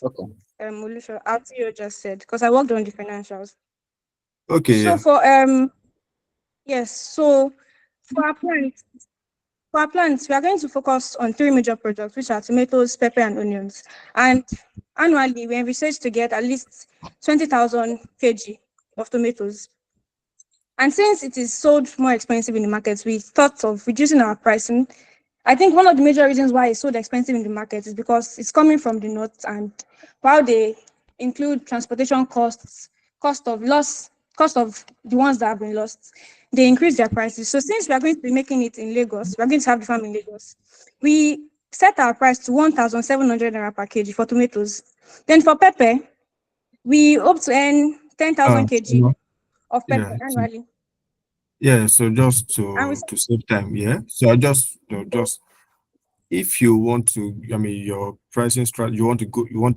Okay. Mulisha, after you just said, because I worked on the financials. Okay, So yeah. for yes, so for our plants, for our plants, we are going to focus on three major products, which are tomatoes, pepper, and onions. And annually, we envisage to get at least 20,000 kg of tomatoes. And since it is sold more expensive in the market, we thought of reducing our pricing. I think one of the major reasons why it's sold expensive in the market is because it's coming from the north, and while they include transportation costs, cost of the ones that have been lost, they increase their prices. So since we are going to be making it in Lagos, we are going to have the farm in Lagos. We set our price to 1,700 naira per kg for tomatoes. Then for pepper, we hope to earn 10,000 kg So, of pepper yeah. So, annually. yeah. So just And we to save time, yeah. So I just just if you want to, I mean, your pricing strategy, you want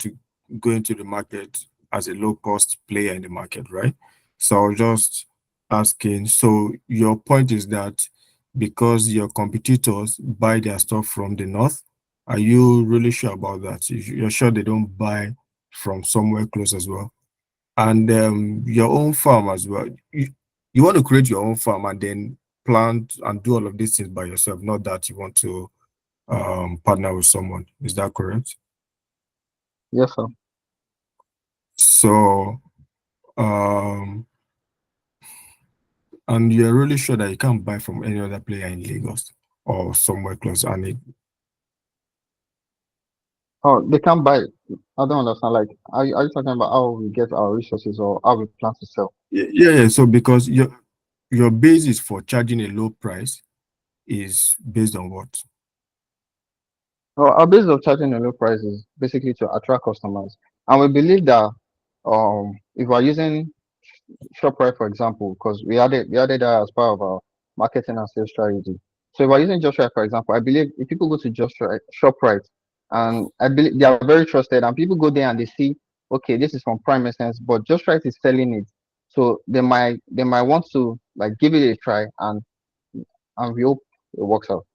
to go into the market as a low cost player in the market, right? So I was just asking, so your point is that because your competitors buy their stuff from the north, are you really sure about that? You're sure they don't buy from somewhere close as well? And your own farm as well. You want to create your own farm and then plant and do all of these things by yourself, not that you want to partner with someone. Is that correct? Yes, sir. So, um, and you're really sure that you can't buy from any other player in Lagos or somewhere close. And Oh, they can't buy. I don't understand. Like, are you talking about how we get our resources or how we plan to sell? yeah. So because your basis for charging a low price is based on what? Well, our business of charging a low price is basically to attract customers, and we believe that if we're using ShopRite, for example, because we added that as part of our marketing and sales strategy. So if we're using Just Right, for example, I believe if people go to Just Right, ShopRite, and I believe they are very trusted, and people go there and they see, okay, this is from Prime Essence, but Just Right is selling it, so they might want to like give it a try, and we hope it works out.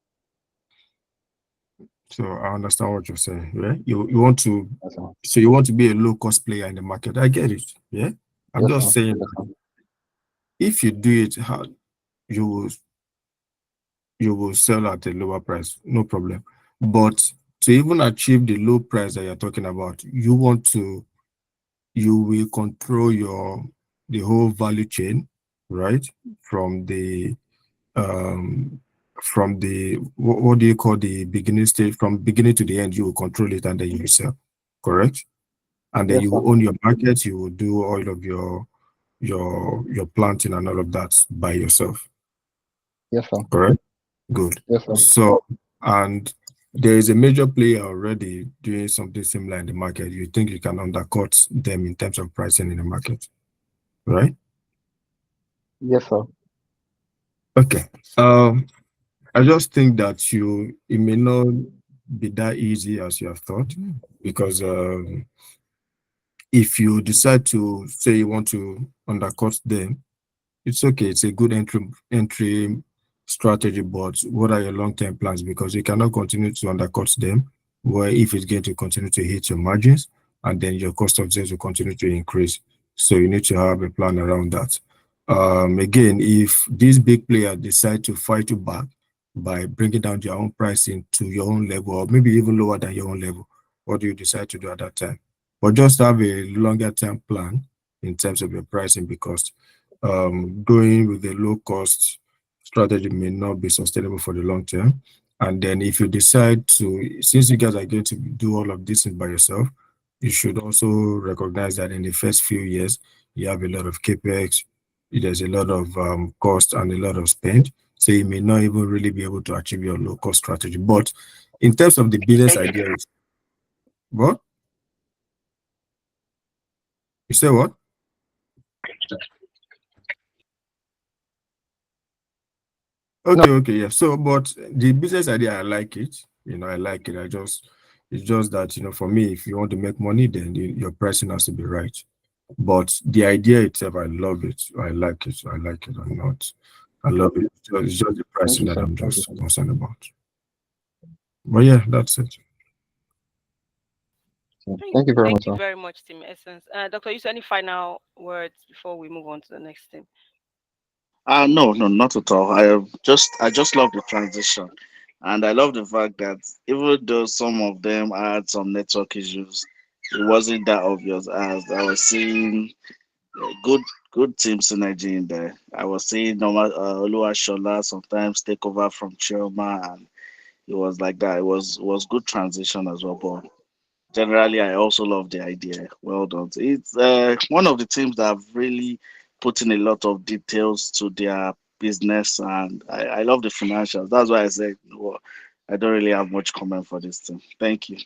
So I understand what you're saying. Yeah, you want to, Yes, sir. so you want to be a low cost player in the market. I get it. Yeah, I'm Yes, just sir. saying Yes, sir. if you do it hard, you will sell at a lower price, no problem. But to even achieve the low price that you're talking about, you will control the whole value chain, right? From the um what do you call the beginning stage, from beginning to the end, you will control it and then you will sell, correct? And then Yes, you sir. will own your market, you will do all of your planting and all of that by yourself, Yes, sir. correct? Good. Yes, sir. So, and there is a major player already doing something similar in the market. You think you can undercut them in terms of pricing in the market, right? Yes, sir. Okay. Um, I just think that it may not be that easy as you have thought, because if you decide to say you want to undercut them, it's okay. It's a good entry strategy, but what are your long-term plans? Because you cannot continue to undercut them, where if it's going to continue to hit your margins, and then your cost of sales will continue to increase. So you need to have a plan around that. Again, if these big players decide to fight you back by bringing down their own pricing to your own level, or maybe even lower than your own level, what do you decide to do at that time? But just have a longer term plan in terms of your pricing, because going with a low cost strategy may not be sustainable for the long term. And then if you decide to, since you guys are going to do all of this things by yourself, you should also recognize that in the first few years, you have a lot of capex, there's a lot of cost and a lot of spend. So you may not even really be able to achieve your low cost strategy. But in terms of the business idea, what? You say what? No, Okay, yeah. So, but the business idea, I like it. I like it. It's just that, for me, if you want to make money, then your pricing has to be right. But the idea itself, I love it. I like it. I like it. I love it. It's just the thank pricing you, that sir. I'm Thank you, just sir. concerned about. But yeah, that's it. Thank you very Thank much, you sir. very much, Team Essence. Doctor, you any final words before we move on to the next thing? No, no, not at all. I just love the transition, and I love the fact that even though some of them had some network issues, it wasn't that obvious. As I was seeing good good team synergy in there. I was seeing normal Oluwashola sometimes take over from Chioma, and it was like that. It was good transition as well. But generally, I also love the idea. Well done. It's one of the teams that have really put in a lot of details to their business, and I love the financials. That's why I said, well, I don't really have much comment for this team. Thank you.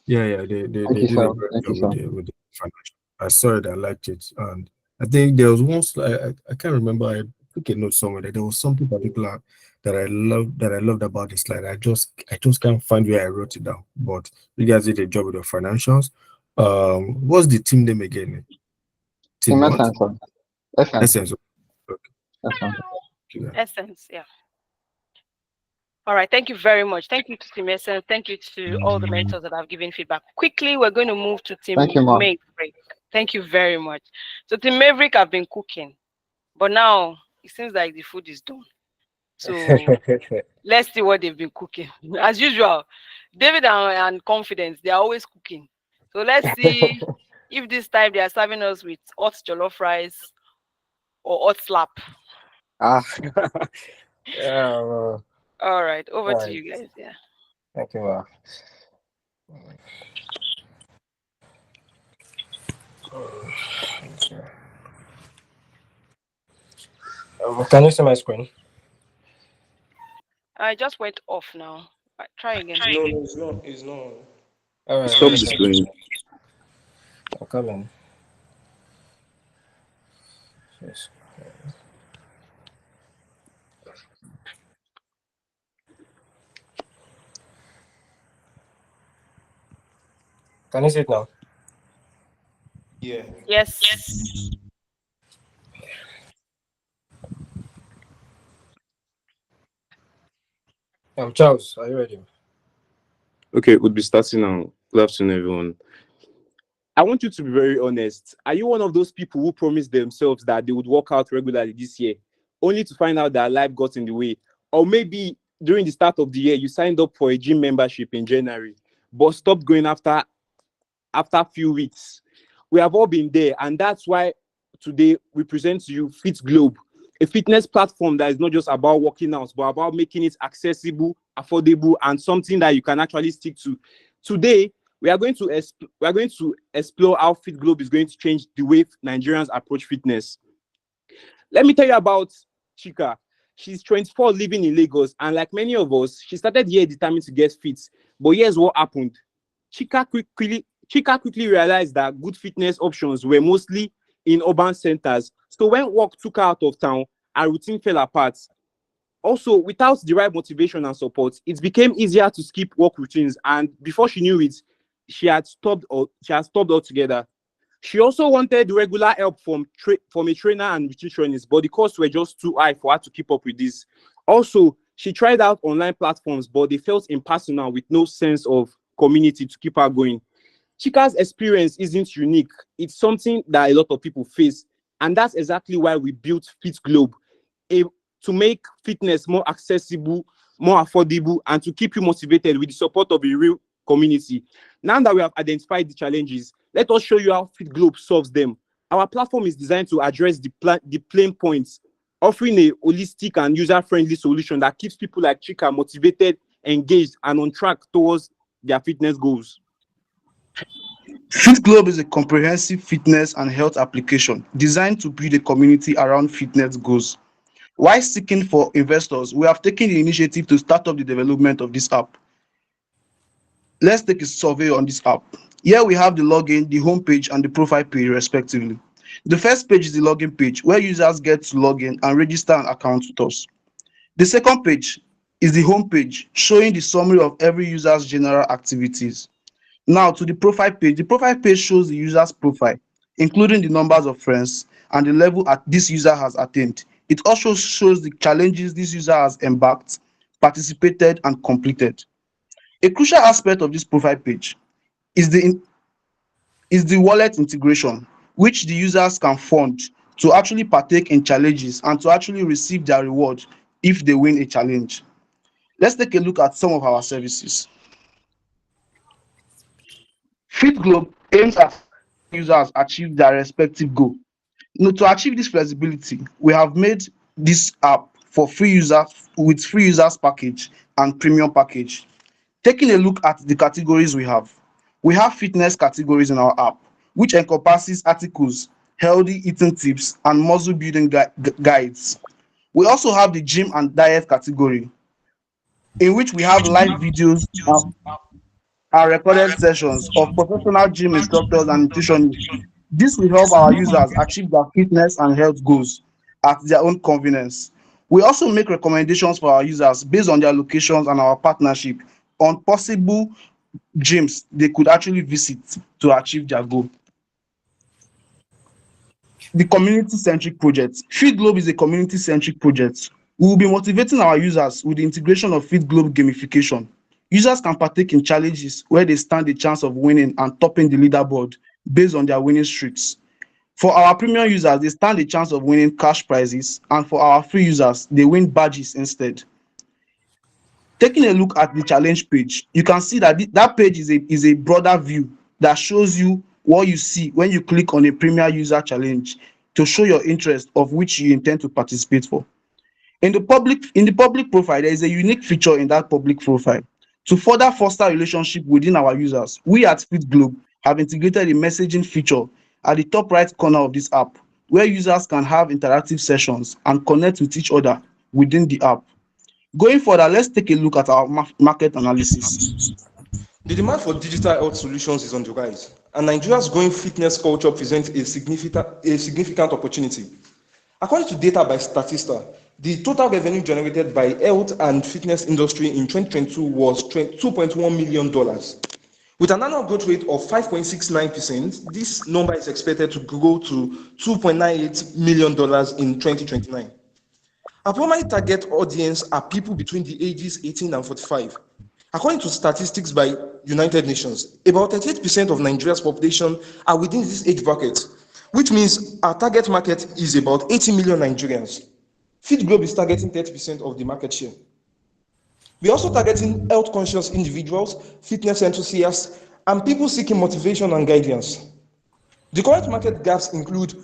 Yeah, they, Thank they you, did a sir. great Thank you, job sir. with the financial. I saw it, I liked it, and I think there was once I can't remember. I took a note somewhere that there was something particular that I loved about the slide. I just can't find where I wrote it down. But you guys did a job with the financials. What's the team name again? Team Team what? Essence, sir. Essence. Essence. Okay. Essence. Yeah. Essence, yeah. All right, thank you very much. Thank you to Team Essence. Thank you to all the mentors that have given feedback. Quickly, we're going to move to Thank Team you, ma'am. Maverick. Thank you very much. So Team Maverick have been cooking, but now it seems like the food is done. So let's see what they've been cooking. As usual, David and Confidence, they are always cooking. So let's see if this time they are serving us with hot jollof rice or hot slap. Ah, yeah, well, All right, over to right. you guys. Yeah. Thank you, ma. Can you see my screen? I just went off now. Try again. No, no, it's not. It's not. All right, let Stop me try. displaying. I'm coming. Yes. Can you see it now? Yeah. Yes. Charles, are you ready? Okay, we'll be starting now. Good afternoon, everyone. I want you to be very honest. Are you one of those people who promised themselves that they would work out regularly this year, only to find out that life got in the way? Or maybe during the start of the year, you signed up for a gym membership in January, but stopped going after a few weeks. We have all been there, and that's why today we present to you Fit Globe, a fitness platform that is not just about working out, but about making it accessible, affordable, and something that you can actually stick to. Today, we are going to explore how Fit Globe is going to change the way Nigerians approach fitness. Let me tell you about Chika. She's 24, living in Lagos, and like many of us, she started here determined to get fit. But here's what happened. Chika quickly realized that good fitness options were mostly in urban centers. So when work took her out of town, her routine fell apart. Also, without the right motivation and support, it became easier to skip work routines. And before she knew it, she had stopped altogether. She also wanted regular help from a trainer and nutritionist, but the costs were just too high for her to keep up with this. Also, she tried out online platforms, but they felt impersonal with no sense of community to keep her going. Chika's experience isn't unique. It's something that a lot of people face. And that's exactly why we built Fit Globe, a, to make fitness more accessible, more affordable, and to keep you motivated with the support of a real community. Now that we have identified the challenges, let us show you how Fit Globe solves them. Our platform is designed to address the plain points, offering a holistic and user-friendly solution that keeps people like Chika motivated, engaged, and on track towards their fitness goals. Fit Globe is a comprehensive fitness and health application designed to build a community around fitness goals. While seeking for investors, we have taken the initiative to start up the development of this app. Let's take a survey on this app. Here we have the login, the homepage, and the profile page, respectively. The first page is the login page, where users get to log in and register an account with us. The second page is the homepage, showing the summary of every user's general activities. Now to the profile page. The profile page shows the user's profile, including the numbers of friends and the level this user has attained. It also shows the challenges this user has embarked, participated, and completed. A crucial aspect of this profile page is the is the wallet integration, which the users can fund to actually partake in challenges and to actually receive their reward if they win a challenge. Let's take a look at some of our services. FitGlobe aims at users achieve their respective goal. To achieve this flexibility, we have made this app for free users with free users package and premium package. Taking a look at the categories we have fitness categories in our app, which encompasses articles, healthy eating tips, and muscle building guides. We also have the gym and diet category, in which we have live videos and recorded sessions of professional gym instructors and nutritionists. This will help our users achieve their fitness and health goals at their own convenience. We also make recommendations for our users based on their locations and our partnership on possible gyms they could actually visit to achieve their goal. The community-centric project. FeedGlobe is a community-centric project. We will be motivating our users with the integration of FeedGlobe gamification. Users can partake in challenges where they stand a chance of winning and topping the leaderboard based on their winning streaks. For our premium users, they stand a chance of winning cash prizes, and for our free users, they win badges instead. Taking a look at the challenge page, you can see that that page is a broader view that shows you what you see when you click on a premier user challenge to show your interest of which you intend to participate for. In the public profile, there is a unique feature in that public profile. To further foster relationship within our users, we at FitGlobe have integrated a messaging feature at the top right corner of this app, where users can have interactive sessions and connect with each other within the app. Going further, let's take a look at our market analysis. The demand for digital health solutions is on the rise, and Nigeria's growing fitness culture presents a significant opportunity. According to data by Statista, the total revenue generated by health and fitness industry in 2022 was $2.1 million. With an annual growth rate of 5.69%, this number is expected to grow to $2.98 million in 2029. Our primary target audience are people between the ages 18 and 45. According to statistics by United Nations, about 38% of Nigeria's population are within this age bracket, which means our target market is about 80 million Nigerians. FitGlobe is targeting 30% of the market share. We're also targeting health-conscious individuals, fitness enthusiasts, and people seeking motivation and guidance. The current market gaps include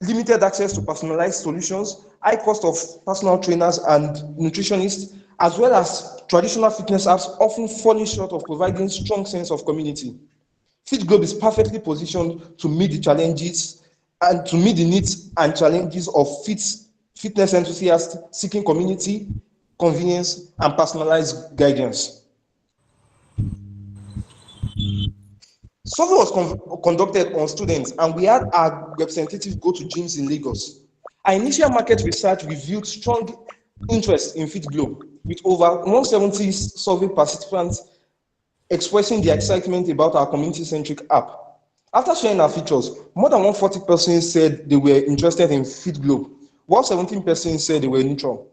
limited access to personalized solutions, high cost of personal trainers and nutritionists, as well as traditional fitness apps often falling short of providing strong sense of community. FitGlobe is perfectly positioned to meet the challenges and to meet the needs and challenges of fitness enthusiasts seeking community, convenience, and personalized guidance. Survey was conducted on students, and we had our representatives go to gyms in Lagos. Our initial market research revealed strong interest in FitGlobe, with over 170 survey participants expressing their excitement about our community-centric app. After sharing our features, more than 140 persons said they were interested in FitGlobe, while 17 persons said they were neutral,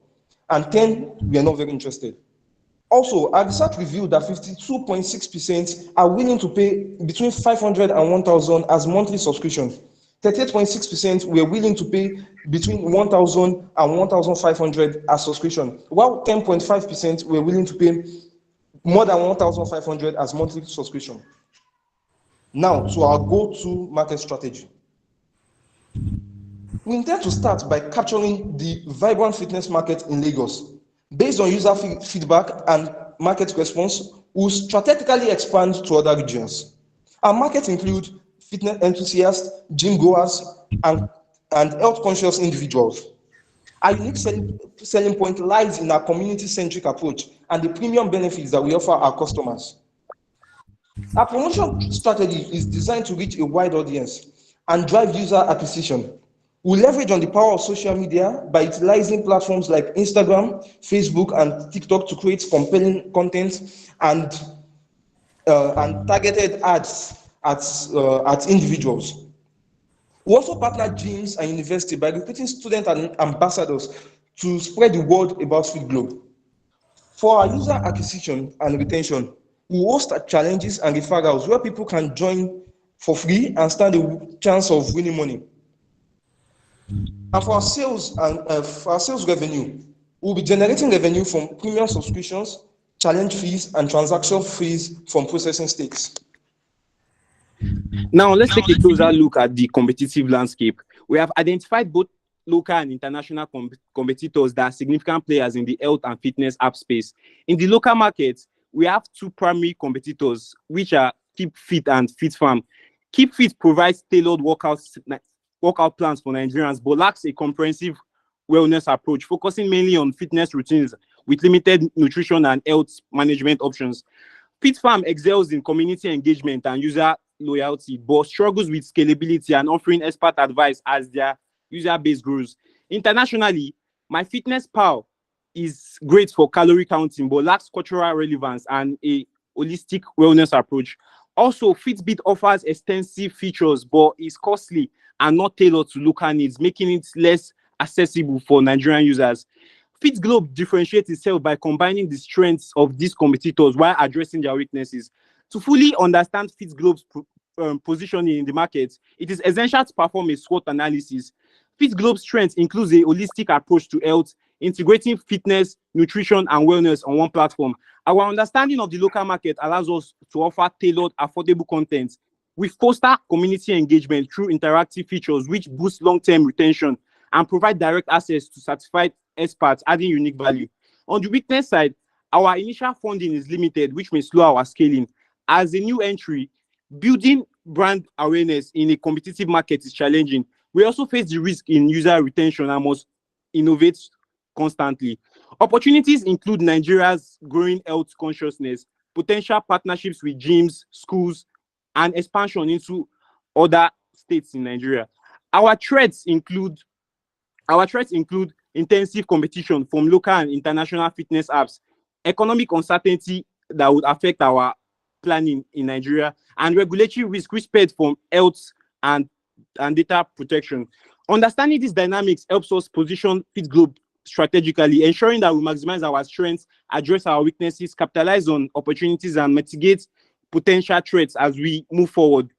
and 10 were not very interested. Also, our research revealed that 52.6% are willing to pay between 500 and 1,000 as monthly subscription. 38.6% were willing to pay between 1,000 and 1,500 as subscription, while 10.5% were willing to pay more than 1,500 as monthly subscription. Now, to our go-to market strategy. We intend to start by capturing the vibrant fitness market in Lagos. Based on user feedback and market response, we'll strategically expand to other regions. Our markets include fitness enthusiasts, gym goers, and health-conscious individuals. Our unique selling point lies in our community-centric approach and the premium benefits that we offer our customers. Our promotion strategy is designed to reach a wide audience and drive user acquisition. We leverage on the power of social media by utilizing platforms like Instagram, Facebook, and TikTok to create compelling content and targeted ads at individuals. We also partner gyms and universities by recruiting students and ambassadors to spread the word about FitGlobe. For our user acquisition and retention, we host challenges and referrals where people can join for free and stand a chance of winning money. And for our sales and for our sales revenue, we'll be generating revenue from premium subscriptions, challenge fees, and transaction fees from processing stakes. Now, let's take a closer look at the competitive landscape. We have identified both local and international competitors that are significant players in the health and fitness app space. In the local market, we have two primary competitors, which are Keep Fit and Fit Farm. Keep Fit provides tailored workout plans for Nigerians, but lacks a comprehensive wellness approach, focusing mainly on fitness routines with limited nutrition and health management options. Fit Farm excels in community engagement and user loyalty, but struggles with scalability and offering expert advice as their user base grows. Internationally, MyFitnessPal is great for calorie counting, but lacks cultural relevance and a holistic wellness approach. Also, Fitbit offers extensive features, but is costly and not tailored to local needs, making it less accessible for Nigerian users. FitGlobe differentiates itself by combining the strengths of these competitors while addressing their weaknesses. To fully understand FitGlobe's positioning in the market, it is essential to perform a SWOT analysis. FitGlobe's strength includes a holistic approach to health, integrating fitness, nutrition, and wellness on one platform. Our understanding of the local market allows us to offer tailored, affordable content. We foster community engagement through interactive features which boost long-term retention and provide direct access to certified experts, adding unique value. On the weakness side, our initial funding is limited, which may slow our scaling. As a new entry, building brand awareness in a competitive market is challenging. We also face the risk in user retention and must innovate constantly. Opportunities include Nigeria's growing health consciousness, potential partnerships with gyms, schools, and expansion into other states in Nigeria. Our threats include intensive competition from local and international fitness apps, economic uncertainty that would affect our planning in Nigeria, and regulatory risk respect from health and data protection. Understanding these dynamics helps us position FitGlobe strategically, ensuring that we maximize our strengths, address our weaknesses, capitalize on opportunities, and mitigate potential threats as we move forward.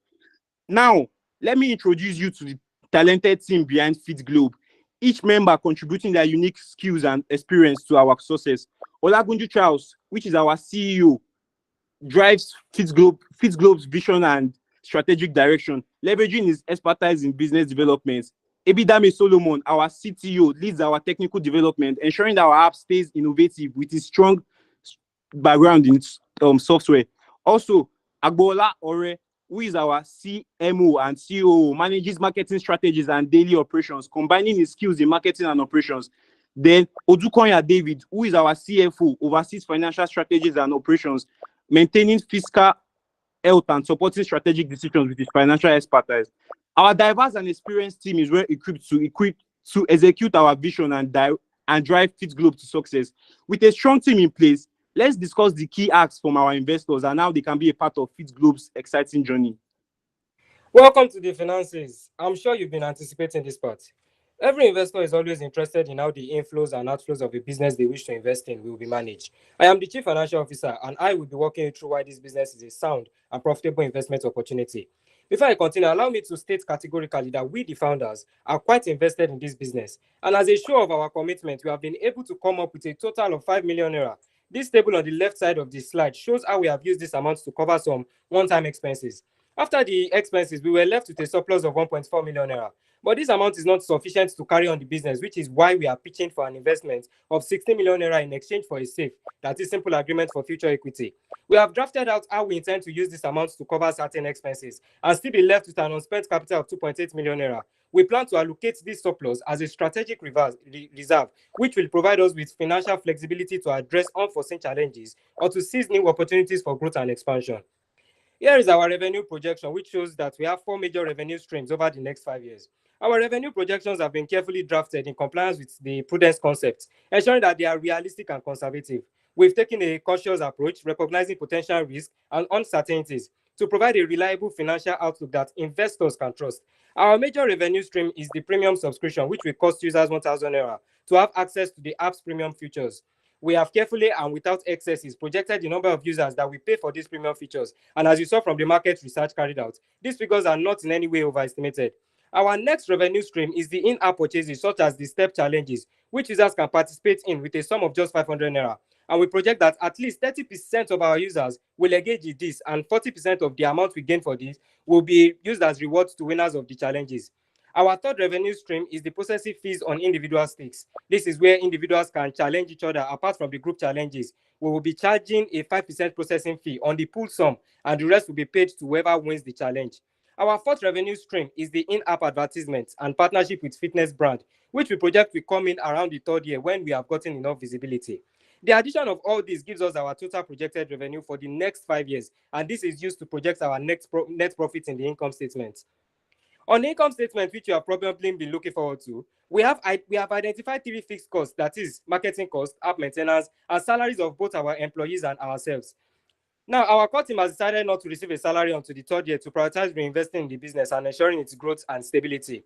Now, let me introduce you to the talented team behind FitGlobe, each member contributing their unique skills and experience to our success. Olagunju Charles, which is our CEO, drives FitGlobe's vision and strategic direction, leveraging his expertise in business development. Ebidame Solomon, our CTO, leads our technical development, ensuring that our app stays innovative with his strong background in software. Also, Agbola Ore, who is our CMO and COO, manages marketing strategies and daily operations, combining his skills in marketing and operations. Then Odukonya David, who is our CFO, oversees financial strategies and operations, maintaining fiscal health and supporting strategic decisions with his financial expertise. Our diverse and experienced team is well equipped to execute our vision and drive FitGlobe to success. With a strong team in place, let's discuss the key asks from our investors and how they can be a part of FitGlobe's exciting journey. Welcome to the finances. I'm sure you've been anticipating this part. Every investor is always interested in how the inflows and outflows of a business they wish to invest in will be managed. I am the Chief Financial Officer, and I will be walking you through why this business is a sound and profitable investment opportunity. Before I continue, allow me to state categorically that we, the founders, are quite invested in this business. And as a show of our commitment, we have been able to come up with a total of 5 million naira. This table on the left side of the slide shows how we have used this amount to cover some one-time expenses. After the expenses, we were left with a surplus of 1.4 million naira. But this amount is not sufficient to carry on the business, which is why we are pitching for an investment of 60 million naira in exchange for a safe, that is, simple agreement for future equity. We have drafted out how we intend to use this amount to cover certain expenses and still be left with an unspent capital of 2.8 million naira. We plan to allocate this surplus as a strategic reserve, which will provide us with financial flexibility to address unforeseen challenges or to seize new opportunities for growth and expansion. Here is our revenue projection, which shows that we have 4 major revenue streams over the next 5 years. Our revenue projections have been carefully drafted in compliance with the prudence concept, ensuring that they are realistic and conservative. We've taken a cautious approach, recognizing potential risks and uncertainties to provide a reliable financial outlook that investors can trust. Our major revenue stream is the premium subscription, which will cost users 1,000 naira to have access to the app's premium features. We have carefully and without excesses projected the number of users that will pay for these premium features. And as you saw from the market research carried out, these figures are not in any way overestimated. Our next revenue stream is the in-app purchases, such as the step challenges, which users can participate in with a sum of just 500 naira. And we project that at least 30% of our users will engage in this, and 40% of the amount we gain for this will be used as rewards to winners of the challenges. Our third revenue stream is the processing fees on individual stakes. This is where individuals can challenge each other apart from the group challenges. We will be charging a 5% processing fee on the pool sum, and the rest will be paid to whoever wins the challenge. Our fourth revenue stream is the in-app advertisements and partnership with fitness brand, which we project will come in around the third year when we have gotten enough visibility. The addition of all this gives us our total projected revenue for the next 5 years, and this is used to project our net profit in the income statement. On the income statement, which you have probably been looking forward to, we have identified 3 fixed costs, that is marketing costs, app maintenance, and salaries of both our employees and ourselves. Now, our core team has decided not to receive a salary until the third year to prioritize reinvesting in the business and ensuring its growth and stability.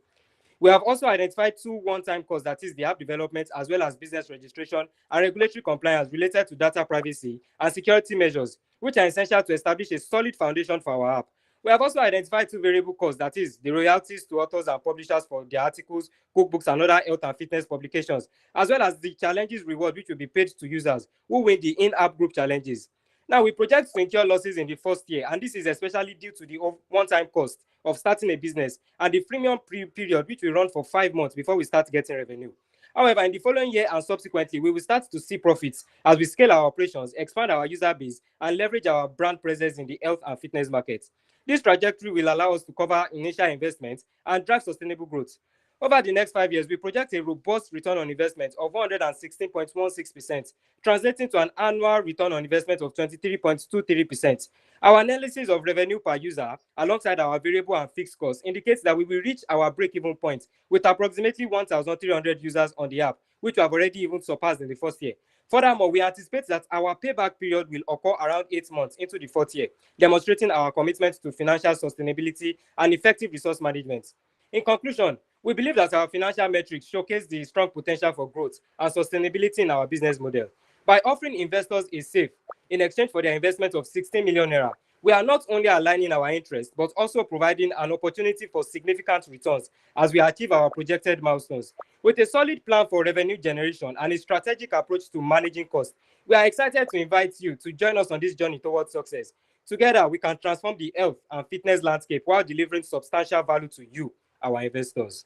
We have also identified 2 one-time costs, that is the app development as well as business registration and regulatory compliance related to data privacy and security measures, which are essential to establish a solid foundation for our app. We have also identified 2 variable costs, that is the royalties to authors and publishers for their articles, cookbooks, and other health and fitness publications, as well as the challenges reward which will be paid to users who win the in-app group challenges. Now, we project to incur losses in the first year, and this is especially due to the one-time cost of starting a business and the freemium period, which will run for 5 months before we start getting revenue. However, in the following year and subsequently, we will start to see profits as we scale our operations, expand our user base, and leverage our brand presence in the health and fitness market. This trajectory will allow us to cover initial investments and drive sustainable growth. Over the next 5 years, we project a robust return on investment of 116.16%, translating to an annual return on investment of 23.23%. Our analysis of revenue per user, alongside our variable and fixed costs, indicates that we will reach our break-even point with approximately 1,300 users on the app, which we have already even surpassed in the first year. Furthermore, we anticipate that our payback period will occur around 8 months into the fourth year, demonstrating our commitment to financial sustainability and effective resource management. In conclusion, we believe that our financial metrics showcase the strong potential for growth and sustainability in our business model. By offering investors a safe in exchange for their investment of 16 million naira, we are not only aligning our interests, but also providing an opportunity for significant returns as we achieve our projected milestones. With a solid plan for revenue generation and a strategic approach to managing costs, we are excited to invite you to join us on this journey towards success. Together, we can transform the health and fitness landscape while delivering substantial value to you, our investors.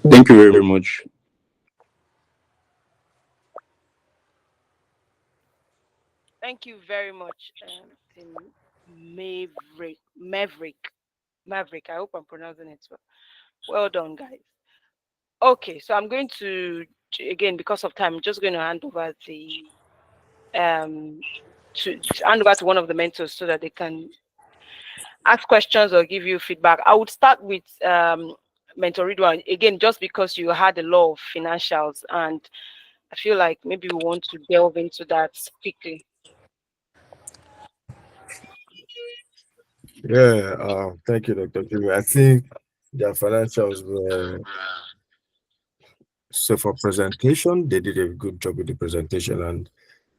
Thank you very much. Thank you very much, Maverick. I hope I'm pronouncing it well. Well done, guys. Okay, so I'm going to, again, because of time, I'm just going to hand over to one of the mentors so that they can ask questions or give you feedback. I would start with Mentor Ridwan, again, just because you had a lot of financials, and I feel like maybe we want to delve into that quickly. Yeah, thank you, Dr. Jimmy. I think their financials were, so for presentation, they did a good job with the presentation, and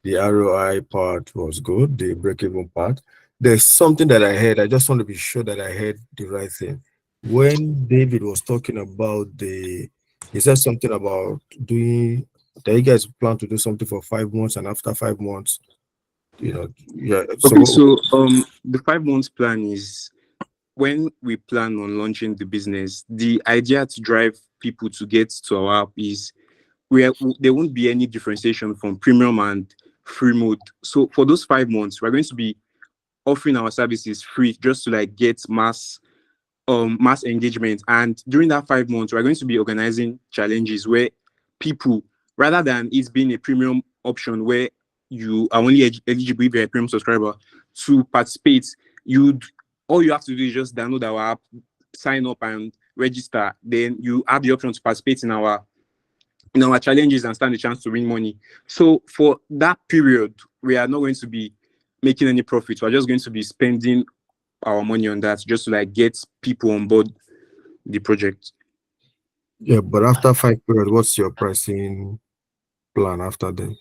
the ROI part was good, the break-even part. There's something that I heard. I just want to be sure that I heard the right thing. When David was talking about he said something about doing, that you guys plan to do something for 5 months, and after 5 months, yeah. Okay, so the 5 months plan is when we plan on launching the business. The idea to drive people to get to our app is there won't be any differentiation from premium and free mode. So for those 5 months, we're going to be offering our services free, just to like get mass engagement. And during that 5 months, we're going to be organizing challenges where people, rather than it being a premium option where you are only eligible if you're a premium subscriber to participate, all you have to do is just download our app, sign up and register. Then you have the option to participate in our challenges and stand a chance to win money. So for that period, we are not going to be making any profit. We're just going to be spending our money on that, just to like get people on board the project. Yeah, but after 5 period, what's your pricing plan after then?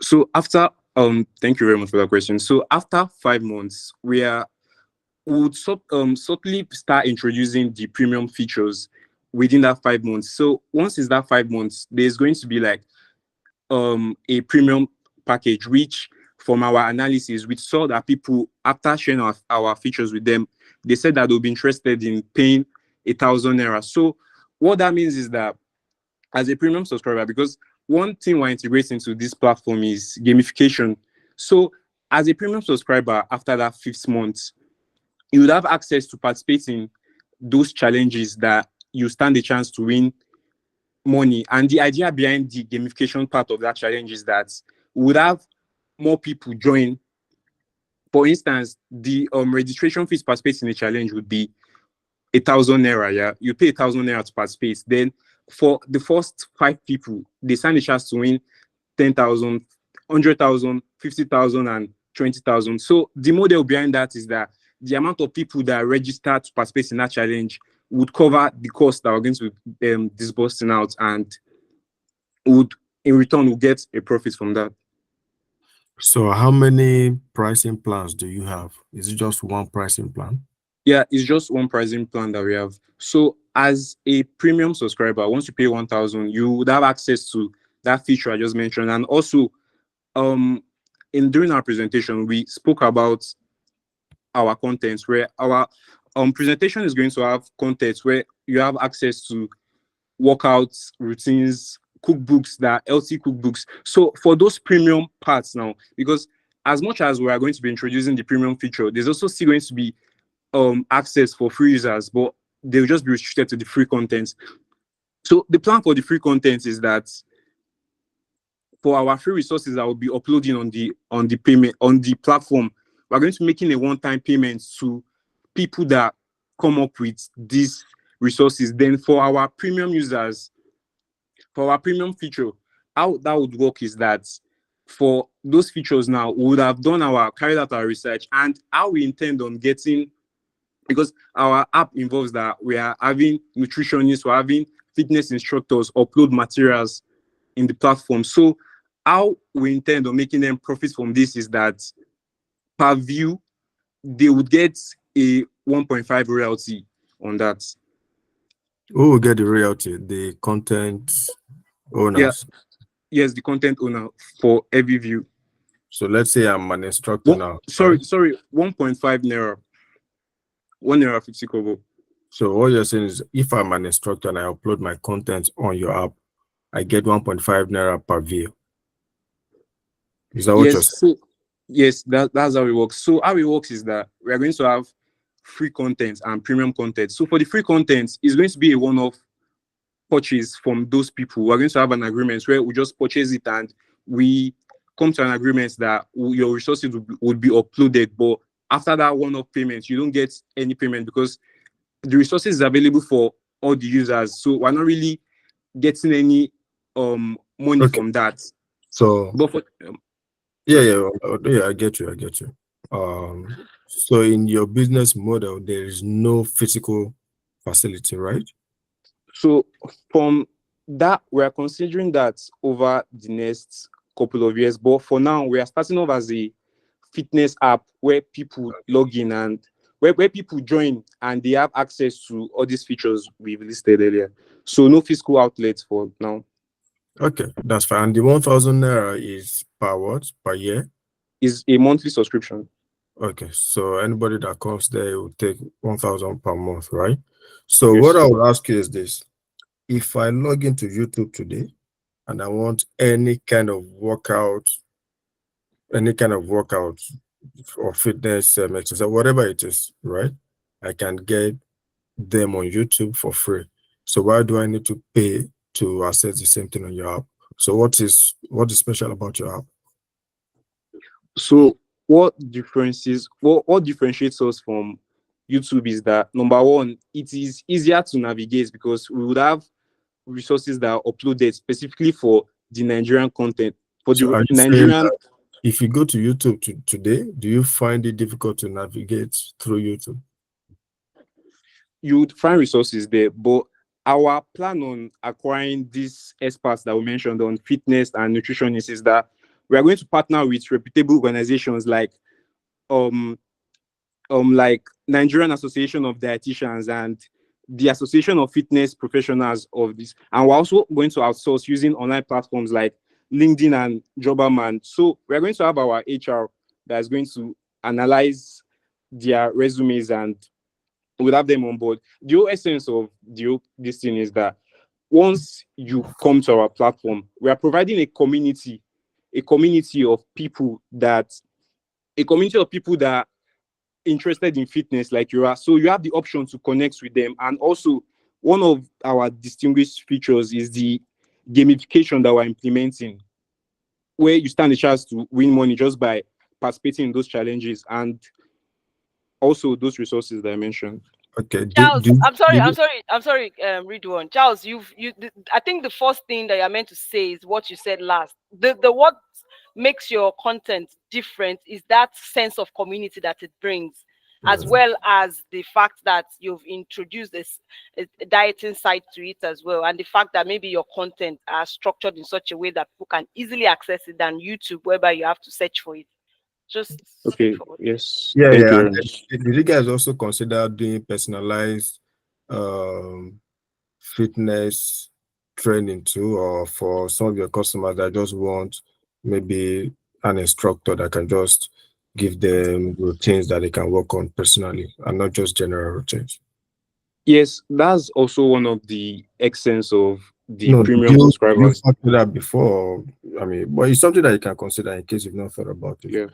So after thank you very much for that question. So after 5 months, we would subtly start introducing the premium features within that 5 months. So once it's that 5 months, there's going to be like a premium package, which from our analysis, we saw that people after sharing our features with them, they said that they'll be interested in paying 1,000 naira. So what that means is that as a premium subscriber, because one thing we're integrating into this platform is gamification. So as a premium subscriber, after that 5th month, you would have access to participate in those challenges that you stand a chance to win money. And the idea behind the gamification part of that challenge is that we would have more people join. For instance, the registration fees to participate in the challenge would be 1,000 naira. Yeah, you pay 1,000 naira to participate. Then for the first 5 people, they stand a chance to win 10,000, 100,000, 50,000, and 20,000. So the model behind that is that the amount of people that register to participate in that challenge would cover the cost that we're going to disbursing out, and would in return will get a profit from that. So how many pricing plans do you have? Is it just one pricing plan? Yeah, it's just one pricing plan that we have. So as a premium subscriber, once you pay 1,000, you would have access to that feature I just mentioned. And also, in during our presentation, we spoke about our contents, where our presentation is going to have contents where you have access to workouts, routines, cookbooks, that healthy cookbooks. So for those premium parts now, because as much as we are going to be introducing the premium feature, there's also still going to be access for free users, but they'll just be restricted to the free content. So the plan for the free content is that for our free resources that will be uploading on the payment on the platform, we're going to be making a one-time payment to people that come up with these resources. Then for our premium users, for our premium feature, how that would work is that for those features now, we would have done our carried out our research and how we intend on getting, because our app involves that we are having nutritionists, we're having fitness instructors upload materials in the platform. So how we intend on making them profit from this is that per view, they would get a 1.5 royalty on that. Who will get the royalty? The content Yeah, owners. yes, the content owner for every view. So let's say I'm an instructor now. Sorry, Right? 1.5 naira, 1 naira 50 kobo. So what you're saying is if I'm an instructor and I upload my content on your app, I get 1.5 naira per view. Is that what you're Yes, saying? so yes, that's how it works. So how it works is that we are going to have free content and premium content. So for the free content, it's going to be a one-off purchase from those people. We're going to have an agreement where we just purchase it and we come to an agreement that your resources would be uploaded. But after that one-off payment, you don't get any payment because the resources is available for all the users. So we're not really getting any money Okay. from that. So But for yeah, I get you. So in your business model, there is no physical facility, right? So from that, we are considering that over the next couple of years. But for now, we are starting off as a fitness app where people log in and where people join and they have access to all these features we've listed earlier. So no physical outlets for now. Okay, that's fine. And the 1,000 naira is per what? Per year? Is a monthly subscription. Okay, so anybody that comes there will take 1,000 per month, right? So what Yes. I would ask you is this: if I log into YouTube today and I want any kind of workout or fitness exercise, whatever it is, right? I can get them on YouTube for free. So why do I need to pay to access the same thing on your app? So what is special about your app? So what differentiates us from YouTube is that number one, it is easier to navigate because we would have resources that are uploaded specifically for the Nigerian content. For So the are you saying Nigerian, that if you go to YouTube today, do you find it difficult to navigate through YouTube? you would find resources there, but our plan on acquiring these experts that we mentioned on fitness and nutritionists is that we are going to partner with reputable organizations um like Nigerian Association of Dietitians and the Association of Fitness Professionals of this. And we're also going to outsource using online platforms like LinkedIn and Jobberman. So we're going to have our HR that's going to analyze their resumes and we'll have them on board. The whole essence of this thing is that once you come to our platform, we are providing a community of people that a community of people that are interested in fitness like you are. So you have the option to connect with them. And also, one of our distinguished features is the gamification that we're implementing, where you stand a chance to win money just by participating in those challenges and also those resources that I mentioned. Okay. Charles, I'm sorry, read one. Charles, I think the first thing that you're meant to say is what you said last. The what makes your content different is that sense of community that it brings, as well as the fact that you've introduced this dieting side to it as well, and the fact that maybe your content are structured in such a way that people can easily access it than YouTube, whereby you have to search for it. Just Okay. straightforward. Yes. Yeah, Thank you yeah. very And much. did you guys also consider doing personalized um, fitness training too, or for some of your customers that just want maybe an instructor that can just give them routines that they can work on personally and not just general routines? Yes, that's also one of the essence of the No, did premium you subscribers. consider that before? I mean, but it's something that you can consider in case you've not thought about it. Yeah.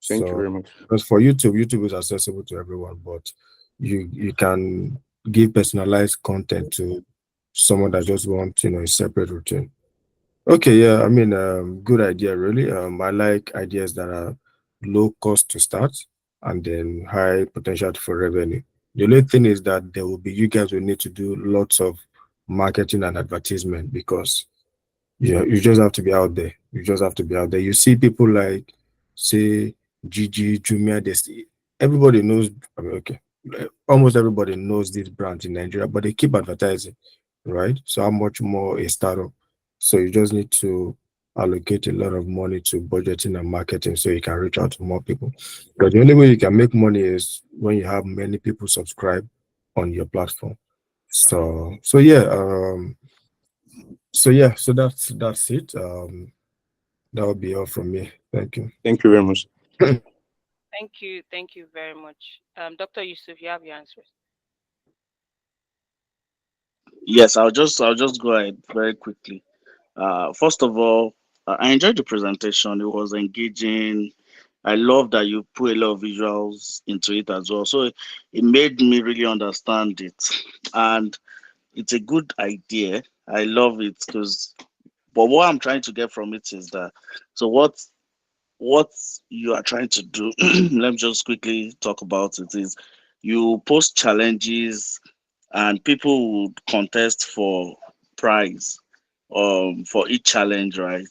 Thank you So, very much. because for YouTube is accessible to everyone, but you can give personalized content to someone that just wants, a separate routine. Okay, yeah, I mean, good idea, really. I like ideas that are low cost to start and then high potential for revenue. The only thing is that there will be you guys will need to do lots of marketing and advertisement because you just have to be out there. You just have to be out there. You see people like, say, Gigi, Jumia, everybody knows. I mean, okay, almost everybody knows these brands in Nigeria, but they keep advertising, right? So how much more a startup? So you just need to allocate a lot of money to budgeting and marketing so you can reach out to more people. But the only way you can make money is when you have many people subscribe on your platform. So yeah, so that's it. That would be all from me. Thank you. Thank you very much. Thank you very much. Dr. Yusuf, you have your answers. Yes, I'll just go ahead very quickly. First of all, I enjoyed the presentation. It was engaging. I love that you put a lot of visuals into it as well. So it made me really understand it. And it's a good idea. I love it because, but what I'm trying to get from it is that, so what you are trying to do, let me just quickly talk about it, is you post challenges and people would contest for prize for each challenge, right?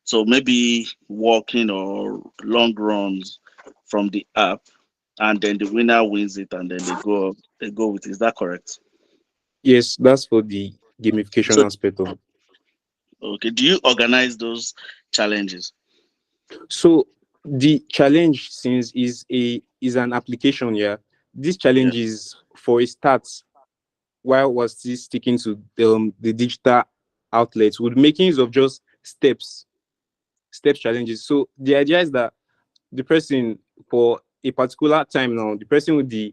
So maybe walking or long runs from the app, and then the winner wins it, and then they go with it. Is that correct? Yes, that's for the gamification So aspect of it. okay, do you organize those challenges? So the challenge since is an application, yeah. This Yeah. challenge is for a start while we're still sticking to the digital outlets, with making use of just steps challenges. So the idea is that the person for a particular time now, the person would be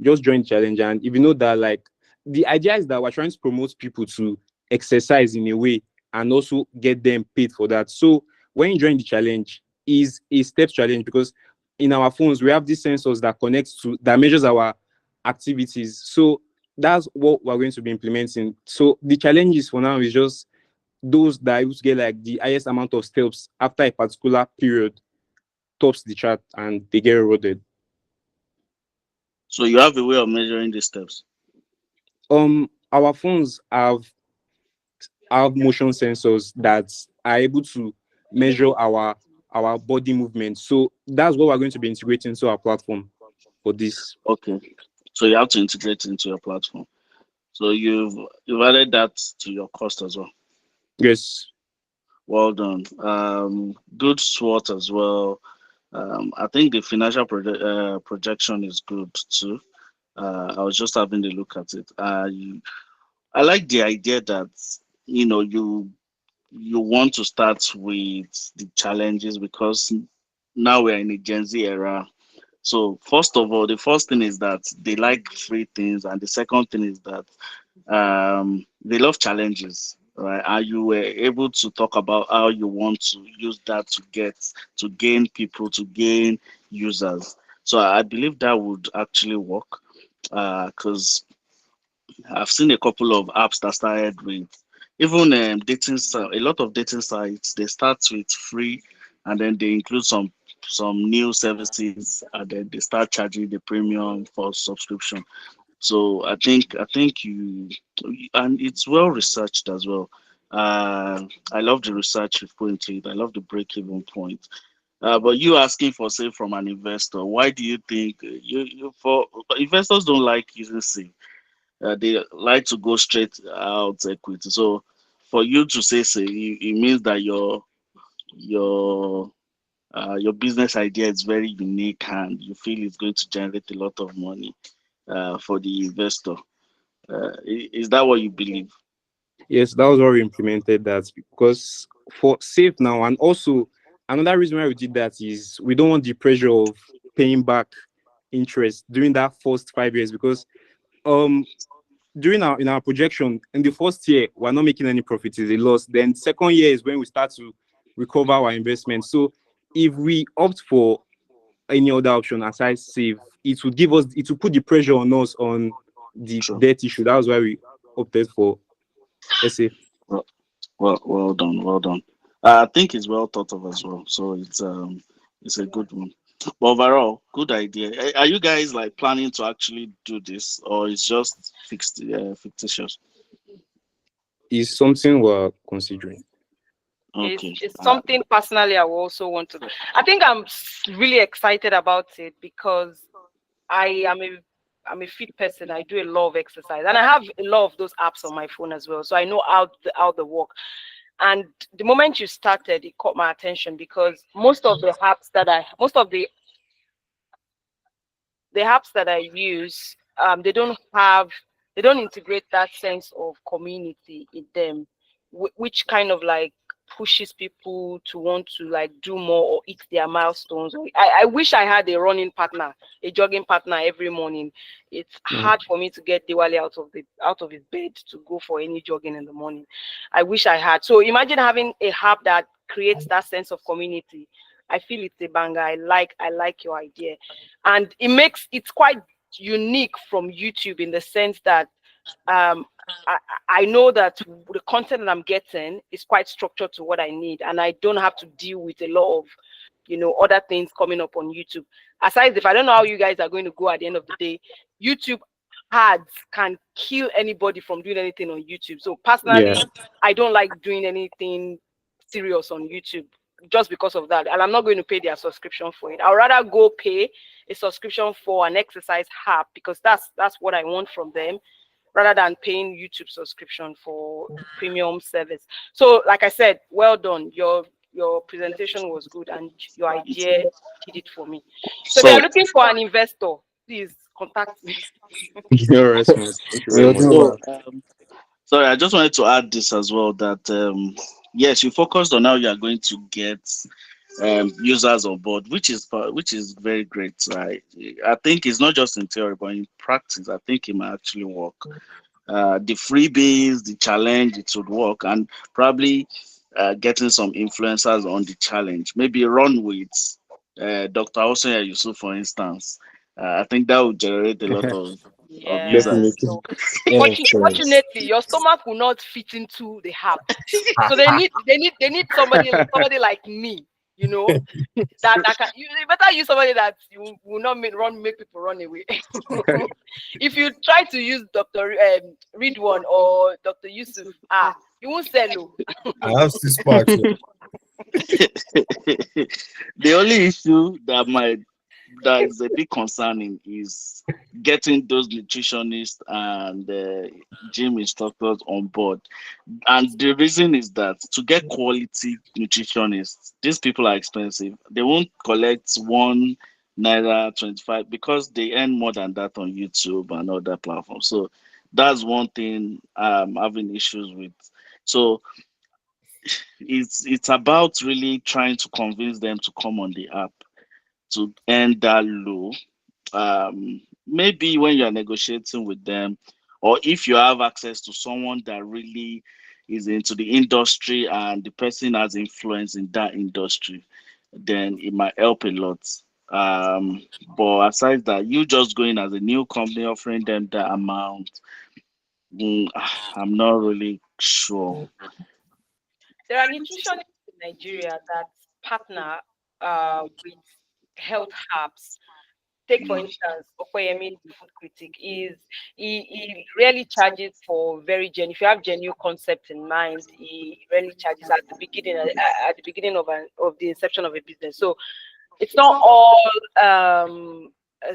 just join the challenge. And if you know that, like, the idea is that we're trying to promote people to exercise in a way and also get them paid for that. So when you join the challenge, is a steps challenge because in our phones we have these sensors that connects to that measures our activities. So that's what we're going to be implementing. So the challenges for now is just those that used to get like the highest amount of steps after a particular period tops the chart and they get rewarded. So you have a way of measuring the steps. Our phones have motion sensors that are able to measure our body movement. So that's what we're going to be integrating to our platform for this. Okay. So you have to integrate into your platform. So you've added that to your cost as well. Yes. Well done. Good SWOT as well. I think the financial projection is good too. I was just having a look at it. I like the idea that you want to start with the challenges because now we're in a Gen Z era. So first of all, the first thing is that they like free things, and the second thing is that they love challenges, right? And you were able to talk about how you want to use that to gain people, to gain users. So I believe that would actually work because I've seen a couple of apps that started with even a lot of dating sites. They start with free, and then they include some new services, and then they start charging the premium for subscription. So I think you, and it's well researched as well. I love the research you've put into it. I love the break-even point. But you asking for say from an investor, why do you think you for investors don't like using SIV? They like to go straight out equity. So for you to say it means that your your business idea is very unique and you feel it's going to generate a lot of money for the investor. Is that what you believe? Yes, that was why we implemented that because for safe now, and also another reason why we did that is we don't want the pressure of paying back interest during that first 5 years because um during our projection in the first year we're not making any profit, it's a loss. Then second year is when we start to recover our investment. So if we opt for any other option aside save, it will put the pressure on us on the True. debt issue. That was why we opted for SA. Well, well done, well done. I think it's well thought of as well. So it's a good one. But overall, good idea. Are you guys like planning to actually do this, or it's just fictitious? Is something we're considering. Okay. It's something personally I will also want to do. I think I'm really excited about it because I am I'm a fit person. I do a lot of exercise, and I have a lot of those apps on my phone as well. So I know how they work. And the moment you started, it caught my attention because most of the apps that I use, they don't integrate that sense of community in them, which kind of like pushes people to want to like do more or hit their milestones. I wish I had a running partner, a jogging partner every morning. It's hard for me to get Diwali out of his bed to go for any jogging in the morning. I wish I had. So imagine having a app that creates that sense of community. I feel it's a banger. I like your idea, and it's quite unique from YouTube in the sense that um, I know that the content that I'm getting is quite structured to what I need, and I don't have to deal with a lot of other things coming up on YouTube. Aside if I don't know how you guys are going to go at the end of the day, YouTube ads can kill anybody from doing anything on YouTube. So personally, Yeah. I don't like doing anything serious on YouTube just because of that, and I'm not going to pay their subscription for it. I'd rather go pay a subscription for an exercise app because that's what I want from them, rather than paying YouTube subscription for premium service. So like I said, well done. Your presentation was good and your idea did it for me. So if So you're looking for an investor, please contact me. You're right, man. Thank you very Will much. do, so man. sorry, I just wanted to add this as well that yes, you focused on how you are going to get users on board, which is very great, right? I think it's not just in theory, but in practice, I think it might actually work. The freebies, the challenge, it would work, and probably getting some influencers on the challenge. Maybe run with Dr. Hossein Yusuf, for instance. I think that would generate a lot of Yes. users. Definitely. So Influence. fortunately, your stomach will not fit into the app. So they need somebody like me, that can you better use somebody that you will not make people run away. If you try to use Dr. Ridwan or Dr. Yusuf, you won't sell. I have 6 packs. The only issue that might that is a bit concerning is getting those nutritionists and gym instructors on board. And the reason is that to get quality nutritionists, these people are expensive. They won't collect one naira 25 because they earn more than that on YouTube and other platforms. So that's one thing I'm having issues with. So it's about really trying to convince them to come on the app to earn that low. Maybe when you're negotiating with them, or if you have access to someone that really is into the industry and the person has influence in that industry, then it might help a lot. Um, but aside that, you just going as a new company offering them that amount, I'm not really sure. There are nutritionists in Nigeria that partner with health hubs. Take for instance, Okoyemi, the food critic, he really charges for very genuine. If you have genuine concept in mind, he really charges at the beginning of the inception of a business. So it's not all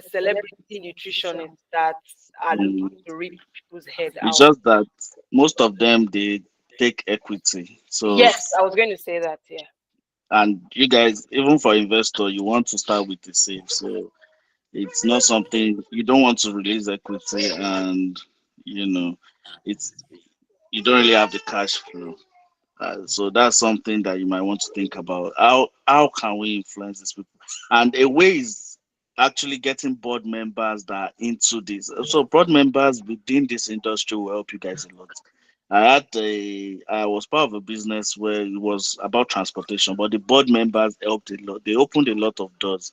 celebrity nutritionists that are looking Mm, to rip people's head it's out. just that most of them they take equity. So Yes, I was going to say that. Yeah. and you guys, even for investor, you want to start with the safe. So it's not something you don't want to release equity, and you know, it's you don't really have the cash flow. So that's something that you might want to think about. How can we influence these people? And a way is actually getting board members that are into this. So board members within this industry will help you guys a lot. I was part of a business where it was about transportation, but the board members helped a lot. They opened a lot of doors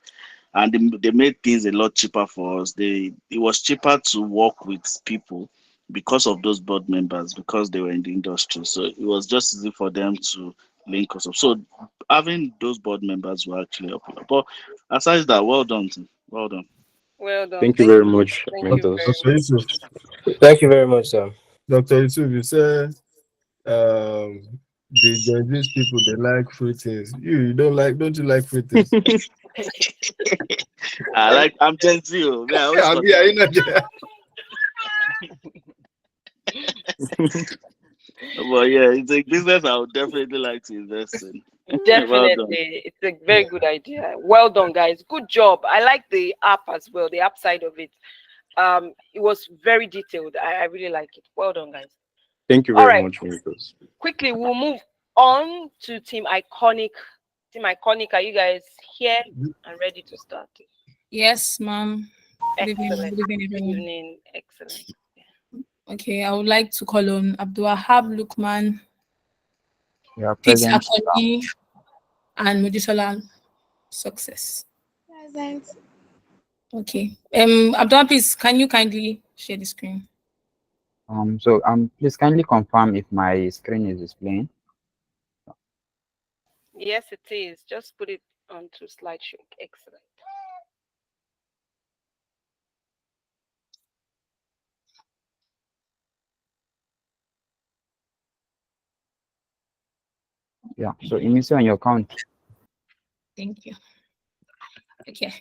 and they made things a lot cheaper for us. It was cheaper to work with people because of those board members because they were in the industry. So it was just easy for them to link us up. So having those board members will actually help you. But aside that, well done, team. Well done. Well done. Thank you Thank very you. much, Thank you very mentors. Dr. much. Yusuf, Thank you very much, sir. Dr. Yusuf, you say the Gen Z people they like fruit things. You don't like, don't you like fruit things? I'm Gen Z. Oh. Yeah, I always Yeah, contribute. are you not there? But yeah, it's a business I would definitely like to invest in. Well done. Definitely. It's a very good idea. Well done, guys. Good job. I like the app as well, the app side of it. It was very detailed. I really like it. Well done, guys. Thank you All very right. much, mentors. Quickly, we'll move on to Team Iconic. Team Iconic, are you guys here and ready to start? Yes, ma'am. Good evening. Excellent. Good evening, Good everyone. evening. Excellent. Okay, I would like to call on Abdulwahab Lukman, Yeah, Peace present. Akoni, and Mojisola Success. Present. Okay. Abdulwahab, please, can you kindly share the screen? So please kindly confirm if my screen is displaying. Yes, it is. Just put it onto slideshow. Excellent. Yeah. So you need to on your account. Thank you. Okay.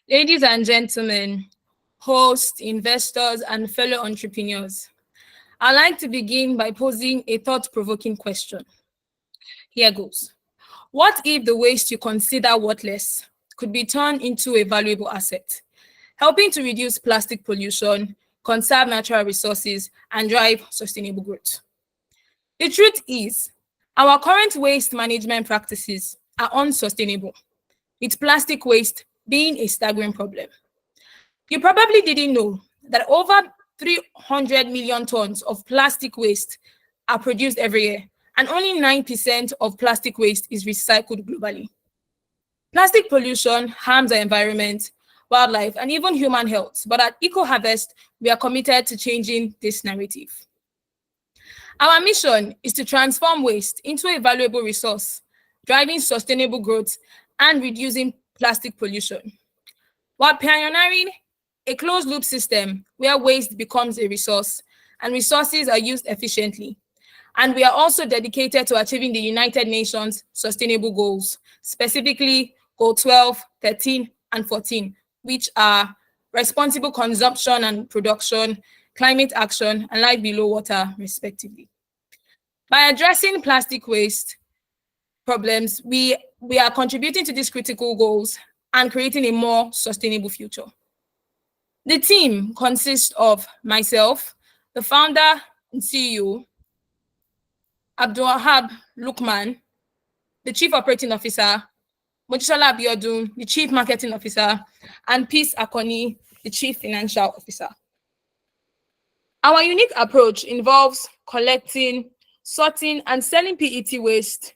Ladies and gentlemen, hosts, investors, and fellow entrepreneurs, I'd like to begin by posing a thought-provoking question. Here goes. What if the waste you consider worthless could be turned into a valuable asset, helping to reduce plastic pollution, conserve natural resources, and drive sustainable growth? The truth is, our current waste management practices are unsustainable, with plastic waste being a staggering problem. You probably didn't know that over 300 million tons of plastic waste are produced every year, and only 9% of plastic waste is recycled globally. Plastic pollution harms the environment, wildlife, and even human health. But at Eco Harvest, we are committed to changing this narrative. Our mission is to transform waste into a valuable resource, driving sustainable growth and reducing plastic pollution. While pioneering a closed-loop system where waste becomes a resource and resources are used efficiently. And we are also dedicated to achieving the United Nations Sustainable Goals, specifically Goal 12, 13, and 14, which are responsible consumption and production, climate action, and life below water, respectively. By addressing plastic waste problems, we are contributing to these critical goals and creating a more sustainable future. The team consists of myself, the founder and CEO, Abdulwahab Lukman, the Chief Operating Officer, Mojisola Abiodun, the Chief Marketing Officer, and Peace Akoni, the Chief Financial Officer. Our unique approach involves collecting, sorting, and selling PET waste,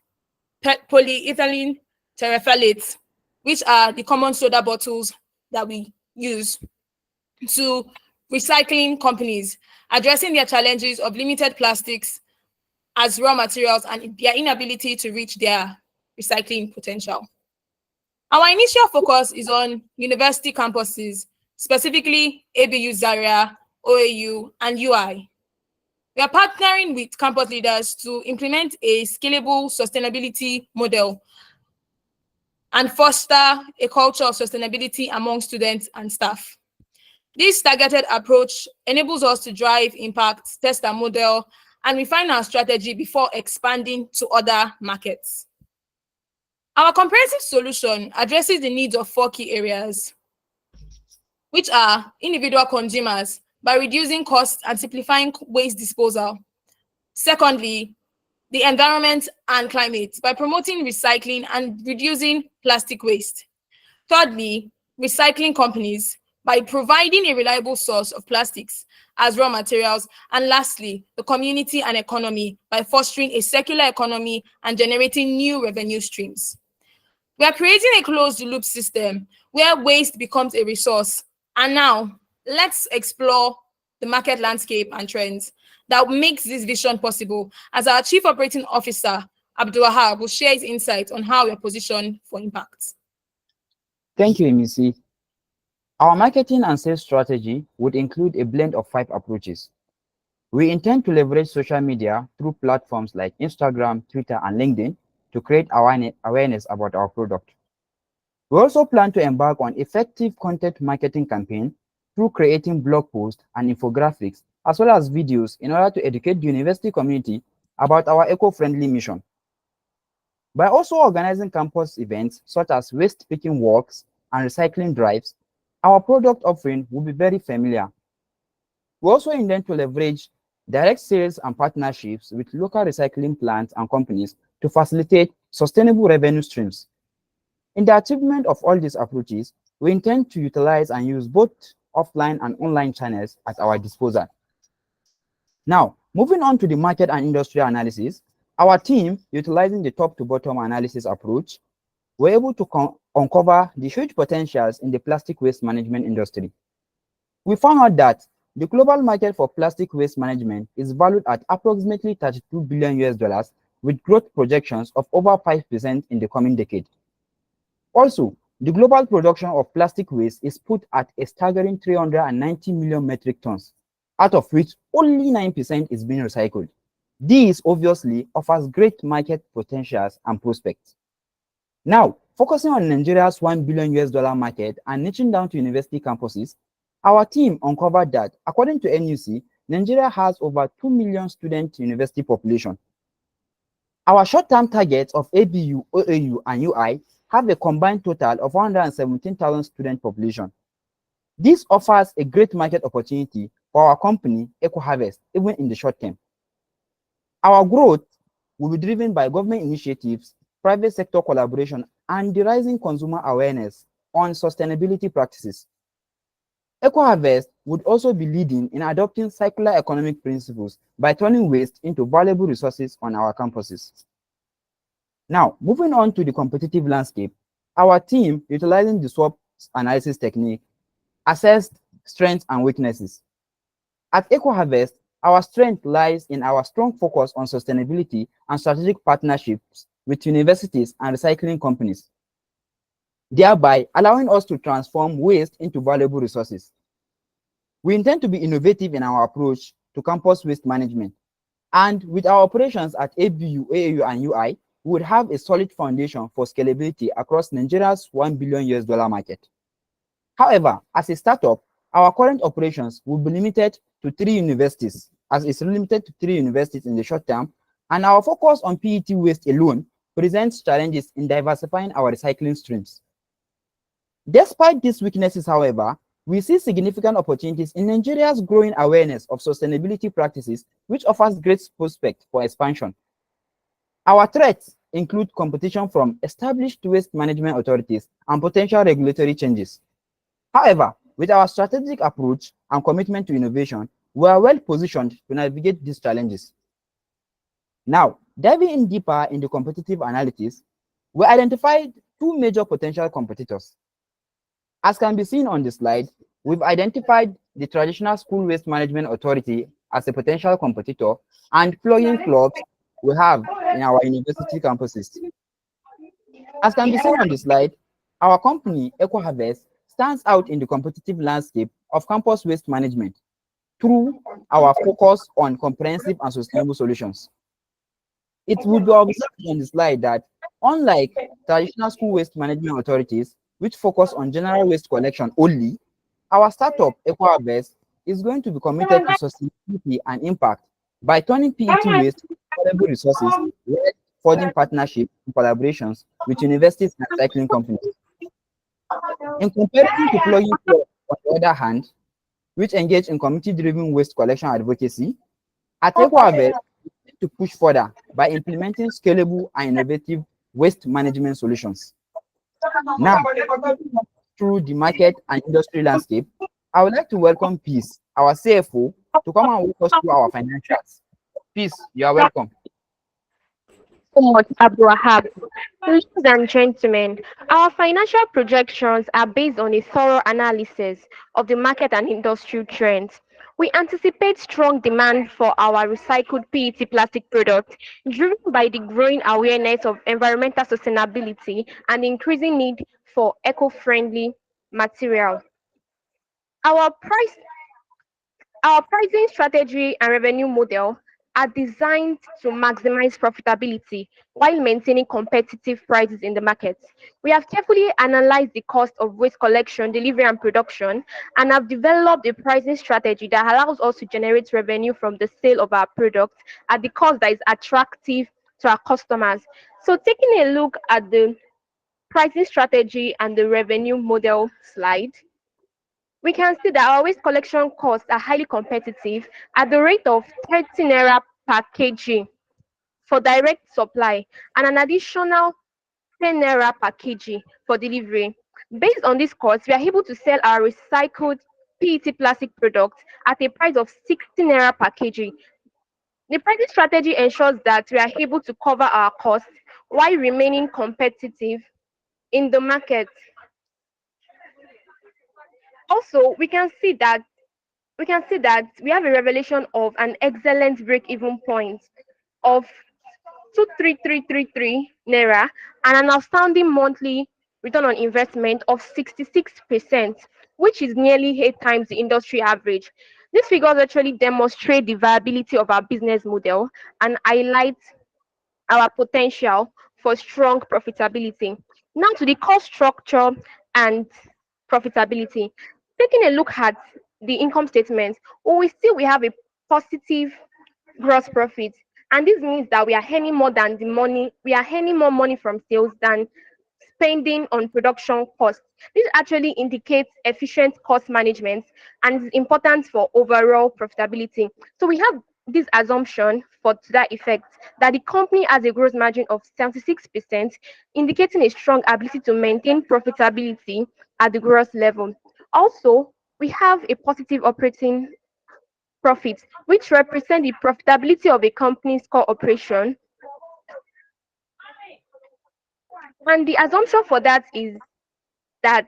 polyethylene terephthalate, which are the common soda bottles that we use, to recycling companies, addressing their challenges of limited plastics as raw materials and their inability to reach their recycling potential. Our initial focus is on university campuses, specifically ABU Zaria, OAU, and UI. We are partnering with campus leaders to implement a scalable sustainability model and foster a culture of sustainability among students and staff. This targeted approach enables us to drive impact, test our model, and refine our strategy before expanding to other markets. Our comprehensive solution addresses the needs of 4 key areas, which are individual consumers by reducing costs and simplifying waste disposal. Secondly, the environment and climate by promoting recycling and reducing plastic waste. Thirdly, recycling companies by providing a reliable source of plastics as raw materials. And lastly, the community and economy by fostering a circular economy and generating new revenue streams. We are creating a closed loop system where waste becomes a resource. And now, let's explore the market landscape and trends that makes this vision possible, as our Chief Operating Officer, Abdulwahab, will share his insights on how we are positioned for impact. Thank you, MEC. Our marketing and sales strategy would include a blend of 5 approaches. We intend to leverage social media through platforms like Instagram, Twitter, and LinkedIn to create awareness about our product. We also plan to embark on effective content marketing campaign through creating blog posts and infographics, as well as videos, in order to educate the university community about our eco-friendly mission. By also organizing campus events such as waste picking walks and recycling drives, our product offering will be very familiar. We also intend to leverage direct sales and partnerships with local recycling plants and companies to facilitate sustainable revenue streams. In the achievement of all these approaches, we intend to utilize and use both offline and online channels at our disposal. Now, moving on to the market and industry analysis, our team, utilizing the top-to-bottom analysis approach, were able to uncover the huge potentials in the plastic waste management industry. We found out that the global market for plastic waste management is valued at approximately $32 billion, with growth projections of over 5% in the coming decade. Also, the global production of plastic waste is put at a staggering 390 million metric tons, out of which only 9% is being recycled. This obviously offers great market potentials and prospects. Now, focusing on Nigeria's $1 billion market and niching down to university campuses, our team uncovered that, according to NUC, Nigeria has over 2 million student university population. Our short-term targets of ABU, OAU, and UI have a combined total of 117,000 student population. This offers a great market opportunity for our company, EcoHarvest, even in the short term. Our growth will be driven by government initiatives, private sector collaboration, and the rising consumer awareness on sustainability practices. EcoHarvest would also be leading in adopting circular economic principles by turning waste into valuable resources on our campuses. Now, moving on to the competitive landscape, our team, utilizing the SWOT analysis technique, assessed strengths and weaknesses. At EcoHarvest, our strength lies in our strong focus on sustainability and strategic partnerships with universities and recycling companies, thereby allowing us to transform waste into valuable resources. We intend to be innovative in our approach to campus waste management, and with our operations at ABU, AAU, and UI, we would have a solid foundation for scalability across Nigeria's $1 billion market. However, as a startup, our current operations will be limited to 3 universities, as it's limited to 3 universities in the short term, and our focus on PET waste alone presents challenges in diversifying our recycling streams. Despite these weaknesses, however, we see significant opportunities in Nigeria's growing awareness of sustainability practices, which offers great prospect for expansion. Our threats include competition from established waste management authorities and potential regulatory changes. However, with our strategic approach and commitment to innovation, we are well positioned to navigate these challenges. Now, diving in deeper into competitive analysis, we identified 2 major potential competitors. As can be seen on the slide, we've identified the traditional school waste management authority as a potential competitor and plugging clubs we have in our university campuses. As can be seen on the slide, our company, EcoHarvest, stands out in the competitive landscape of campus waste management through our focus on comprehensive and sustainable solutions. It would be observed on the slide that, unlike traditional school waste management authorities, which focus on general waste collection only, our startup, EcoHarvest, is going to be committed to sustainability and impact by turning PET waste into valuable resources, while forging partnerships and collaborations with universities and recycling companies. In comparison to plugging clubs, on the other hand, which engage in community-driven waste collection advocacy, at EcoHarvest, we need to push further by implementing scalable and innovative waste management solutions. Now, through the market and industry landscape, I would like to welcome Peace, our CFO, to come and walk us through our financials. Peace, you are welcome. So much, Abraham. Ladies and gentlemen, our financial projections are based on a thorough analysis of the market and industrial trends. We anticipate strong demand for our recycled PET plastic products, driven by the growing awareness of environmental sustainability and increasing need for eco-friendly material. Our price Our pricing strategy and revenue model are designed to maximize profitability while maintaining competitive prices in the market. We have carefully analyzed the cost of waste collection, delivery, and production, and have developed a pricing strategy that allows us to generate revenue from the sale of our products at the cost that is attractive to our customers. So, taking a look at the pricing strategy and the revenue model slide, we can see that our waste collection costs are highly competitive at the rate of 30 naira per kg for direct supply and an additional 10 naira per kg for delivery. Based on this cost, we are able to sell our recycled PET plastic products at a price of 60 naira per kg. The pricing strategy ensures that we are able to cover our costs while remaining competitive in the market. Also, we have a revelation of an excellent break-even point of 23333 naira and an outstanding monthly return on investment of 66%, which is nearly 8 times the industry average. These figures actually demonstrate the viability of our business model and highlight our potential for strong profitability. Now to the cost structure and profitability. Taking a look at the income statement, we have a positive gross profit, and this means that we are earning more money from sales than spending on production costs. This actually indicates efficient cost management and is important for overall profitability. So we have this assumption for to that effect that the company has a gross margin of 76%, indicating a strong ability to maintain profitability at the gross level. Also, we have a positive operating profit, which represent the profitability of a company's core operation. And the assumption for that is that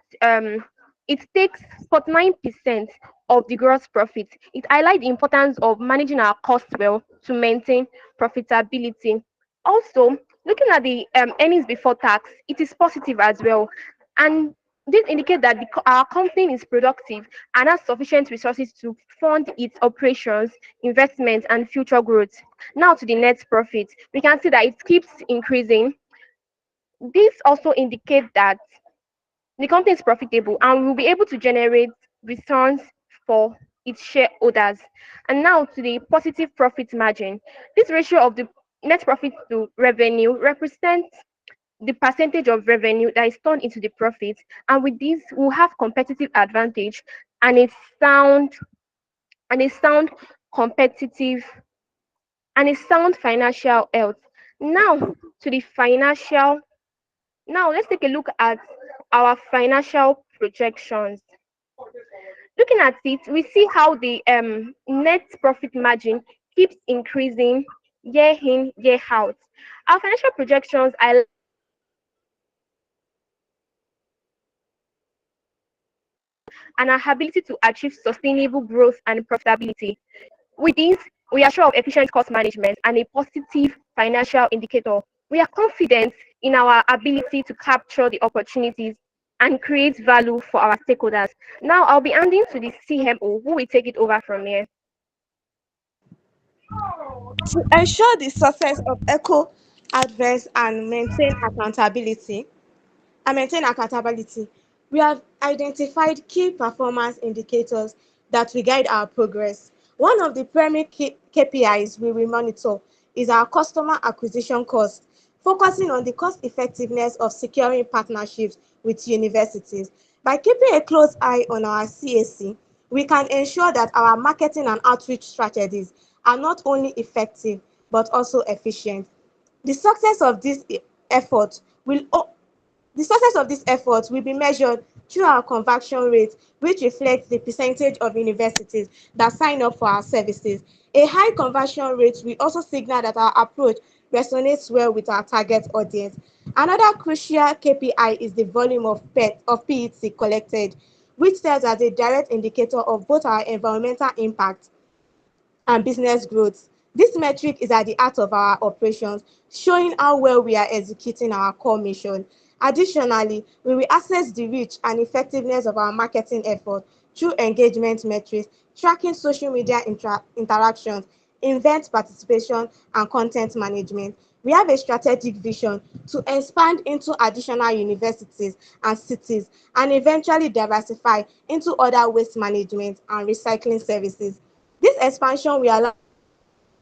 it takes 49% of the gross profit. It highlights the importance of managing our costs well to maintain profitability. Also, looking at the earnings before tax, it is positive as well. And this indicates that our company is productive and has sufficient resources to fund its operations, investments, and future growth. Now to the net profit, we can see that it keeps increasing. This also indicates that The company is profitable and will be able to generate returns for its shareholders. And now to the positive profit margin. This ratio of the net profit to revenue represents the percentage of revenue that is turned into the profit, and with this we'll have competitive advantage and sound a sound competitive and a sound financial health. Now to the financial now let's take a look at our financial projections. Looking at it, we see how the net profit margin keeps increasing year in, year out. Our financial projections are and our ability to achieve sustainable growth and profitability. With this, we are sure of efficient cost management and a positive financial indicator. We are confident in our ability to capture the opportunities and create value for our stakeholders. Now, I'll be handing to the CMO who will take it over from here. To ensure the success of eco adverse and maintain accountability, we have identified key performance indicators that will guide our progress. One of the primary KPIs we will monitor is our customer acquisition cost, focusing on the cost effectiveness of securing partnerships with universities. By keeping a close eye on our CAC, we can ensure that our marketing and outreach strategies are not only effective but also efficient. The success of this effort will the success of this effort will be measured through our conversion rate, which reflects the percentage of universities that sign up for our services. A high conversion rate will also signal that our approach resonates well with our target audience. Another crucial KPI is the volume of PET collected, which serves as a direct indicator of both our environmental impact and business growth. This metric is at the heart of our operations, showing how well we are executing our core mission. Additionally, we will assess the reach and effectiveness of our marketing efforts through engagement metrics, tracking social media interactions, event participation, and content management. We have a strategic vision to expand into additional universities and cities and eventually diversify into other waste management and recycling services. This expansion will allow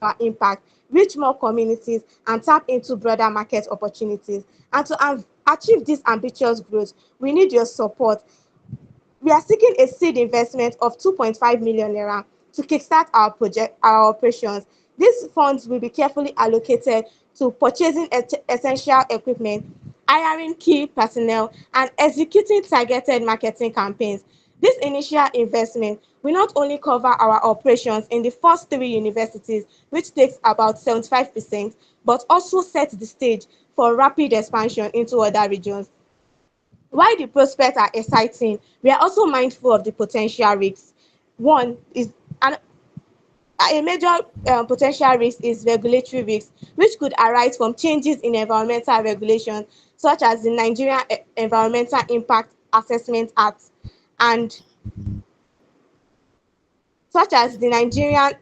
our impact, reach more communities, and tap into broader market opportunities. And to achieve this ambitious growth, we need your support. We are seeking a seed investment of 2.5 million naira to kickstart our operations. These funds will be carefully allocated to purchasing essential equipment, hiring key personnel, and executing targeted marketing campaigns. This initial investment will not only cover our operations in the first three universities, which takes about 75%, but also set the stage for rapid expansion into other regions. While the prospects are exciting, we are also mindful of the potential risks. One is an A major potential risk is regulatory risk, which could arise from changes in environmental regulations, such as the Nigerian Environmental Impact Assessment Act and such as the Nigerian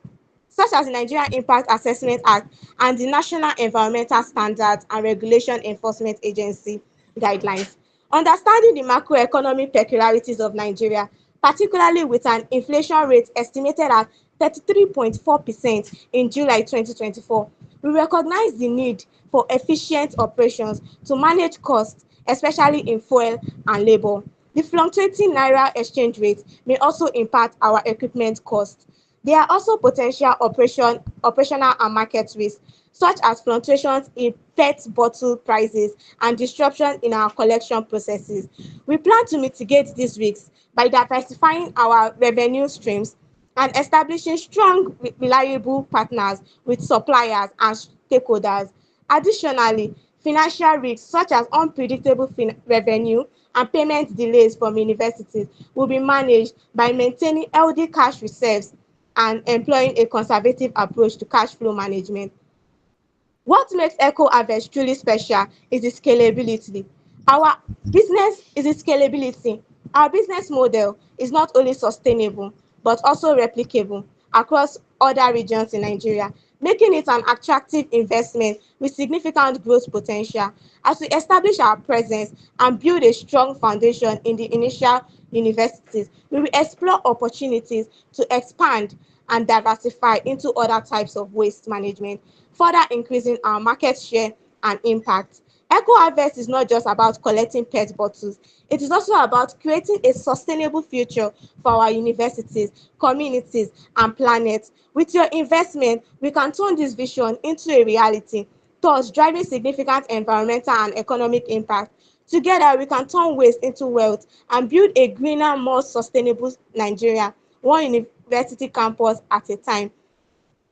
Impact Assessment Act and the National Environmental Standards and Regulation Enforcement Agency guidelines. Understanding the macroeconomic peculiarities of Nigeria, particularly with an inflation rate estimated at 33.4% in July 2024, we recognize the need for efficient operations to manage costs, especially in fuel and labor. The fluctuating naira exchange rate may also impact our equipment costs. There are also potential operational and market risks, such as fluctuations in PET bottle prices and disruption in our collection processes. We plan to mitigate these risks by diversifying our revenue streams and establishing strong, reliable partners with suppliers and stakeholders. Additionally, financial risks such as unpredictable revenue and payment delays from universities will be managed by maintaining healthy cash reserves and employing a conservative approach to cash flow management. What makes EcoHarvest truly special is the scalability. Our scalability. Our business model is not only sustainable but also replicable across other regions in Nigeria. making it an attractive investment with significant growth potential. As we establish our presence and build a strong foundation in the initial universities, we will explore opportunities to expand and diversify into other types of waste management, further increasing our market share and impact. Eco Harvest is not just about collecting PET bottles, it is also about creating a sustainable future for our universities, communities, and planet. With your investment, we can turn this vision into a reality, thus driving significant environmental and economic impact. Together, we can turn waste into wealth and build a greener, more sustainable Nigeria, one university campus at a time.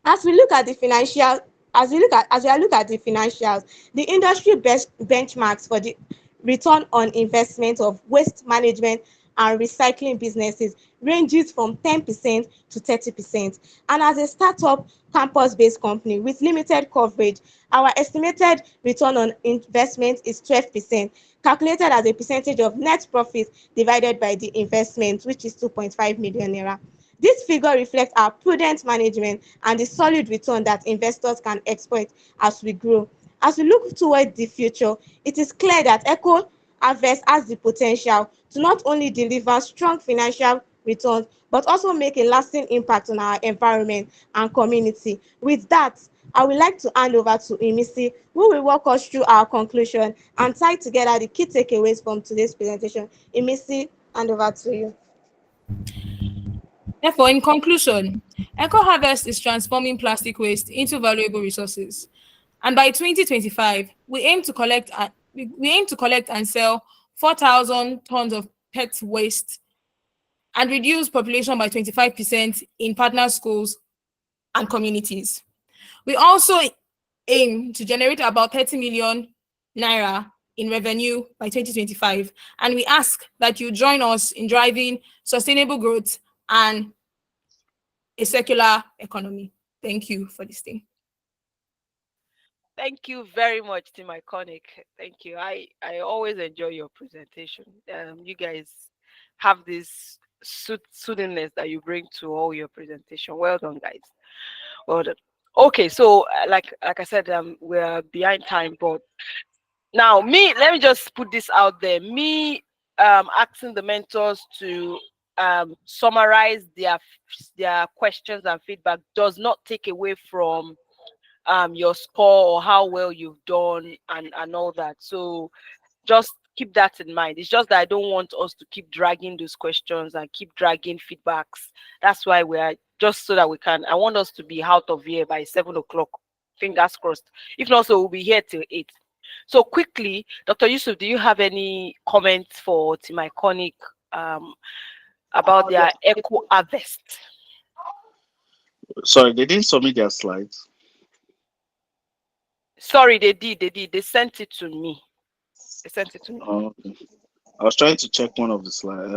As we look at the financial, as we look at the financials, the industry best benchmarks for the return on investment of waste management and recycling businesses ranges from 10% to 30%. And as a startup campus-based company with limited coverage, our estimated return on investment is 12%, calculated as a percentage of net profit divided by the investment, which is 2.5 million naira. This figure reflects our prudent management and the solid return that investors can expect as we grow. As we look toward the future, it is clear that Eco Harvest has the potential to not only deliver strong financial returns, but also make a lasting impact on our environment and community. With that, I would like to hand over to Imisi, who will walk us through our conclusion and tie together the key takeaways from today's presentation. Imisi, hand over to you. Therefore, in conclusion, Eco Harvest is transforming plastic waste into valuable resources. And by 2025, we aim to collect and sell 4,000 tons of pet waste and reduce population by 25% in partner schools and communities. We also aim to generate about 30 million naira in revenue by 2025, and we ask that you join us in driving sustainable growth and a circular economy. Thank you for listening. Thank you very much, Team Iconic. Thank you. I always enjoy your presentation. You guys have this soothingness that you bring to all your presentation. Well done, guys. Well done. Okay, so like I said, we're behind time, but now let me just put this out there. Asking the mentors to summarize their questions and feedback does not take away from your score or how well you've done and all that. So just keep that in mind. It's just that I don't want us to keep dragging those questions and keep dragging feedbacks. That's why we're just so that I want us to be out of here by 7 o'clock. Fingers crossed. If not, so we'll be here till 8. So quickly, Dr. Yusuf, do you have any comments for Team Iconic about their Eco Harvest? Sorry, they didn't submit their slides. Sorry, they did. They sent it to me. Oh, okay. I was trying to check one of the slides.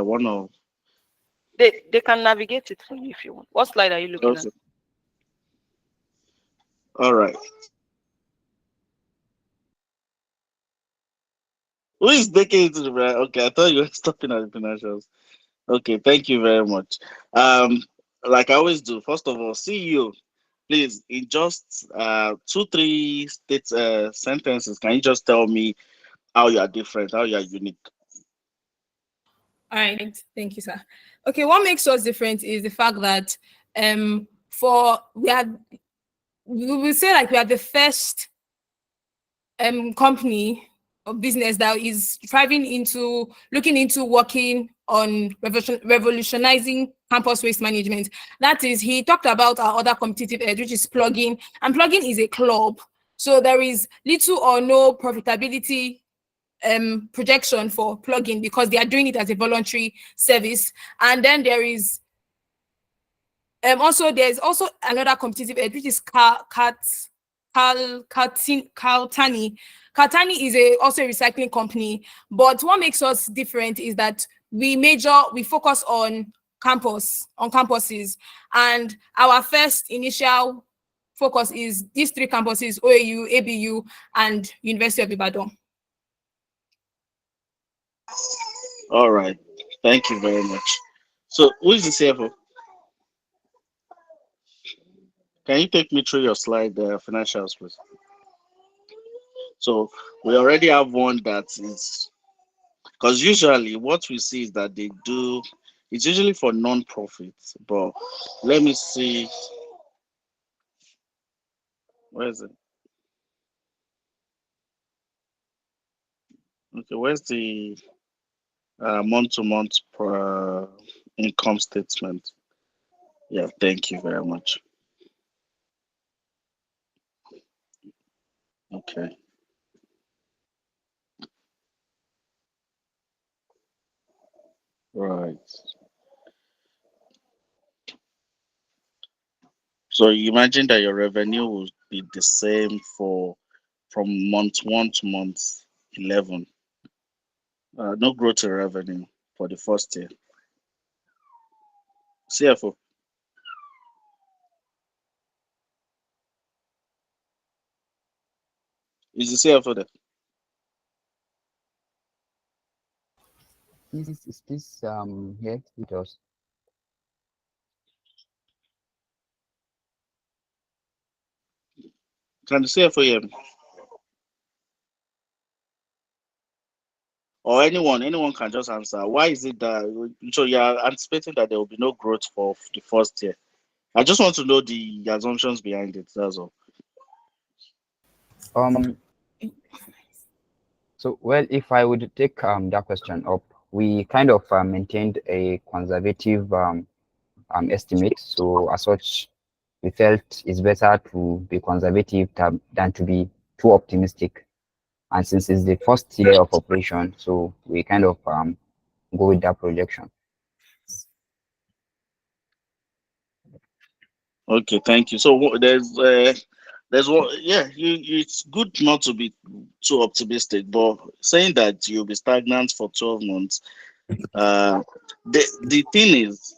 They can navigate it for you if you want. What slide are you looking at? All right. Who is taking it to the right? Okay, I thought you were stopping at the financials. Okay, thank you very much. Like I always do, first of all, CEO, please, in just 2-3 sentences, can you just tell me how you are different, how you are unique? All right, thank you, sir. Okay, what makes us different is the fact that we will say like we are the first company or business that is looking into working on revolutionizing campus waste management. That is, he talked about our other competitive edge, which is plugging, and plugging is a club, so there is little or no profitability projection for plugging because they are doing it as a voluntary service. And then there is there's also another competitive edge, which is Kaltani. Kaltani is also a recycling company, but what makes us different is that we focus on campuses, and our first initial focus is these 3 campuses: OAU, ABU, and University of Ibadan. All right, thank you very much. So who is the CFO? Can you take me through your slide, financials, please? So we already have one that is, because usually what we see is that they do, it's usually for non-profits. But let me see, where is it? Okay, where's the month-to-month income statement? Yeah, thank you very much. Okay, right. So you imagine that your revenue will be the same for from month one to month 11. No growth in revenue for the first year. CFO, is the CFO there? Is this here with us? Can the CFO hear me? Or anyone can just answer. Why is it that so you're anticipating that there will be no growth for the first year? I just want to know the assumptions behind it. That's all. Um, so well, if I would take that question up, we kind of maintained a conservative estimate. So as such, we felt it's better to be conservative than to be too optimistic. And since it's the first year of operation, so we kind of go with that projection. Okay, thank you. So there's one. Yeah, it's good not to be too optimistic, but saying that you'll be stagnant for 12 months. The thing is,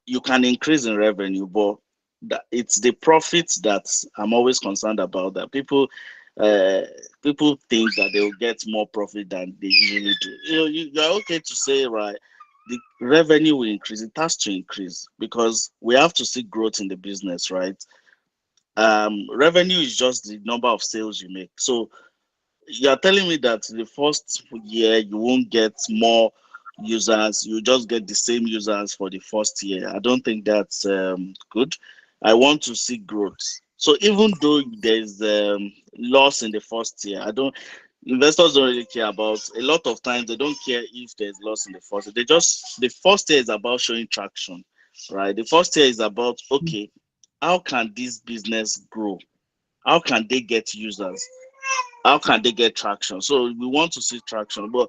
you can increase in revenue, but it's the profits that I'm always concerned about. That uh, people think that they will get more profit than they usually do. You're okay to say, right, the revenue will increase. It has to increase because we have to see growth in the business, right? Revenue is just the number of sales you make. So you're telling me that the first year you won't get more users, you just get the same users for the first year. I don't think that's good. I want to see growth. So even though there's loss in the first year, I don't investors don't really care about, a lot of times they don't care if there's loss in the first year. They just, the first year is about showing traction, right? The first year is about, okay, how can this business grow? How can they get users? How can they get traction? So we want to see traction, but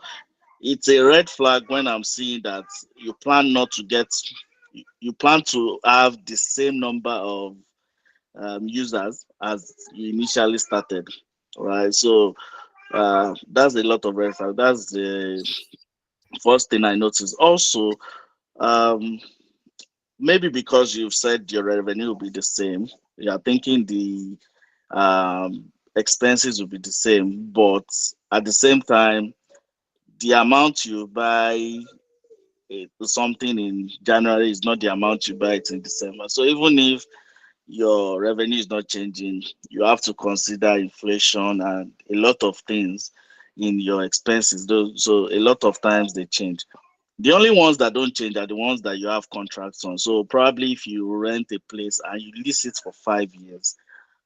it's a red flag when I'm seeing that you plan not to get, you plan to have the same number of users as you initially started, right? So that's a lot of red flag. That's the first thing I noticed. Also, um, maybe because you've said your revenue will be the same, you're thinking the expenses will be the same, but at the same time, the amount you buy something in January is not the amount you buy it in December. So even if your revenue is not changing, you have to consider inflation and a lot of things in your expenses. So a lot of times they change. The only ones that don't change are the ones that you have contracts on. So probably if you rent a place and you lease it for 5 years,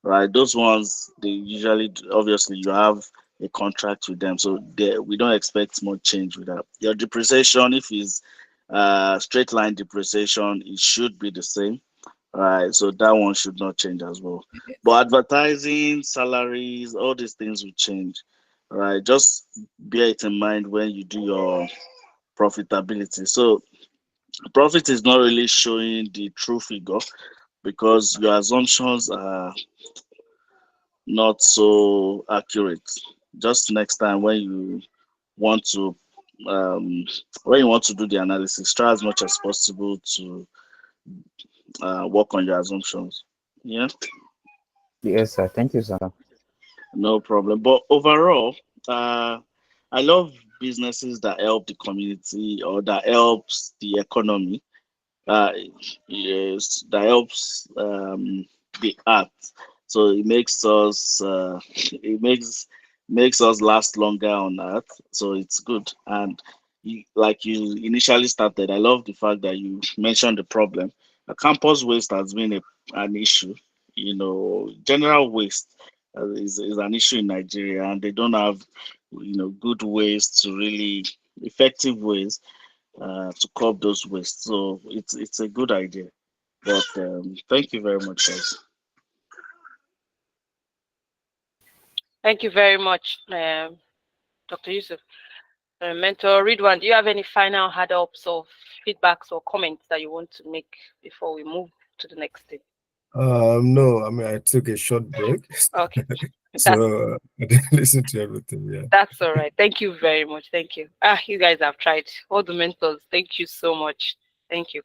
right? Those ones they usually obviously you have a contract with them, so we don't expect much change with that. Your depreciation, if it's straight line depreciation, it should be the same, right? So that one should not change as well. But advertising, salaries, all these things will change, right? Just bear it in mind when you do your profitability. So profit is not really showing the true figure because your assumptions are not so accurate. Just next time want to um, when you want to do the analysis, try as much as possible to work on your assumptions. Yeah, Yes, sir. Thank you, sir. no problem. But overall, I love businesses that help the community or that helps the economy. Uh, yes, that helps. the art. So it makes us it makes us last longer on earth. So it's good. And like you initially started, I love the fact that you mentioned the problem. Campus waste has been an issue. General waste is an issue in Nigeria, and they don't have good ways to really effective ways to curb those wastes. So it's a good idea. But thank you very much, guys. Thank you very much, Dr. Yusuf. Mentor Ridwan, do you have any final add-ups or feedbacks or comments that you want to make before we move to the next thing? No, I mean, I took a short break. Okay. So I didn't listen to everything. Yeah. That's all right. Thank you very much. Thank you. You guys have tried. All the mentors, thank you so much. Thank you.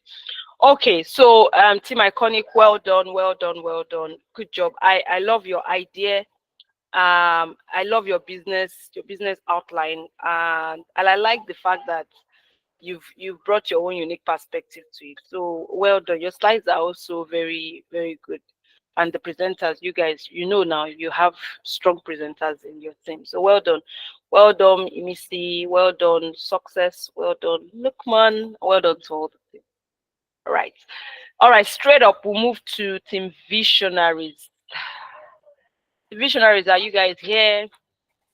Okay, so Team Iconic, well done, well done, well done. Good job. I love your idea. I love your business outline, and I like the fact that you've brought your own unique perspective to it. So well done. Your slides are also very, very good. And the presenters, you guys, now you have strong presenters in your team. So well done. Well done, Imisi. Well done, Success. Well done, Lookman. Well done to all the team. All right. All right, straight up, we'll move to Team Visionaries. Visionaries, are you guys here?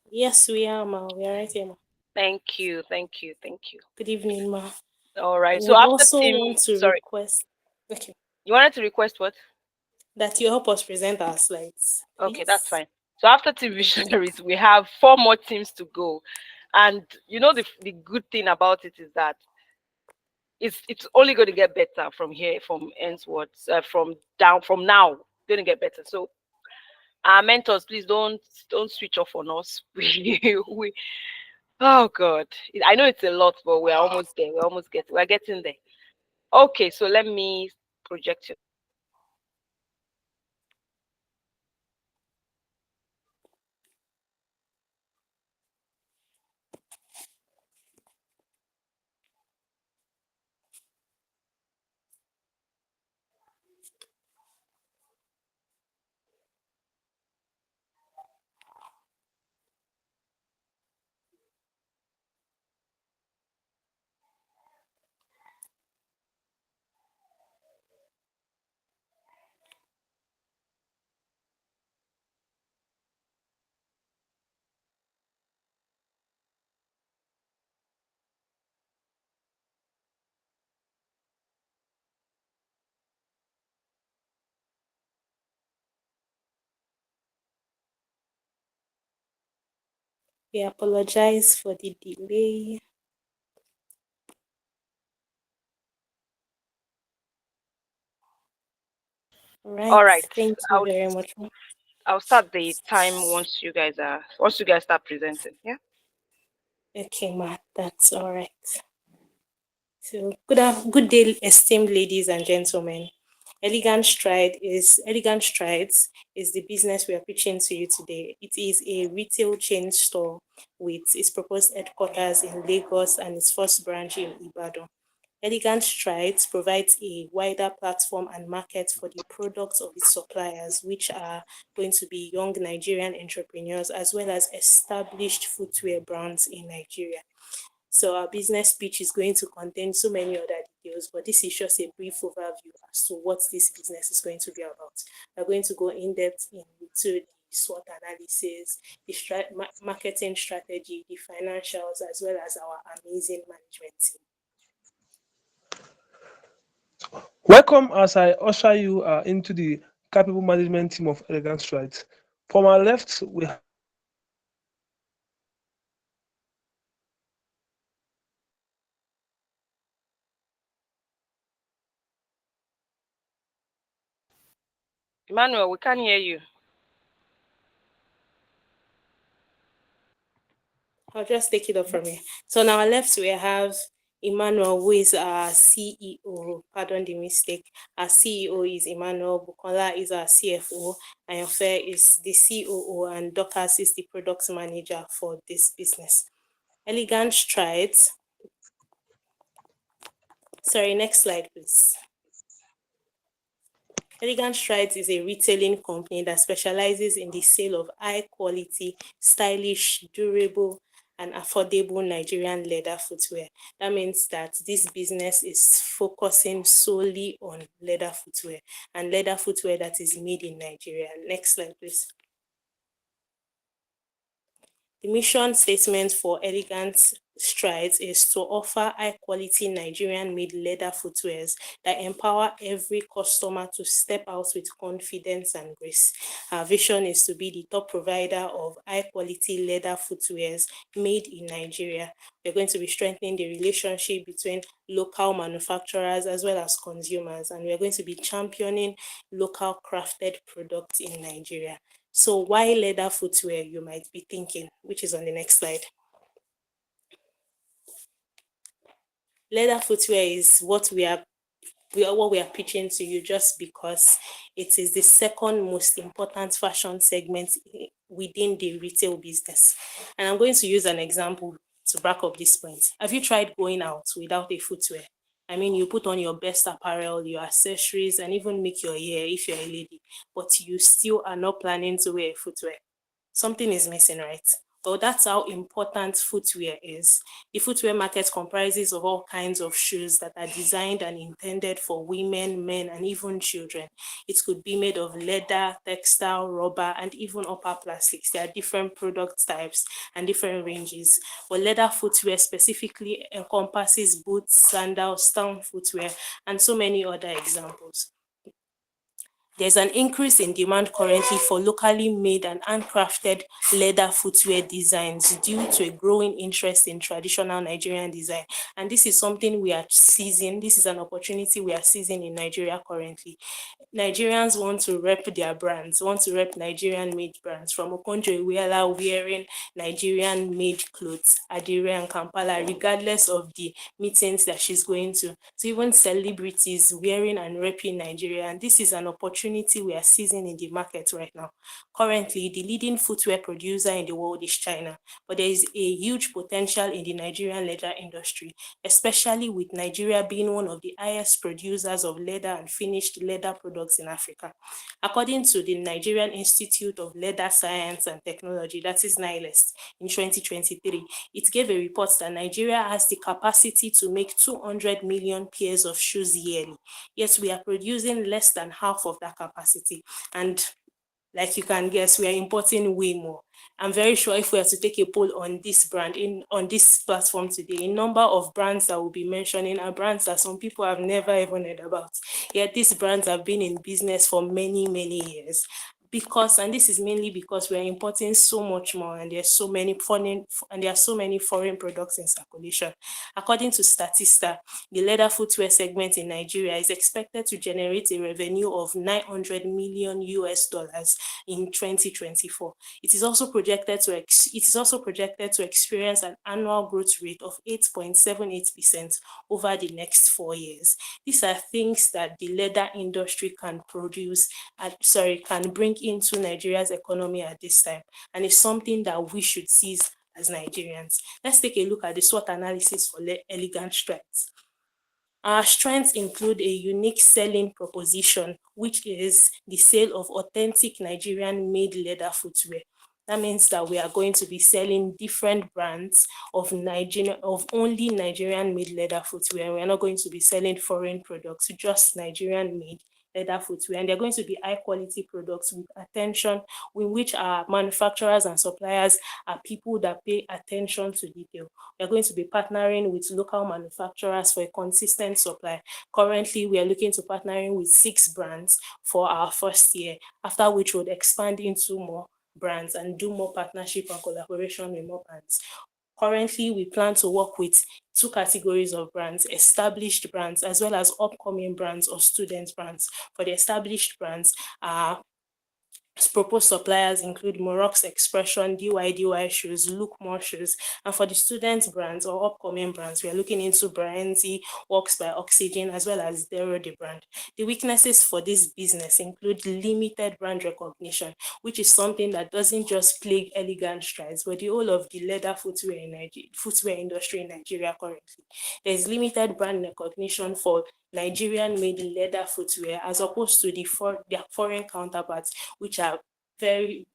Yes, we are, ma. We are right here, ma. Thank you, thank you, thank you. Good evening, ma. All right. I So would after also team, want to sorry, request. Okay. you wanted to request what? That you help us present our slides. Okay, that's Please. fine. So after Team Visionaries, we have 4 more teams to go, and the good thing about it is that it's only going to get better from here, from hencewards, from now, going to get better. So our mentors, please don't switch off on us. We oh God, I know it's a lot, but we're almost there. We're getting there. Okay, so let me project it. We apologize for the delay. All Right. right. Thank you very much, ma. I'll start the time once you guys start presenting. Yeah. Okay, ma. That's all right. So good day, esteemed ladies and gentlemen. Elegant Strides is the business we are pitching to you today. It is a retail chain store with its proposed headquarters in Lagos and its first branch in Ibadan. Elegant Strides provides a wider platform and market for the products of its suppliers, which are going to be young Nigerian entrepreneurs as well as established footwear brands in Nigeria. So our business pitch is going to contain so many other details, but this is just a brief overview as to what this business is going to be about. We're going to go in depth into the SWOT analysis, the marketing strategy, the financials, as well as our amazing management team. Welcome as I usher you into the capable management team of Elegant Strides. From our left, we have Emmanuel, we can't hear you. I'll just take it up from here. So on our left, we have Emmanuel, who is our CEO. Pardon the mistake. Our CEO is Emmanuel. Bukola is our CFO. Ayanfe is the COO, and Dorcas is the product manager for this business. Elegant Strides. Sorry, next slide, please. Elegant Strides is a retailing company that specializes in the sale of high-quality, stylish, durable, and affordable Nigerian leather footwear. That means that this business is focusing solely on leather footwear and leather footwear that is made in Nigeria. Next slide, please. The mission statement for Elegant Strides is to offer high-quality Nigerian-made leather footwears that empower every customer to step out with confidence and grace. Our vision is to be the top provider of high-quality leather footwears made in Nigeria. We're going to be strengthening the relationship between local manufacturers as well as consumers, and we're going to be championing local crafted products in Nigeria. So why leather footwear, you might be thinking, which is on the next slide. Leather footwear is what we are pitching to you just because it is the second most important fashion segment within the retail business. And I'm going to use an example to back up this point. Have you tried going out without a footwear? I mean, you put on your best apparel, your accessories, and even make your hair if you're a lady, but you still are not planning to wear footwear. Something is missing, right? Well, that's how important footwear is. The footwear market comprises of all kinds of shoes that are designed and intended for women, men, and even children. It could be made of leather, textile, rubber, and even upper plastics. There are different product types and different ranges. But leather footwear specifically encompasses boots, sandals, town footwear, and so many other examples. There's an increase in demand currently for locally made and handcrafted leather footwear designs due to a growing interest in traditional Nigerian design. And this is something we are seizing. This is an opportunity we are seizing in Nigeria currently. Nigerians want to rep their brands, want to rep Nigerian-made brands, from Okonjo-Iweala wearing Nigerian-made clothes, Adire and Kampala, regardless of the meetings that she's going to even celebrities wearing and repping Nigeria. And this is an opportunity we are seizing in the market right now. Currently, the leading footwear producer in the world is China, but there is a huge potential in the Nigerian leather industry, especially with Nigeria being one of the highest producers of leather and finished leather products in Africa. According to the Nigerian Institute of Leather Science and Technology, that is NILEST, in 2023, it gave a report that Nigeria has the capacity to make 200 million pairs of shoes yearly, yet we are producing less than half of that capacity. And like you can guess, we are importing way more. I'm very sure if we are to take a poll on this brand, on this platform today, a number of brands that we'll be mentioning are brands that some people have never even heard about. Yet these brands have been in business for many, many years. And this is mainly because we're importing so much more, and there are so many foreign products in circulation. According to Statista, the leather footwear segment in Nigeria is expected to generate a revenue of $900 million in 2024. It is also projected to experience an annual growth rate of 8.78% over the next 4 years. These are things that the leather industry can bring into Nigeria's economy at this time, and it's something that we should seize as Nigerians. Let's take a look at the SWOT analysis for Elegant Strides. Our strengths include a unique selling proposition, which is the sale of authentic Nigerian-made leather footwear. That means that we are going to be selling different brands of only Nigerian-made leather footwear. We're not going to be selling foreign products, just Nigerian-made leather footwear. And they're going to be high-quality products with attention, in which our manufacturers and suppliers are people that pay attention to detail. We're going to be partnering with local manufacturers for a consistent supply. Currently, we are looking to partnering with 6 brands for our first year, after which we'll expand into more brands and do more partnership and collaboration with more brands. Currently, we plan to work with 2 categories of brands: established brands as well as upcoming brands or student brands. For the established brands, proposed suppliers include Morox Expression, DYDY Shoes, Look More Shoes. And for the student brands or upcoming brands, we are looking into Brianzi, Works by Oxygen, as well as Dero the brand. The weaknesses for this business include limited brand recognition, which is something that doesn't just plague Elegant Strides, but the whole of the leather footwear industry in Nigeria currently. There's limited brand recognition for Nigerian-made leather footwear as opposed to their foreign counterparts, which are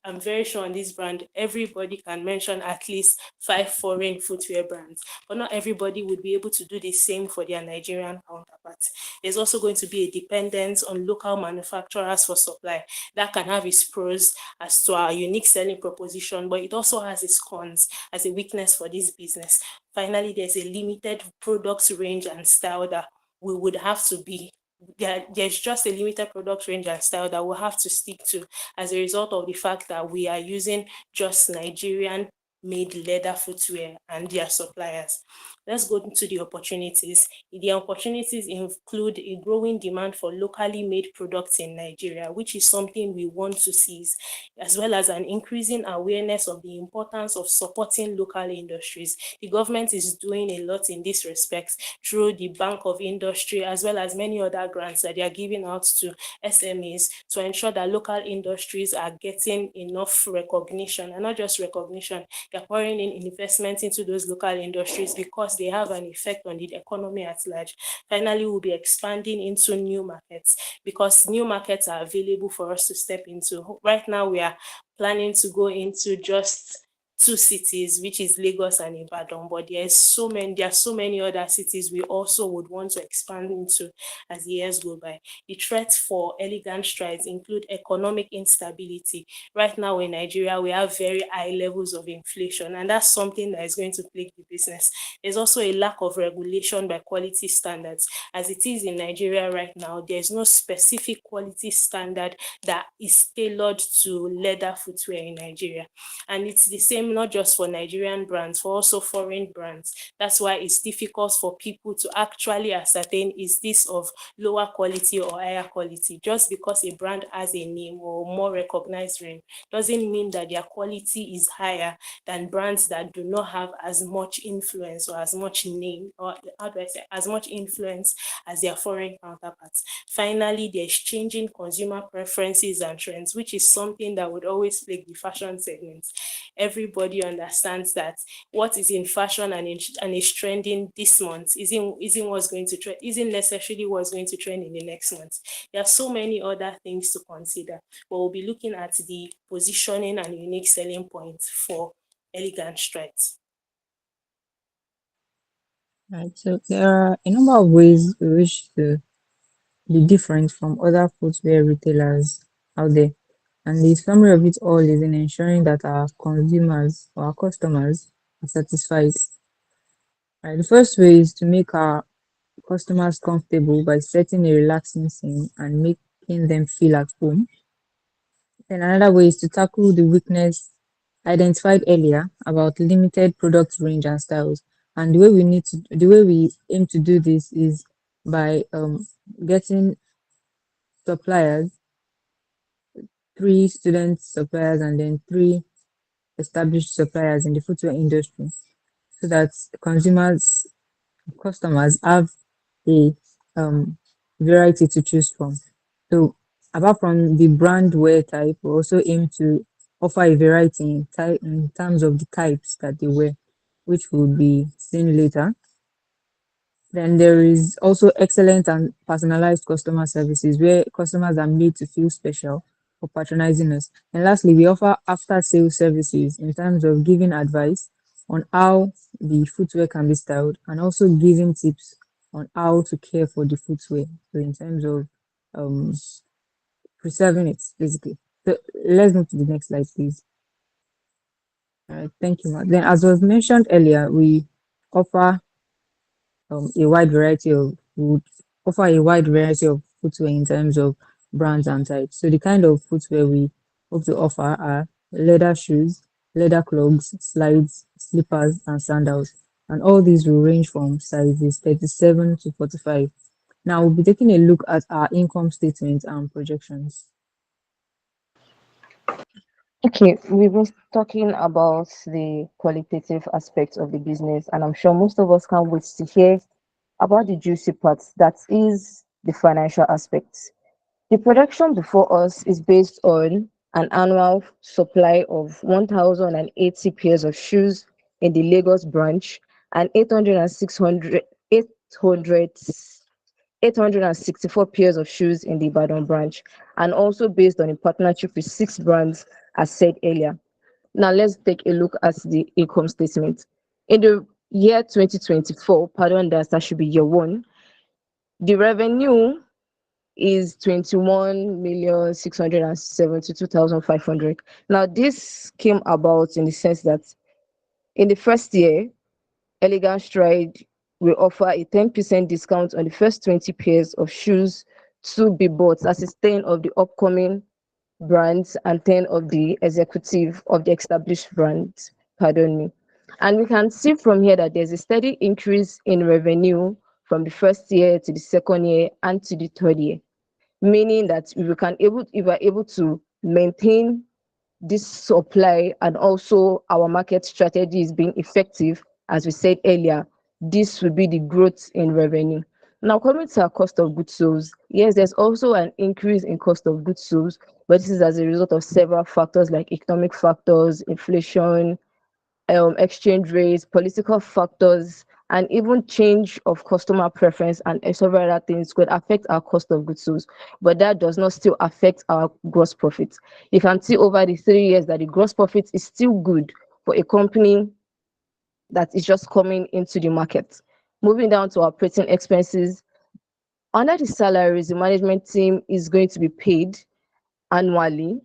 I'm very sure on this brand, everybody can mention at least 5 foreign footwear brands, but not everybody would be able to do the same for their Nigerian counterparts. There's also going to be a dependence on local manufacturers for supply. That can have its pros as to our unique selling proposition, but it also has its cons as a weakness for this business. Finally, there's a limited product range and style that we would have to be there's just a limited product range and style that we'll have to stick to as a result of the fact that we are using just Nigerian made leather footwear and their suppliers. Let's go into the opportunities. The opportunities include a growing demand for locally made products in Nigeria, which is something we want to seize, as well as an increasing awareness of the importance of supporting local industries. The government is doing a lot in this respect through the Bank of Industry, as well as many other grants that they are giving out to SMEs to ensure that local industries are getting enough recognition, and not just recognition, they're pouring in investment into those local industries because they have an effect on the economy at large. Finally, we'll be expanding into new markets because new markets are available for us to step into. Right now, we are planning to go into just 2 cities, which is Lagos and Ibadan, but there are so many other cities we also would want to expand into as the years go by. The threats for elegant strides include economic instability. Right now in Nigeria, we have very high levels of inflation, and that's something that is going to plague the business. There's also a lack of regulation by quality standards. As it is in Nigeria right now, there's no specific quality standard that is tailored to leather footwear in Nigeria. And it's the same not just for Nigerian brands, for also foreign brands. That's why it's difficult for people to actually ascertain, is this of lower quality or higher quality? Just because a brand has a name or more recognized name doesn't mean that their quality is higher than brands that do not have as much influence or as much name, or how do I say, as much influence as their foreign counterparts. Finally, there's changing consumer preferences and trends, which is something that would always plague the fashion segment. Everybody understands that what is in fashion and is trending this month isn't necessarily what's going to trend in the next month. There are so many other things to consider, but we'll be looking at the positioning and unique selling points for elegant strides. Right. So there are a number of ways we wish to be different from other footwear retailers out there. And the summary of it all is in ensuring that our consumers or our customers are satisfied. Right. The first way is to make our customers comfortable by setting a relaxing scene and making them feel at home. Then another way is to tackle the weakness identified earlier about limited product range and styles. And the way we aim to do this is by getting suppliers, 3 student suppliers and then 3 established suppliers in the footwear industry, so that customers have a variety to choose from. So apart from the brand wear type, we also aim to offer a variety in terms of the types that they wear, which will be seen later. Then there is also excellent and personalized customer services where customers are made to feel special for patronizing us. And lastly, we offer after sales services in terms of giving advice on how the footwear can be styled and also giving tips on how to care for the footwear. So in terms of um, preserving it, basically. So let's move to the next slide, please. All right, thank you, Mark. Then, as was mentioned earlier, we offer a wide variety of would offer a wide variety of footwear in terms of brands and types. So the kind of footwear we hope to offer are leather shoes, leather clogs, slides, slippers, and sandals. And all these will range from sizes 37 to 45. Now we'll be taking a look at our income statement and projections. Okay, we've been talking about the qualitative aspects of the business, and I'm sure most of us can't wait to hear about the juicy parts, that is the financial aspects. The production before us is based on an annual supply of 1,080 pairs of shoes in the Lagos branch and 800 864 pairs of shoes in the Ibadan branch, and also based on a partnership with 6 brands, as said earlier. Now let's take a look at the income statement. In the year 2024, pardon, that should be year one, the revenue is 21,672,500. Now this came about in the sense that in the first year, Elegant Stride will offer a 10% discount on the first 20 pairs of shoes to be bought as a 10 of the upcoming brands and 10 of the executive of the established brands. Pardon me. And we can see from here that there's a steady increase in revenue from the first year to the second year and to the third year, meaning that if we're able to maintain this supply and also our market strategy is being effective, as we said earlier, this will be the growth in revenue. Now, coming to our cost of goods sold, yes, there's also an increase in cost of goods sold, but this is as a result of several factors like economic factors, inflation, exchange rates, political factors, and even change of customer preference and several other things could affect our cost of goods sold, but that does not still affect our gross profit. You can see over the 3 years that the gross profit is still good for a company that is just coming into the market. Moving down to operating expenses, under the salaries, the management team is going to be paid annually.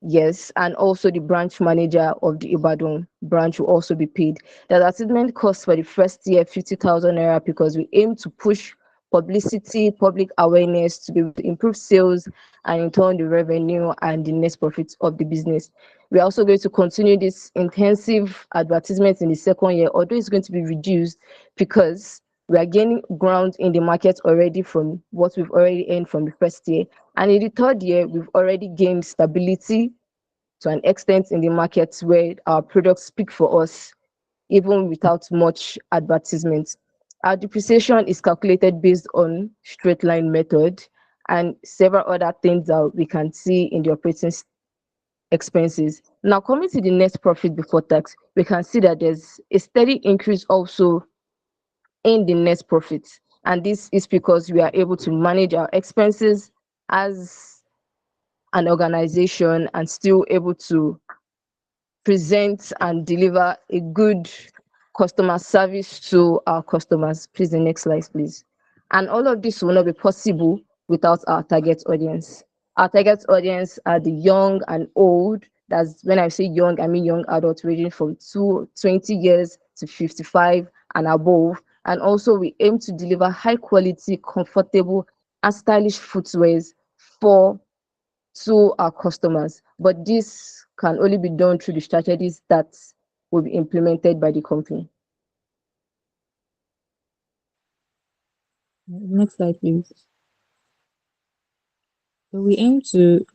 Yes, and also the branch manager of the Ibadan branch will also be paid. The advertisement cost for the first year 50,000 naira because we aim to push publicity, public awareness to be able to improve sales and in turn the revenue and the net profits of the business. We are also going to continue this intensive advertisement in the second year, although it's going to be reduced because we are gaining ground in the market already from what we've already earned from the first year. And in the third year, we've already gained stability to an extent in the market where our products speak for us, even without much advertisement. Our depreciation is calculated based on straight line method and several other things that we can see in the operating expenses. Now, coming to the net profit before tax, we can see that there's a steady increase also in the net profit. And this is because we are able to manage our expenses as an organization and still able to present and deliver a good customer service to our customers. Please, the next slide, please. And all of this will not be possible without our target audience. Our target audience are the young and old. That's when I say young, I mean young adults ranging from 20 years to 55 and above. And also we aim to deliver high quality, comfortable and stylish footwears for to our customers. But this can only be done through the strategies that will be implemented by the company. Next slide, please. So we aim to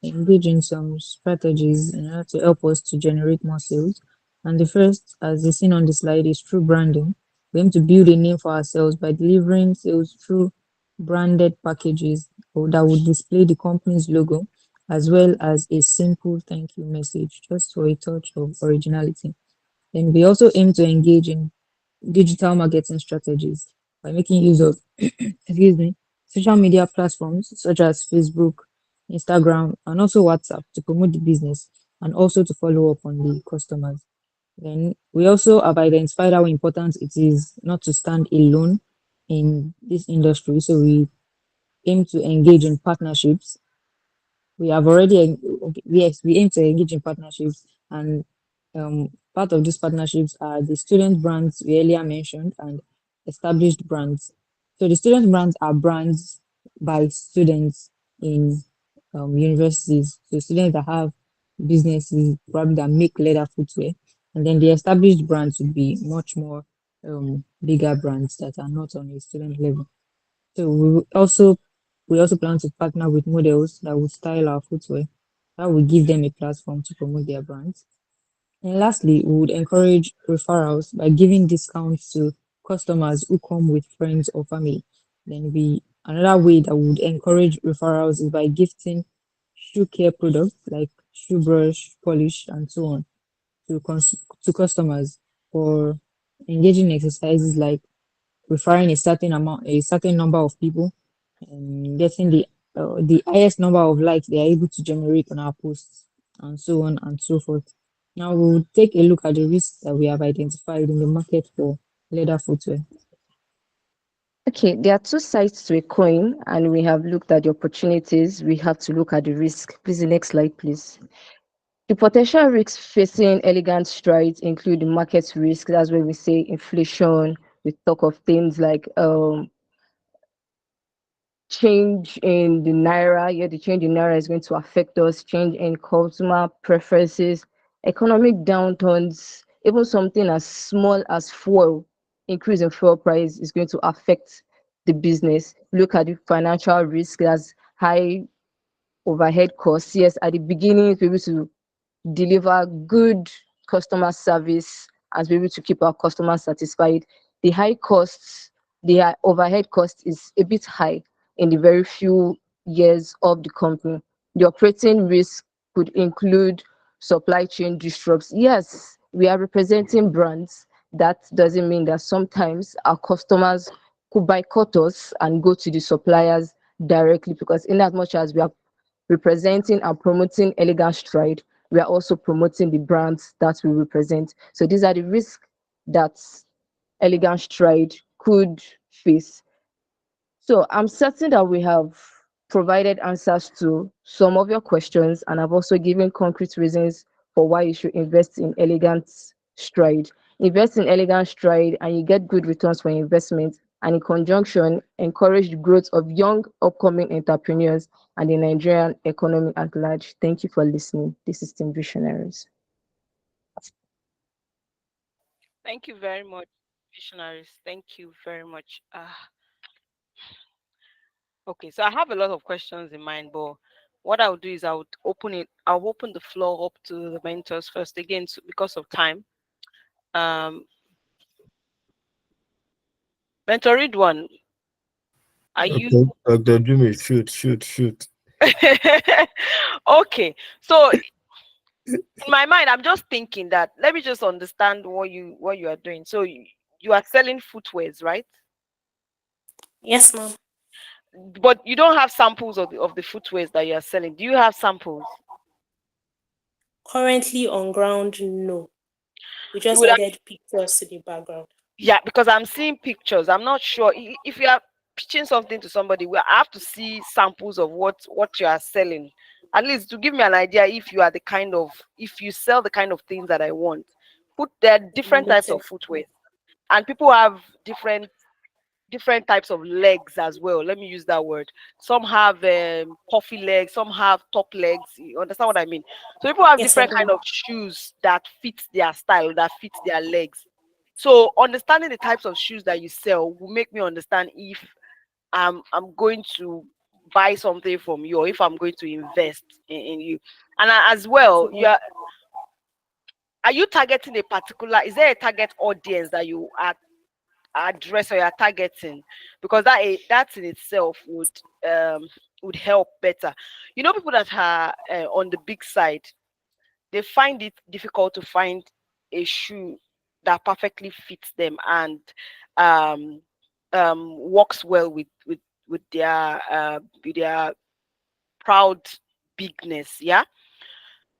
engage in some strategies in order to help us to generate more sales. And the first, as is seen on the slide, is through branding. We aim to build a name for ourselves by delivering sales through branded packages that would display the company's logo as well as a simple thank you message, just for a touch of originality. Then we also aim to engage in digital marketing strategies by making use of excuse me, social media platforms such as Facebook, Instagram, and also WhatsApp to promote the business and also to follow up on the customers. Then we also have identified how important it is not to stand alone in this industry. So we aim to engage in partnerships. We have already we aim to engage in partnerships, and part of these partnerships are the student brands we earlier mentioned and established brands. So the student brands are brands by students in universities, so students that have businesses probably that make leather footwear, and then the established brands would be much more bigger brands that are not on a student level. So we also plan to partner with models that will style our footwear. That will give them a platform to promote their brands. And lastly, we would encourage referrals by giving discounts to customers who come with friends or family. Then we another way that we would encourage referrals is by gifting shoe care products like shoe brush, polish, and so on to customers for engaging exercises like referring a certain number of people, and getting the highest number of likes they are able to generate on our posts, and so on and so forth. Now we'll take a look at the risks that we have identified in the market for leather footwear. Okay, there are two sides to a coin, and we have looked at the opportunities. We have to look at the risk. Please, the next slide, please. The potential risks facing elegant strides include the market risk. That's where we say inflation. We talk of things like change in the naira. Yeah, the change in naira is going to affect us. Change in consumer preferences, economic downturns, even something as small as fuel increase in fuel price is going to affect the business. Look at the financial risk as high overhead costs. Yes, at the beginning, to be able to deliver good customer service and be able to keep our customers satisfied. The high costs, the overhead cost is a bit high in the very few years of the company. The operating risk could include supply chain disrupts. Yes, we are representing brands. That doesn't mean that sometimes our customers could boycott us and go to the suppliers directly, because in as much as we are representing and promoting elegant stride, we are also promoting the brands that we represent. So these are the risks that elegant stride could face. So I'm certain that we have provided answers to some of your questions, and I've also given concrete reasons for why you should invest in elegant stride. Invest in elegant stride and you get good returns for your investment, and in conjunction encourage the growth of young upcoming entrepreneurs and the Nigerian economy at large. Thank you for listening. This is Team Visionaries. Thank you very much, visionaries. Thank you very much. Okay, so I have a lot of questions in mind, but what I'll do is I'll open the floor up to the mentors first, again, because of time. Mentor Ridwan, are you Dr. Jimmy, shoot. okay? So in my mind, I'm just thinking that let me just understand what you are doing. So you are selling footwears, right? Yes, ma'am. But you don't have samples of the footwears that you are selling. Do you have samples? Currently on ground, no. We You just would have, added pictures to the background. yeah, because I'm seeing pictures. I'm not sure if you are pitching something to somebody. I have to see samples of what you are selling, at least to give me an idea if you sell the kind of things that I want. There are different types of Noted. footwear, and people have different types of legs as well. Let me use that word. Some have puffy legs, some have tuck legs. You understand what I mean? So people have Yes, I different kind do. of shoes that fit their style, that fit their legs. So understanding the types of shoes that you sell will make me understand if I'm going to buy something from you, or if I'm going to invest in you. And as well, are you targeting a particular? Is there a target audience that you are address or you're targeting? Because that in itself would help better. People that are on the big side, they find it difficult to find a shoe that perfectly fits them and um works well with their proud bigness. Yeah.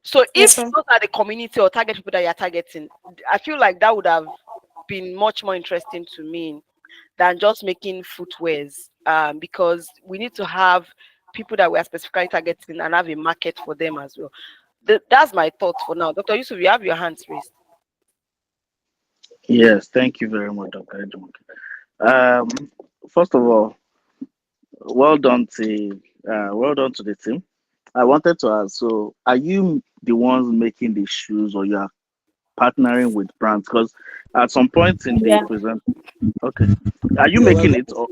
So Yes, if ma'am. those are the community or target people that you're targeting, I feel like that would have been much more interesting to me than just making footwears, because we need to have people that we are specifically targeting and have a market for them as well. That's my thoughts for now. Dr. Yusuf, you have your hands raised. Yes, thank you very much, Dr. Edmund. Um, First of all, well done to the team. I wanted to ask, so are you the ones making the shoes, or you are partnering with brands? Because at some point in the Yeah. present, okay, are you Yeah, making it, or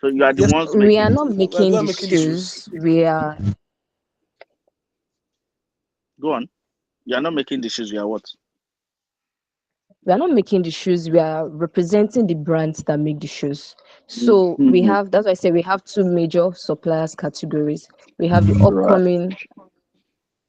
so you are the yes, ones We making are it? not we are the making one the making the shoes. shoes. We are Go on. You are not making the shoes. You are what? we are not making the shoes. We are representing the brands that make the shoes. So we Mhm. have, that's why I say we have two major suppliers categories. We have the Right. upcoming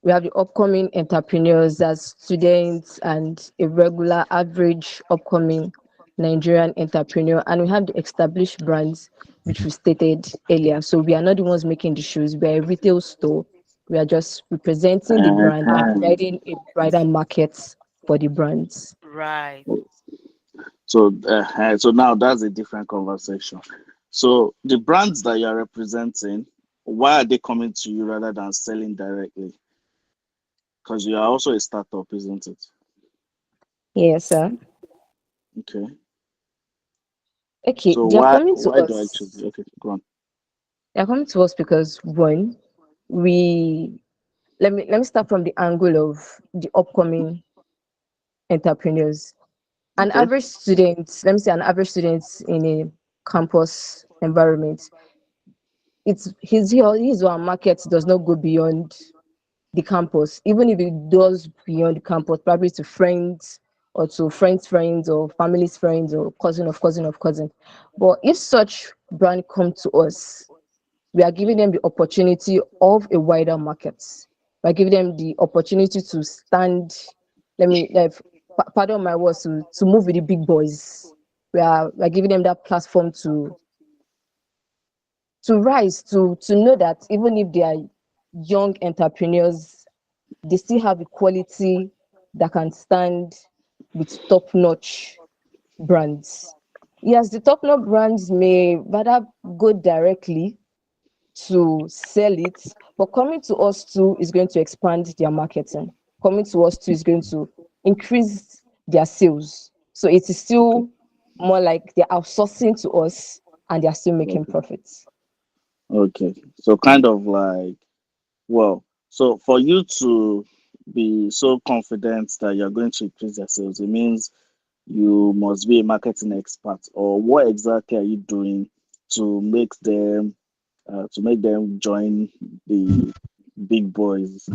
We have the upcoming entrepreneurs as students and a regular average upcoming Nigerian entrepreneur. And we have the established brands, which we stated earlier. So we are not the ones making the shoes. We are a retail store. We are just representing the brand and providing a brighter market for the brands. Right. So now that's a different conversation. So the brands that you're representing, why are they coming to you rather than selling directly? Because you are also a startup, isn't it? Yes, sir. Okay. Okay, So they are coming to why do I choose? us. Okay, go on. They are coming to us because one, we let me start from the angle of the upcoming entrepreneurs. An Okay. average student, let me say an average student in a campus environment, it's his or her market does not go beyond the campus. Even if it does beyond the campus, probably to friends or to friends or family's friends or cousin of cousin of cousin. But if such brand come to us, we are giving them the opportunity of a wider market. We're giving them the opportunity to stand, pardon my words, to move with the big boys. We're giving them that platform to rise, to know that even if they are young entrepreneurs, they still have a quality that can stand with top-notch brands. Yes, the top-notch brands may rather go directly to sell it, but coming to us too is going to expand their marketing. Coming to us too is going to increase their sales. So it is still more like they're outsourcing to us and they're still making Okay. profits. Okay. So kind of like, well, so for you to be so confident that you're going to increase your sales, it means you must be a marketing expert. Or what exactly are you doing to make them join the big boys?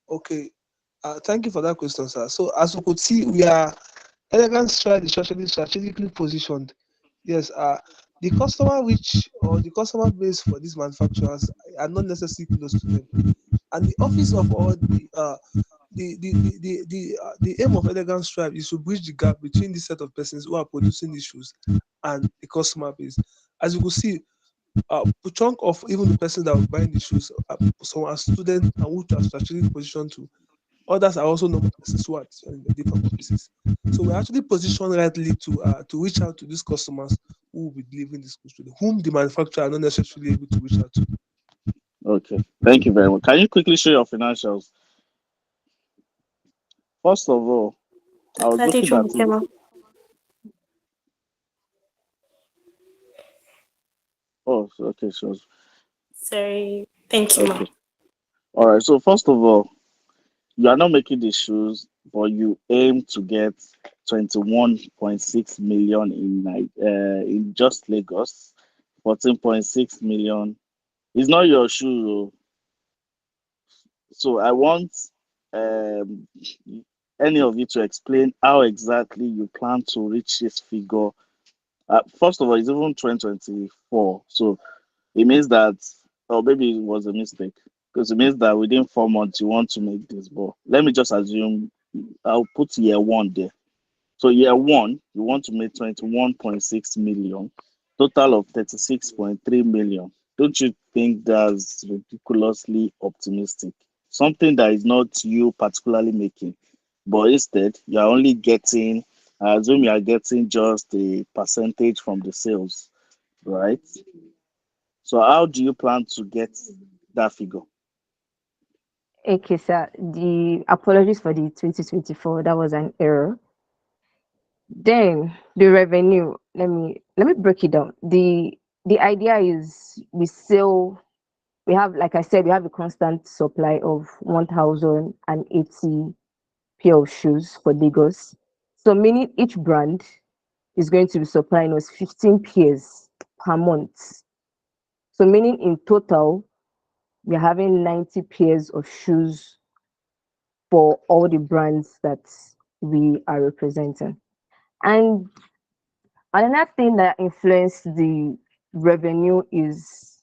Okay. Thank you for that question, sir. So as you could see, we are elegant stride is strategically positioned. Yes, the customer base for these manufacturers are not necessarily close to them. And the office of all the aim of elegant stripe is to bridge the gap between this set of persons who are producing these shoes and the customer base. As you could see, a chunk of even the person that will buying the shoes, some are students and which are strategically positioned to. Others are also normal persons who are in the different offices. So we're actually positioned rightly to reach out to these customers who will be delivering this goods to them, whom the manufacturer are not necessarily able to reach out to. Okay. Thank you very much. Can you quickly show your financials? First of all, I was Daddy looking at John it. Tema. Oh, okay, so Sorry. Thank you, ma. okay. All right. So first of all, you are not making the shoes, but you aim to get 21.6 million in just Lagos, 14.6 million. It's not your shoe, oh. So I want um, any of you to explain how exactly you plan to reach this figure. First of all, it's even 2024, so it means that, or maybe it was a mistake, because it means that within 4 months you want to make this. But let me just assume I'll put year one there. So year one, you want to make 21.6 million, total of 36.3 million. Don't you think that's ridiculously optimistic? Something that is not you particularly making, but instead you are only getting, I assume you are getting just a percentage from the sales, right? So how do you plan to get that figure? Okay, sir. The apologies for the 2024. That was an error. Then the revenue. Let me break it down. The idea is we have, like I said, we have a constant supply of 1,080 pair of shoes for Lagos. So meaning each brand is going to be supplying us 15 pairs per month. So meaning in total, we're having 90 pairs of shoes for all the brands that we are representing. And another thing that influenced the revenue is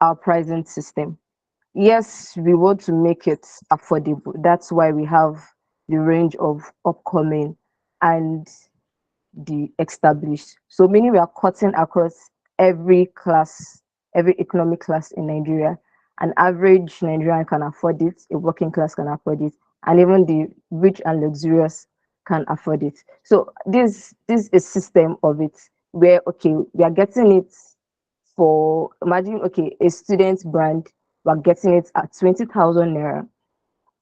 our pricing system. yes, we want to make it affordable. That's why we have the range of upcoming and the established. So meaning we are cutting across every class, every economic class in Nigeria. An average Nigerian can afford it, a working class can afford it, and even the rich and luxurious can afford it. So this is a system of it where okay, we are getting it for imagine okay, a student brand, we're getting it at 20,000 naira.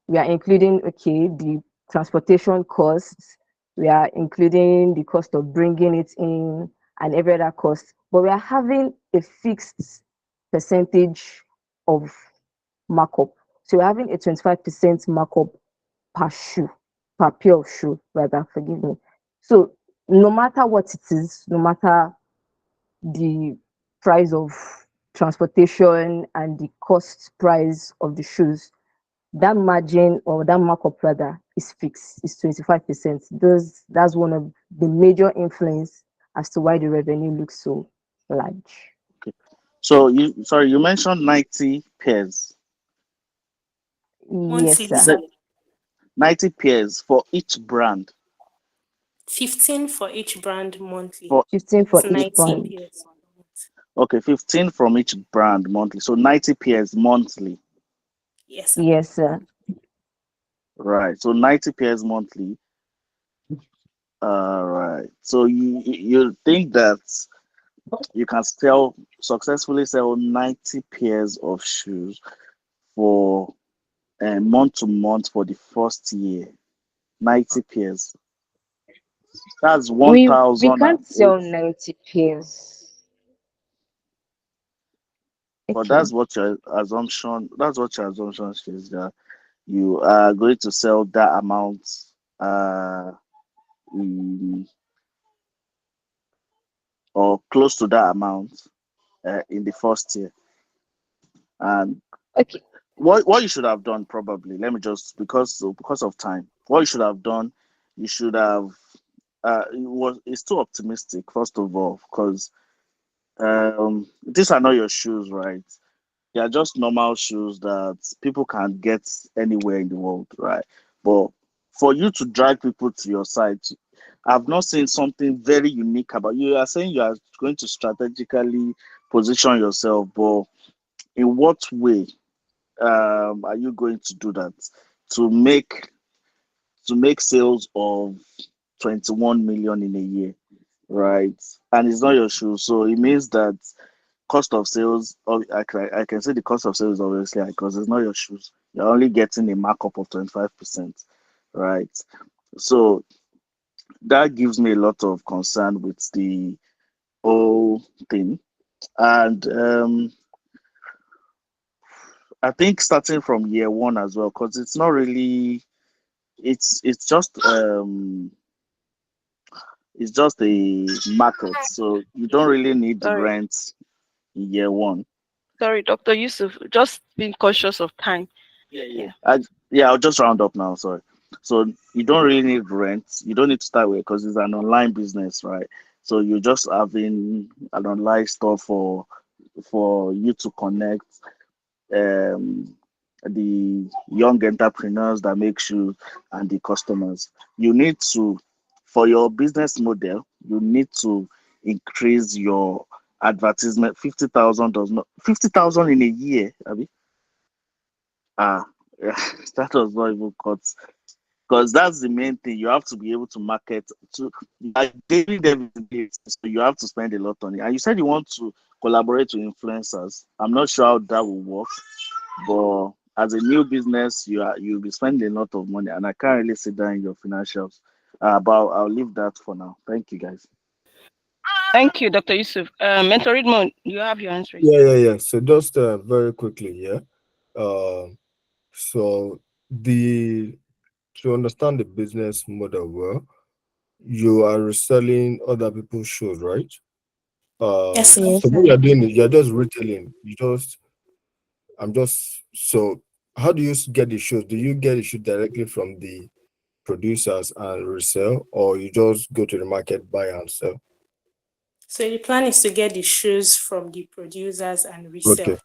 We are including okay the transportation costs, we are including the cost of bringing it in and every other cost, but we are having a fixed percentage of markup. So we're having a 25% markup per shoe, per pair of shoe rather, forgive me. So no matter what it is, no matter the price of transportation and the cost price of the shoes, that margin or that markup rather is fixed, is 25%. That's one of the major influence as to why the revenue looks so large. Okay. So you mentioned 90 pairs. Yes, Monthly, Is sir. sir. that 90 pairs for each brand? 15 for each brand monthly. For 15 It's for each 90 brand. pairs. okay, 15 from each brand monthly. So 90 pairs monthly. Yes, sir. Yes, sir. Right. So 90 pairs monthly. All right. So you think that you can successfully sell 90 pairs of shoes for month to month for the first year? 90 pairs. That's We can't 1,008. sell 90 pairs. But Okay. that's what your assumption is, that you are going to sell that amount uh in, or close to that amount in the first year. And Okay. what you should have done, probably, let me just, because of time, what you should have done, you should have it's too optimistic, first of all, because these are not your shoes, right? They are just normal shoes that people can get anywhere in the world, right? But for you to drag people to your site, I've not seen something very unique about you. You are saying you are going to strategically position yourself, but in what way are you going to do that to make sales of 21 million in a year, right? And it's not your shoes, so it means that cost of sales, I can say the cost of sales is obviously high because it's not your shoes. You're only getting a markup of 25%, right? So that gives me a lot of concern with the whole thing. And I think starting from year one as well, because it's not really, it's just a market. So you don't really need the Sorry, rent in year one. sorry, Dr. Yusuf. Just being cautious of time. Yeah. Yeah. I'll just round up now. Sorry. So you don't really need rent. You don't need to start with because it's an online business, right? So you're just having an online store for you to connect um, the young entrepreneurs that make shoes and the customers. You need to, for your business model, you need to increase your advertisement. 50,000 does not 50,000 in a year. Abi? Ah, that does not even cut, because that's the main thing. You have to be able to market to like daily visibility, so you have to spend a lot on it. And you said you want to collaborate with influencers. I'm not sure how that will work, but as a new business, you'll be spending a lot of money, and I can't really see that in your financials. But I'll leave that for now. Thank you, guys. Thank you, Dr. Yusuf. Mentor Edmond, you have your answers. Yeah. So just very quickly, yeah. So the to understand the business model well, you are reselling other people's shoes, right? Yes, sir. Yes, So what sir. you're doing is you're just retailing. I'm just so how do you get the shoes? Do you get the shoes directly from the producers and resell, or you just go to the market, buy and sell? So the plan is to get the shoes from the producers and Okay. resell.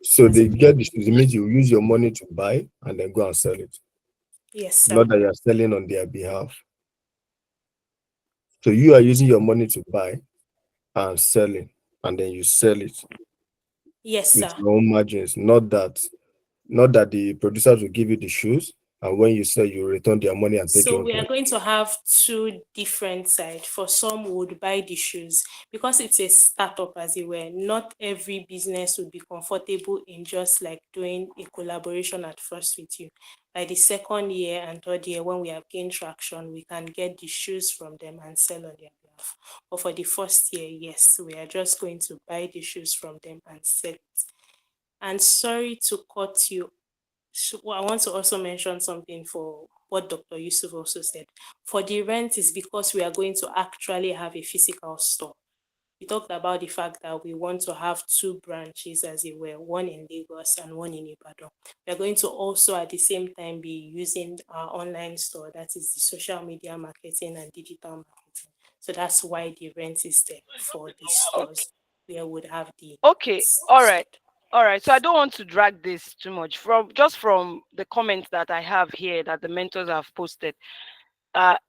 So they get the shoes. It means you use your money to buy and then go and sell it. Yes, sir. Not that you are selling on their behalf. So you are using your money to buy and selling, and then you sell it Yes, with sir. your own margins. Not that the producers will give you the shoes, and when you sell, you return their money and take So your we are own. going to have two different sides. For some who would buy the shoes because it's a startup, as it were. Not every business would be comfortable in just like doing a collaboration at first with you. By the second year and third year, when we have gained traction, we can get the shoes from them and sell on their behalf. But for the first year, yes, we are just going to buy the shoes from them and sell it. And sorry to cut you. I want to also mention something for what Dr. Yusuf also said. For the rent is because we are going to actually have a physical store. We talked about the fact that we want to have two branches, as it were, one in Lagos and one in Ibadan. We are going to also at the same time be using our online store, that is the social media marketing and digital marketing. So that's why the rent is there for the stores where we would have the Okay, all right. All right. So I don't want to drag this too much. From the comments that I have here that the mentors have posted,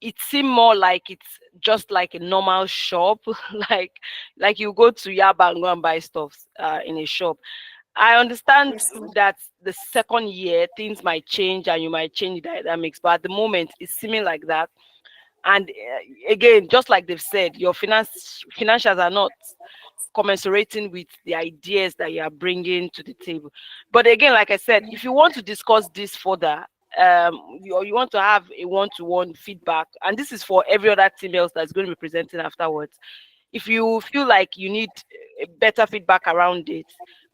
it seemed more like it's just like a normal shop, like you go to Yaba and go and buy stuff in a shop. I understand Yes, ma'am. that the second year things might change and you might change the dynamics, but at the moment it's seeming like that. And again, just like they've said, your financials are not commensurating with the ideas that you are bringing to the table. But again, like I said, if you want to discuss this further, you want to have a one-to-one feedback, and this is for every other team else that's going to be presenting afterwards. If you feel like you need a better feedback around it,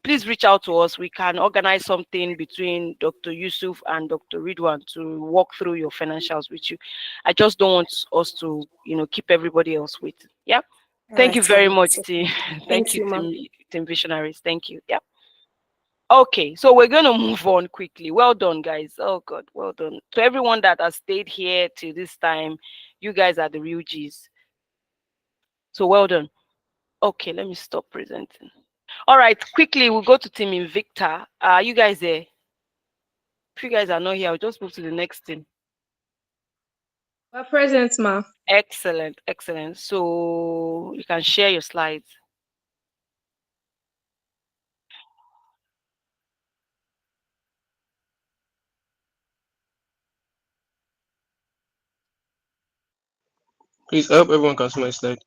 please reach out to us. We can organize something between Dr. Yusuf and Dr. Ridwan to walk through your financials with you. I just don't want us to, keep everybody else waiting. Yeah. All Thank you right, ma'am. very much, It's team. okay. Thank Thank you, you, ma'am. team Visionaries. Thank you. Yeah. Okay, so we're going to move on quickly. Well done, guys. Oh, God, well done. To everyone that has stayed here till this time, you guys are the real G's. So well done. Okay, let me stop presenting. All right, quickly, we'll go to Team Invicta. You guys there? If you guys are not here, I'll just move to the next team. We're present, ma. Excellent, excellent. So you can share your slides. Please, I hope everyone can see my slide.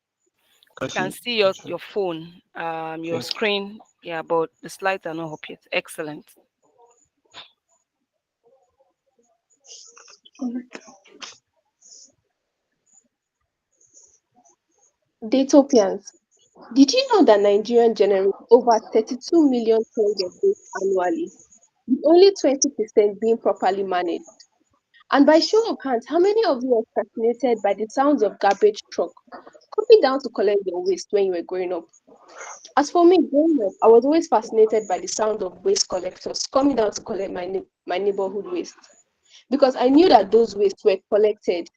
You can see your phone, your screen. Yeah, but the slides are not up yet. Excellent. Daytopians, did you know that Nigerians generate over 32 million tons of waste annually, with only 20% being properly managed? And by show of hands, how many of you are fascinated by the sounds of garbage truck coming down to collect your waste when you were growing up? As for me, growing up, I was always fascinated by the sound of waste collectors coming down to collect my neighborhood waste, because I knew that those wastes were collected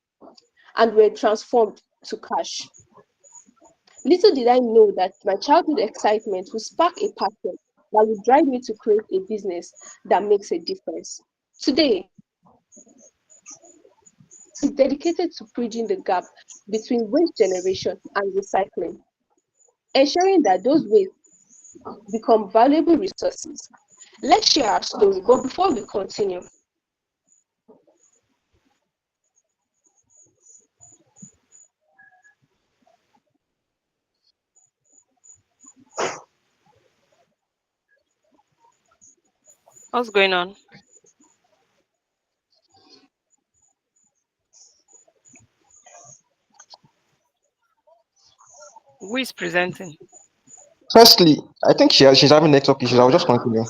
and were transformed to cash. Little did I know that my childhood excitement would spark a passion that would drive me to create a business that makes a difference. Today, is dedicated to bridging the gap between waste generation and recycling, ensuring that those wastes become valuable resources. Let's share our story, but before we continue, What's going on? Who is presenting? Firstly, I think she's having network issues. I'll just continue.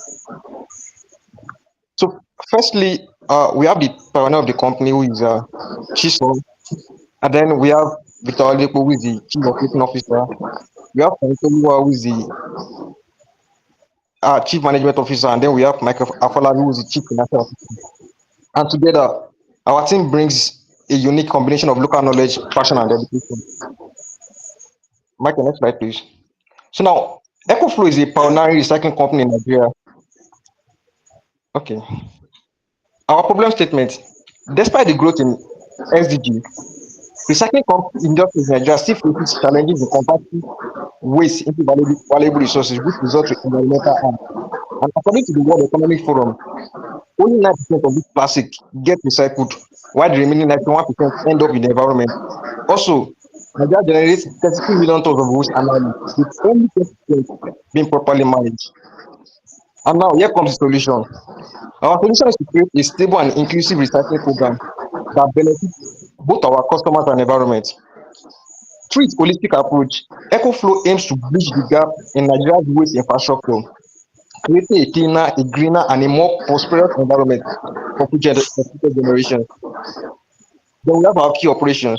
So, firstly, we have the pioneer of the company who is Chisom, and then we have Victor Alepo, who is the chief operating officer. We have Oluwa, who is the chief management officer, and then we have Michael Afolabi, who is the chief financial officer. And together, our team brings a unique combination of local knowledge, passion, and dedication. Michael, next slide, please. So now, EcoFlow is a pioneering recycling company in Nigeria. Okay. Our problem statement: despite the growth in SDG, recycling industries in Nigeria still faces challenges in converting waste into valuable resources, which result in environmental harm. And according to the World Economic Forum, only 9% of this plastic get recycled, while the remaining 91% end up in the environment. Also, Nigeria generates 32 million tons of waste annually, with only 10% being properly managed. And now, here comes the solution. Our solution is to create a stable and inclusive recycling program that benefits both our customers and environment. Through its holistic approach, EcoFlow aims to bridge the gap in Nigeria's waste infrastructure, creating a cleaner, a greener, and a more prosperous environment for future generations. Then we have our key operations.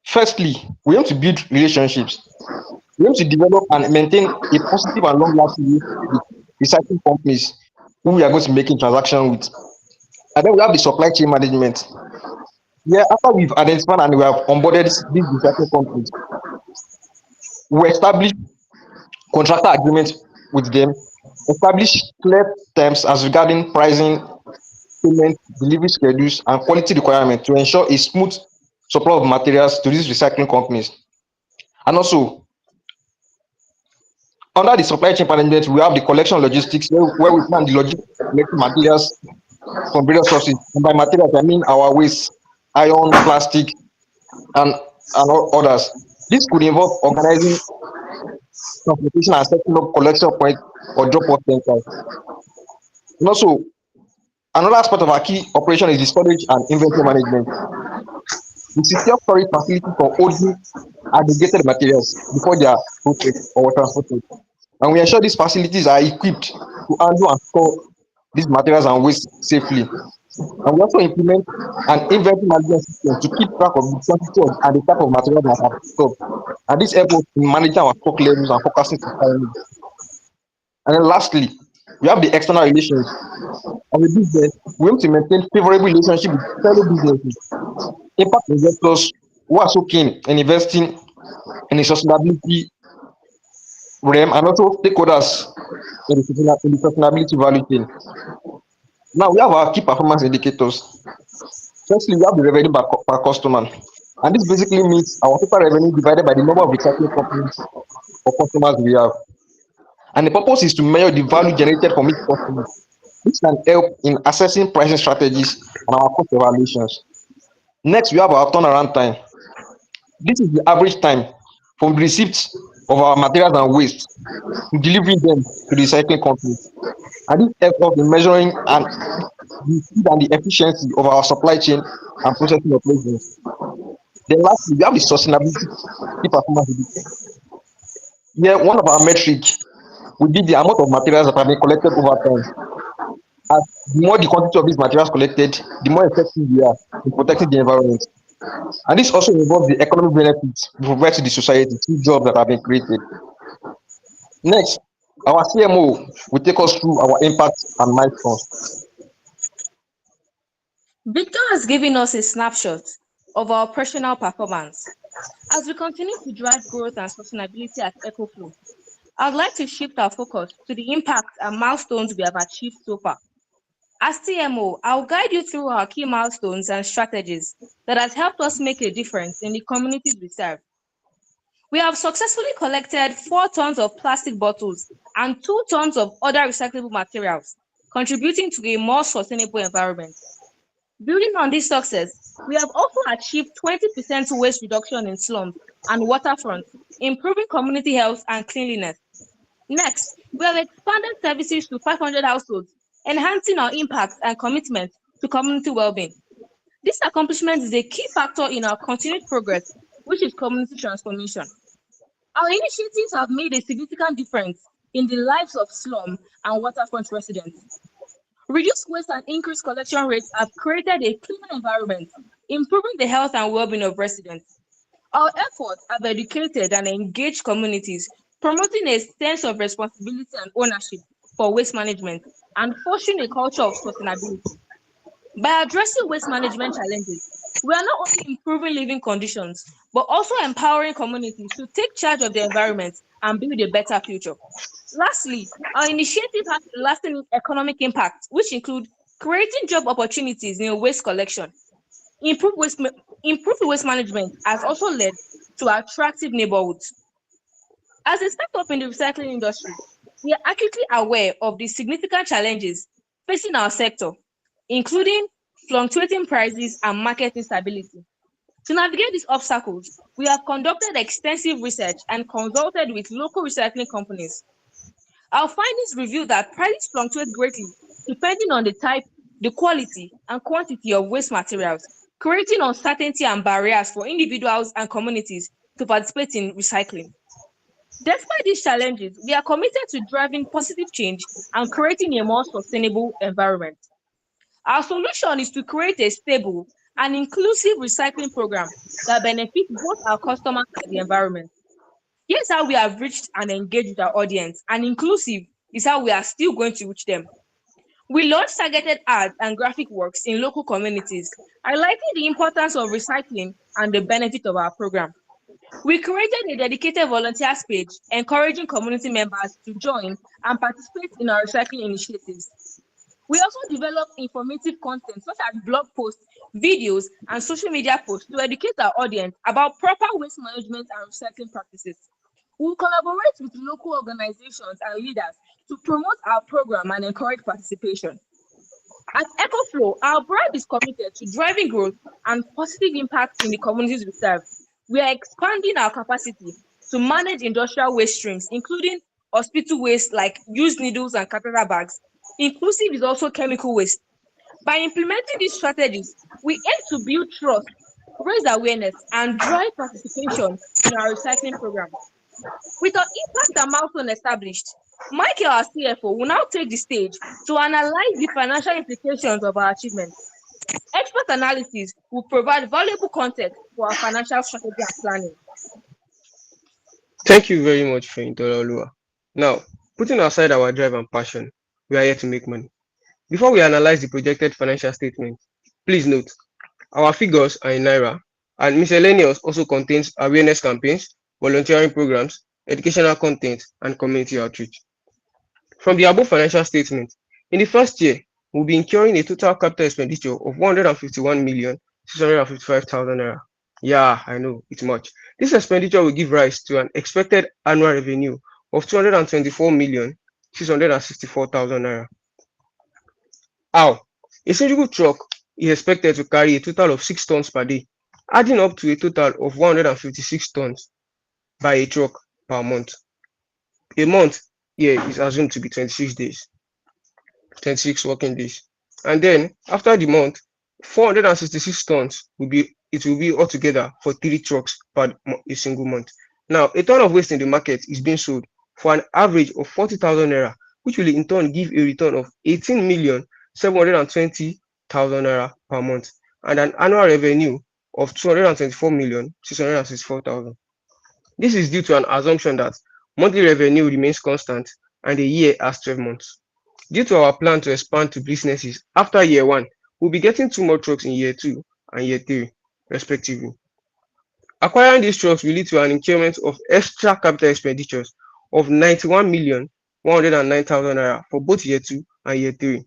Firstly, we aim to build relationships. We aim to develop and maintain a positive and long-lasting relationship with recycling companies who we are going to be making transactions with. And then we have the supply chain management. Yeah, after we've identified and we have onboarded these recycling companies, we establish contractor agreements with them, establish clear terms as regarding pricing, payment, delivery schedules, and quality requirements to ensure a smooth supply of materials to these recycling companies. And also, under the supply chain management, we have the collection logistics where we plan the logistics of collecting materials from various sources. And by materials, I mean our waste, iron, plastic, and others. This could involve organizing transportation and setting up collection points or drop-off centers. And also, another aspect of our key operation is the storage and inventory management. We secure storage facilities for holding aggregated materials before they are processed or transported. And we ensure these facilities are equipped to handle and store these materials and waste safely. And we also implement an inventory management system to keep track of the quantity and the type of material that are stored. And this helps us in managing our stock levels and forecasting supply needs. And then lastly, we have the external relations. As a business, we aim to maintain favorable relationship with fellow businesses, impact investors who are so keen in investing in the sustainability realm, and also stakeholders in the sustainability value chain. Now we have our key performance indicators. Firstly, we have the revenue per customer. And this basically means our total revenue divided by the number of recycling companies or customers we have. And the purpose is to measure the value generated from each customer, which can help in assessing pricing strategies and our cost evaluations. Next, we have our turnaround time. This is the average time from the receipt of our materials and waste to delivering them to the recycling company. And this helps us in measuring and the speed and the efficiency of our supply chain and processing operations. Then lastly, we have the sustainability key performance indicator. Here, one of our metrics would be the amount of materials that have been collected over time. As the more the quantity of these materials collected, the more effective we are in protecting the environment. And this also involves the economic benefits we provide to the society through jobs that have been created. Next, our CMO will take us through our impact and milestones. Victor has given us a snapshot of our operational performance. As we continue to drive growth and sustainability at EcoFlow, I'd like to shift our focus to the impact and milestones we have achieved so far. As CMO, I'll guide you through our key milestones and strategies that has helped us make a difference in the communities we serve. We have successfully collected 4 tons of plastic bottles and 2 tons of other recyclable materials, contributing to a more sustainable environment. Building on this success, we have also achieved 20% waste reduction in slums and waterfronts, improving community health and cleanliness. Next, we have expanded services to 500 households, enhancing our impact and commitment to community well-being. This accomplishment is a key factor in our continued progress, which is community transformation. Our initiatives have made a significant difference in the lives of slum and waterfront residents. Reduced waste and increased collection rates have created a cleaner environment, improving the health and well-being of residents. Our efforts have educated and engaged communities, promoting a sense of responsibility and ownership for waste management and fostering a culture of sustainability. By addressing waste management challenges, we are not only improving living conditions, but also empowering communities to take charge of their environment and build a better future. Lastly, our initiative has a lasting economic impact, which include creating job opportunities in waste collection. Improved improved waste management has also led to attractive neighborhoods. As a startup in the recycling industry, we are acutely aware of the significant challenges facing our sector, including fluctuating prices and market instability. To navigate these obstacles, we have conducted extensive research and consulted with local recycling companies. Our findings reveal that prices fluctuate greatly depending on the type, the quality, and quantity of waste materials, creating uncertainty and barriers for individuals and communities to participate in recycling. Despite these challenges, we are committed to driving positive change and creating a more sustainable environment. Our solution is to create a stable and inclusive recycling program that benefits both our customers and the environment. Here's how we have reached and engaged with our audience, and inclusive is how we are still going to reach them. We launched targeted ads and graphic works in local communities, highlighting the importance of recycling and the benefit of our program. We created a dedicated volunteers page, encouraging community members to join and participate in our recycling initiatives. We also developed informative content such as blog posts, videos, and social media posts to educate our audience about proper waste management and recycling practices. We will collaborate with local organizations and leaders to promote our program and encourage participation. At EcoFlow, our brand is committed to driving growth and positive impact in the communities we serve. We are expanding our capacity to manage industrial waste streams, including hospital waste like used needles and catheter bags. Inclusive is also chemical waste. By implementing these strategies, we aim to build trust, raise awareness, and drive participation in our recycling program. With our impact and milestone established, Michael, our CFO, will now take the stage to analyze the financial implications of our achievements. Expert analysis will provide valuable context for our financial strategy and planning. Thank you very much, Friend Olua. Now, putting aside our drive and passion, we are here to make money. Before we analyze the projected financial statement, please note our figures are in Naira, and miscellaneous also contains awareness campaigns, volunteering programs, educational content, and community outreach. From the above financial statement, in the first year, we'll be incurring a total capital expenditure of 151,655,000 naira. Yeah, I know, it's much. This expenditure will give rise to an expected annual revenue of 224,664,000 naira. How? A single truck is expected to carry a total of 6 tons per day, adding up to a total of 156 tons by a truck per month. A month here is assumed to be 26 days, 26 working days. And then after the month, 466 tons will be altogether for 3 trucks per a single month. Now, a ton of waste in the market is being sold for an average of 40,000 naira, which will in turn give a return of 18,720,000 naira per month and an annual revenue of 224,664,000. This is due to an assumption that monthly revenue remains constant and the year has 12 months. Due to our plan to expand to businesses after year 1, we'll be getting 2 more trucks in year 2 and year 3, respectively. Acquiring these trucks will lead to an increment of extra capital expenditures of 91,109,000 naira for both year 2 and year 3.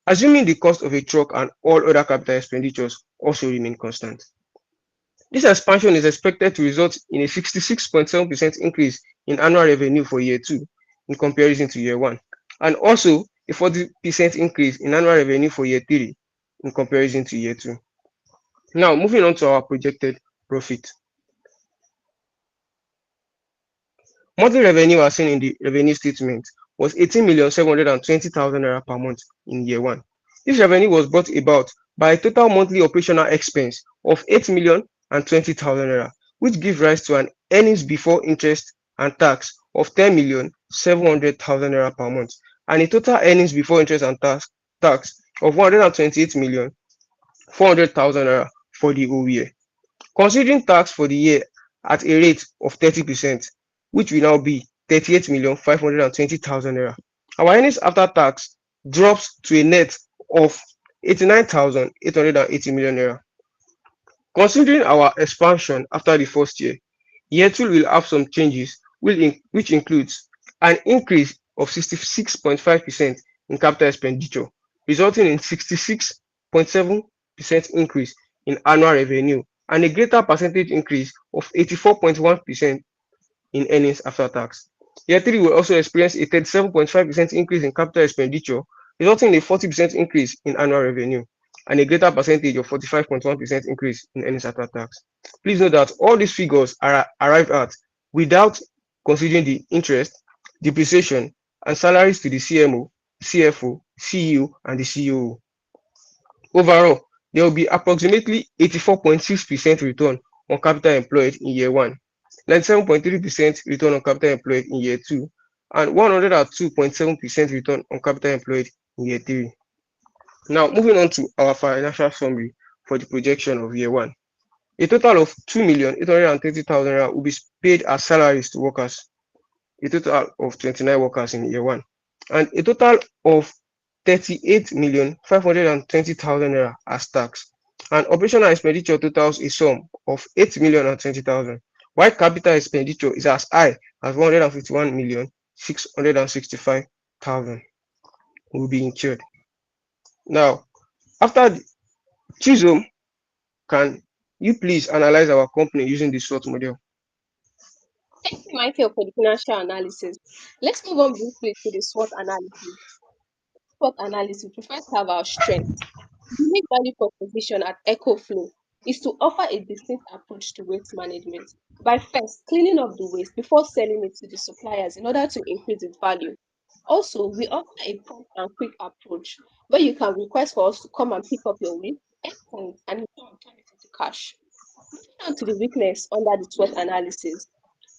Assuming the cost of a truck and all other capital expenditures also remain constant. This expansion is expected to result in a 66.7% increase in annual revenue for year 2 in comparison to year 1, and also a 40% increase in annual revenue for year 3 in comparison to year 2. Now, moving on to our projected profit. Monthly revenue as seen in the revenue statement was 18,720,000 naira per month in year 1. This revenue was brought about by a total monthly operational expense of 8,020,000 naira, which gives rise to an earnings before interest and tax of 10,700,000 naira per month, and a total earnings before interest and tax of 128,400,000 naira for the whole year. Considering tax for the year at a rate of 30%, which will now be 38,520,000 naira, our earnings after tax drops to a net of 89,880 million naira. Considering our expansion after the first year, year 2 will have some changes, which includes an increase of 66.5% in capital expenditure, resulting in 66.7% increase in annual revenue and a greater percentage increase of 84.1% in earnings after tax. Year 3 will also experience a 37.5% increase in capital expenditure, resulting in a 40% increase in annual revenue and a greater percentage of 45.1% increase in earnings after tax. Please note that all these figures are arrived at without considering the interest, depreciation, and salaries to the CMO, CFO, CEO, and the COO. Overall, there will be approximately 84.6% return on capital employed in year 1, 97.3% return on capital employed in year 2, and 102.7% return on capital employed in year 3. Now, moving on to our financial summary for the projection of year 1. A total of 2,830,000 will be paid as salaries to workers, a total of 29 workers in year 1, and a total of 38,520,000 naira as tax. And operational expenditure totals a sum of 8,020,000, while capital expenditure is as high as 151,665,000 will be incurred. Now, after the Chisholm, can you please analyze our company using the SWOT model? Thank you, Michael, for the financial analysis. Let's move on briefly to the SWOT analysis. SWOT analysis refers to our strengths. The unique value proposition at EcoFlow is to offer a distinct approach to waste management by first cleaning up the waste before selling it to the suppliers in order to increase its value. Also, we offer a prompt and quick approach where you can request for us to come and pick up your waste, endpoint, and in turn turn it into cash. Moving on to the weakness under the SWOT analysis.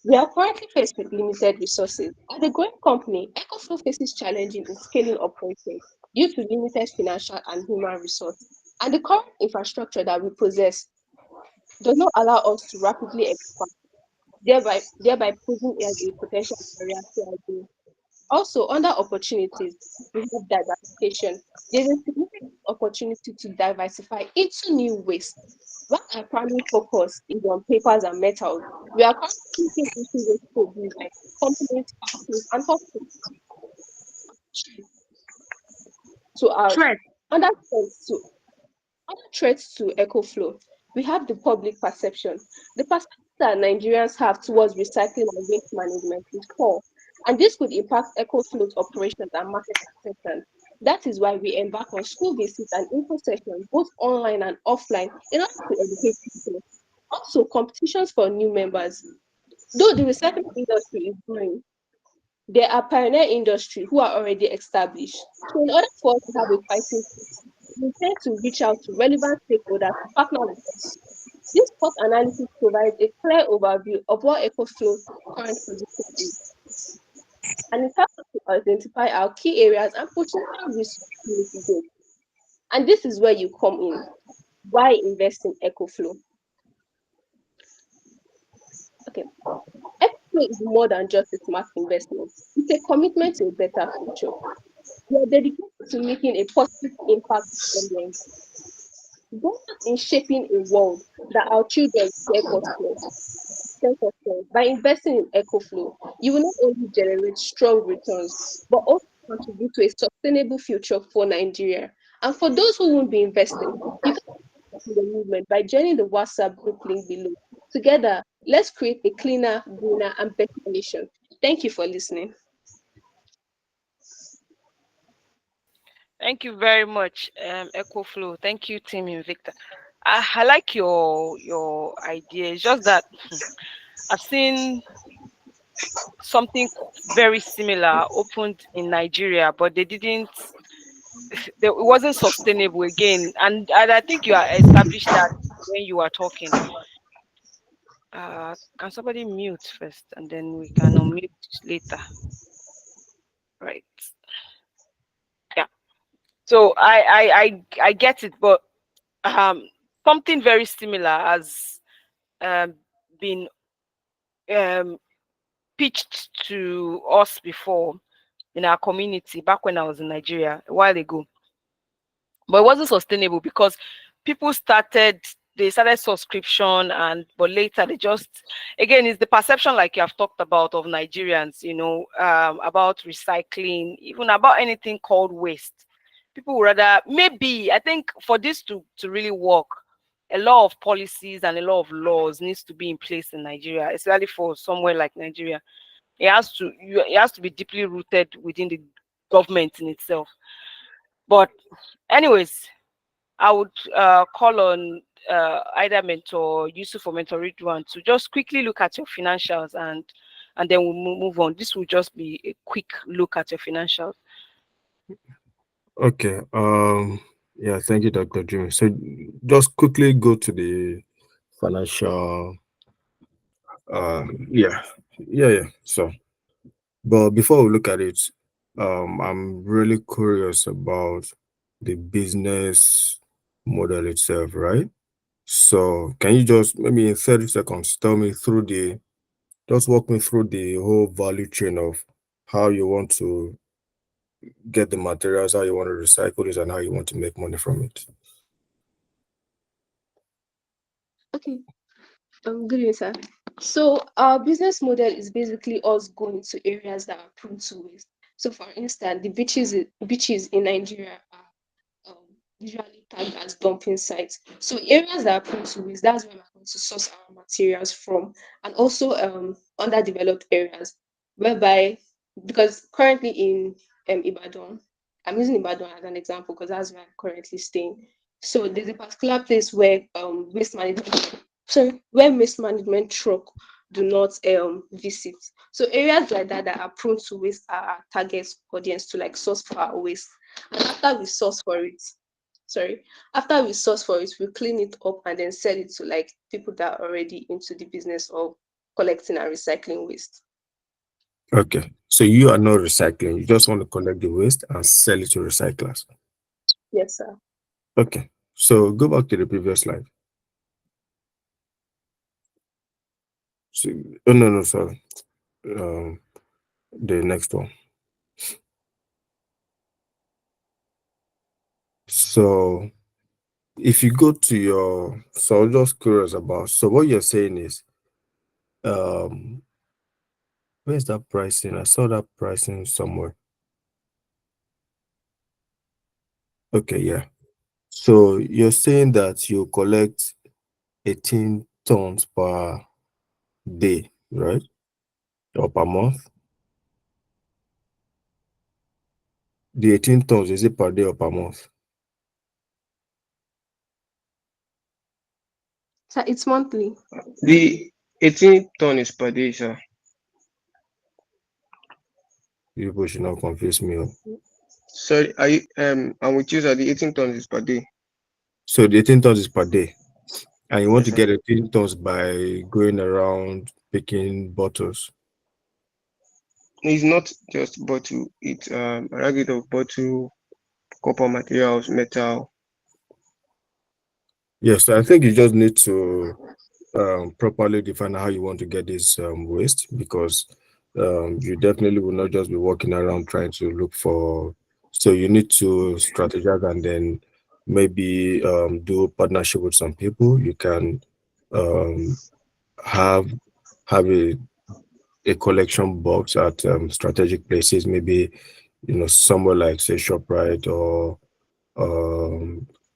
We are currently faced with limited resources. As a growing company, EcoFlow faces challenges in scaling operations due to limited financial and human resource. And the current infrastructure that we possess does not allow us to rapidly expand, thereby posing as a potential barrier to our growth. Also, under opportunities, we have diversification. There's a significant opportunity to diversify into new waste. While our primary focus is on papers and metals, we are currently looking into waste produced like components, factories, and hospitals. So our Threat. other threats to EcoFlow, we have the public perception. The perception that Nigerians have towards recycling and waste management is poor, and this could impact EcoFlow's operations and market acceptance. That is why we embark on school visits and info sessions, both online and offline, in order to educate people. Also, competitions for new members. Though the recycling industry is growing, there are pioneer industry who are already established. So in order for us to have a fighting fit, we intend to reach out to relevant stakeholders to partner with us. This SWOT analysis provides a clear overview of what EcoFlow's current position is, and it helps us to identify our key areas and potential risks to mitigate. And this is where you come in. Why invest in EcoFlow? Okay. EcoFlow is more than just a smart investment. It's a commitment to a better future. We are dedicated to making a positive impact on them. Both in shaping a world that our children by investing in EcoFlow, you will not only generate strong returns, but also contribute to a sustainable future for Nigeria. And for those who won't be investing, you can support the movement by joining the WhatsApp group link below. Together, let's create a cleaner, greener, and better nation. Thank you for listening. Thank you very much, EcoFlow. Thank you, Team Invicta. I like your idea. It's just that I've seen something very similar opened in Nigeria, but they didn't. It wasn't sustainable again, and I think you are established that when you are talking. Can somebody mute first, and then we can unmute later? Right. Yeah. So I get it, but something very similar has been pitched to us before in our community back when I was in Nigeria a while ago. But it wasn't sustainable because people started they started subscription, and but later they just, again, it's the perception like you have talked about of Nigerians, about recycling, even about anything called waste. People would rather, maybe, I think for this to really work, a lot of policies and a lot of laws needs to be in place in Nigeria, especially for somewhere like Nigeria. It has to be deeply rooted within the government in itself. But anyways, I would call on either mentor Yusuf or mentor Ridwan to just quickly look at your financials, and then we'll move on. This will just be a quick look at your financials. Okay. Yeah, thank you, Dr. Jimmy. So just quickly go to the financial. Yeah, yeah. So, but before we look at it, I'm really curious about the business model itself, right? So, can you just maybe in 30 seconds just walk me through the whole value chain of how you want to get the materials, how you want to recycle it, and how you want to make money from it? Okay. Good evening, sir. So our business model is basically us going to areas that are prone to waste. So, for instance, the beaches in Nigeria are usually tagged as dumping sites. So areas that are prone to waste, that's where we're going to source our materials from, and also underdeveloped areas, whereby, because currently in Ibadan, I'm using Ibadan as an example because that's where I'm currently staying. So there's a particular place where waste management truck do not visit. So areas like that are prone to waste are our target audience to like source for our waste. And after we source for it, we clean it up and then sell it to like people that are already into the business of collecting and recycling waste. Okay, so you are not recycling, you just want to collect the waste and sell it to recyclers. Yes, sir. Okay, so go back to the previous slide. So, oh, no, sorry. The next one. So if you go to so I'm just curious about, so what you're saying is, where's that pricing? I saw that pricing somewhere. Okay, yeah. So you're saying that you collect 18 tons per day, right? Or per month? The 18 tons, is it per day or per month? So it's monthly. The 18 ton is per day, sir. You people should not confuse me. Sorry, I'm with you, sir. The 18 tons is per day. So the 18 tons is per day. And you want Yes, to sir. get 18 tons by going around picking bottles. It's not just bottle, it's a ragged of bottle, copper materials, metal. Yes, I think you just need to properly define how you want to get this waste, because you definitely will not just be walking around trying to look for. So you need to strategize and then maybe do partnership with some people. You can have a collection box at strategic places, maybe somewhere like say ShopRite or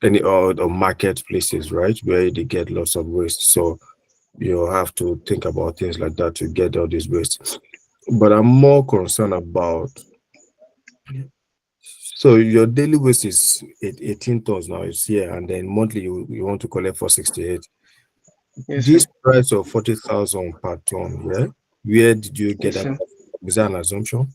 any other marketplaces, right, where they get lots of waste. So you have to think about things like that to get all this waste. But I'm more concerned about, so your daily waste is 18 tons now, it's here, and then monthly you want to collect 468. Yes, This sir. price of 40,000 per ton, yeah, where did you get Yes, that? sir. Is that an assumption?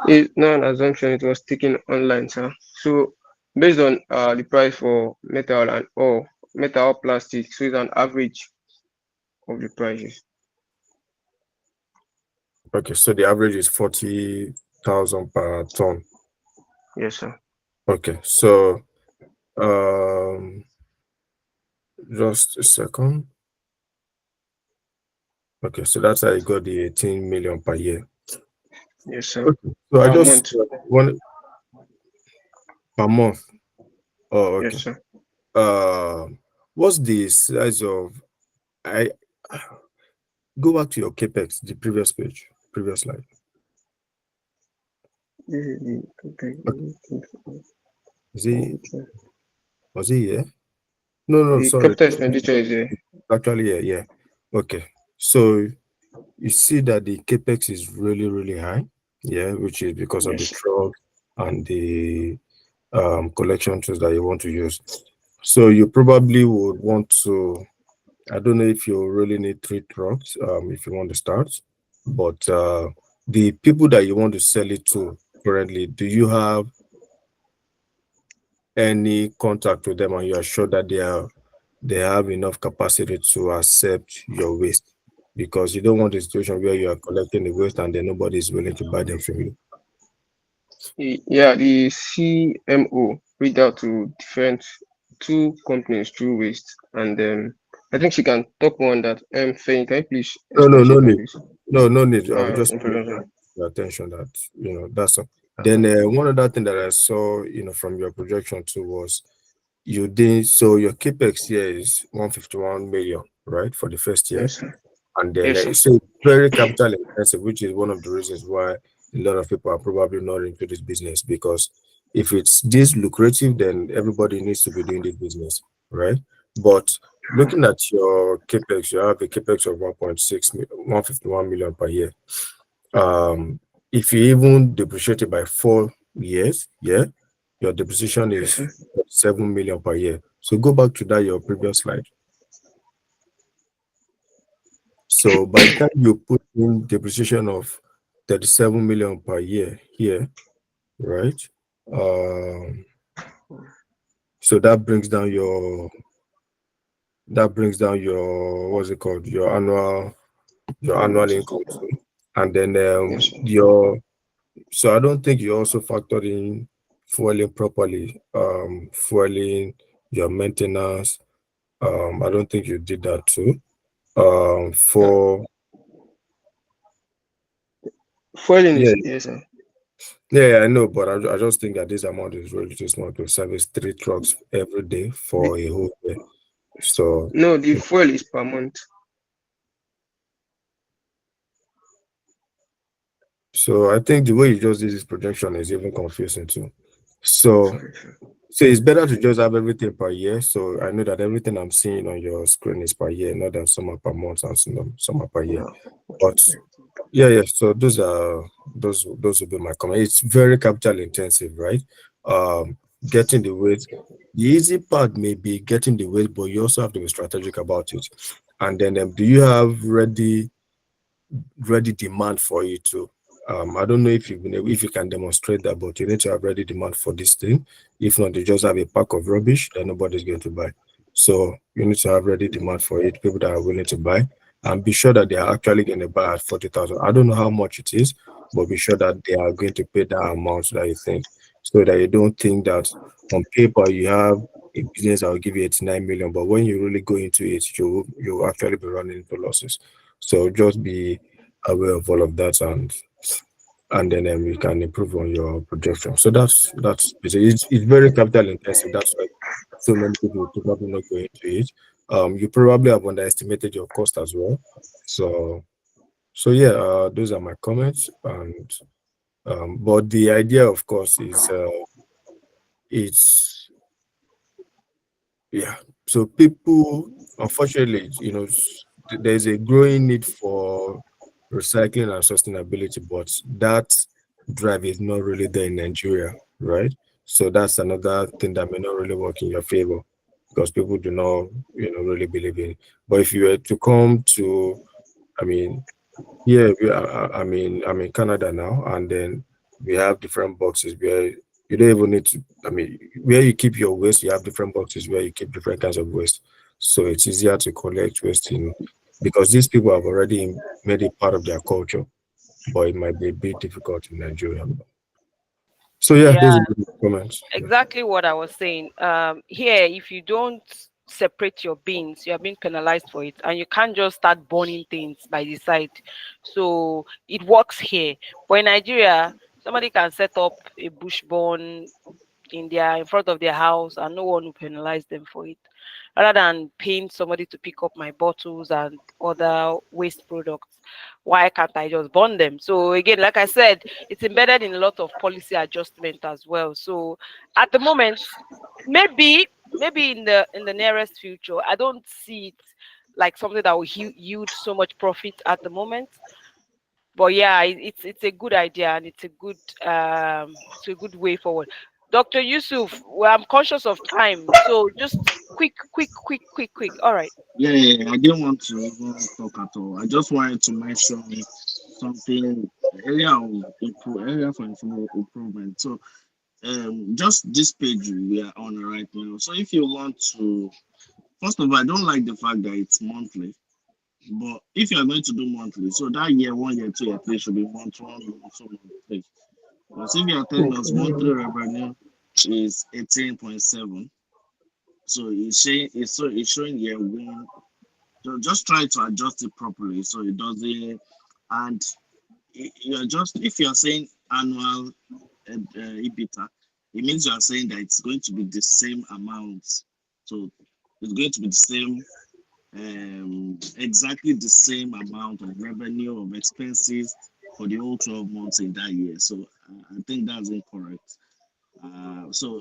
It's not an assumption, it was taken online, sir. So based on the price for metal and or metal or plastic, so it's an average of the prices. Okay, so the average is 40,000 per ton. Yes, sir. Okay, so just a second. Okay, so that's how you got the 18 million per year. Yes, sir. Okay, so I Per just month. want per month. Oh, Yes, okay. sir. What's the size of I go back to your capex, the previous page, previous slide. Is it was it here? No, The sorry. capital expenditure is there. Actually, yeah. Okay. So you see that the capex is really, really high, yeah, which is because of the Yes. truck and the collection tools that you want to use. So you probably would want to, I don't know if you really need 3 trucks if you want to start, but the people that you want to sell it to currently, do you have any contact with them and you are sure that they have enough capacity to accept your waste? Because you don't want a situation where you are collecting the waste and then nobody is willing to buy them from you. Yeah, the CMO reached out to different 2 companies through waste, and I think she can talk more on that. Faye, can you please No expatiate on need. this? No need. I will just No bring problem. your attention that, that's all. Then one other thing that I saw, from your projection too was you did, so your capex here is 151 million, right, for the first year. Yes, sir. And then Yes, sir. it's very capital intensive, which is one of the reasons why a lot of people are probably not into this business, because if it's this lucrative, then everybody needs to be doing this business, right? But looking at your capex, you have a capex of 151 million per year. Um, if you even depreciate it by 4 years, yeah, your depreciation Yes, is sir. 7 million per year. So go back to that your previous slide. So by the time you put in depreciation of 37 million per year here, right? Um, so that brings down your what's it called? Your annual income too. And then Yes, sir. so I don't think you also factored in fueling properly, fueling, your maintenance. I don't think you did that too. Uh, For Fueling yeah, is yes, sir. yeah, I know, but I just think that this amount is really too small to service 3 trucks every day The, for a whole year. So, no, the fuel is per month. so I think the way you just did this projection is even confusing too. So, Sorry, sir. so it's better to just have everything per year. So I know that everything I'm seeing on your screen is per year, not that some are per month and some are per year. No. But yeah. So those will be my comment. It's very capital intensive, right? Getting the weight. The easy part may be getting the weight, but you also have to be strategic about it. And then, do you have ready demand for it too? I don't know if if you can demonstrate that, but you need to have ready demand for this thing. If not, you just have a pack of rubbish that nobody's going to buy. So you need to have ready demand for it, people that are willing to buy, and be sure that they are actually going to buy at 40,000. I don't know how much it is, but be sure that they are going to pay that amount that you think, so that you don't think that on paper you have a business that will give you 89 million, but when you really go into it, you'll actually be running into losses. So just be aware of all of that, and then you can improve on your projection. So that's basically it's very capital intensive. That's why so many people probably not go into it. You probably have underestimated your cost as well. So yeah, those are my comments. And but the idea, of course, is it's yeah. So people, unfortunately, there's a growing need for recycling and sustainability, but that drive is not really there in Nigeria, right? So that's another thing that may not really work in your favor, because people do not, really believe in it. But if you were to come to, I mean, yeah, I'm in Canada now, and then we have different boxes where you don't even need to. I mean, where you keep your waste, you have different boxes where you keep different kinds of waste. So it's easier to collect waste in, because these people have already made it part of their culture, but it might be a bit difficult in Nigeria. So yeah, those Yeah, are the comments. Yeah. exactly what I was saying. Here, if you don't separate your bins, you are being penalized for it, and you can't just start burning things by the side. So it works here, but in Nigeria, somebody can set up a bush burn, in front of their house, and no one will penalize them for it. Rather than paying somebody to pick up my bottles and other waste products, why can't I just burn them? So again, like I said, it's embedded in a lot of policy adjustment as well. So at the moment, maybe in the nearest future, I don't see it like something that will yield so much profit at the moment. But yeah, it's a good idea, and it's a good way forward. Dr. Yusuf, well, I'm conscious of time, so just quick. All right. Yeah, I didn't want to even talk at all. I just wanted to mention something area for improvement. So just this page we are on right now. So if you want to, first of all, I don't like the fact that it's monthly. But if you are going to do monthly, so that year 1, year 2, year 3 should be month 1, month 2, month 3. Because if you are telling us monthly revenue is 18.7, so it's showing year 1. So just try to adjust it properly so it doesn't. And you're just, if you're saying annual EBITDA, it means you are saying that it's going to be the same amount. So it's going to be the same, exactly the same amount of revenue, of expenses for the whole 12 months in that year. So I think that's incorrect. So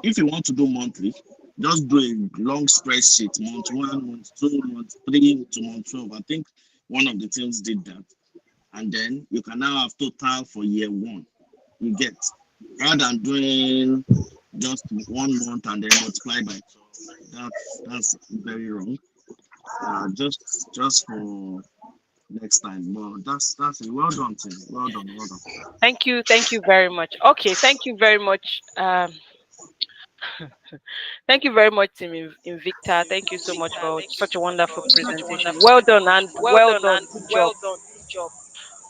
if you want to do monthly, just do a long spreadsheet, month 1, month 2, month 3 to month 12. I think one of the teams did that. And then you can now have total for year 1. You get, rather than doing just 1 month and then multiply by 12. That's very wrong. Just for next time. But that's it. Well done, team. Well done. Thank you very much. Okay, thank you very much. Thank you very much, Team Invicta. Thank you so much for such a wonderful presentation. Well done and well done. Good job.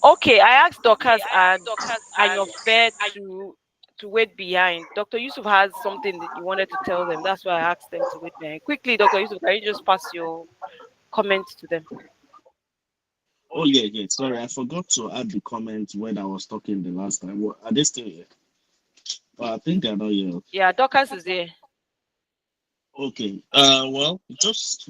Okay, I asked Dorcas and Ayofe to wait behind. Dr. Yusuf has something that you wanted to tell them. That's why I asked them to wait behind. Quickly, Dr. Yusuf, can you just pass your comments to them? Oh yeah. Sorry, I forgot to add the comment when I was talking the last time. Are they still here? I think they're not here. Yeah, Dorcas is here. Okay. Well, just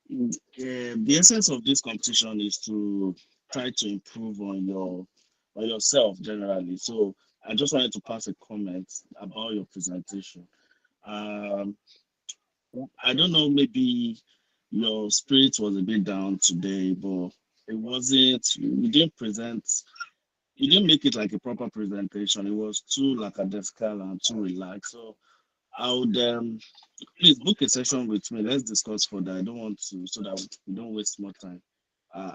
the essence of this competition is to try to improve on yourself generally. So I just wanted to pass a comment about your presentation. Um, I don't know, maybe your spirit was a bit down today, but it wasn't. You didn't make it like a proper presentation. It was too lackadaisical and too relaxed. So I would please book a session with me. Let's discuss further. I don't want to, so that we don't waste more time.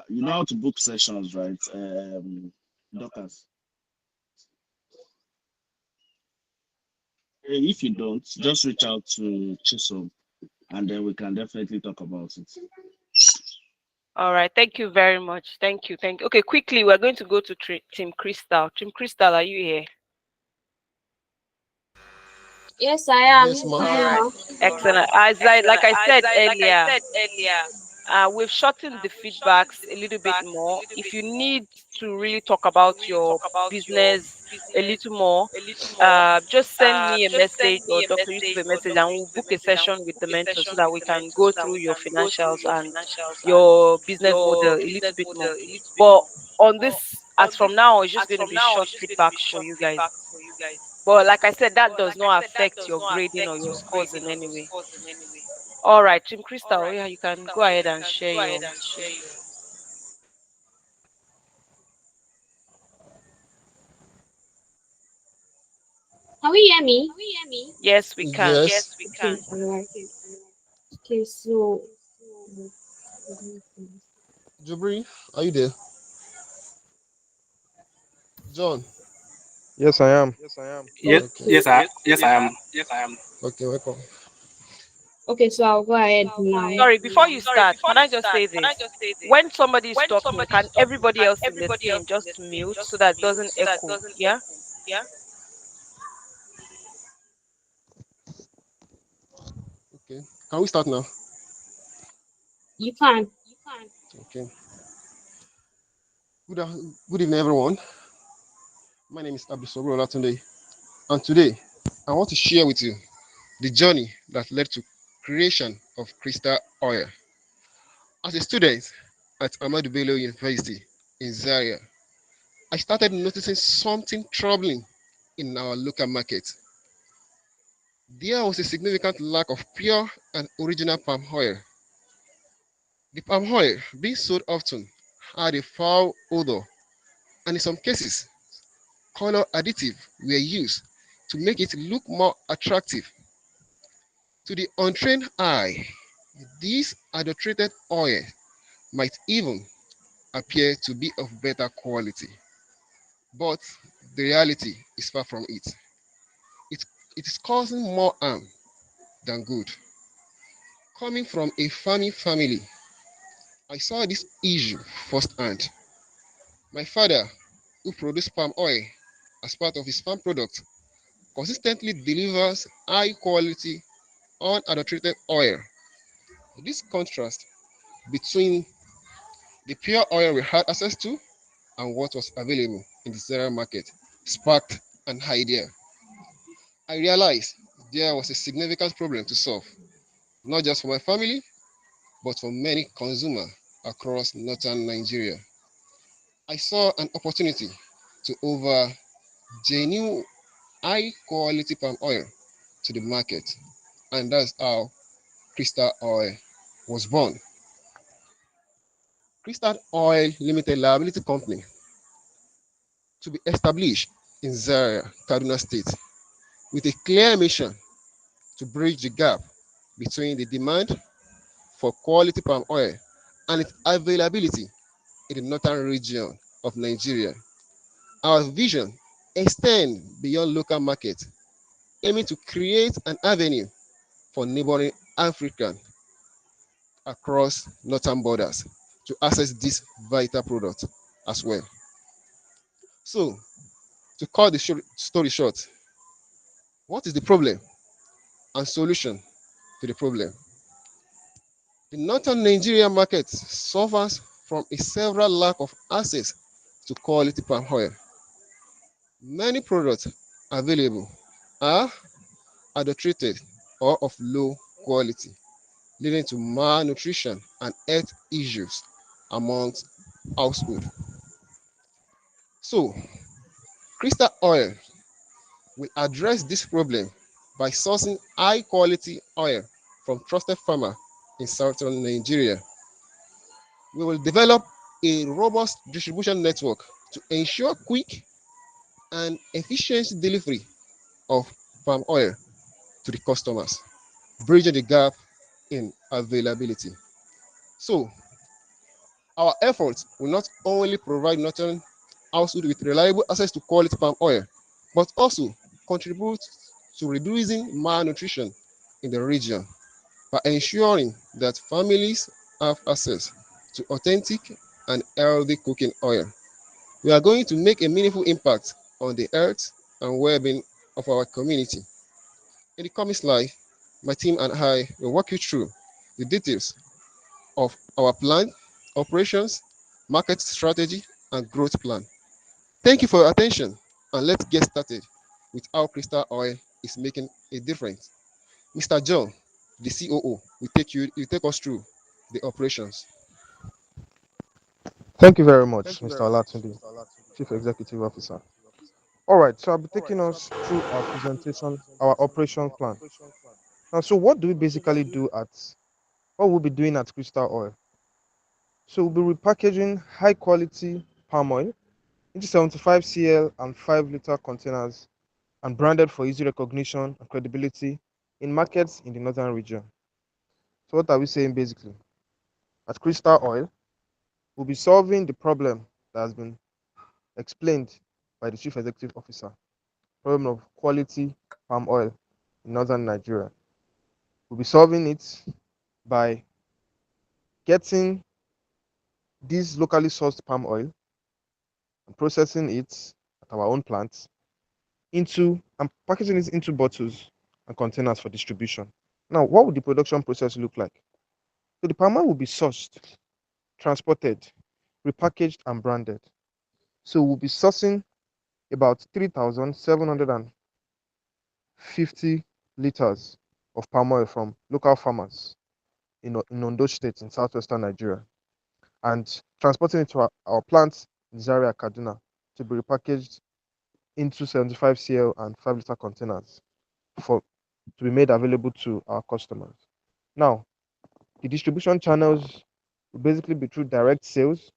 You know how to book sessions, right? Doctors. If you don't, just reach out to Chisholm, and then we can definitely talk about it. All right. Thank you very much. Thank you. Okay, quickly, we're going to go to Team Crystal. Team Crystal, are you here? Yes, I am. Yes, All ma'am. right. Excellent. Like I said earlier, we've shortened the feedbacks a little bit more. If you need to really talk about your business a little more, just send me a message or Dr. Yusuf a message, and we'll book a session with the mentor so that we can go through your financials and your business model a little bit more. But on this, as from now, it's just going to be short feedbacks for you guys. But like I said, that does not affect your grading or your scores in any way. All right, Team Crystal, yeah, you can go ahead and share your. Can we hear me? Yes, we can. Yes. Okay, all right. Okay, so Jubri, are you there? John. Yes, I am. Okay. Yes, I am. Okay, welcome. okay, so I'll go ahead now. Sorry, before you start, can I just say this? When somebody is talking, can everybody else in the team just mute so that it doesn't echo? Yeah? Okay. Can we start now? You can. Okay. Good evening, everyone. My name is Abisogo Olatunde, and today I want to share with you the journey that led to creation of Crystal Oil. As a student at Ahmadu Bello University in Zaria, I started noticing something troubling in our local market. There was a significant lack of pure and original palm oil. The palm oil being sold often had a foul odor, and in some cases, color additives were used to make it look more attractive. To the untrained eye, this adulterated oil might even appear to be of better quality, but the reality is far from it. It, it is causing more harm than good. Coming from a farming family, I saw this issue firsthand. My father, who produced palm oil as part of his farm product, consistently delivers high quality, unadulterated oil. This contrast between the pure oil we had access to and what was available in the cereal market sparked an idea. I realized there was a significant problem to solve, not just for my family, but for many consumers across northern Nigeria. I saw an opportunity to offer genuine high quality palm oil to the market, and that's how Crystal Oil was born. Crystal Oil Limited Liability Company to be established in Zaria, Kaduna State, with a clear mission to bridge the gap between the demand for quality palm oil and its availability in the northern region of Nigeria. Our vision extends beyond local markets, aiming to create an avenue for neighboring Africa across northern borders to access this vital product as well. So, to cut the story short, what is the problem and solution to the problem? The northern Nigeria market suffers from a several lack of access to quality palm oil. Many products available are adulterated or of low quality, leading to malnutrition and health issues amongst household. So, Crystal Oil will address this problem by sourcing high quality oil from trusted farmers in southern Nigeria. We will develop a robust distribution network to ensure quick and efficient delivery of palm oil to the customers, bridging the gap in availability. So, our efforts will not only provide northern households with reliable access to quality palm oil, but also contribute to reducing malnutrition in the region by ensuring that families have access to authentic and healthy cooking oil. We are going to make a meaningful impact on the health and well-being of our community. In the coming slide, my team and I will walk you through the details of our plan, operations, market strategy, and growth plan. Thank you for your attention, and let's get started with how Crystal Oil is making a difference. Mr. John, the COO, will take us through the operations. Thank you very much, Mr. Olatunde, Chief Executive Officer. All right, so I'll be taking us through our presentation, our operation plan. Now, so what do we basically do at, what we'll be doing at Crystal Oil? So we'll be repackaging high quality palm oil into 75 cl and 5-liter containers and branded for easy recognition and credibility in markets in the northern region. So what are we saying basically? At Crystal Oil, we'll be solving the problem that has been explained by the Chief Executive Officer, problem of quality palm oil in northern Nigeria. We'll be solving it by getting this locally sourced palm oil and processing it at our own plants into and packaging it into bottles and containers for distribution. Now, what would the production process look like? So the palm oil will be sourced, transported, repackaged, and branded. So we'll be sourcing about 3,750 50 liters of palm oil from local farmers in Ondo State in southwestern Nigeria and transporting it to our plant in Zaria, Kaduna to be repackaged into 75 cl and 5-liter containers to be made available to our customers. Now, the distribution channels will basically be through direct sales,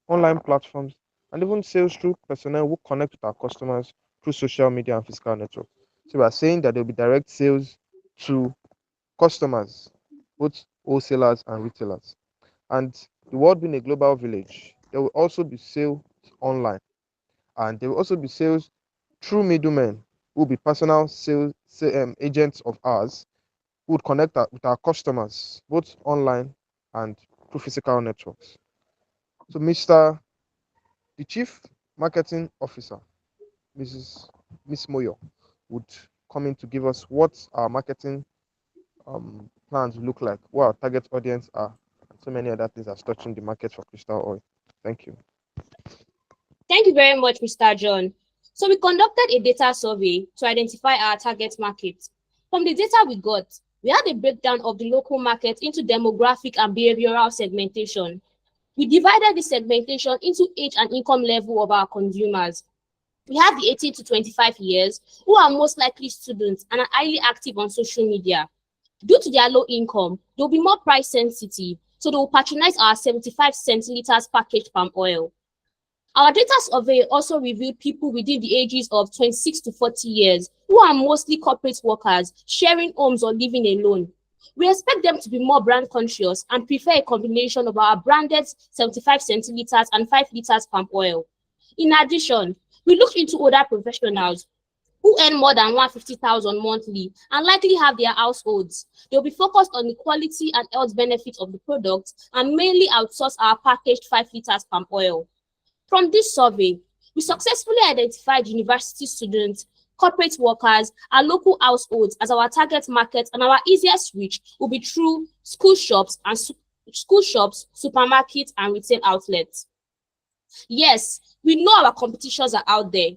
online platforms, and even sales through personnel who connect with our customers through social media and physical networks. So we are saying that there will be direct sales to customers, both wholesalers and retailers. And the world being a global village, there will also be sales online, and there will also be sales through middlemen who will be personal sales agents of ours who would connect with our customers both online and through physical networks. So, the Chief Marketing Officer, Miss Moyo, would come in to give us what our marketing plans look like, what our target audience are, and so many other things that's touching the market for Crystal Oil. Thank you. Thank you very much, Mr. John. So we conducted a data survey to identify our target market. From the data we got, we had a breakdown of the local market into demographic and behavioral segmentation. We divided the segmentation into age and income level of our consumers. We have the 18 to 25 years, who are most likely students and are highly active on social media. Due to their low income, they'll be more price sensitive, so they will patronize our 75 centiliters packaged palm oil. Our data survey also reviewed people within the ages of 26 to 40 years, who are mostly corporate workers, sharing homes or living alone. We expect them to be more brand conscious and prefer a combination of our branded 75 centiliters and 5 liters palm oil. In addition, we looked into older professionals who earn more than 150,000 monthly and likely have their households. They'll be focused on the quality and health benefits of the product and mainly outsource our packaged 5 liters palm oil. From this survey, we successfully identified university students, corporate workers, and local households as our target market, and our easiest reach will be through school shops, supermarkets, and retail outlets. Yes, we know our competitors are out there.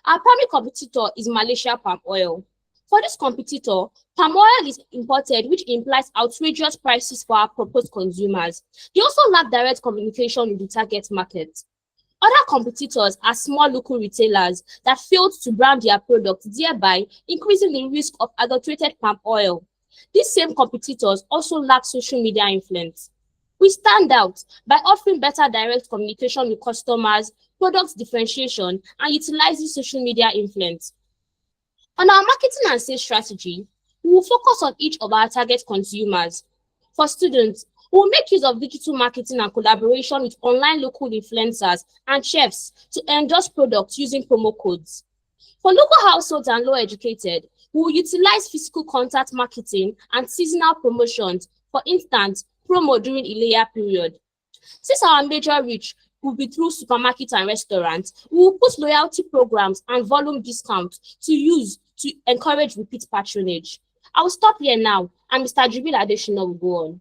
Our primary competitor is Malaysia palm oil. For this competitor, palm oil is imported, which implies outrageous prices for our proposed consumers. They also lack direct communication with the target market. Other competitors are small local retailers that failed to brand their products, thereby increasing the risk of adulterated palm oil. These same competitors also lack social media influence. We stand out by offering better direct communication with customers, product differentiation, and utilizing social media influence. On our marketing and sales strategy, we will focus on each of our target consumers. For students, we will make use of digital marketing and collaboration with online local influencers and chefs to endorse products using promo codes. For local households and low educated, we will utilize physical contact marketing and seasonal promotions, for instance, promo during Ileya period. Since our major reach will be through supermarkets and restaurants, we will put loyalty programs and volume discounts to use to encourage repeat patronage. I will stop here now, and Mr. Jubil Adeshina will go on.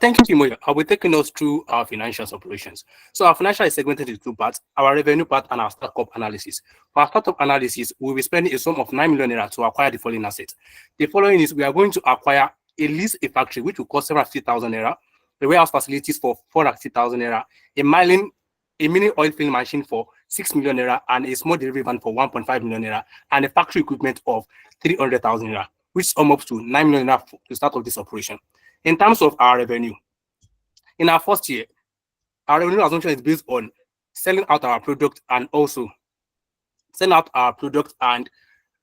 Thank you, Moya. I'll be taking us through our financial operations. So our financial is segmented into two parts, our revenue part and our startup analysis. For our startup analysis, we'll be spending a sum of 9 million naira to acquire the following assets. The following is we are going to acquire a factory, which will cost 750,000 naira, the warehouse facilities for 450,000 naira, a mini oil filling machine for 6 million naira, and a small delivery van for 1.5 million naira, and a factory equipment of 300,000 naira, which sum up to 9 million naira to start off this operation. In terms of our revenue, in our first year, our revenue assumption is based on selling out our product and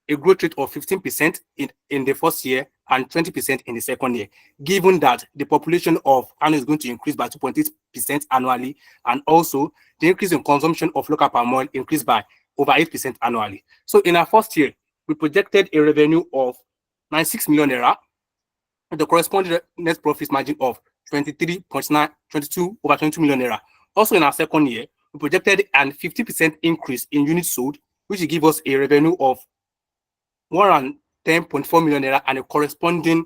a growth rate of 15% in the first year and 20% in the second year, given that the population of Kano is going to increase by 2.8% annually, and also the increase in consumption of local palm oil increased by over 8% annually. So in our first year, we projected a revenue of 96 million naira, the corresponding net profit margin of 22 million naira. Also in our second year, we projected an 50% increase in units sold, which will give us a revenue of 110.4 million naira and a corresponding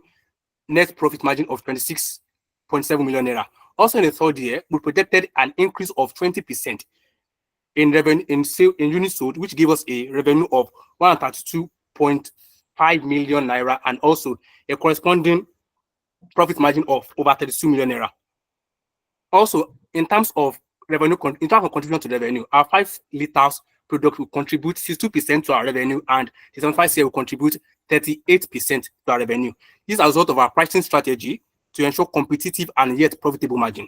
net profit margin of 26.7 million naira. Also in the third year, we projected an increase of 20% in revenue in sale in units sold, which gave us a revenue of 132.5 million naira and also a corresponding profit margin of over 32 million naira. Also, in terms of in terms of contribution to revenue, our 5 liters product will contribute 62% to our revenue, and the 75 CL will contribute 38% to our revenue. This is a result of our pricing strategy to ensure competitive and yet profitable margin.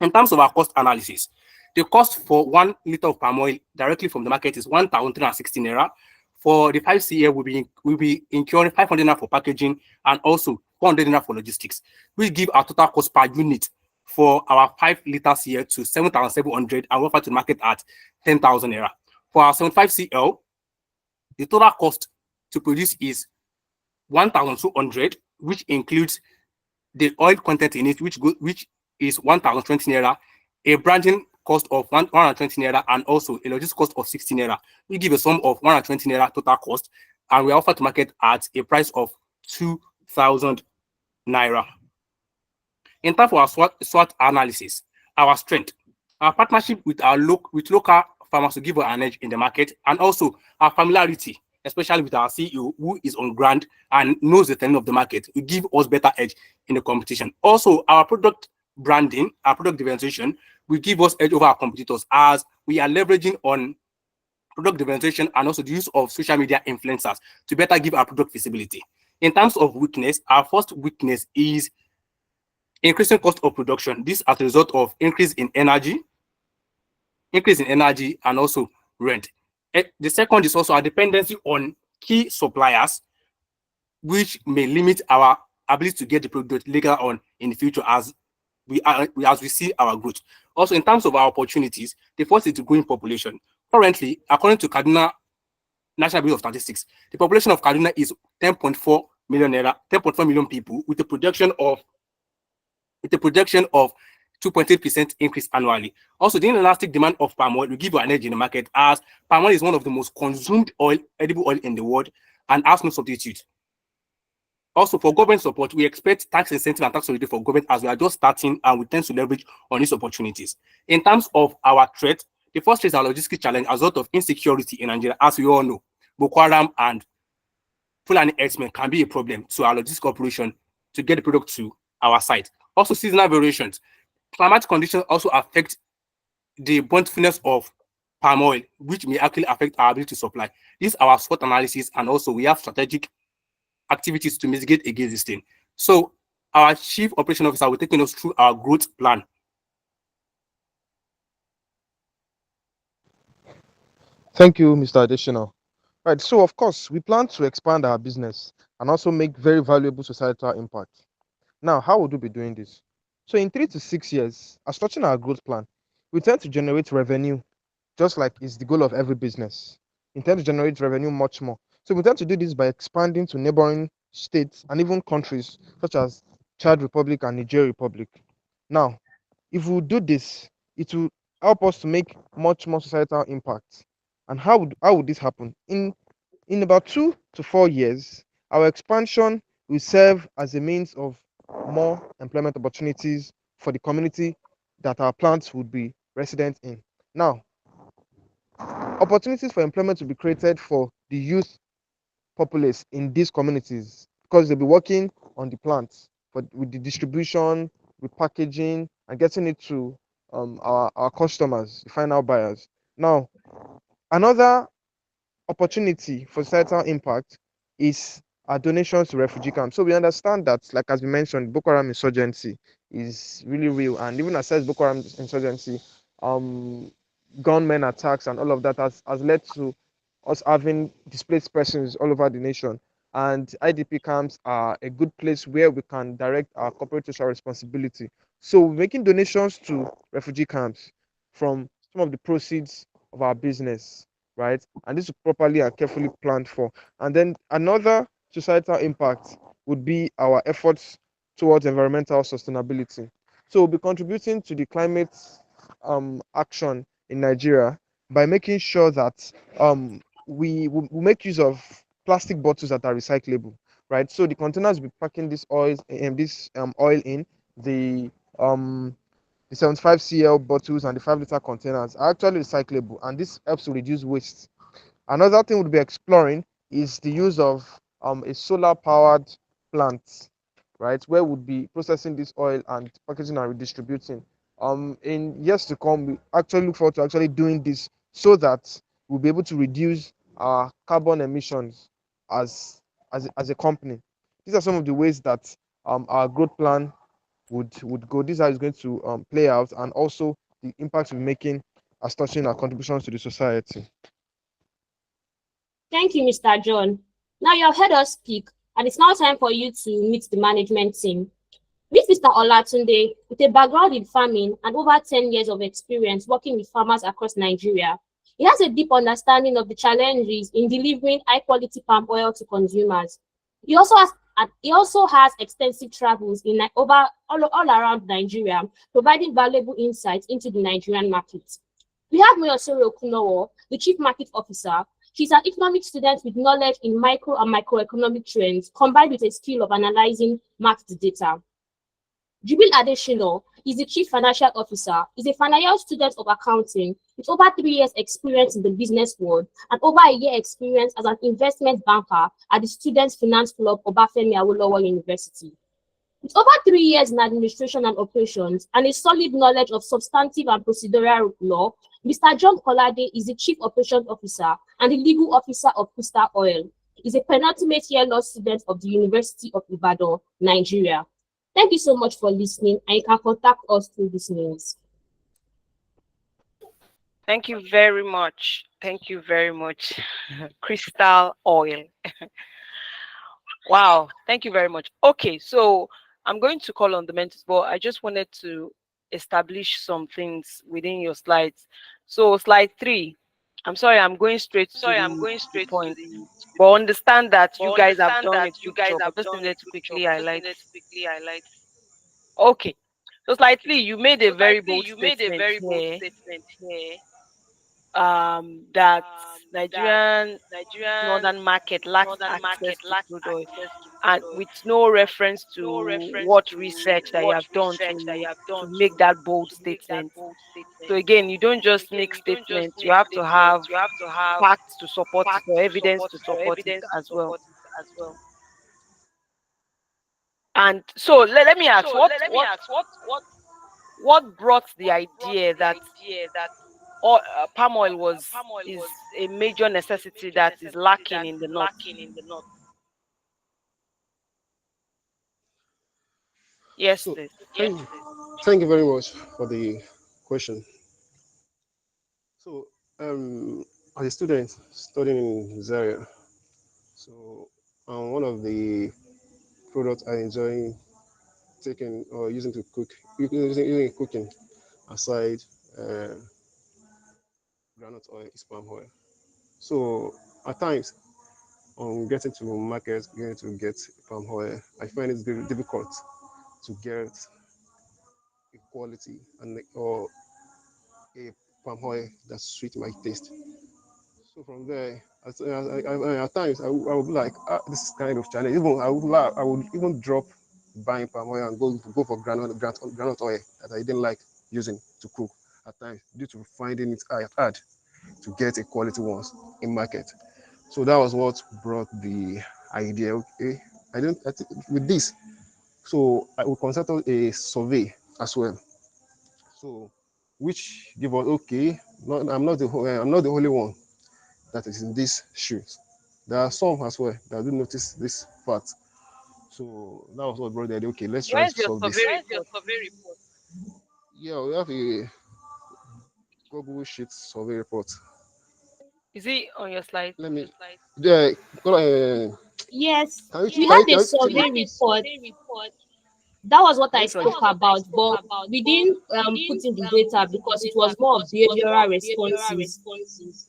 In terms of our cost analysis, the cost for 1 liter of palm oil directly from the market is 1,360 naira. For the 5 CL, we'll be incurring 500 naira for packaging and also 400 naira for logistics, which give our total cost per unit for our 5 liters here to 7,700 and offer to the market at 10,000 naira. For our 75 CL, the total cost to produce is 1,200, which includes the oil content in it, which is 1,020 naira, a branding cost of 120 naira, and also a logistics cost of 60 naira. We give a sum of 120 naira total cost, and we offer to market at a price of 2,000 naira. In terms of our SWOT analysis, our strength, our partnership with local farmers to give us an edge in the market, and also our familiarity, especially with our CEO who is on ground and knows the trend of the market, will give us better edge in the competition. Also, our product branding, our product differentiation will give us edge over our competitors as we are leveraging on product differentiation and also the use of social media influencers to better give our product visibility. In terms of weakness, our first weakness is increasing cost of production. This as a result of increase in energy and also rent. The second is also our dependency on key suppliers, which may limit our ability to get the product later on in the future as we see our growth. Also, in terms of our opportunities, the first is the growing population. Currently, according to Kaduna National Bureau of Statistics, the population of Kaduna is 10.4 million people with a projection of 2.8% increase annually. Also, the inelastic demand of palm oil will give you an edge in the market as palm oil is one of the most consumed edible oil in the world and has no substitute. Also, for government support, we expect tax incentive and tax holiday for government as we are just starting and we tend to leverage on these opportunities. In terms of our threat, the first is our logistics challenge as a result of insecurity in Nigeria. As we all know, Boko Haram and Fulani herdsmen can be a problem to our logistics operation to get the product to our site. Also, seasonal variations. Climatic conditions also affect the bountifulness of palm oil, which may actually affect our ability to supply. This is our SWOT analysis, and also we have strategic activities to mitigate against this thing. So our Chief Operation Officer will take us through our growth plan. Thank you, Mr. Additional. Right, so of course, we plan to expand our business and also make very valuable societal impact. Now, how would we be doing this? So in 3 to 6 years, as structuring our growth plan, we tend to generate revenue, just like is the goal of every business. We intend to generate revenue much more. So we intend to do this by expanding to neighboring states and even countries such as Chad Republic and Niger Republic. Now, if we do this, it will help us to make much more societal impact. And how would this happen? In about 2 to 4 years, our expansion will serve as a means of more employment opportunities for the community that our plants would be resident in. Now, opportunities for employment will be created for the youth populace in these communities because they'll be working on the plants with the distribution, with packaging, and getting it to our customers, the final buyers. Now, another opportunity for societal impact is our donations to refugee camps. So we understand that, like as we mentioned, Boko Haram insurgency is really real, and even aside Boko Haram insurgency, gunmen attacks and all of that has led to us having displaced persons all over the nation. And IDP camps are a good place where we can direct our corporate social responsibility. So we're making donations to refugee camps from some of the proceeds of our business, right? And this is properly and carefully planned for. And then another societal impact would be our efforts towards environmental sustainability. So we'll be contributing to the climate action in Nigeria by making sure that we make use of plastic bottles that are recyclable, right? So the containers will be packing this oil in, the The 75 cl bottles and the 5 liter containers are actually recyclable, and this helps to reduce waste. Another thing we'll be exploring is the use of a solar powered plant, right, where we'll be processing this oil and packaging and redistributing. In years to come, we actually look forward to actually doing this so that we'll be able to reduce our carbon emissions as a company. These are some of the ways that our growth plan would go. This is how it's going to play out, and also the impact we're making as touching our contributions to the society. Thank you, Mr. John. Now you have heard us speak, and it's now time for you to meet the management team. Meet Mr. Olatunde, with a background in farming and over 10 years of experience working with farmers across Nigeria. He has a deep understanding of the challenges in delivering high-quality palm oil to consumers. He also has extensive travels in all around Nigeria, providing valuable insights into the Nigerian market. We have Moyosoro Okunowo, the Chief Market Officer. She's an economic student with knowledge in micro and macroeconomic trends, combined with a skill of analyzing market data. Jubil Adeshino is the Chief Financial Officer. He's a final student of accounting with over 3 years experience in the business world and over a year experience as an investment banker at the Students Finance Club of Obafemi Awolowo University. With over 3 years in administration and operations and a solid knowledge of substantive and procedural law, Mr. John Kolade is the Chief Operations Officer and the Legal Officer of Crystal Oil. He's a penultimate year law student of the University of Ibadan, Nigeria. Thank you so much for listening, and you can contact us through these means. Thank you very much. Thank you very much. Crystal Oil. Wow. Thank you very much. Okay, so I'm going to call on the mentors, but I just wanted to establish some things within your slides. So slide 3. I'm sorry, I'm going straight to the point. But understand that you guys have done a good job. I just needed to quickly highlight. Okay. So slide 3, you made a very bold statement here. That Nigerian northern market lacks access to crude oil, and with no reference to what research that you have done to make that bold statement. So again, you don't just make statements, you have to have facts to support it or evidence to support it as well. And so let me ask, what brought the idea that palm oil is a major necessity that is lacking in the north? Yes, So, please. thank you very much for the question. So, as a student studying in Zaria, so one of the products I enjoy taking or using to cook, using in cooking aside groundnut oil is palm oil. So at times on getting to market, getting to get palm oil, I find it very difficult to get quality and or a palm oil that suits my taste. So from there, at times I would be like, this is kind of challenge. Even I would even drop buying palm oil and go for groundnut oil that I didn't like using to cook at times due to finding it hard to get a quality ones in market. So that was what brought the idea. Okay, I think with this. So I will consult a survey as well. So which give us okay. I'm not the only one that is in these shoes. There are some as well that do notice this fact. So that was what brought the idea. Okay, let's try Where's to your solve this. survey report? Yeah, we have a Google Sheet survey report. Is it on your slide? Let me. Yeah, Yes, can we you, had a can survey you, report. That was what can I you try? spoke about, but we didn't put in the data because it was more of behavioral responses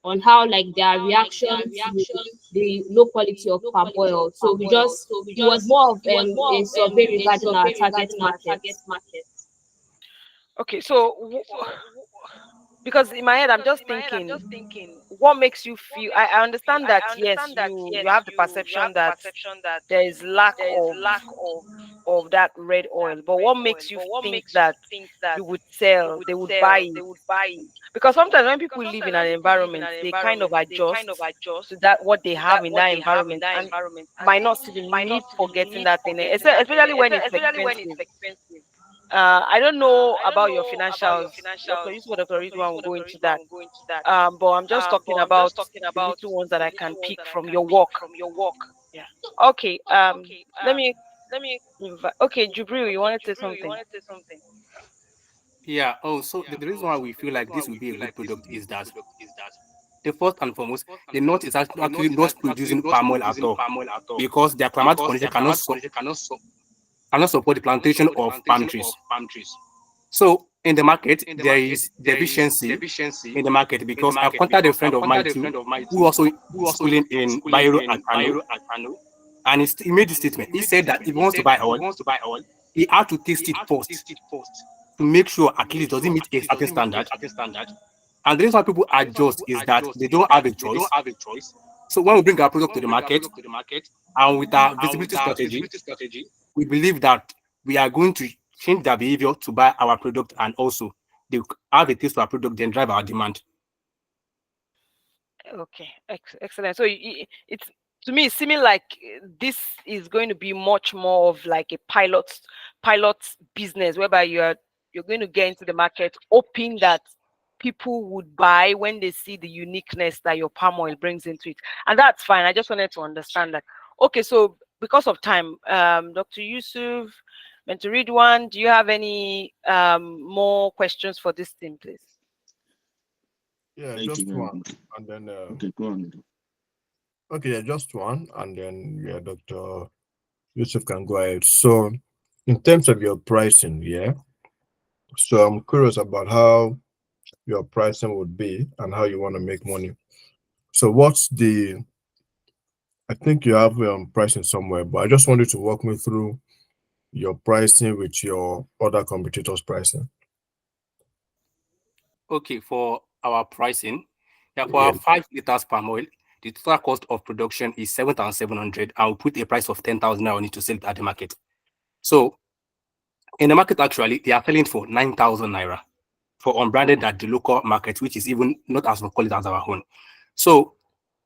on how like their reaction to the low quality of palm oil. So it was more of a survey regarding our target market. Okay, so because in my head I'm just thinking, what makes you feel? I understand that yes, you have the perception that there is lack of of that red oil, but what makes you think that you would sell, they would buy it? Because sometimes when people live in an environment, they kind of adjust to that what they have in that environment and might not see the need for getting that thing, especially when it's expensive. I don't know about your financials. Dr. Yusuf or Dr. Ridwan will go into that. But I'm just talking about the little ones that I can pick from your work. Yeah. Okay. Let me invite. Okay, Jubril, you want to say something? Yeah. Oh, so the reason why we feel like this will be a good product is that the first and foremost, the North is actually not producing palm oil at all because their climatic condition cannot support the plantation of palm trees. So in the market, there is deficiency in the market because I've contacted a friend of mine too, who also is schooling in Bayero at Kano, and he made this statement. He said that if he wants to buy oil, he had to taste it first to make sure at least does it meet a certain standard. And the reason why people adjust is that they don't have a choice. So when we bring our product to the market and with our visibility strategy, we believe that we are going to change their behavior to buy our product, and also they have a taste for our product, then drive our demand. Okay, excellent. So it's to me, it's seeming like this is going to be much more of like a pilot business, whereby you're going to get into the market, hoping that people would buy when they see the uniqueness that your palm oil brings into it, and that's fine. I just wanted to understand that. Okay, so because of time, Dr. Yusuf, Mentor Ridwan, do you have any more questions for this team, please? Yeah, Thank you just very one, much. and then Okay, go on. okay, yeah, just one, and then yeah, Dr. Yusuf can go ahead. So, in terms of your pricing, yeah. So I'm curious about how your pricing would be and how you want to make money. So what's the? I think you have pricing somewhere, but I just want you to walk me through your pricing with your other competitors' pricing. Okay, for our pricing, yeah, for our 5 liters palm oil, the total cost of production is 7,700. I'll put a price of 10,000 on it to sell it at the market. So in the market, actually, they are selling for 9,000 naira for unbranded at the local market, which is even not as we call it as our own. So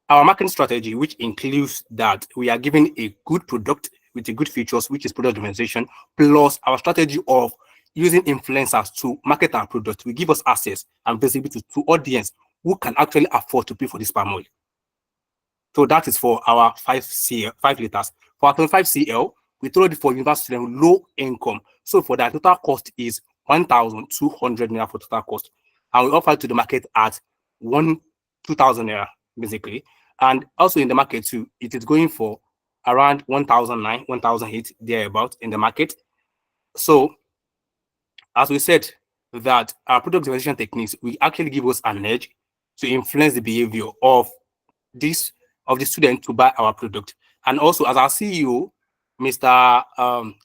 our marketing strategy, which includes that we are giving a good product with a good features, which is product differentiation, plus our strategy of using influencers to market our product, will give us access and visibility to audience who can actually afford to pay for this palm oil. So that is for our 5 liters. For our 25 cl, we told it for university students low income. So for that, total cost is 1,200 naira for total cost. And we offer it to the market at 2,000 naira, basically. And also in the market too, it is going for around 1,009, 1,008 thereabout in the market. So as we said, that our product differentiation techniques will actually give us an edge to influence the behavior of the student to buy our product. And also as our CEO, Mr.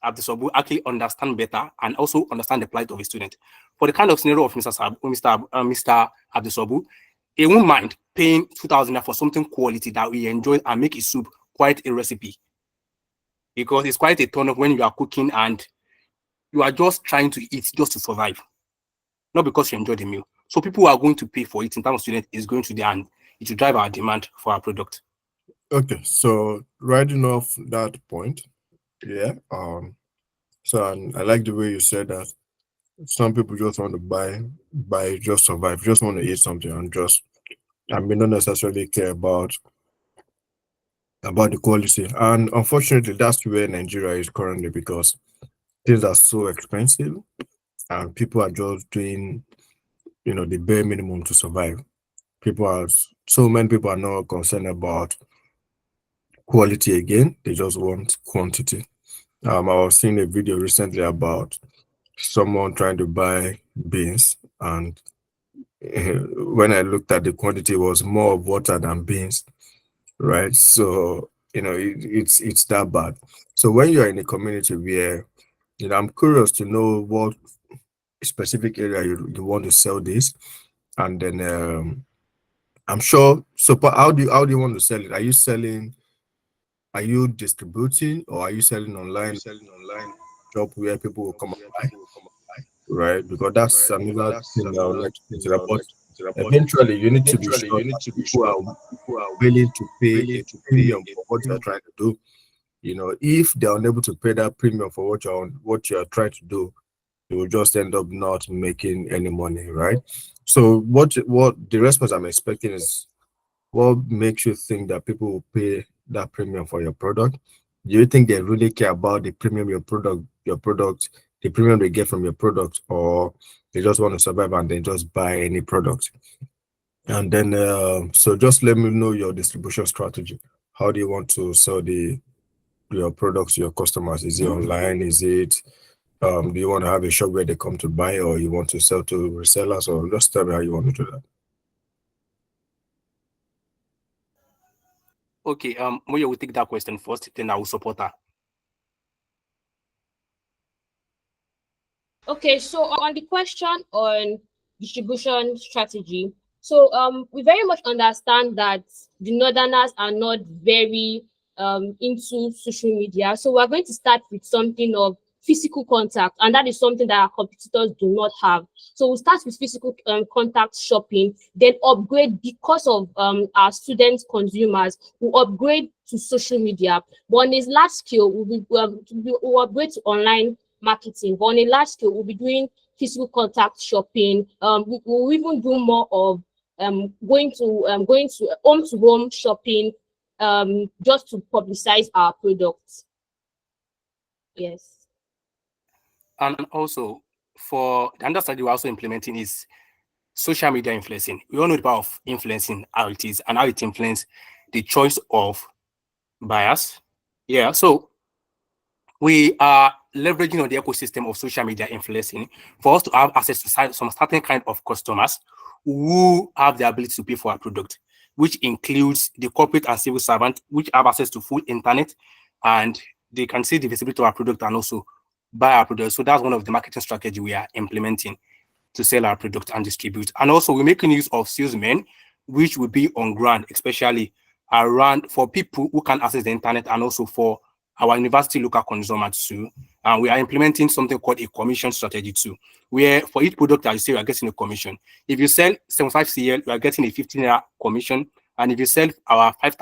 Abdisobu actually understand better and also understand the plight of a student. For the kind of scenario of Mr. Abdisobu, he won't mind paying 2,000 for something quality that we enjoy and make his soup quite a recipe. Because it's quite a turn off when you are cooking and you are just trying to eat just to survive, not because you enjoy the meal. So people who are going to pay for it in terms of student is going to the end. It will drive our demand for our product. Okay, so riding off that point, yeah. So I like the way you said that some people just want to buy, just survive, just want to eat something and just, I mean, not necessarily care about the quality. And unfortunately, that's where Nigeria is currently because things are so expensive and people are just doing, the bare minimum to survive. So many people are not concerned about quality again. They just want quantity. I was seeing a video recently about someone trying to buy beans, and when I looked at the quantity, it was more of water than beans, right? So it's that bad. So when you're in a community where, I'm curious to know what specific area you want to sell this, and then I'm sure. So, but how do you want to sell it? Are you selling Are you distributing or are you selling online shop where people will come and buy? Right? Because that's another thing I would like to consider. But eventually, you need to be sure that people are willing to pay a premium for what you're trying to do. You know, if they're unable to pay that premium for what you're trying to do, you will just end up not making any money, right? So what the response I'm expecting is, what makes you think that people will pay that premium for your product? Do you think they really care about the premium the premium they get from your product, or they just want to survive and they just buy any product? And then, so just let me know your distribution strategy. How do you want to sell your products to your customers? Is it online? Is it do you want to have a shop where they come to buy, or you want to sell to resellers, or just tell me how you want to do that? Okay, Moyo will take that question first, then I will support her. Okay, so on the question on distribution strategy, so we very much understand that the Northerners are not very into social media. So we're going to start with something of physical contact, and that is something that our competitors do not have. So we'll start with physical contact shopping, then upgrade because of our student consumers will upgrade to social media. But on a large scale, we'll upgrade to online marketing. But on a large scale, we'll be doing physical contact shopping. We'll even do more of going to home shopping, just to publicize our products. Yes. And also, for the other side, we're also implementing is social media influencing. We all know the power of influencing, how it is and how it influences the choice of buyers. Yeah, so we are leveraging on the ecosystem of social media influencing for us to have access to some certain kind of customers who have the ability to pay for our product, which includes the corporate and civil servant, which have access to full internet, and they can see the visibility of our product and also buy our product. So that's one of the marketing strategy we are implementing to sell our product and distribute. And also we're making use of salesmen, which will be on ground, especially around for people who can access the internet, and also for our university local consumers too. And we are implementing something called a commission strategy too, where for each product that you sell, you are getting a commission. If you sell 75 CL, you are getting a 15 commission. And if you sell our 5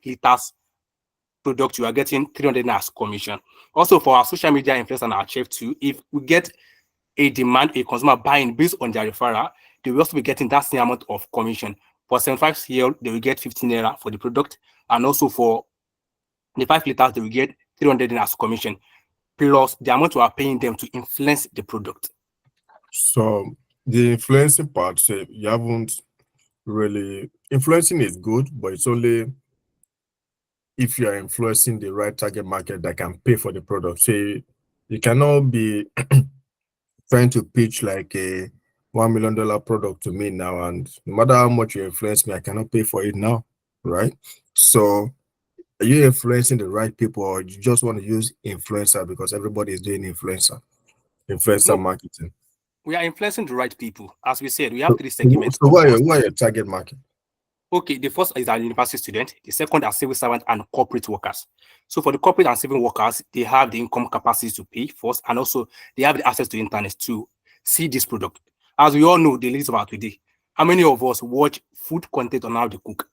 liters product, you are getting 300 as commission. Also for our social media influence and our chef too, if we get a demand, a consumer buying based on their referral, they will also be getting that same amount of commission. For 75 CL, they will get 15 naira for the product, and also for the 5 liters, they will get 300 as commission, plus the amount we are paying them to influence the product. So the influencing part, say you haven't really influencing is good, but it's only if you are influencing the right target market that can pay for the product. Say you cannot be trying to pitch like a $1 million product to me now, and no matter how much you influence me, I cannot pay for it now, right? So are you influencing the right people, or you just want to use influencer because everybody is doing influencer No, marketing? we are influencing the right people. As we said, we have 3 So segments so of who are customers. your target market? Okay, the first is our university student, the second are civil servant and corporate workers. So for the corporate and civil workers, they have the income capacity to pay first, and also they have the access to internet to see this product. As we all know, the ladies of our today, how many of us watch food content on how they cook?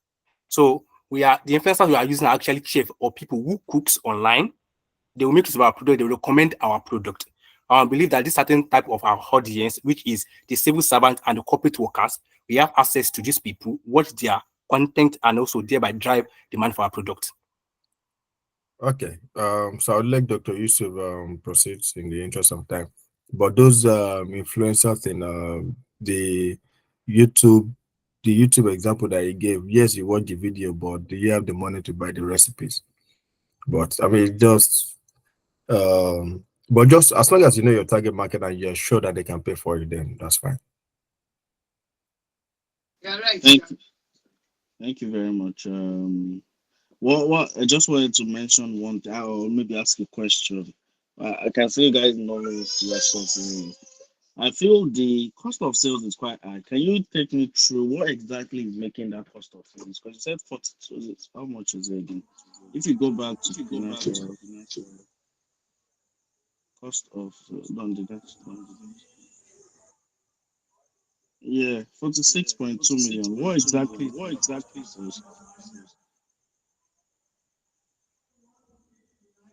So we are the influencers we are using are actually chef or people who cooks online. They will make use of our product, they will recommend our product. I believe that this certain type of our audience, which is the civil servant and the corporate workers, we have access to these people, watch their content, and also thereby drive demand for our product. Okay. So I would like Dr. Yusuf proceed in the interest of time. But those influencers in YouTube, the YouTube example that he gave, yes, you watch the video, but do you have the money to buy the recipes? But I mean, but just as long as you know your target market and you're sure that they can pay for it, then that's fine. Yeah, right. Thank you very much. What I just wanted to mention one thing, or maybe ask a question. I can see you guys know the response. I feel the cost of sales is quite high. Can you take me through what exactly is making that cost of sales? Because you said 42. How much is it again? If you go back to financial cost of no, the next one. Yeah, 46.2 million. What exactly is the cost of sales?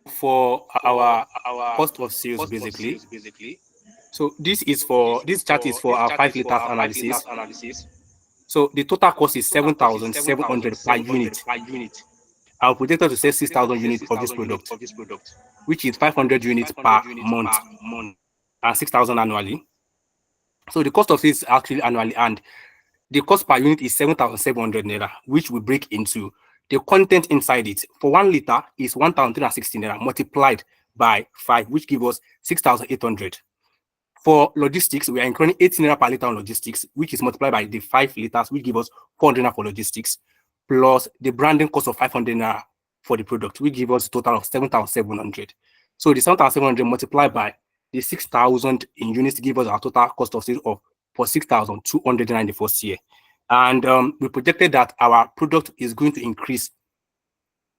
For our cost of sales, basically. So this chart is for our 5 liters analysis. So the total cost is 7,700 per unit. Our projected to sell 6,000 units of this product, which is 500 units per month and 6,000 annually. So the cost of this is actually annually, and the cost per unit is 7,700 naira, which we break into the content inside it. For 1 liter is 1,360 naira multiplied by 5, which gives us 6,800. For logistics, we are incurring 18 naira per liter on logistics, which is multiplied by the 5 liters, which gives us 400 naira for logistics, plus the branding cost of 500 naira for the product, which gives us a total of 7,700. So the 7,700 multiplied by the 6,000 in units give us our total cost of sales of for 6,200 in the first year. And we projected that our product is going to increase,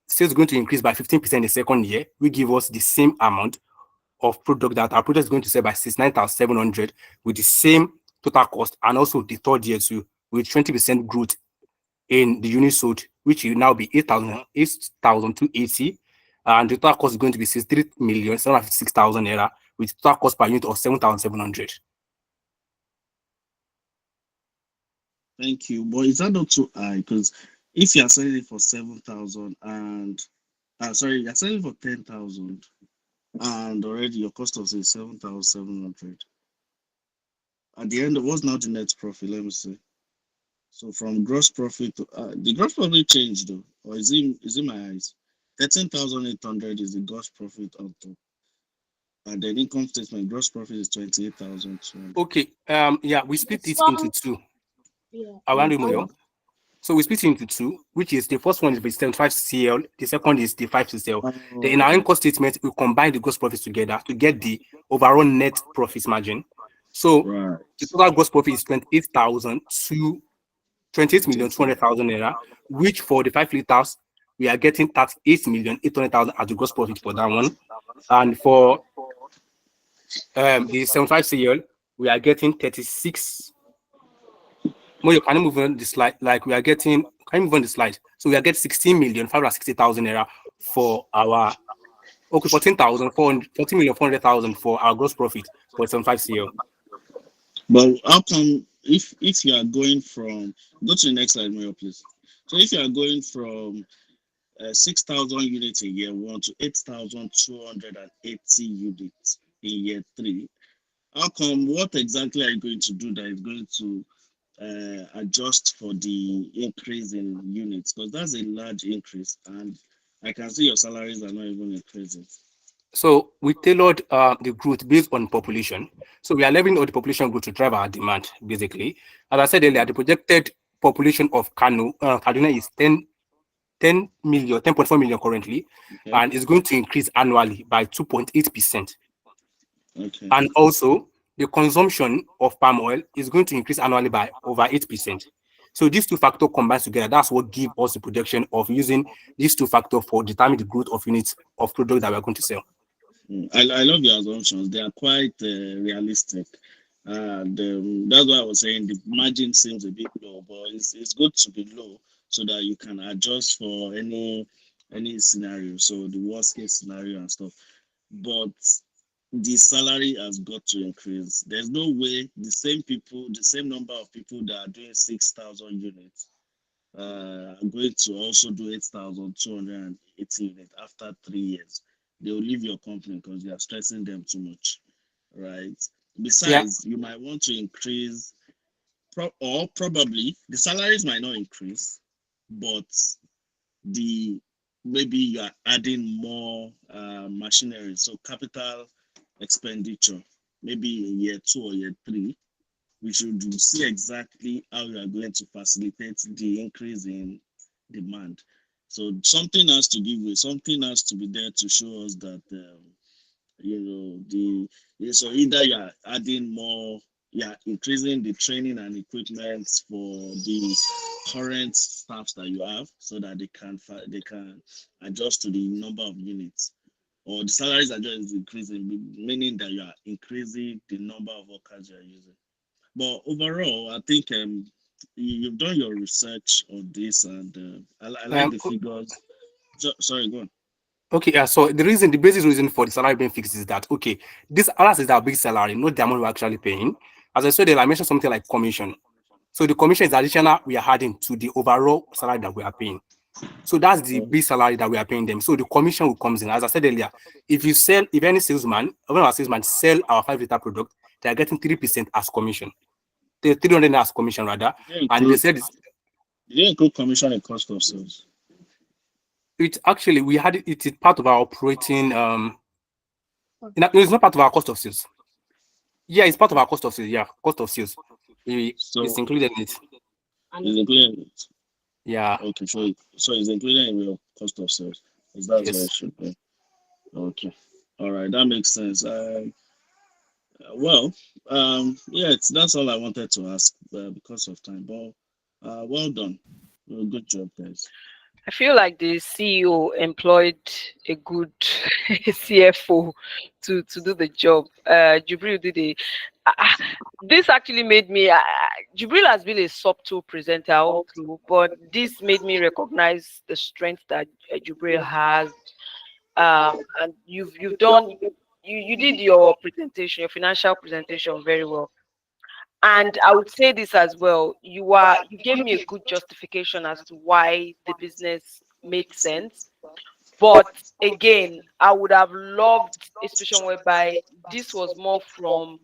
sales is going to increase by 15% the second year, which give us the same amount of product that our product is going to sell by 69,700 with the same total cost, and also the third year too with 20% growth in the unit sold, which will now be 8,280, and the total cost is going to be 63,756,000 naira with total cost per unit of 7,700. Thank you. But is that not too high? Because if you are selling it for 7,000 and sorry, you're selling for 10,000 and already your cost of sales is 7,700. At the end of what's now the net profit? Let me see. So from gross profit to the gross profit changed though, or is it my eyes? 13,800 is the gross profit on top, and then income statement gross profit is 28,200. Okay. Yeah, we split it into two. Yeah. Okay. So we split it into two, which is the first one is the 75 CL, the second is the 5 CL. Then in our Okay. income statement, we combine the gross profits together to get the overall net profit margin. So Right. the total gross profit is 28,000 to 28,200,000 naira, which for the 5 liters, we are getting 38,800,000 as the gross profit for that one. And for the 75 CL, we are getting 36. Moyo, can you move on the slide? Like we are getting, can you move on the slide? So we are getting 16,560,000 naira for our, okay, 14,400,000 for our gross profit for 75 CL. But how come if you are going from go to the next slide, Mayor, please. So if you are going from 6,000 units in year one to 8,280 units in year three, how come? What exactly are you going to do that is going to adjust for the increase in units? Because that's a large increase, and I can see your salaries are not even increasing. So we tailored the growth based on population. So we are leveraging all the population growth to drive our demand, basically. As I said earlier, the projected population of Kaduna is 10 million, 10.4 million currently, Okay. and it's going to increase annually by 2.8%. Okay. And also, the consumption of palm oil is going to increase annually by over 8%. So these two factors combined together, that's what give us the projection of using these two factors for determining the growth of units of product that we're going to sell. I love your assumptions. They are quite realistic. And that's why I was saying the margin seems a bit low, but it's good to be low so that you can adjust for any scenario. So the worst case scenario and stuff. But the salary has got to increase. There's no way the same people, the same number of people that are doing 6,000 units are going to also do 8,280 units after 3 years. They will leave your company because you are stressing them too much, right? Besides, you might want to increase, or probably the salaries might not increase, but the maybe you are adding more machinery, so capital expenditure, maybe in year 2 or year 3, we should see exactly how you are going to facilitate the increase in demand. So something has to give way, something has to be there to show us that so either you are adding more increasing the training and equipment for the current staffs that you have, so that they can adjust to the number of units, or the salaries are just increasing, meaning that you are increasing the number of workers you are using. But overall, I think you've done your research on this, and I like the figures. Sorry, go on. Okay, yeah. So the basic reason for the salary being fixed is that this ours is our big salary, not the amount we're actually paying. As I said, I mentioned something like commission. So the commission is additional we are adding to the overall salary that we are paying. So that's the big salary that we are paying them. So the commission will comes in. As I said earlier, if any salesman, one of our salesmen sell our 5 liter product, they are getting 3% as commission. 300 as commission rather. And they said Did you include commission in cost of sales? It actually it is part of our operating it's not part of our cost of sales. Yeah, it's part of our cost of sales. Yeah, cost of sales. It's included in it. It's included in it. Yeah. Okay, so it's included in your cost of sales. That's how it should be. Okay. All right, that makes sense. That's all I wanted to ask because of time. But well done. Good job, guys. I feel like the CEO employed a good CFO to do the job. Jubril did this actually made me. Jubril has been a subtle presenter all through, but this made me recognize the strength that Jubril has. And you've done. You did your presentation, your financial presentation, very well. And I would say this as well. You gave me a good justification as to why the business made sense. But again, I would have loved a situation whereby this was more from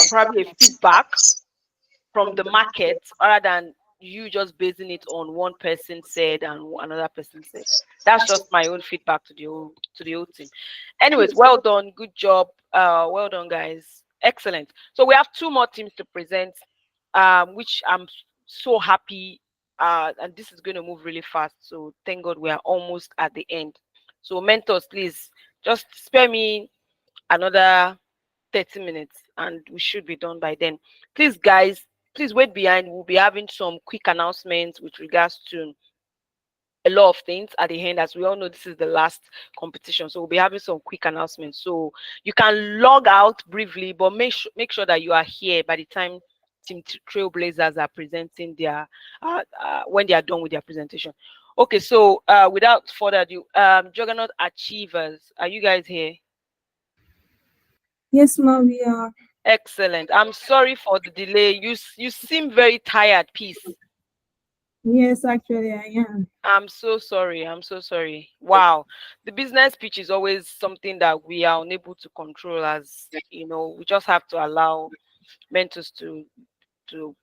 probably a feedback from the market rather than you just basing it on one person said and another person said. That's just my own feedback to the whole team. Anyways, well done, good job, well done, guys. Excellent. So we have 2 more teams to present, which I'm so happy, and this is going to move really fast. So thank God we are almost at the end. So mentors, please just spare me another 30 minutes, and we should be done by then. Please, guys, please wait behind. We'll be having some quick announcements with regards to a lot of things at the end. As we all know, this is the last competition, so we'll be having some quick announcements. So you can log out briefly, but make sure that you are here by the time Team Trailblazers are presenting their when they are done with their presentation. Okay, so without further ado, Juggernaut Achievers, are you guys here? Yes, ma'am, we are. Excellent. I'm sorry for the delay. You seem very tired, Peace. Yes, actually, I am. I'm so sorry. I'm so sorry. Wow. The business pitch is always something that we are unable to control, as you know, we just have to allow mentors to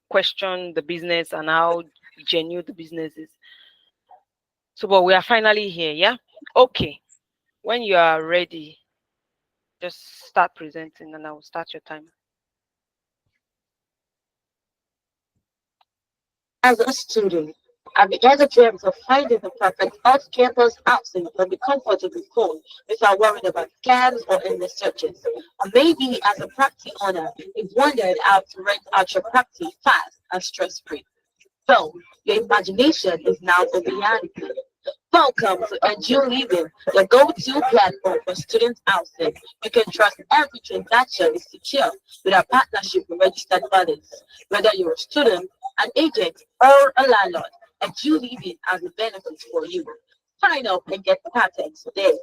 question the business and how genuine the business is. So, but we are finally here, yeah? Okay. When you are ready, just start presenting and I will start your time. As a student, I began to dream of finding the perfect off-campus housing and be comfortably home without worrying about scams or endless searches. Or maybe as a property owner, you've wondered how to rent out your property fast and stress-free. So, your imagination is now a reality. Welcome to Edu Living, the go-to platform for student housing. You can trust every transaction is secure with our partnership with registered bodies. Whether you're a student, an agent, or a landlord, Edu Living has the benefits for you. Sign up and get started today.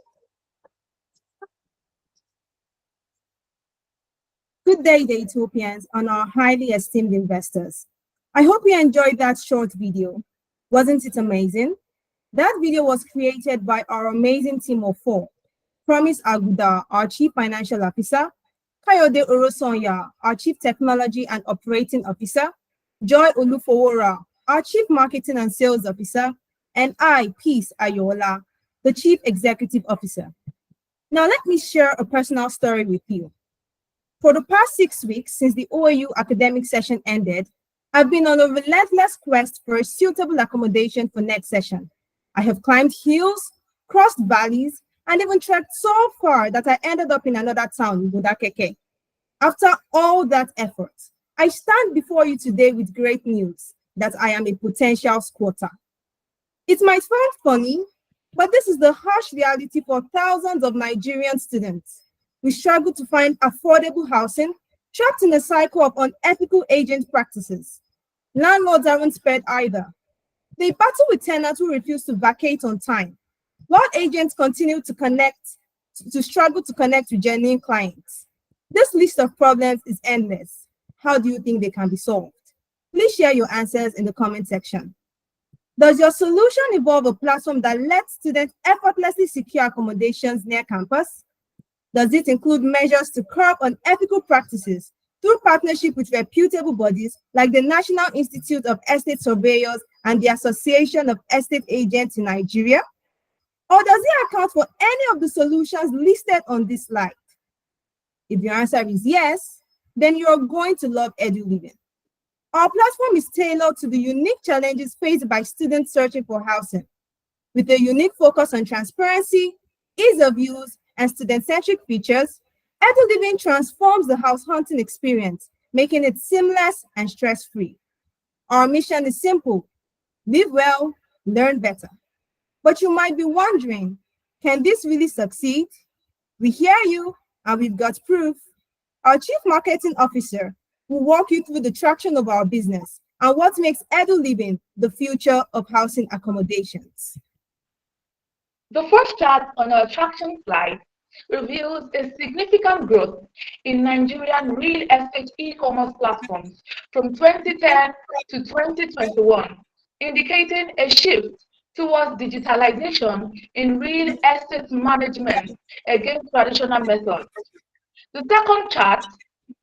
Good day, Daytopians, and our highly esteemed investors. I hope you enjoyed that short video. Wasn't it amazing? That video was created by our amazing team of 4. Promise Aguda, our Chief Financial Officer, Kayode Orosonya, our Chief Technology and Operating Officer, Joy Olufowora, our Chief Marketing and Sales Officer, and I, Peace Ayola, the Chief Executive Officer. Now let me share a personal story with you. For the past 6 weeks since the OAU academic session ended, I've been on a relentless quest for a suitable accommodation for next session. I have climbed hills, crossed valleys, and even trekked so far that I ended up in another town, Budakeke. After all that effort, I stand before you today with great news that I am a potential squatter. It might sound funny, but this is the harsh reality for thousands of Nigerian students. We struggle to find affordable housing, trapped in a cycle of unethical agent practices. Landlords aren't spared either. They battle with tenants who refuse to vacate on time, while agents continue to struggle to connect with genuine clients. This list of problems is endless. How do you think they can be solved? Please share your answers in the comment section. Does your solution involve a platform that lets students effortlessly secure accommodations near campus? Does it include measures to curb unethical practices through partnership with reputable bodies like the National Institute of Estate Surveyors and the Association of Estate Agents in Nigeria? Or does it account for any of the solutions listed on this slide? If your answer is yes, then you're going to love EduLiving. Our platform is tailored to the unique challenges faced by students searching for housing. With a unique focus on transparency, ease of use, and student-centric features, EduLiving transforms the house hunting experience, making it seamless and stress-free. Our mission is simple: live well, learn better. But you might be wondering, can this really succeed? We hear you, and we've got proof. Our Chief Marketing Officer will walk you through the traction of our business and what makes EduLiving the future of housing accommodations. The first chart on our traction slide reveals a significant growth in Nigerian real estate e-commerce platforms from 2010 to 2021, indicating a shift towards digitalization in real estate management against traditional methods. The second chart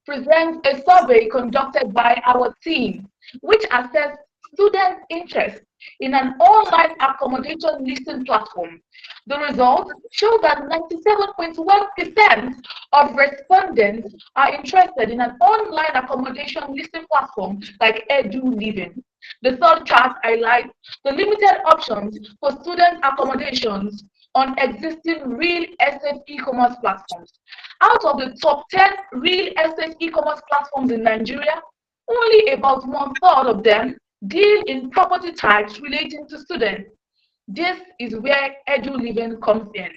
presents a survey conducted by our team, which assessed students' interest in an online accommodation listing platform. The results show that 97.1% of respondents are interested in an online accommodation listing platform like EduLiving. The third chart highlights the limited options for student accommodations on existing real estate e-commerce platforms. Out of the top 10 real estate e-commerce platforms in Nigeria, only about 1/3 of them deal in property types relating to students. This is where EduLiving comes in.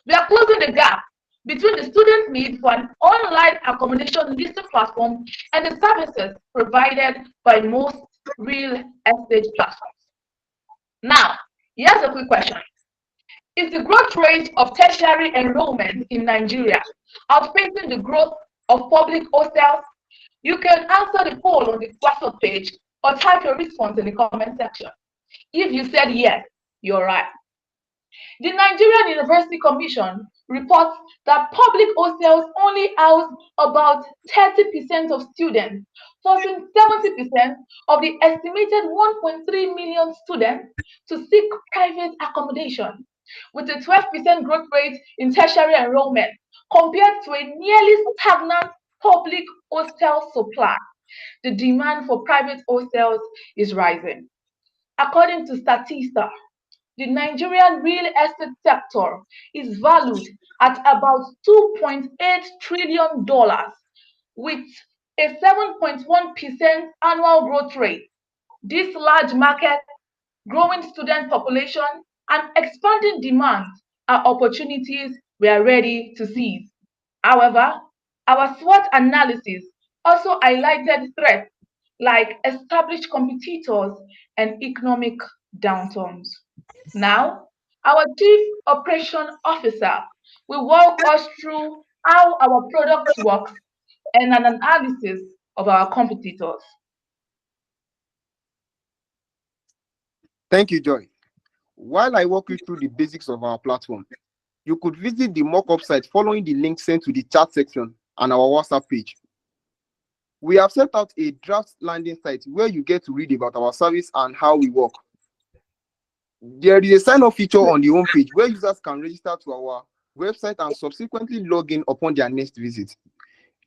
We are closing the gap between the student need for an online accommodation listing platform and the services provided by most real estate platforms. Now, here's a quick question. Is the growth rate of tertiary enrollment in Nigeria outpacing the growth of public hostels? You can answer the poll on the WhatsApp page or type your response in the comment section. If you said yes, you're right. The Nigerian University Commission reports that public hostels only house about 30% of students, forcing 70% of the estimated 1.3 million students to seek private accommodation. With a 12% growth rate in tertiary enrollment compared to a nearly stagnant public hostel supply, the demand for private hostels is rising. According to Statista, the Nigerian real estate sector is valued at about $2.8 trillion, with a 7.1% annual growth rate. This large market, growing student population, and expanding demand are opportunities we are ready to seize. However, our SWOT analysis also highlighted threats like established competitors and economic downturns. Now, our Chief Operation Officer will walk us through how our product works and an analysis of our competitors. Thank you, Joy. While I walk you through the basics of our platform, you could visit the mock-up site following the link sent to the chat section and our WhatsApp page. We have set out a draft landing site where you get to read about our service and how we work. There is a sign-up feature on the homepage where users can register to our website and subsequently log in upon their next visit.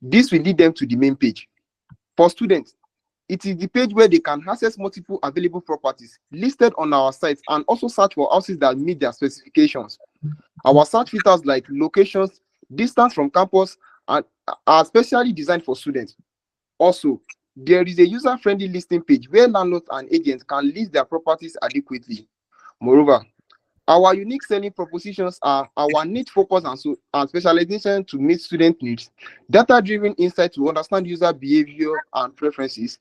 This will lead them to the main page. For students, it is the page where they can access multiple available properties listed on our site and also search for houses that meet their specifications. Our search filters like locations, distance from campus, and are specially designed for students. Also, There is a user-friendly listing page where landlords and agents can list their properties adequately. Moreover, our unique selling propositions are our need focus and specialization to meet student needs, data-driven insight to understand user behavior and preferences.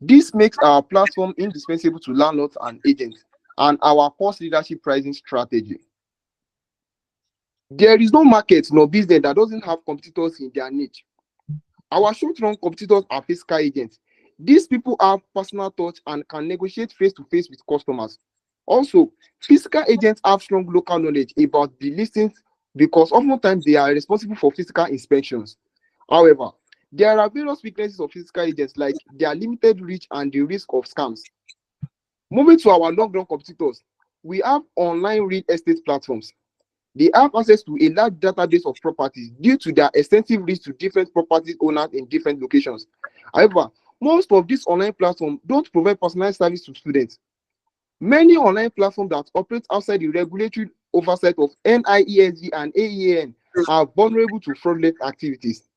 This makes our platform indispensable to landlords and agents, and our cost leadership pricing strategy. There is no market nor business that doesn't have competitors in their niche. Our short-run competitors are physical agents. These people have personal touch and can negotiate face-to-face with customers. Also, physical agents have strong local knowledge about the listings because oftentimes they are responsible for physical inspections. However, there are various weaknesses of physical agents like their limited reach and the risk of scams. Moving to our long-run competitors, we have online real estate platforms. They have access to a large database of properties due to their extensive reach to different property owners in different locations. However, most of these online platforms don't provide personalized service to students. Many online platforms that operate outside the regulatory oversight of NIESG and AEAN are vulnerable to fraudulent activities.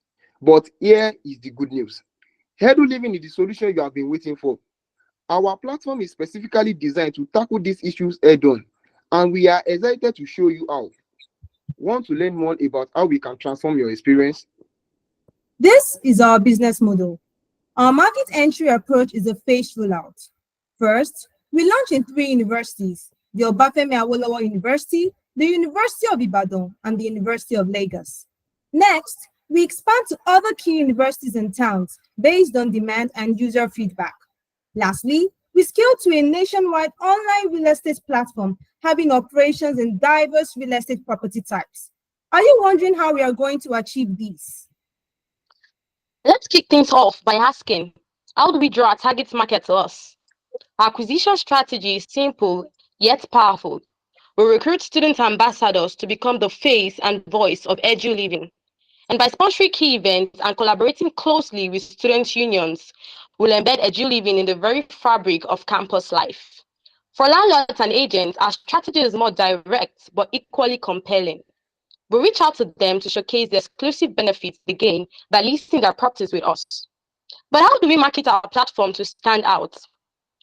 But here is the good news. Hedo Living is the solution you have been waiting for. Our platform is specifically designed to tackle these issues head-on, and we are excited to show you how. Want to learn more about how we can transform your experience? This is our business model. Our market entry approach is a phased rollout. First, we launch in 3 universities: the Obafemi Awolowo University, the University of Ibadan, and the University of Lagos. Next, we expand to other key universities and towns based on demand and user feedback. Lastly, we scale to a nationwide online real estate platform having operations in diverse real estate property types. Are you wondering how we are going to achieve this? Let's kick things off by asking, how do we draw our target market to us? Our acquisition strategy is simple yet powerful. We recruit student ambassadors to become the face and voice of Edu Living. And by sponsoring key events and collaborating closely with student unions, we'll embed Edu Living in the very fabric of campus life. For landlords and agents, our strategy is more direct but equally compelling. We reach out to them to showcase the exclusive benefits they gain by listing their properties with us. But how do we market our platform to stand out?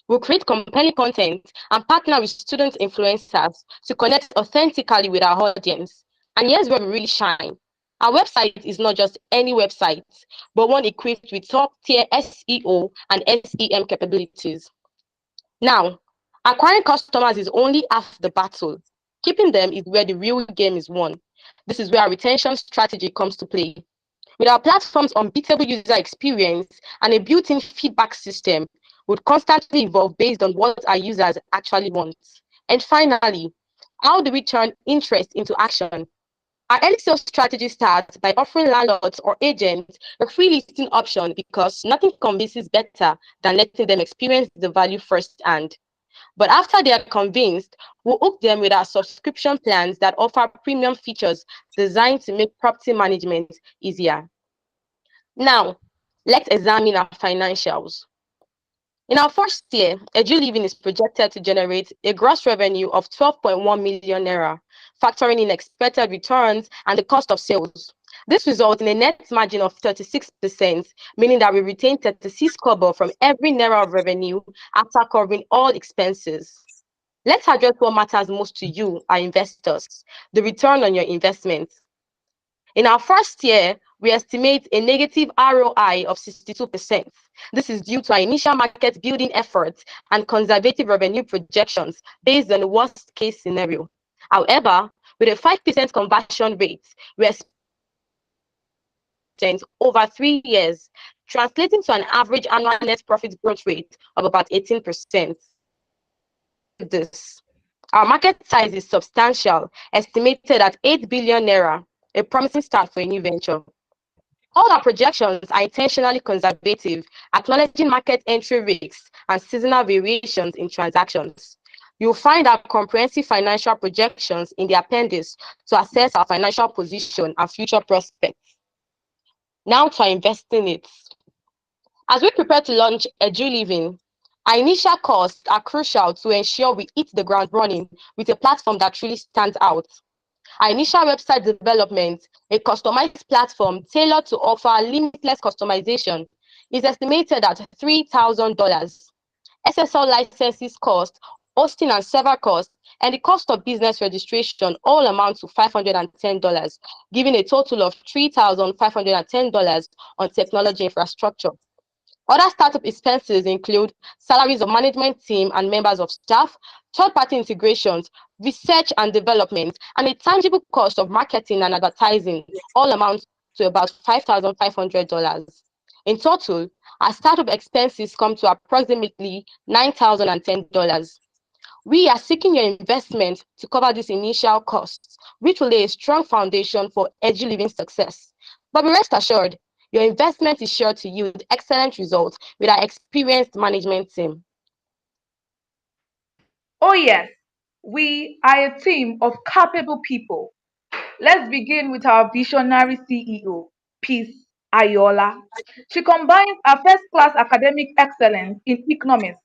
We'll create compelling content and partner with student influencers to connect authentically with our audience. And here's where we really shine. Our website is not just any website, but one equipped with top-tier SEO and SEM capabilities. Now, acquiring customers is only half the battle. Keeping them is where the real game is won. This is where our retention strategy comes to play. With our platform's unbeatable user experience and a built-in feedback system, would constantly evolve based on what our users actually want. And finally, how do we turn interest into action? Our early sales strategy starts by offering landlords or agents a free listing option because nothing convinces better than letting them experience the value firsthand. But after they are convinced, we'll hook them with our subscription plans that offer premium features designed to make property management easier. Now, let's examine our financials. In our first year, Edu Living is projected to generate a gross revenue of 12.1 million naira, factoring in expected returns and the cost of sales. This results in a net margin of 36%, meaning that we retain 36 kobo from every naira of revenue after covering all expenses. Let's address what matters most to you, our investors, the return on your investment. In our first year, we estimate a negative ROI of 62%. This is due to our initial market building efforts and conservative revenue projections based on the worst case scenario. However, with a 5% conversion rate, we expect over 3 years, translating to an average annual net profit growth rate of about 18%. This, our market size is substantial, estimated at 8 billion naira, a promising start for a new venture. All our projections are intentionally conservative, acknowledging market entry risks and seasonal variations in transactions. You'll find our comprehensive financial projections in the appendix to assess our financial position and future prospects. Now to our investing needs. As we prepare to launch Edu Living, our initial costs are crucial to ensure we hit the ground running with a platform that truly stands out. Our initial website development, a customized platform tailored to offer limitless customization, is estimated at $3,000. SSL licenses cost, hosting and server costs, and the cost of business registration all amount to $510, giving a total of $3,510 on technology infrastructure. Other startup expenses include salaries of management team and members of staff, third-party integrations, research and development, and a tangible cost of marketing and advertising all amount to about $5,500. In total, our startup expenses come to approximately $9,010. We are seeking your investment to cover these initial costs, which will lay a strong foundation for EduLiving success. But be rest assured, your investment is sure to yield excellent results with our experienced management team. Oh yes, we are a team of capable people. Let's begin with our visionary CEO, Peace Ayola. She combines a first-class academic excellence in economics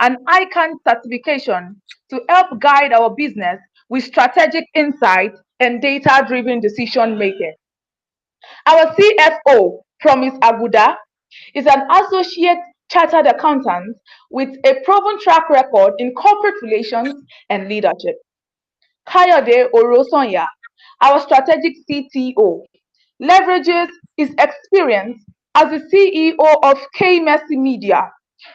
and ICANN certification to help guide our business with strategic insight and data-driven decision-making. Our CFO, Promise Aguda, is an associate chartered accountant with a proven track record in corporate relations and leadership. Kayode Orosonya, our strategic CTO, leverages his experience as the CEO of K-Mercy Media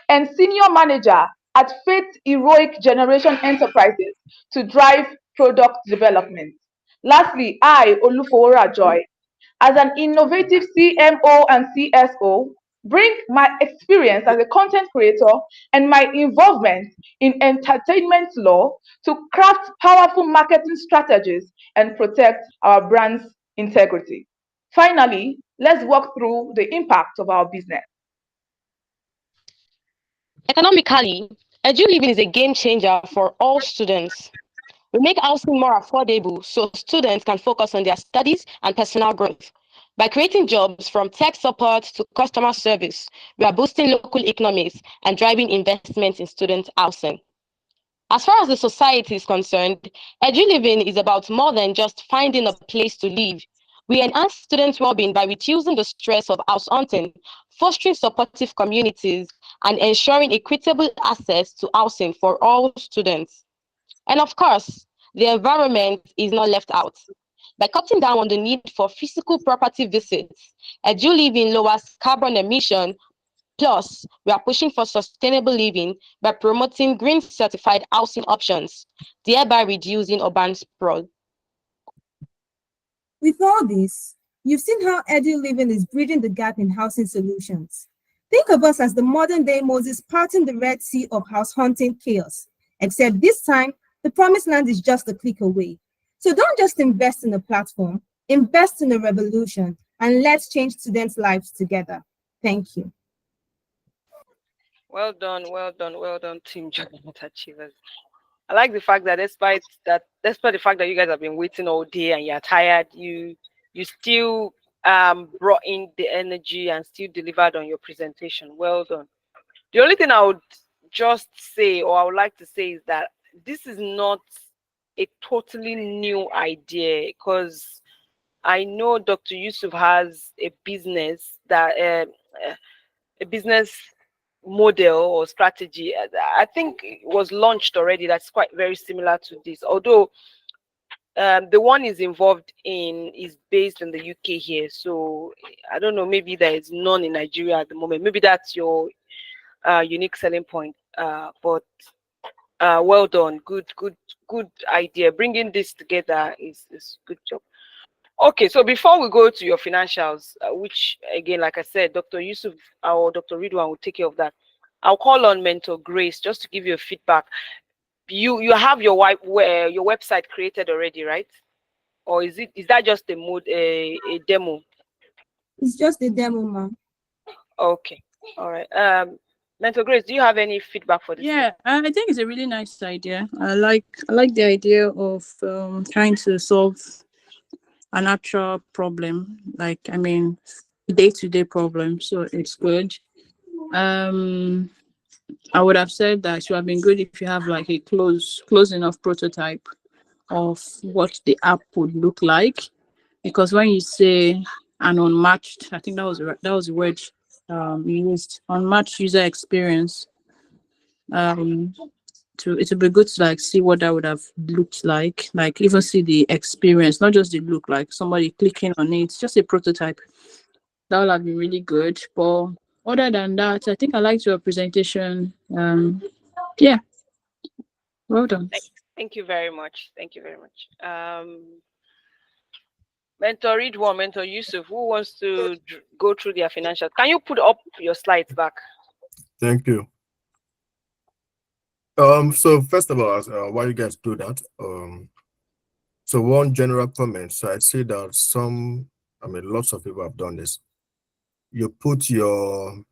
and senior manager at Faith Heroic Generation Enterprises to drive product development. Lastly, I, Olufowora Joy, as an innovative CMO and CSO, bring my experience as a content creator and my involvement in entertainment law to craft powerful marketing strategies and protect our brand's integrity. Finally, let's walk through the impact of our business. Economically, EduLiving is a game changer for all students. We make housing more affordable so students can focus on their studies and personal growth. By creating jobs from tech support to customer service, we are boosting local economies and driving investment in student housing. As far as the society is concerned, EduLiving is about more than just finding a place to live. We enhance students' well-being by reducing the stress of house hunting, fostering supportive communities, and ensuring equitable access to housing for all students. And of course, the environment is not left out. By cutting down on the need for physical property visits, EduLiving lowers carbon emission. Plus, we are pushing for sustainable living by promoting green certified housing options, thereby reducing urban sprawl. With all this, you've seen how EduLiving is bridging the gap in housing solutions. Think of us as the modern-day Moses parting the Red Sea of house hunting chaos, except this time, the promised land is just a click away. So don't just invest in a platform, invest in a revolution, and let's change students' lives together. Thank you. Well done, Team Judgment Achievers. I like the fact that despite the fact that you guys have been waiting all day and you're tired, you still brought in the energy and still delivered on your presentation. Well done. The only thing I would just say, or I would like to say, is that this is not a totally new idea, because I know Dr. Yusuf has a business a business model or strategy. I think it was launched already. That's quite very similar to this, although the one is involved in is based in the UK here. So I don't know, maybe there is none in Nigeria at the moment. Maybe that's your unique selling point. But well done, good idea. Bringing this together is good job. Okay, so before we go to your financials, which again, like I said, Dr. Yusuf or Dr. Ridwan will take care of that. I'll call on Mentor Grace just to give you a feedback. You have your website created already, right? Or is that just a demo? It's just a demo, ma'am. Okay, all right. Mentor Grace, do you have any feedback for this? Yeah, I think it's a really nice idea. I like the idea of trying to solve an actual problem, like, I mean, day-to-day problem. So it's good. I would have said that it would have been good if you have like a close enough prototype of what the app would look like, because when you say an unmatched, I think that was the word used, unmatched user experience. Um, it would be good to like see what that would have looked like even see the experience, not just the look, like somebody clicking on it, just a prototype. That would have been really good. But other than that, I think I liked your presentation. Yeah, well done. Thank you very much. Thank you very much. Mentor Ridwan, Mentor Yusuf, who wants to go through their financials? Can you put up your slides back? Thank you. So first of all, while you guys do that, so one general comment. So I see that lots of people have done this. You put your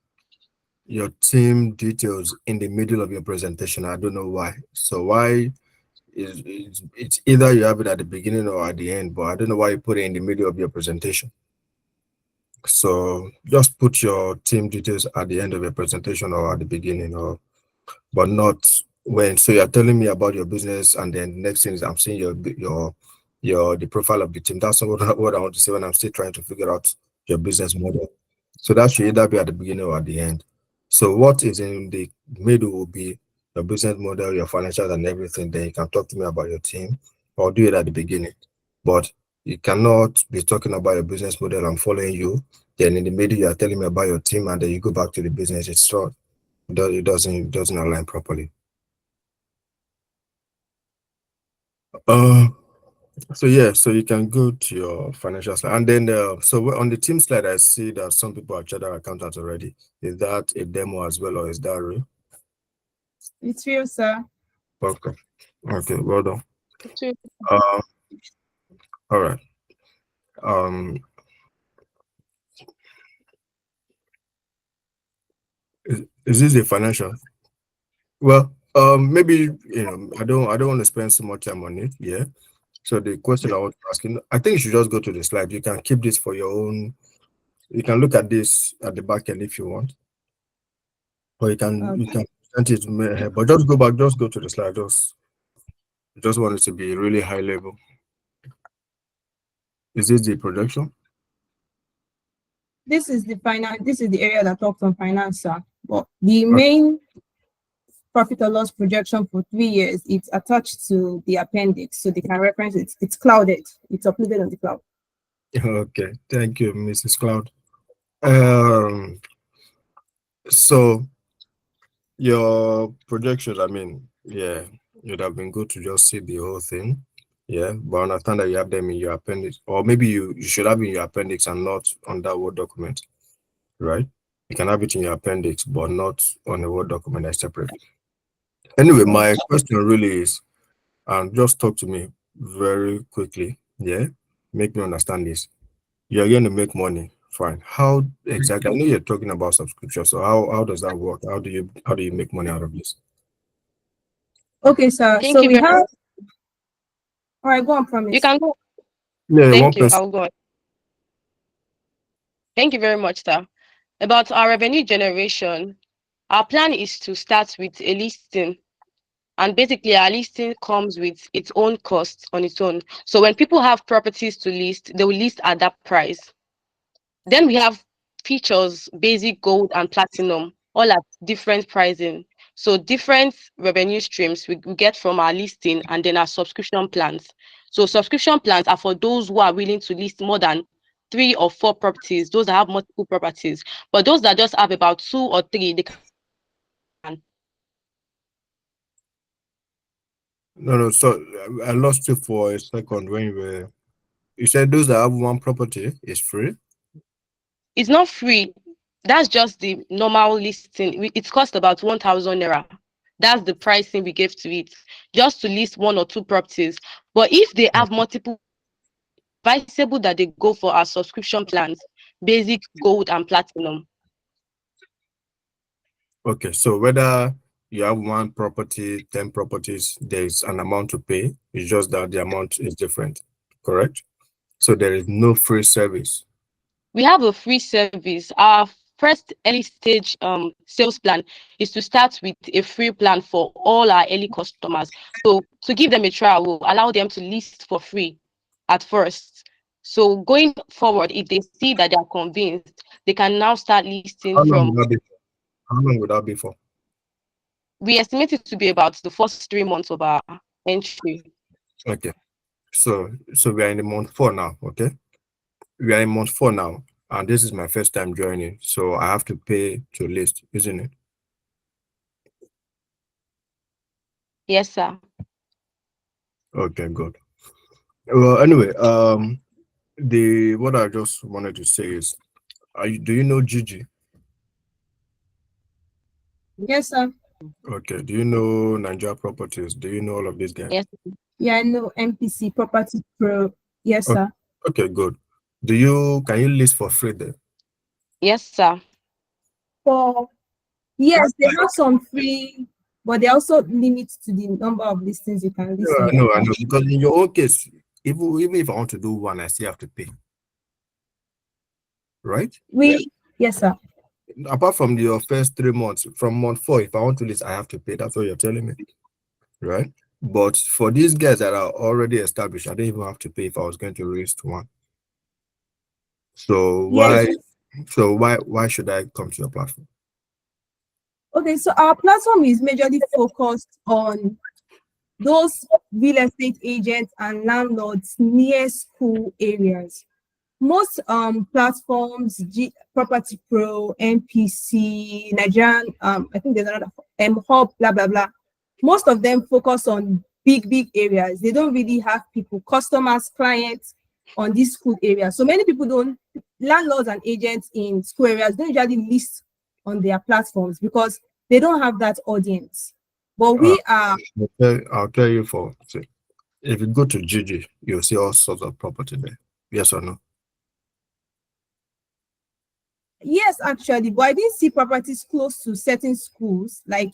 team details in the middle of your presentation. I don't know why. So why it's either you have it at the beginning or at the end, but I don't know why you put it in the middle of your presentation. So just put your team details at the end of your presentation or at the beginning, but not when. So you're telling me about your business, and then next thing is I'm seeing the profile of the team. That's not what I want to say when I'm still trying to figure out your business model. So that should either be at the beginning or at the end. So what is in the middle will be your business model, your financials, and everything. Then you can talk to me about your team, or do it at the beginning. But you cannot be talking about your business model and following you. Then in the middle, you are telling me about your team, and then you go back to the business. It's short. It doesn't align properly. So yeah, so you can go to your financial slide, and then so on the team slide, I see that some people are chartered accountants already. Is that a demo as well, or is that real? It's real, sir. Okay, well done. It's real. All right. Um, is this a financial? Well, maybe I don't want to spend so much time on it. Yeah. So the question I was asking, I think you should just go to the slide. You can keep this for your own. You can look at this at the back end if you want, or you can present it. But just go back. Just go to the slide. Just want it to be really high level. Is this the projection? This is the area that talks on finance, sir. But the main profit or loss projection for 3 years, it's attached to the appendix, so they can reference it. It's clouded. It's uploaded on the cloud. Okay, thank you, Mrs. Cloud. So your projections, yeah, it would have been good to just see the whole thing. Yeah, but I understand that you have them in your appendix, or maybe you should have in your appendix and not on that Word document, right? You can have it in your appendix, but not on a Word document that's separate. Anyway, my question really is, just talk to me very quickly, yeah? Make me understand this. You're going to make money, fine. How exactly? I know you're talking about subscription, so how does that work? How do you make money out of this? Okay, sir. Thank So you we very have. much. All right, go on, promise. You can go. Yeah, Thank one you. person. I'll go on. Thank you very much, sir. About our revenue generation, our plan is to start with a listing. And basically, our listing comes with its own costs on its own. So when people have properties to list, they will list at that price. Then we have features, basic, gold, and platinum, all at different pricing. So different revenue streams we get from our listing and then our subscription plans. So subscription plans are for those who are willing to list more than 3 or 4 properties, those that have multiple properties. But those that just have about 2 or 3, they can. No. So I lost you for a second when you said those that have one property is free. It's not free. That's just the normal listing. It costs about 1,000 naira. That's the pricing we gave to it, just to list 1 or 2 properties. But if they have multiple, advisable that they go for our subscription plans, basic, gold, and platinum. Okay, so whether you have one property, 10 properties, there's an amount to pay. It's just that the amount is different, correct? So there is no free service. We have a free service. Our first early stage sales plan is to start with a free plan for all our early customers. So to give them a trial, we'll allow them to list for free at first. So going forward, if they see that they are convinced, they can now start listing How long from. would that be? How long would that be for? We estimate it to be about the first 3 months of our entry. Okay. So we are in the month 4 now, okay? We are in month 4 now, and this is my first time joining, so I have to pay to list, isn't it? Yes, sir. Okay, good. Well, anyway, what I just wanted to say is, do you know Gigi? Yes, sir. Okay. Do you know Nigeria Properties? Do you know all of these guys? Yes. Yeah, I know MPC Property Pro. Yes, Okay, sir. okay, good. Can you list for free there? Yes, sir. Yes, they have some free, but they also limit to the number of listings you can list on Yeah, their I know, platform. because in your own case, even if I want to do one, I still have to pay, right? Yes, sir. Apart from your first 3 months, from month 4, if I want to list, I have to pay. That's what you're telling me, right? But for these guys that are already established, I don't even have to pay if I was going to list one. So Yes. why should I come to your platform? Okay, so our platform is majorly focused on those real estate agents and landlords near school areas. Most platforms, Property Pro, NPC, Nigerian, I think there's another Hub, blah blah blah. Most of them focus on big areas. They don't really have people, customers, clients on these school areas. So many people don't, landlords and agents in school areas don't usually list on their platforms because they don't have that audience. But we are I'll tell you if you go to Gigi, you'll see all sorts of property there. Yes or no? Yes, actually, but I didn't see properties close to certain schools like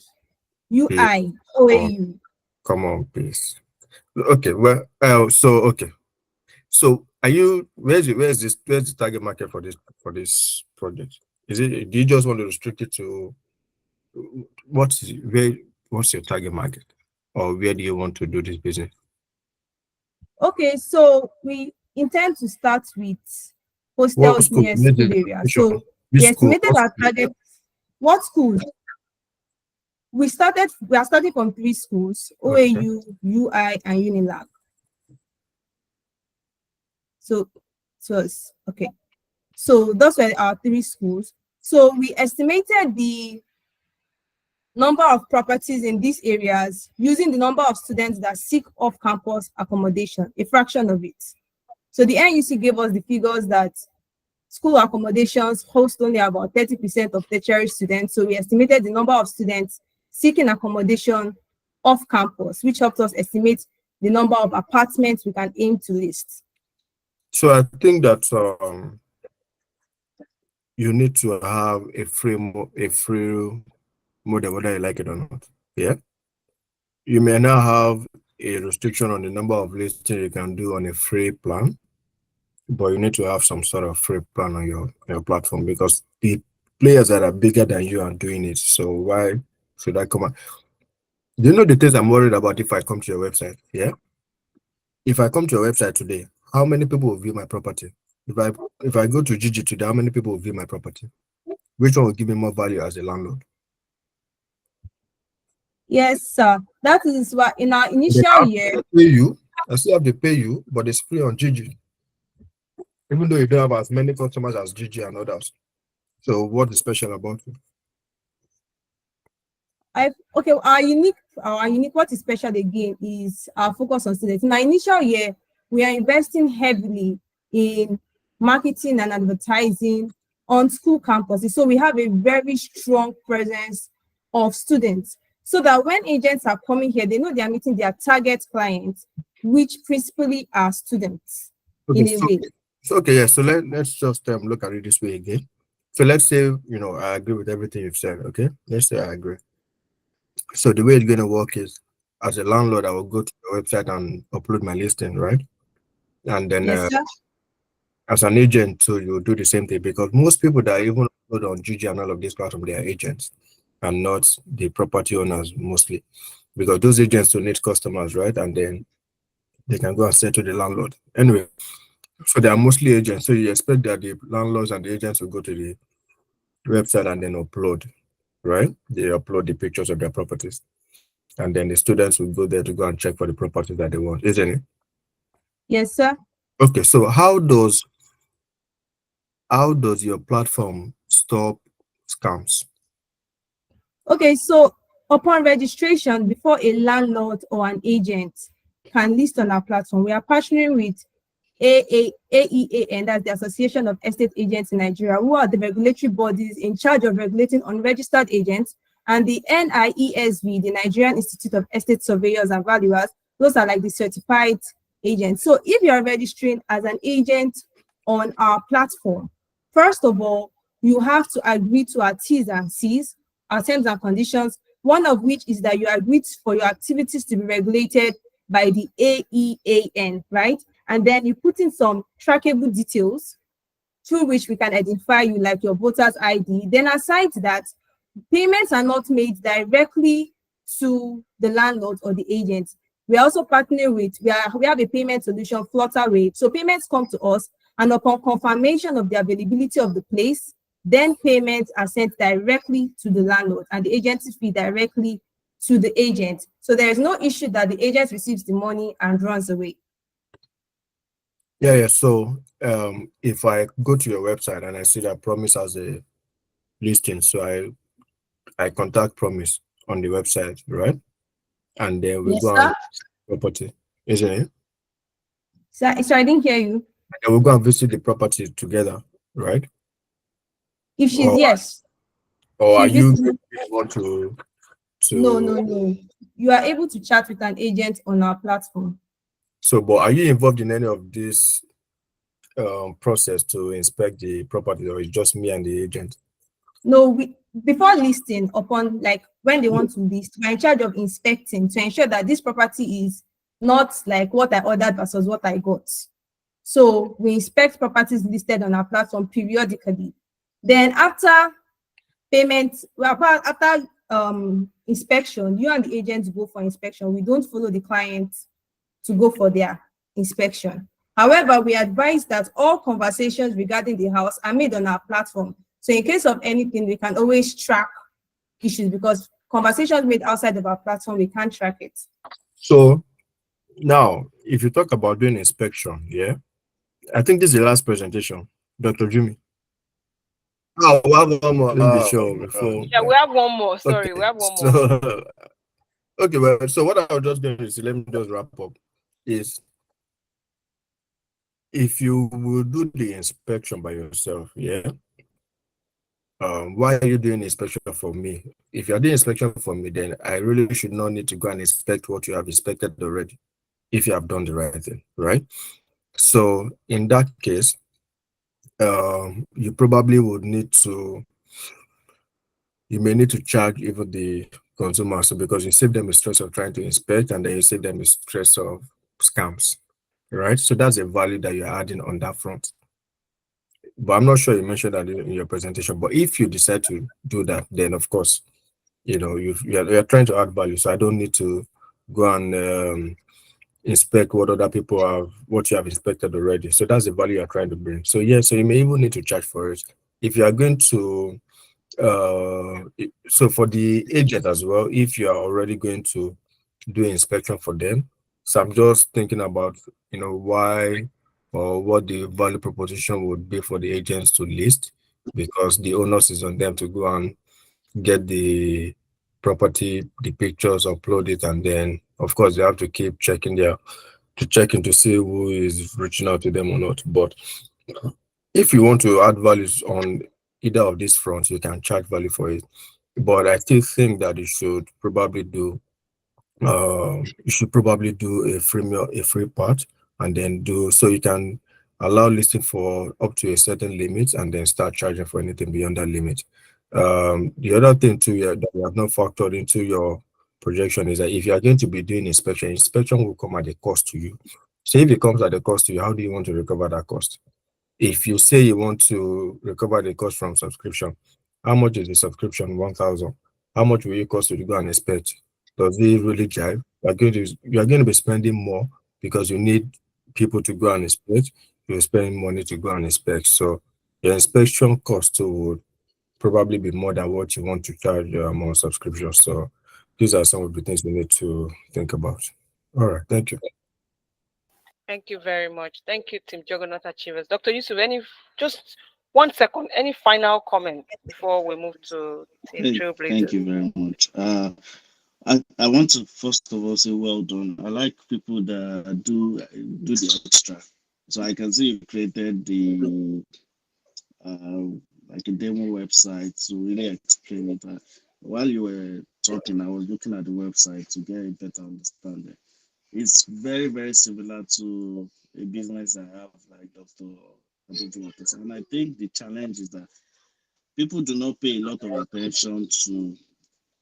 UI, OAU. Come on, please. Okay, well, okay. So where's the target market for this project? Do you just want to restrict it to what's your target market? Or where do you want to do this business? Okay, so we intend to start with What hostels school? near school areas. So Which we school? estimated our target. What schools? We are starting from 3 schools: OAU, UI, and Unilag. So okay. So those were our 3 schools. So we estimated the number of properties in these areas using the number of students that seek off-campus accommodation, a fraction of it. So the NUC gave us the figures that school accommodations host only about 30% of tertiary students. So we estimated the number of students seeking accommodation off campus, which helped us estimate the number of apartments we can aim to list. So I think that you need to have a free model, whether you like it or not. Yeah. You may now have a restriction on the number of listings you can do on a free plan, but you need to have some sort of free plan on your platform because the players that are bigger than you are doing it. So why should I come out? Do you know the things I'm worried about if I come to your website? Yeah. If I come to your website today, how many people will view my property? If I go to Gigi today, how many people will view my property? Which one will give me more value as a landlord? Yes, sir. That is why in our initial year, I still have to pay you, but it's free on Gigi. Even though you don't have as many customers as Gigi and others. So what is special about it? our unique what is special again is our focus on students. In our initial year, we are investing heavily in marketing and advertising on school campuses. So we have a very strong presence of students so that when agents are coming here, they know they are meeting their target clients, which principally are students in a way. So let's just look at it this way again. So let's say, I agree with everything you've said, okay? Let's say I agree. So the way it's going to work is, as a landlord, I will go to the website and upload my listing, right? And then as an agent, so you'll do the same thing because most people that even upload on Gigi and all of these platforms, they are agents and not the property owners mostly, because those agents will need customers, right? And then they can go and sell to the landlord. Anyway, So they are mostly agents. So you expect that the landlords and the agents will go to the website and then upload, right? They upload the pictures of their properties. And then the students will go there to go and check for the properties that they want, isn't it? Yes, sir. Okay, so how does your platform stop scams? Okay, so upon registration, before a landlord or an agent can list on our platform, we are partnering with AEAN, that's the Association of Estate Agents in Nigeria, who are the regulatory bodies in charge of regulating unregistered agents, and the NIESV, the Nigerian Institute of Estate Surveyors and Valuers. Those are like the certified agents. So if you are registering as an agent on our platform, first of all, you have to agree to our T's and C's, our terms and conditions, one of which is that you agree for your activities to be regulated by the AEAN, right? And then you put in some trackable details through which we can identify you, like your voter's ID. Then aside that, payments are not made directly to the landlord or the agent. We are also partnering with, we have a payment solution, Flutterwave. So payments come to us, and upon confirmation of the availability of the place, then payments are sent directly to the landlord and the agency fee directly to the agent. So there is no issue that the agent receives the money and runs away. Yeah. So if I go to your website and I see that Promise has a listing, so I contact Promise on the website, right? And then we Yes, go sir. on property, isn't it? So I didn't hear you. And we'll go and visit the property together, right? If she's Or yes. are She you visits- want to No. You are able to chat with an agent on our platform. So, but are you involved in any of this process to inspect the property, or is just me and the agent? No, before listing, upon like when they want to list, we're in charge of inspecting to ensure that this property is not like what I ordered versus what I got. So we inspect properties listed on our platform periodically. Then after payment, well, after inspection, you and the agents go for inspection. We don't follow the client to go for their inspection. However, we advise that all conversations regarding the house are made on our platform. So in case of anything, we can always track issues, because conversations made outside of our platform, we can't track it. So now, if you talk about doing inspection, yeah, I think this is the last presentation, Dr. Jimmy. Oh, we have one more. Let me be sure before. Yeah, we have one more. Sorry, Okay, we have one more. so okay, well, so what I was just going to say, let me just wrap up, is if you will do the inspection by yourself, yeah, why are you doing inspection for me? If you're doing inspection for me, then I really should not need to go and inspect what you have inspected already, if you have done the right thing, right? So in that case, you probably would need to, you may need to charge even the consumer, so because you save them the stress of trying to inspect, and then you save them the stress of scams, right? So that's a value that you're adding on that front. But I'm not sure you mentioned that in your presentation. But if you decide to do that, then of course, you know, you're trying to add value. So I don't need to go and inspect what other people have, what you have inspected already. So that's the value you're trying to bring. So yeah, so you may even need to charge for it. If you are going to so for the agent as well, if you are already going to do inspection for them, so I'm just thinking about, you know, why or what the value proposition would be for the agents to list, because the onus is on them to go and get the property, the pictures, upload it, and then of course they have to keep checking to see who is reaching out to them or not. But if you want to add values on either of these fronts, you can charge value for it. But I still think that you should probably do a free part, and then do, so you can allow listing for up to a certain limit and then start charging for anything beyond that limit. The other thing too, yeah, that we have not factored into your projection is that if you are going to be doing inspection will come at a cost to you. So if it comes at a cost to you, how do you want to recover that cost? If you say you want to recover the cost from subscription, how much is the subscription? 1,000. How much will it cost you to go and inspect? Does it really jive? You are going to be spending more because you need people to go and inspect. you're spending money to go and inspect. So your inspection cost too would probably be more than what you want to charge on subscription. So these are some of the things we need to think about. All right, thank you. Thank you very much. Thank you, Team Juggernaut Achievers. Dr. Yusuf, just 1 second, any final comment before we move to Team Thank Trailblazers? you very much. I want to first of all say well done. I like people that do the extra. So I can see you created the like a demo website to really explain it. While you were talking, I was looking at the website to get a better understanding. It's very, very similar to a business I have like Dr. Abudu. And I think the challenge is that people do not pay a lot of attention to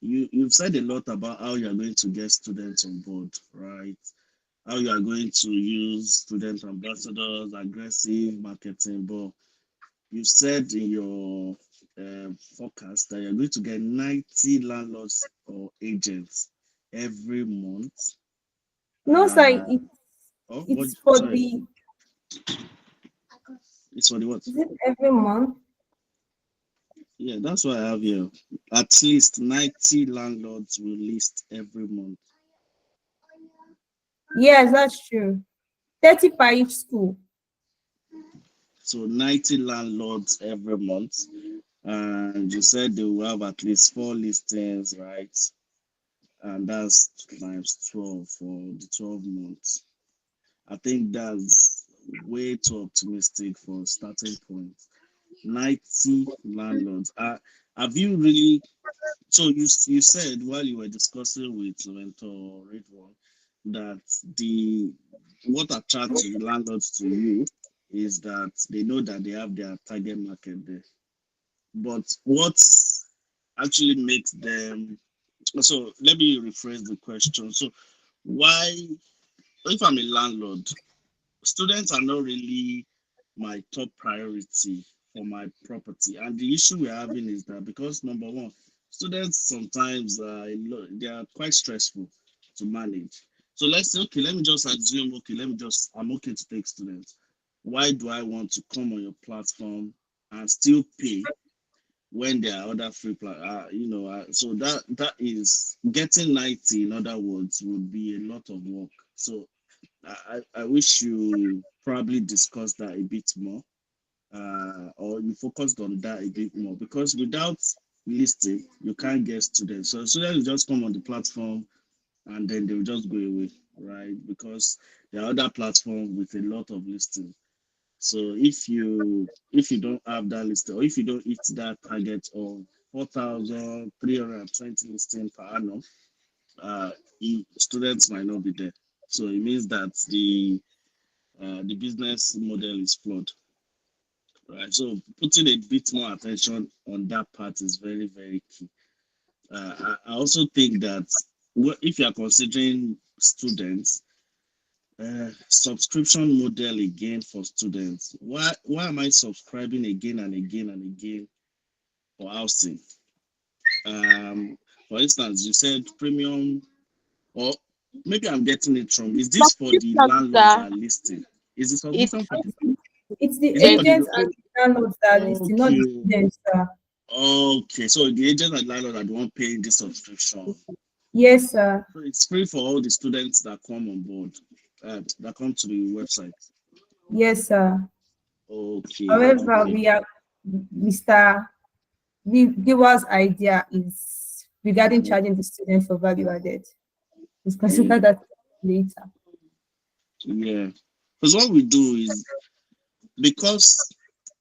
you've said a lot about how you are going to get students on board, right? How you are going to use student ambassadors, aggressive marketing, but you said in your forecast that you're going to get 90 landlords or agents every month. No, sir, it's for Sorry. It's for the what? Is it every month? Yeah, that's what I have here. At least 90 landlords will list every month. Yes, that's true. 30 per each school. So 90 landlords every month. And you said they will have at least 4 listings, right? And that's times 12 for the 12 months. I think that's way too optimistic for a starting point. 90 landlords. Have you really? So you said while you were discussing with Mentor Ridwan that what attracts the landlords to you is that they know that they have their target market there. But what actually makes them? So let me rephrase the question. So why, if I'm a landlord, students are not really my top priority for my property. And the issue we're having is that because number one, students sometimes they are quite stressful to manage. So let's say, okay, let me just assume, okay, I'm okay to take students. Why do I want to come on your platform and still pay when there are other free so that is getting 90, in other words, would be a lot of work. So I wish you probably discussed that a bit more, or you focused on that a bit more, because without listing, you can't get students. So students will just come on the platform and then they will just go away, right? Because there are other platforms with a lot of listings. So if you don't have that list, or if you don't hit that target of 4,320 listings per annum, students might not be there. So it means that the business model is flawed, right? So putting a bit more attention on that part is very, very key. I also think that if you are considering students, subscription model again for students. Why am I subscribing again and again and again for housing? For instance, you said premium, or maybe I'm getting it wrong. Is this for the landlords that are listing? Is it subscription for the? It's the Is it for the agents and the landlords that are listing, not the students, sir. Okay, so the agents and landlords are the one paying the subscription. Yes, sir. So it's free for all the students that come on board, that come to the website. Yes, sir. Okay. However, Okay. Mr. Giver's idea is regarding charging the students for value added. Let's consider that later. Yeah, because what we do is, because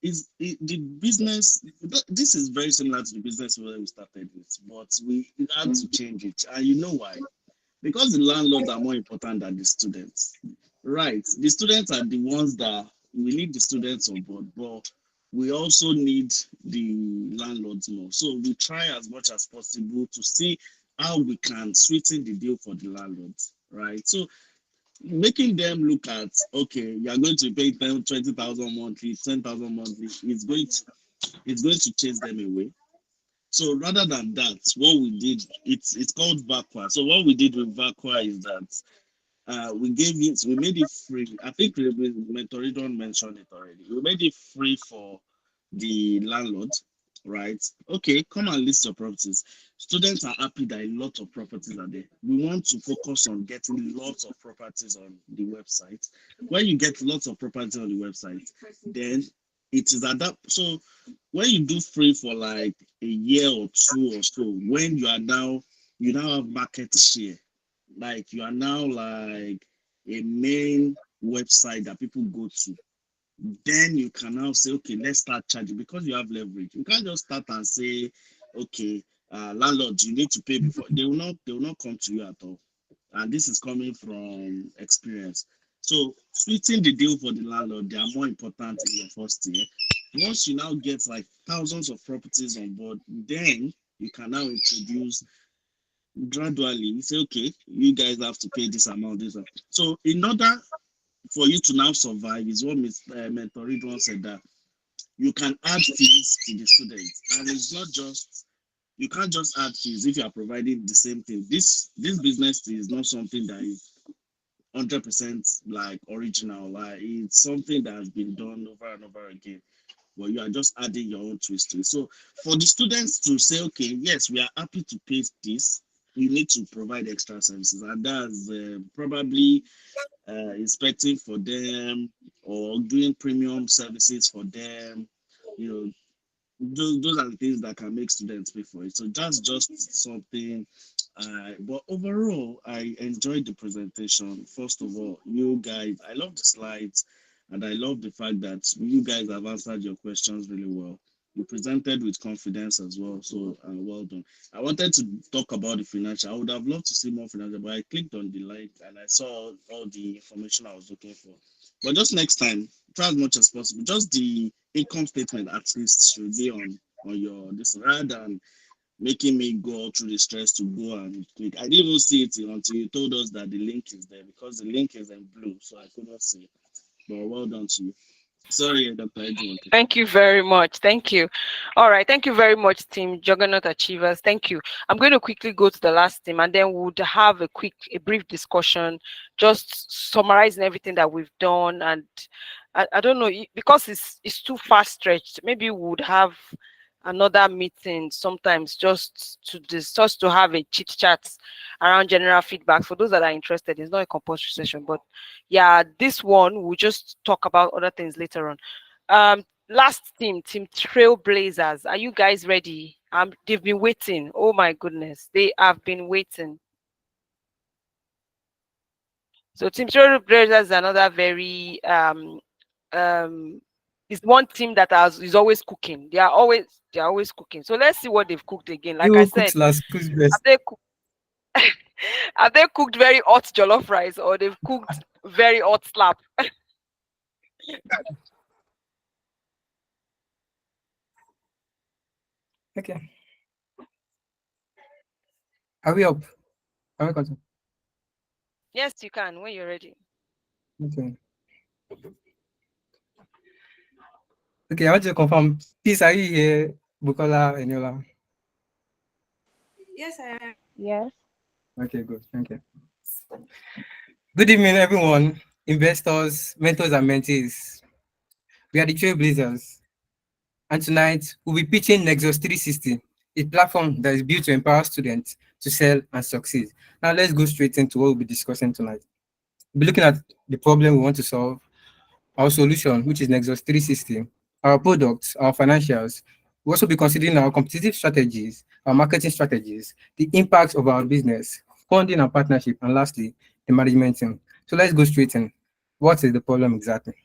the business, this is very similar to the business where we started with, but we had to change it. And you know why? Because the landlords are more important than the students, right? The students are the ones that we need the students on board, but we also need the landlords more. So we try as much as possible to see how we can sweeten the deal for the landlords, right? So making them look at, okay, you are going to pay 20,000 monthly, 10,000 monthly, it's going to chase them away. So rather than that, what we did, it's called Vacua. So what we did with Vacua is that we made it free. I think Mentoridon mentioned it already. We made it free for the landlord, right? Okay, come and list your properties. Students are happy that a lot of properties are there. We want to focus on getting lots of properties on the website. When you get lots of properties on the website, then it is adapt. So when you do free for like a year or two or so, when you now have market share, like you are now like a main website that people go to, then you can now say, okay, let's start charging because you have leverage. You can't just start and say, okay, landlords, you need to pay before. They will not come to you at all. And this is coming from experience. So sweetening the deal for the landlord, they are more important in your first year. Once you now get like thousands of properties on board, then you can now introduce gradually. Say, okay, you guys have to pay this amount, this amount. So in order for you to now survive, is what Mentor Ridwan said, that you can add fees to the students, and it's not just, you can't just add fees if you are providing the same thing. This business is not something that is 100% like original. Like it's something that has been done over and over again, but you are just adding your own twist to it. So for the students to say, okay, yes, we are happy to pay this, you need to provide extra services, and that's probably inspecting for them or doing premium services for them. You know, those are the things that can make students pay for it. So that's just something. But overall, I enjoyed the presentation. First of all, you guys, I love the slides, and I love the fact that you guys have answered your questions really well. You presented with confidence as well, so well done. I wanted to talk about the financial. I would have loved to see more financial, but I clicked on the link and I saw all the information I was looking for. But just next time, try as much as possible. Just the income statement at least should be on your this, rather than making me go through the stress to go and click. I didn't even see it until you told us that the link is there, because the link is in blue, so I couldn't see it. But well done to you. Sorry, Dr. Edwin. Thank you very much. Thank you. All right. Thank you very much, Team Juggernaut Achievers. Thank you. I'm going to quickly go to the last team, and then we'll have a brief discussion, just summarizing everything that we've done. And I don't know, because it's too fast stretched. Maybe we would have another meeting sometimes just to discuss, to have a chit chat around general feedback for those that are interested. It's not a compulsory session, but yeah, this one we'll just talk about other things later on. Last team Trailblazers, are you guys ready? They've been waiting. Oh my goodness, they have been waiting. So Team Trailblazers is another very is one team that is always cooking. They are always cooking. So let's see what they've cooked again. Like I said, have they cooked very hot jollof rice, or they've cooked very hot slap? Okay. Are we up? Are we continue? Yes, you can when you're ready. Okay. Okay, I want to confirm. Please, are you here, Bukola Eniola? Yes, I am. Yes. Okay, good. Thank you. Good evening, everyone. Investors, mentors, and mentees. We are the Trailblazers. And tonight, we'll be pitching Nexus 360, a platform that is built to empower students to sell and succeed. Now, let's go straight into what we'll be discussing tonight. We'll be looking at the problem we want to solve, our solution, which is Nexus 360, our products, our financials. We'll also be considering our competitive strategies, our marketing strategies, the impact of our business, funding and partnership, and lastly, the management team. So let's go straight in. What is the problem exactly?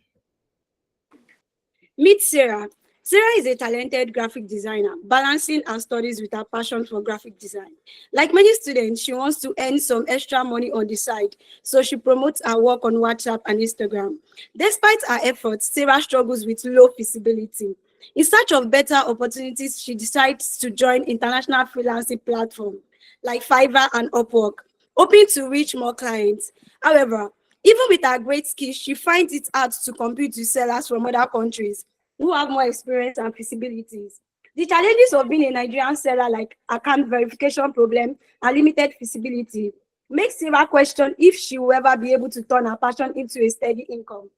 Meet Sarah. Sarah is a talented graphic designer, balancing her studies with her passion for graphic design. Like many students, she wants to earn some extra money on the side, so she promotes her work on WhatsApp and Instagram. Despite her efforts, Sarah struggles with low visibility. In search of better opportunities, she decides to join international freelancing platforms like Fiverr and Upwork, hoping to reach more clients. However, even with her great skills, she finds it hard to compete with sellers from other countries who have more experience and feasibilities. The challenges of being a Nigerian seller, like account verification problem and limited feasibility, Makes Sarah question if she will ever be able to turn her passion into a steady income.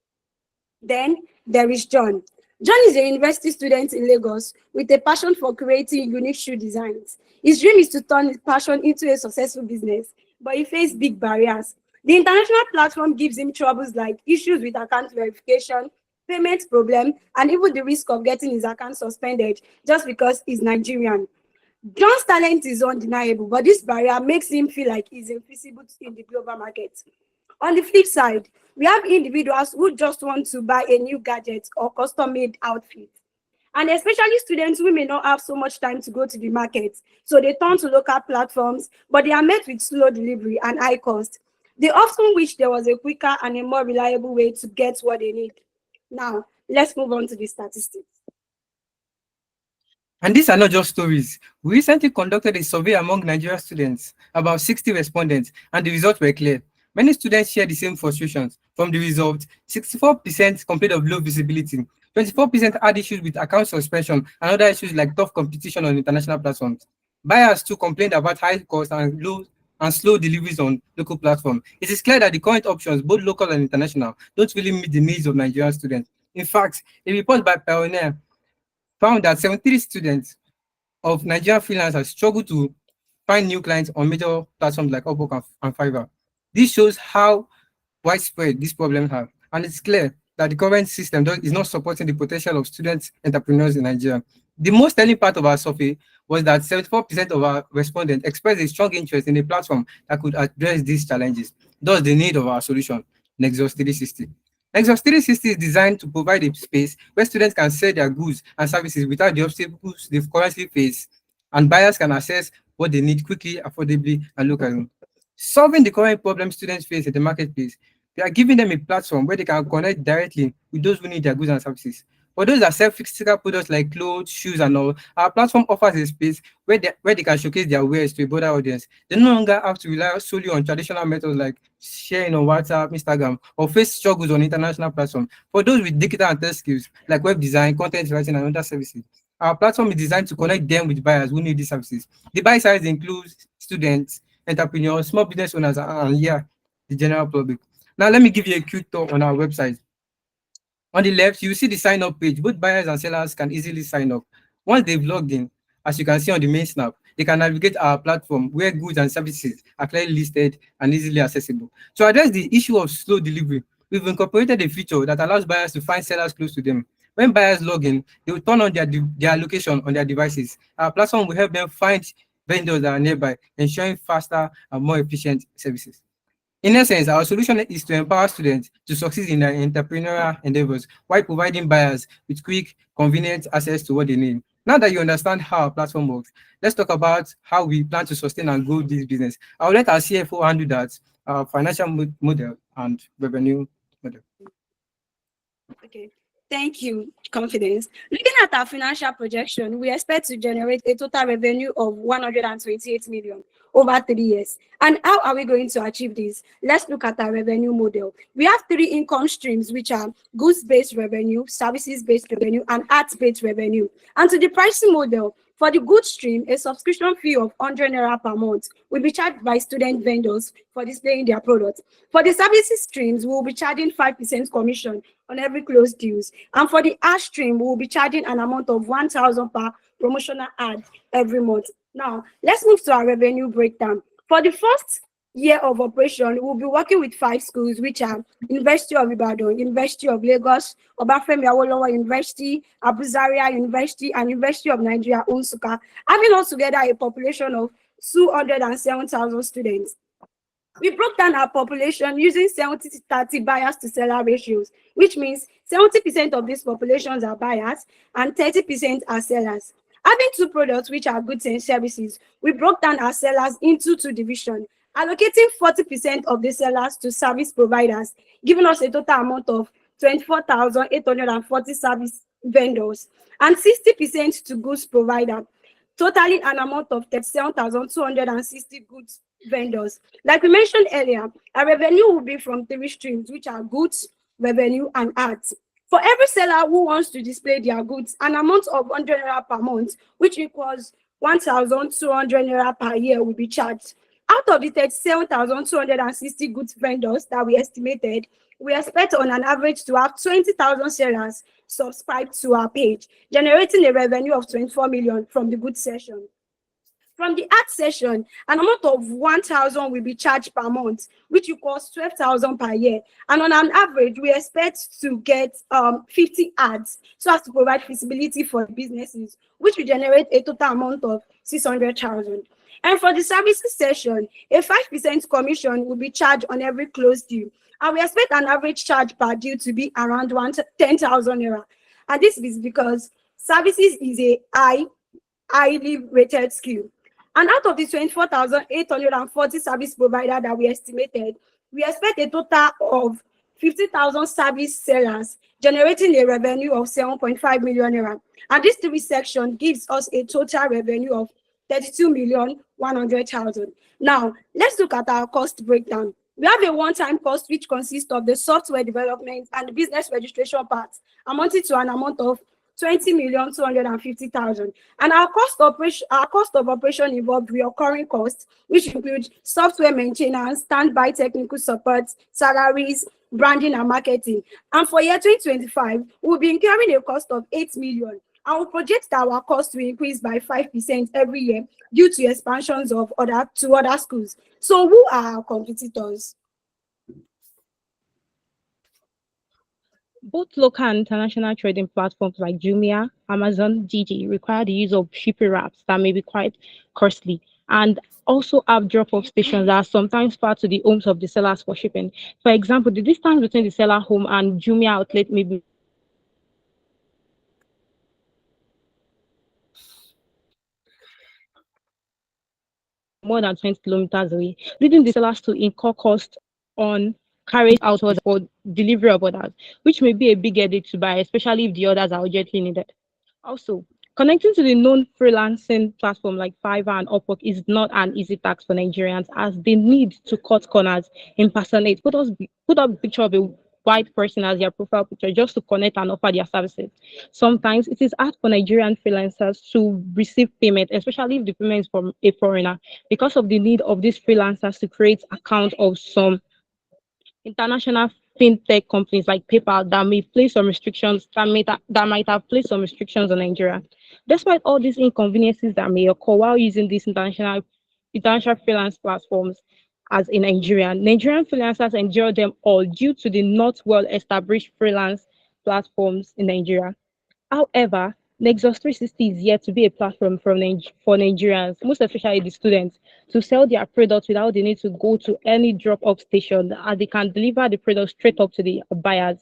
Then there is John. John is a university student in Lagos with a passion for creating unique shoe designs. His dream is to turn his passion into a successful business, but he faced big barriers. The international platform gives him troubles like issues with account verification, payment problem, and even the risk of getting his account suspended just because he's Nigerian. John's talent is undeniable, but this barrier makes him feel like he's invisible in the global market. On the flip side, we have individuals who just want to buy a new gadget or custom-made outfit. And especially students who may not have so much time to go to the market. So they turn to local platforms, but they are met with slow delivery and high cost. They often wish there was a quicker and a more reliable way to get what they need. Now, let's move on to the statistics. And these are not just stories. We recently conducted a survey among Nigerian students, about 60 respondents, and the results were clear. Many students share the same frustrations. From the result, 64% complained of low visibility, 24% had issues with account suspension and other issues like tough competition on international platforms. Buyers too complained about high cost and slow deliveries on local platforms. It is clear that the current options, both local and international, don't really meet the needs of Nigerian students. In fact, a report by Pioneer found that 73 students of Nigerian freelancers struggle to find new clients on major platforms like Upwork and Fiverr. This shows how widespread these problems are, and it's clear that the current system is not supporting the potential of student entrepreneurs in Nigeria. The most telling part of our survey was that 74% of our respondents expressed a strong interest in a platform that could address these challenges, thus the need of our solution, Nexus 360. Nexus 360 is designed to provide a space where students can sell their goods and services without the obstacles they currently face, and buyers can access what they need quickly, affordably, and locally. Solving the current problem students face in the marketplace, we are giving them a platform where they can connect directly with those who need their goods and services. For those that sell physical products like clothes, shoes, and all, our platform offers a space where they can showcase their wares to a broader audience. They no longer have to rely solely on traditional methods like sharing on WhatsApp, Instagram, or face struggles on international platforms. For those with digital and tech skills like web design, content writing, and other services, our platform is designed to connect them with buyers who need these services. The buy side includes students, entrepreneurs, small business owners, and yeah, the general public. Now, let me give you a quick tour on our website. On the left, you see the sign up page. Both buyers and sellers can easily sign up. Once they've logged in, as you can see on the main snap, they can navigate our platform where goods and services are clearly listed and easily accessible. To address the issue of slow delivery, we've incorporated a feature that allows buyers to find sellers close to them. When buyers log in, they will turn on their location on their devices. Our platform will help them find vendors that are nearby, ensuring faster and more efficient services. In essence, our solution is to empower students to succeed in their entrepreneurial endeavors while providing buyers with quick, convenient access to what they need. Now that you understand how our platform works, let's talk about how we plan to sustain and grow this business. I'll let our CFO handle that, our financial model and revenue model. Okay, thank you, Confidence. Looking at our financial projection, we expect to generate a total revenue of 128 million over 3 years. And how are we going to achieve this? Let's look at our revenue model. We have 3 income streams, which are goods-based revenue, services-based revenue, and arts-based revenue. And to the pricing model, for the goods stream, a subscription fee of 100 naira per month will be charged by student vendors for displaying their products. For the services streams, we will be charging 5% commission on every closed deals. And for the ad stream, we will be charging an amount of 1,000 per promotional ad every month. Now, let's move to our revenue breakdown. For the first year of operation, we'll be working with 5 schools, which are University of Ibadan, University of Lagos, Obafemi Awolowo University, Abu Zaria University, and University of Nigeria, Nsukka, having altogether a population of 207,000 students. We broke down our population using 70-30 buyers to seller ratios, which means 70% of these populations are buyers and 30% are sellers. Having 2 products, which are goods and services, we broke down our sellers into 2 divisions, allocating 40% of the sellers to service providers, giving us a total amount of 24,840 service vendors, and 60% to goods provider, totaling an amount of 37,260 goods vendors. Like we mentioned earlier, our revenue will be from 3 streams, which are goods, revenue, and ads. For every seller who wants to display their goods, an amount of 100 naira per month, which equals 1,200 naira per year, will be charged. Out of the 37,260 goods vendors that we estimated, we expect on an average to have 20,000 sellers subscribe to our page, generating a revenue of 24 million from the goods session. From the ad session, an amount of 1,000 will be charged per month, which will cost 12,000 per year. And on an average, we expect to get 50 ads so as to provide visibility for businesses, which will generate a total amount of 600,000. And for the services session, a 5% commission will be charged on every closed deal. And we expect an average charge per deal to be around 10,000 naira. And this is because services is a highly rated skill. And out of the 24,840 service providers that we estimated, we expect a total of 50,000 service sellers, generating a revenue of 7.5 million naira. And this three section gives us a total revenue of 32,100,000. Now, let's look at our cost breakdown. We have a one-time cost which consists of the software development and the business registration part, amounting to an amount of 20,250,000. And our cost of operation involved recurring costs, which include software maintenance, standby technical support, salaries, branding, and marketing. And for year 2025, we'll be incurring a cost of 8 million. And we project that our cost will increase by 5% every year due to expansions of other schools. So who are our competitors? Both local and international trading platforms like Jumia, Amazon, Didi require the use of shipping wraps that may be quite costly, and also have drop-off stations that are sometimes far to the homes of the sellers for shipping. For example, the distance between the seller home and Jumia outlet may be more than 20 kilometers away, leading the sellers to incur costs on carriage outwards for delivery of orders, which may be a big headache to buy, especially if the orders are urgently needed. Also, connecting to the known freelancing platform like Fiverr and Upwork is not an easy task for Nigerians, as they need to cut corners, impersonate, put up a picture of a white person as their profile picture just to connect and offer their services. Sometimes it is hard for Nigerian freelancers to receive payment, especially if the payment is from a foreigner, because of the need of these freelancers to create accounts of some international fintech companies like PayPal that may place some restrictions that might have placed some restrictions on Nigeria. Despite all these inconveniences that may occur while using these international freelance platforms as in Nigeria, Nigerian freelancers endure them all due to the not well established freelance platforms in Nigeria. However, Nexus 360 is yet to be a platform for Nigerians, most especially the students, to sell their products without the need to go to any drop-off station, as they can deliver the product straight up to the buyers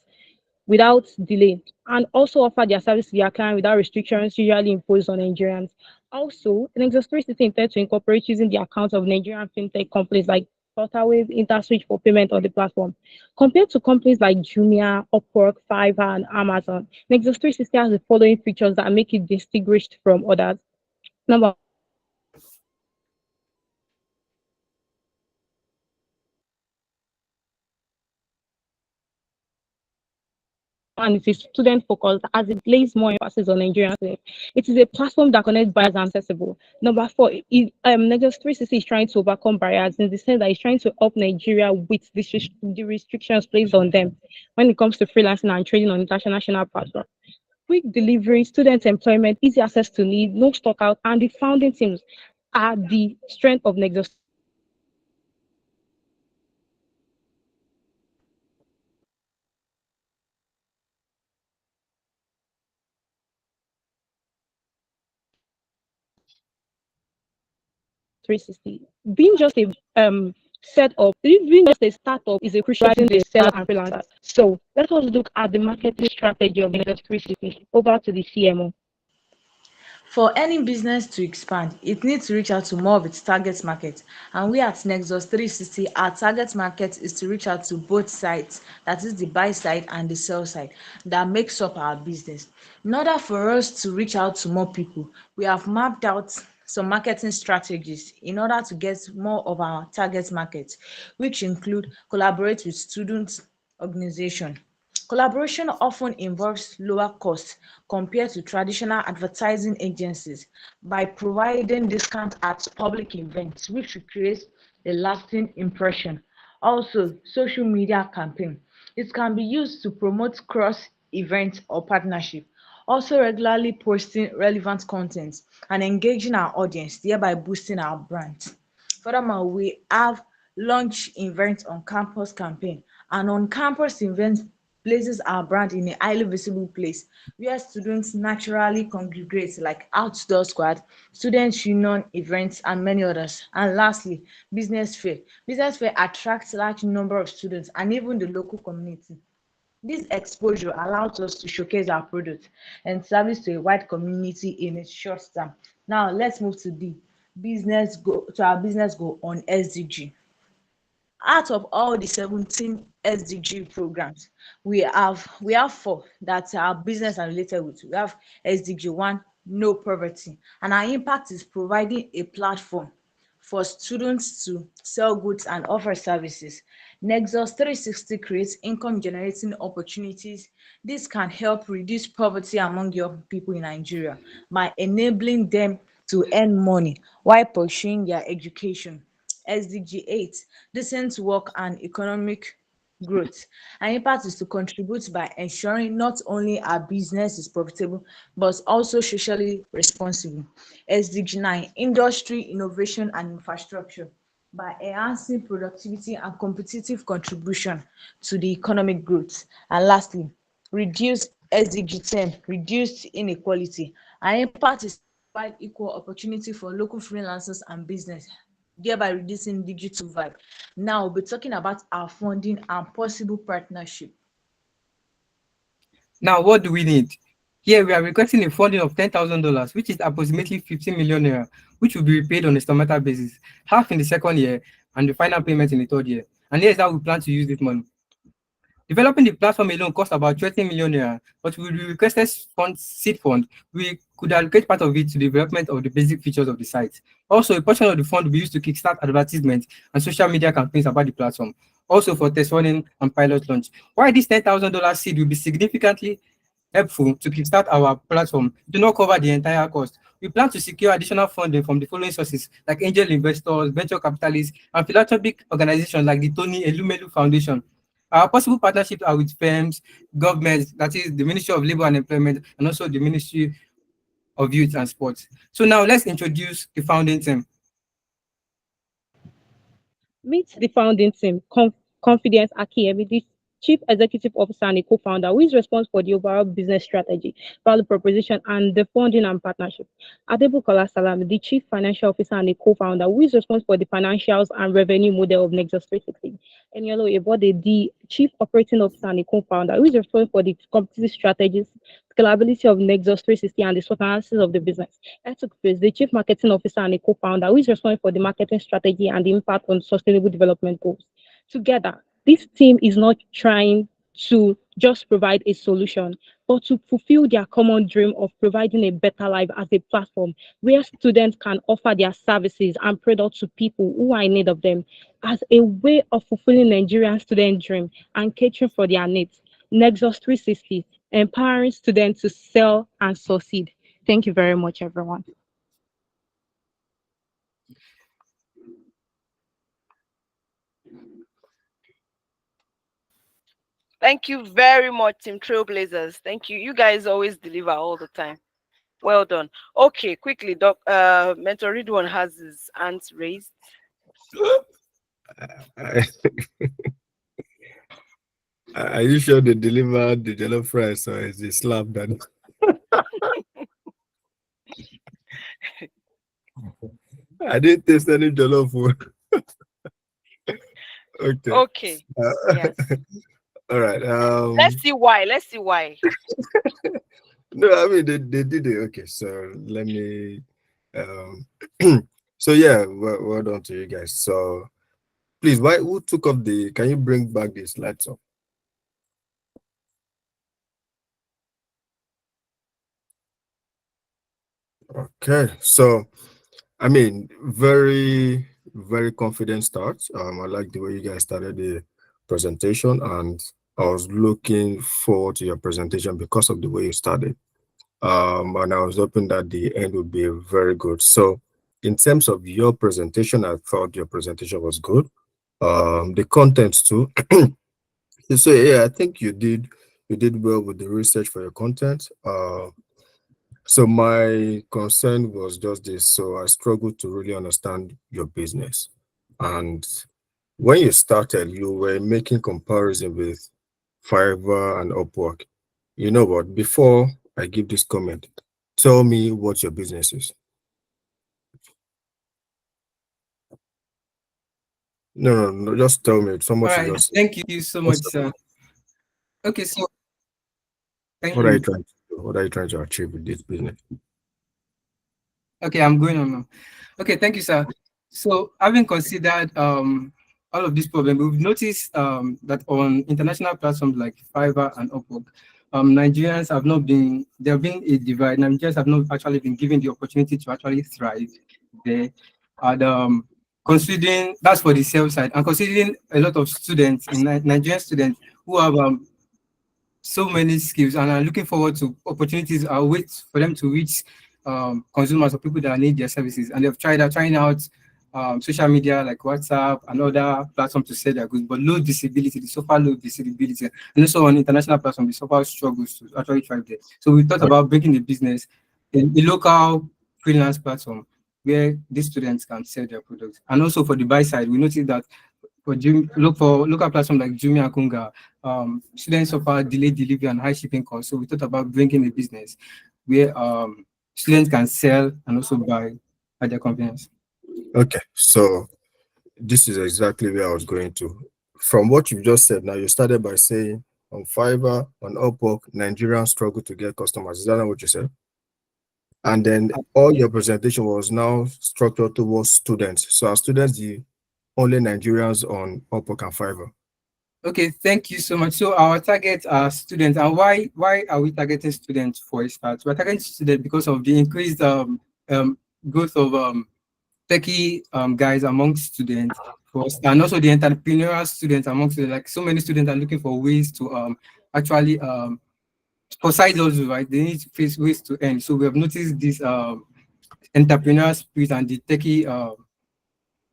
without delay, and also offer their service to their client without restrictions usually imposed on Nigerians. Also, Nexus 360 intends to incorporate using the accounts of Nigerian fintech companies like Flutterwave, InterSwitch for payment on the platform. Compared to companies like Jumia, Upwork, Fiverr, and Amazon, Nexus 360 has the following features that make it distinguished from others. Number one, it is student focused as it lays more emphasis on Nigerian students. It is a platform that connects buyers and accessible. Number four, Nexus 360 is trying to overcome barriers in the sense that it's trying to help Nigeria with the restrictions placed on them when it comes to freelancing and trading on international platforms. Quick delivery, student employment, easy access to need, no stock out, and the founding teams are the strength of Nexus 360. Being just a being just a startup is a crucial thing to sellers and freelancers. So let us look at the marketing strategy of Nexus 360. Over to the CMO. For any business to expand, it needs to reach out to more of its target market. And we at Nexus 360, our target market is to reach out to both sides, that is the buy side and the sell side, that makes up our business. In order for us to reach out to more people, we have mapped out some marketing strategies in order to get more of our target market, which include collaborate with student organization. Collaboration often involves lower costs compared to traditional advertising agencies by providing discounts at public events, which will create a lasting impression. Also, social media campaign. It can be used to promote cross event or partnership. Also, regularly posting relevant content and engaging our audience, thereby boosting our brand. Furthermore, we have launch events on campus campaign. And on campus events places our brand in a highly visible place where students naturally congregate like outdoor squad, student union events, and many others. And lastly, business fair. Business fair attracts large number of students and even the local community. This exposure allows us to showcase our product and service to a wide community in a short time. Now let's move to the our business goal on SDG. Out of all the 17 SDG programs, we have four that our business are related with. We have SDG 1, no poverty, and our impact is providing a platform for students to sell goods and offer services. Nexus 360 creates income generating opportunities. This can help reduce poverty among young people in Nigeria by enabling them to earn money while pursuing their education. SDG 8, decent work and economic growth. Our impact is to contribute by ensuring not only our business is profitable, but also socially responsible. SDG 9, industry, innovation and infrastructure by enhancing productivity and competitive contribution to the economic growth. And lastly, reduce SDG 10, reduce inequality. Our impact is to provide equal opportunity for local freelancers and business, thereby reducing digital vibe. Now we'll be talking about our funding and possible partnership. Now, what do we need? Here, we are requesting a funding of $10,000, which is approximately 15 million naira, which will be repaid on a installmental basis, half in the second year and the final payment in the third year. And here's how we plan to use this money. Developing the platform alone costs about 20 million naira, but with the requested seed fund, we could allocate part of it to the development of the basic features of the site. Also, a portion of the fund will be used to kickstart advertisements and social media campaigns about the platform. Also for test running and pilot launch. Why this $10,000 seed will be significantly helpful to kickstart our platform do not cover the entire cost. We plan to secure additional funding from the following sources like angel investors, venture capitalists, and philanthropic organizations like the Tony Elumelu Foundation. Our possible partnerships are with firms, governments, that is the Ministry of Labor and Employment, and also the Ministry of Youth and Sports. So now let's introduce the founding team. Meet the founding team. Confidence Akiyemi, the Chief Executive Officer and a co-founder, who is responsible for the overall business strategy, value proposition, and the funding and partnership. Adebukola Salami, the Chief Financial Officer and a co-founder, who is responsible for the financials and revenue model of Nexus 360. Eniolo Ebode, the Chief Operating Officer and a co-founder, who is responsible for the competitive strategies, scalability of Nexus 360, and the SWOT analysis of the business. Etuk Face, the Chief Marketing Officer and a co-founder, who is responsible for the marketing strategy and the impact on sustainable development goals. Together, this team is not trying to just provide a solution, but to fulfill their common dream of providing a better life as a platform where students can offer their services and products to people who are in need of them as a way of fulfilling Nigerian student dream and catering for their needs. Nexus 360, empowering students to sell and succeed. Thank you very much, everyone. Thank you very much, Team Trailblazers. Thank you. You guys always deliver all the time. Well done. Okay, quickly, Mentor Ridwan has his hands raised. Are you sure they delivered the jollof rice or is it slap that? I didn't taste any jollof food. Okay. Okay. Yes. All right. Let's see why. Let's see why. No, I mean they did it. Okay, so let me so yeah, well done to you guys. So please, who took up the can you bring back the slides up? Okay, so I mean very confident start. I like the way you guys started the presentation, and I was looking forward to your presentation because of the way you started. And I was hoping that the end would be very good. So In terms of your presentation, I thought your presentation was good. The content too. So yeah, I think you did well with the research for your content. So my concern was just this. So I struggled to really understand your business. And when you started, you were making comparison with Fiverr and Upwork. You know what? Before I give this comment, tell me what your business is. No, just tell me. So All much right. just Thank you so much, sir. Okay, so thank what are you you. trying to do? What are you trying to achieve with this business? Okay, I'm going on now. Okay, thank you, sir. So, having considered all of this problem, we've noticed that on international platforms like Fiverr and Upwork, Nigerians have not been, there have been a divide. Nigerians have not actually been given the opportunity to actually thrive there. And considering that's for the sales side, and considering a lot of students in Nigerian students who have so many skills and are looking forward to opportunities or wait for them to reach consumers or people that need their services. And they've trying out social media like WhatsApp and other platforms to sell their goods, but low visibility, they suffer low visibility. And also on international platforms, they suffer struggles to actually thrive there. So we thought about breaking the business in a local freelance platform where these students can sell their products. And also for the buy side, we noticed that look for local platforms like Jumia and Kunga, students suffer delayed delivery and high shipping costs. So we thought about bringing a business where students can sell and also buy at their convenience. Okay, so this is exactly where I was going to. From what you just said, now you started by saying on Fiverr, on Upwork, Nigerians struggle to get customers. Is that not what you said? And then all your presentation was now structured towards students. So are students the only Nigerians on Upwork and Fiverr? Okay, thank you so much. So our target are students, and why are we targeting students for a start? We're targeting students because of the increased growth of techie guys among students first, and also the entrepreneurial students among students. Like so many students are looking for ways to actually for side hustles, right? They need to face ways to earn. So we have noticed this entrepreneurial spirit and the techie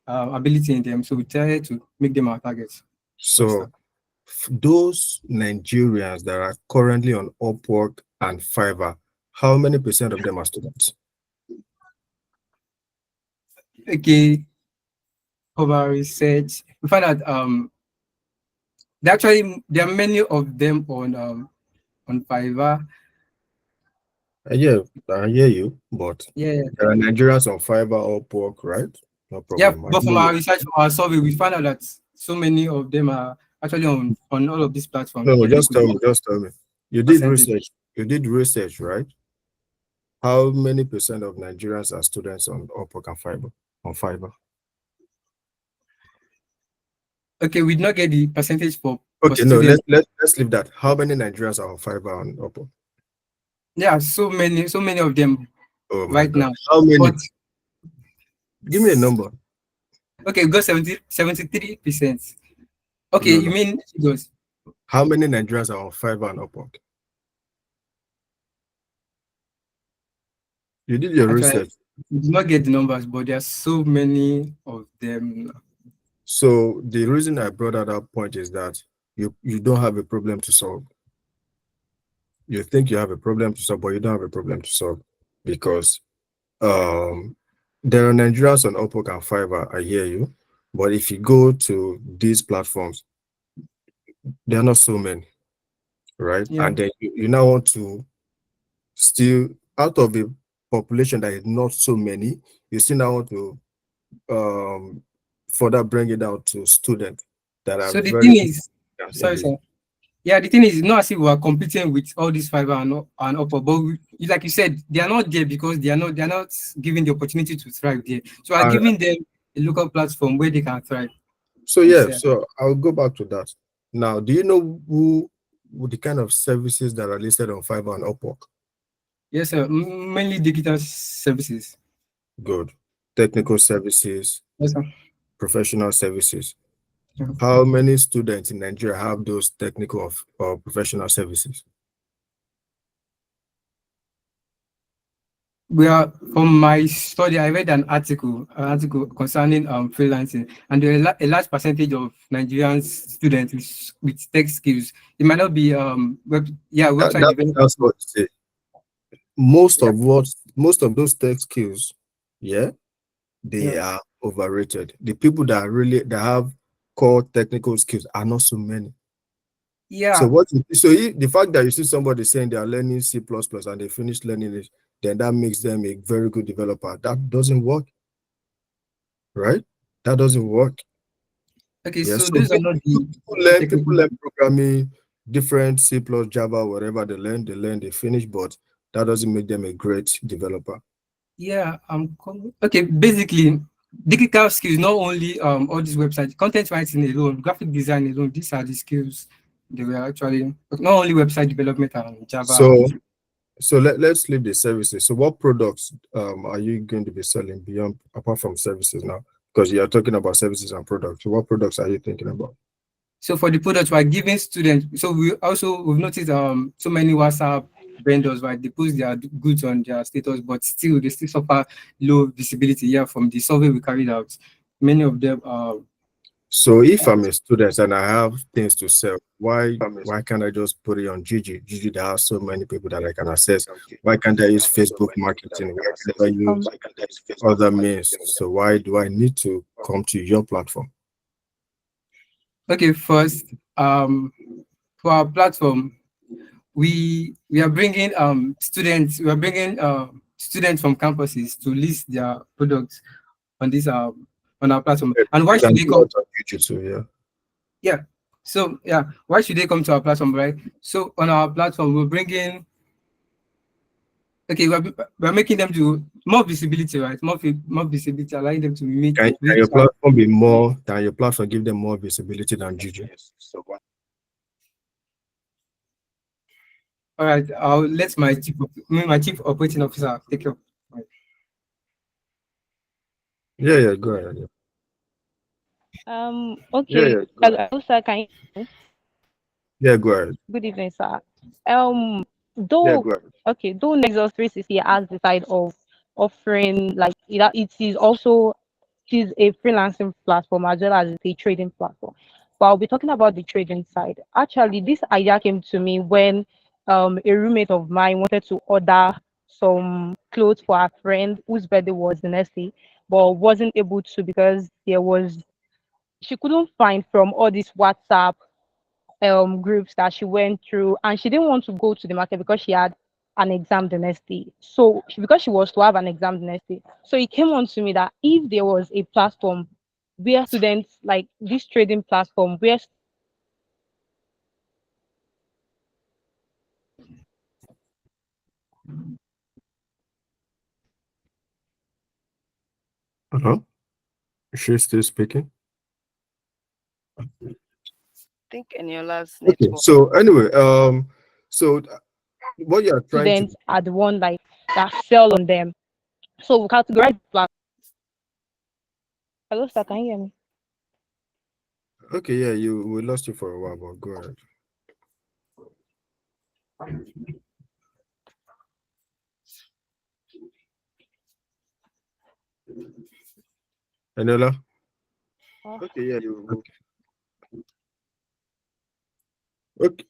ability in them. So we try to make them our targets. So those Nigerians that are currently on Upwork and Fiverr, how many percent of them are students? Okay, of our research, we found that there are many of them on Fiverr. I hear you, but Yeah. there are Nigerians on Fiverr, Upwork, right? No Yeah, problem. but from our research, from our survey, we found out that so many of them are actually on all of these platforms. No, That just tell me, just tell me. You did percentage. research. You did research, right? How many percent of Nigerians are students on Upwork and Fiverr? On Fiverr? Okay, we did not get the percentage for Okay, no, students. let's leave that. How many Nigerians are on Fiverr and Upwork? Yeah, so many of them Oh my right God. now. How many? But, give me a number. Okay, we got 73%. Okay, No, you mean figures? How many Nigerians are on Fiverr and Upwork? You did your Actually, research. we did not get the numbers, but there are so many of them. So the reason I brought that up point is that you don't have a problem to solve. You think you have a problem to solve, but you don't have a problem to solve because there are Nigerians on Upwork and Fiverr. I hear you, but if you go to these platforms, there are not so many, right? Yeah. And then you now want to still out of a population that is not so many, you still now want to further bring it down to students that are So the very thing is, sorry, English. sir. Yeah, the thing is, not as if we are competing with all these Fiverr and Upper, but like you said, they are not there because they are not given the opportunity to thrive there. So we are giving them a local platform where they can thrive. So and yeah, sell. so I'll go back to that. Now, do you know who the kind of services that are listed on Fiverr and Upwork? Yes, sir. Mainly digital services. Good. Technical services, Yes, sir. professional services. Yeah. How many students in Nigeria have those technical or professional services? we are from my study. I read an article concerning freelancing, and there are a large percentage of Nigerian students with tech skills. It might not be website development. That's what I say. Most of those tech skills, yeah, they Yeah. are overrated. The people that have core technical skills are not so many. Yeah. The fact that you see somebody saying they are learning C++ and they finish learning it, then that makes them a very good developer. That doesn't work, right? That doesn't work. Okay, Yeah, so so those are not the people learn programming, different C++, Java, whatever they learn, they finish, but that doesn't make them a great developer. Yeah, okay. Basically, digital skills, not only all these websites, content writing alone, graphic design alone. These are the skills they were actually not only website development and Java. So let's leave the services. So what products are you going to be selling beyond apart from services now? Because you are talking about services and products. So what products are you thinking about? So for the products we're giving students, so we've noticed so many WhatsApp vendors, right? They post their goods on their status, but still they still suffer low visibility. Yeah, from the survey we carried out, many of them So if I'm a student and I have things to sell, why can't I just put it on Gigi? Gigi, there are so many people that I can access. Why can't I use Facebook marketing? Why can't I use other means? So why do I need to come to your platform? Okay, first, for our platform, we are bringing students. We are bringing students from campuses to list their products on this on our platform. And why should they come? Yeah. So yeah, why should they come to our platform, right? So on our platform, we're bringing. Okay, we're making them do more visibility, right? More visibility, allowing them to meet. Can your platform be more? Can your platform give them more visibility than Gigi? All right, I'll let my chief operating officer take care. Yeah, go ahead. Okay. Hello, sir. Can you hear me? Yeah, go ahead. Good evening, sir. Though though Nexus 360 has the side of offering it is also it is a freelancing platform as well as it's a trading platform. But I'll be talking about the trading side. Actually, this idea came to me when a roommate of mine wanted to order some clothes for her friend whose birthday was the next day, but wasn't able to because she couldn't find from all these WhatsApp groups that she went through, and she didn't want to go to the market because she had an exam the next day. So because she was to have an exam the next day, so it came on to me that if there was a platform where students like this trading platform where Is she still speaking? I think Eniola's Okay. network. So anyway, so what you are trying to students are the one like that sell on them. So we categorize the platform. Hello, sir, can you hear me? Okay, yeah, we lost you for a while, but go ahead. Enola? Okay, yeah, okay.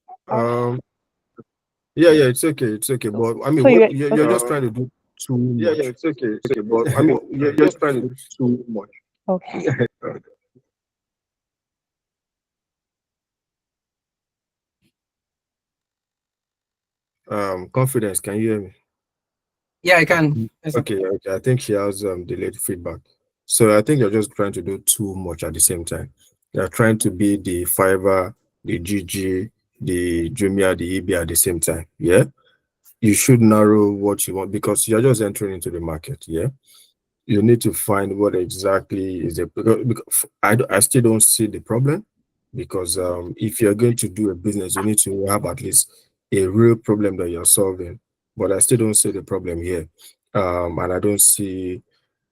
Yeah, it's okay, but I mean, So what you're just trying to do too much. It's okay, but I mean, you're just trying to do too much. Okay. Confidence, can you hear me? Yeah, I can. Okay, I think she has delayed feedback. So I think you're just trying to do too much at the same time. You're trying to be the Fiverr, the GG, the Jumia, the EB at the same time. Yeah. You should narrow what you want because you're just entering into the market. Yeah. You need to find what exactly is the because I still don't see the problem because if you're going to do a business, you need to have at least a real problem that you're solving. But I still don't see the problem here, and I don't see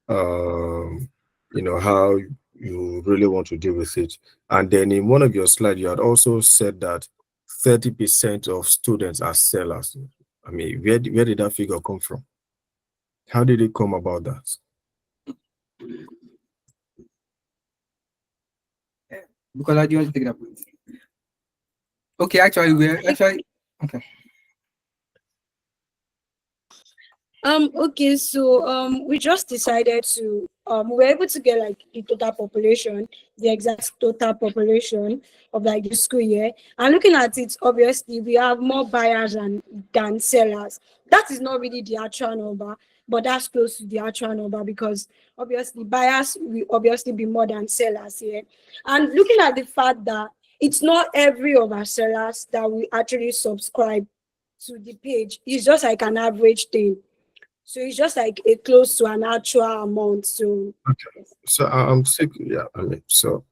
how you really want to deal with it. And then in one of your slides, you had also said that 30% of students are sellers. I mean, where did that figure come from? How did it come about that? Because I do want to take that point. Okay, actually, we're actually okay. Okay, so we just decided to we were able to get like the total population, the exact total population of like the school year. And looking at it, obviously we have more buyers than sellers. That is not really the actual number, but that's close to the actual number because obviously buyers will obviously be more than sellers here. And looking at the fact that it's not every of our sellers that we actually subscribe to the page, it's just like an average thing. So it's just like a close to an actual amount. So Okay. So I'm sick. Yeah, I mean, so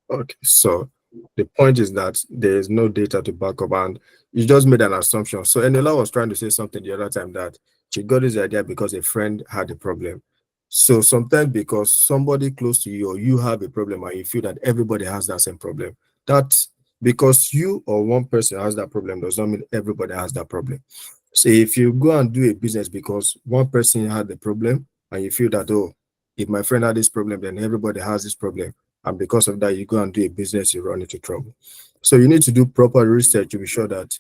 okay. So the point is that there is no data to back up, and you just made an assumption. So Enola was trying to say something the other time that she got this idea because a friend had a problem. So sometimes because somebody close to you or you have a problem and you feel that everybody has that same problem, that because you or one person has that problem does not mean everybody has that problem. So if you go and do a business because one person had the problem and you feel that, oh, if my friend had this problem, then everybody has this problem. And because of that, you go and do a business, you run into trouble. So you need to do proper research to be sure that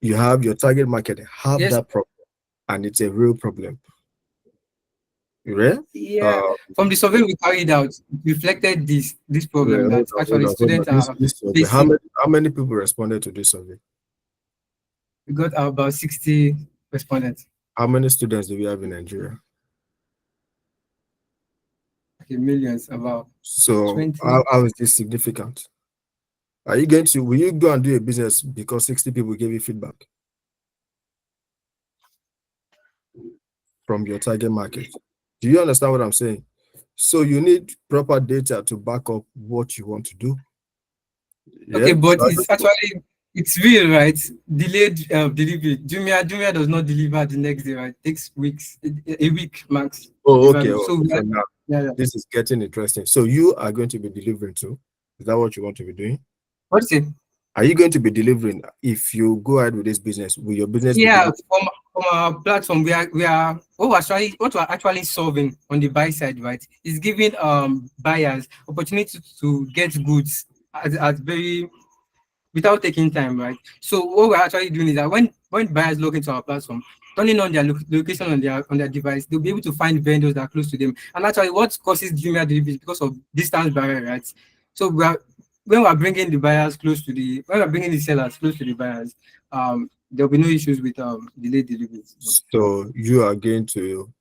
you have your target market have Yes. that problem and it's a real problem. Right? Yeah. From the survey we carried out, it reflected this problem Yeah, that actually students are This survey, facing. how many people responded to this survey? We got about 60 respondents. How many students do we have in Nigeria? Okay, millions, about So 20. how is this significant? Are you going to, will you go and do a business because 60 people gave you feedback from your target market? Do you understand what I'm saying? So you need proper data to back up what you want to do. Okay, Yeah. but So it's actually it's real, right? Delayed delivery. Jumia does not deliver the next day, right? It takes weeks, a week max. oh, okay. So Oh, we so are, now yeah. this is getting interesting. So you are going to be delivering too. Is that what you want to be doing? What's it? Are you going to be delivering if you go ahead with this business? Will your business be Yeah, delivering? from our platform, we are what we're actually solving on the buy side, right? Is giving buyers opportunity to get goods at very without taking time, right? So what we're actually doing is that when buyers log into our platform, turning on their location on their device, they'll be able to find vendors that are close to them. And actually, what causes Jumia delivery is because of distance barrier, right? So when we're bringing the buyers close to the when we're bringing the sellers close to the buyers, there'll be no issues with delayed deliveries. So you are going to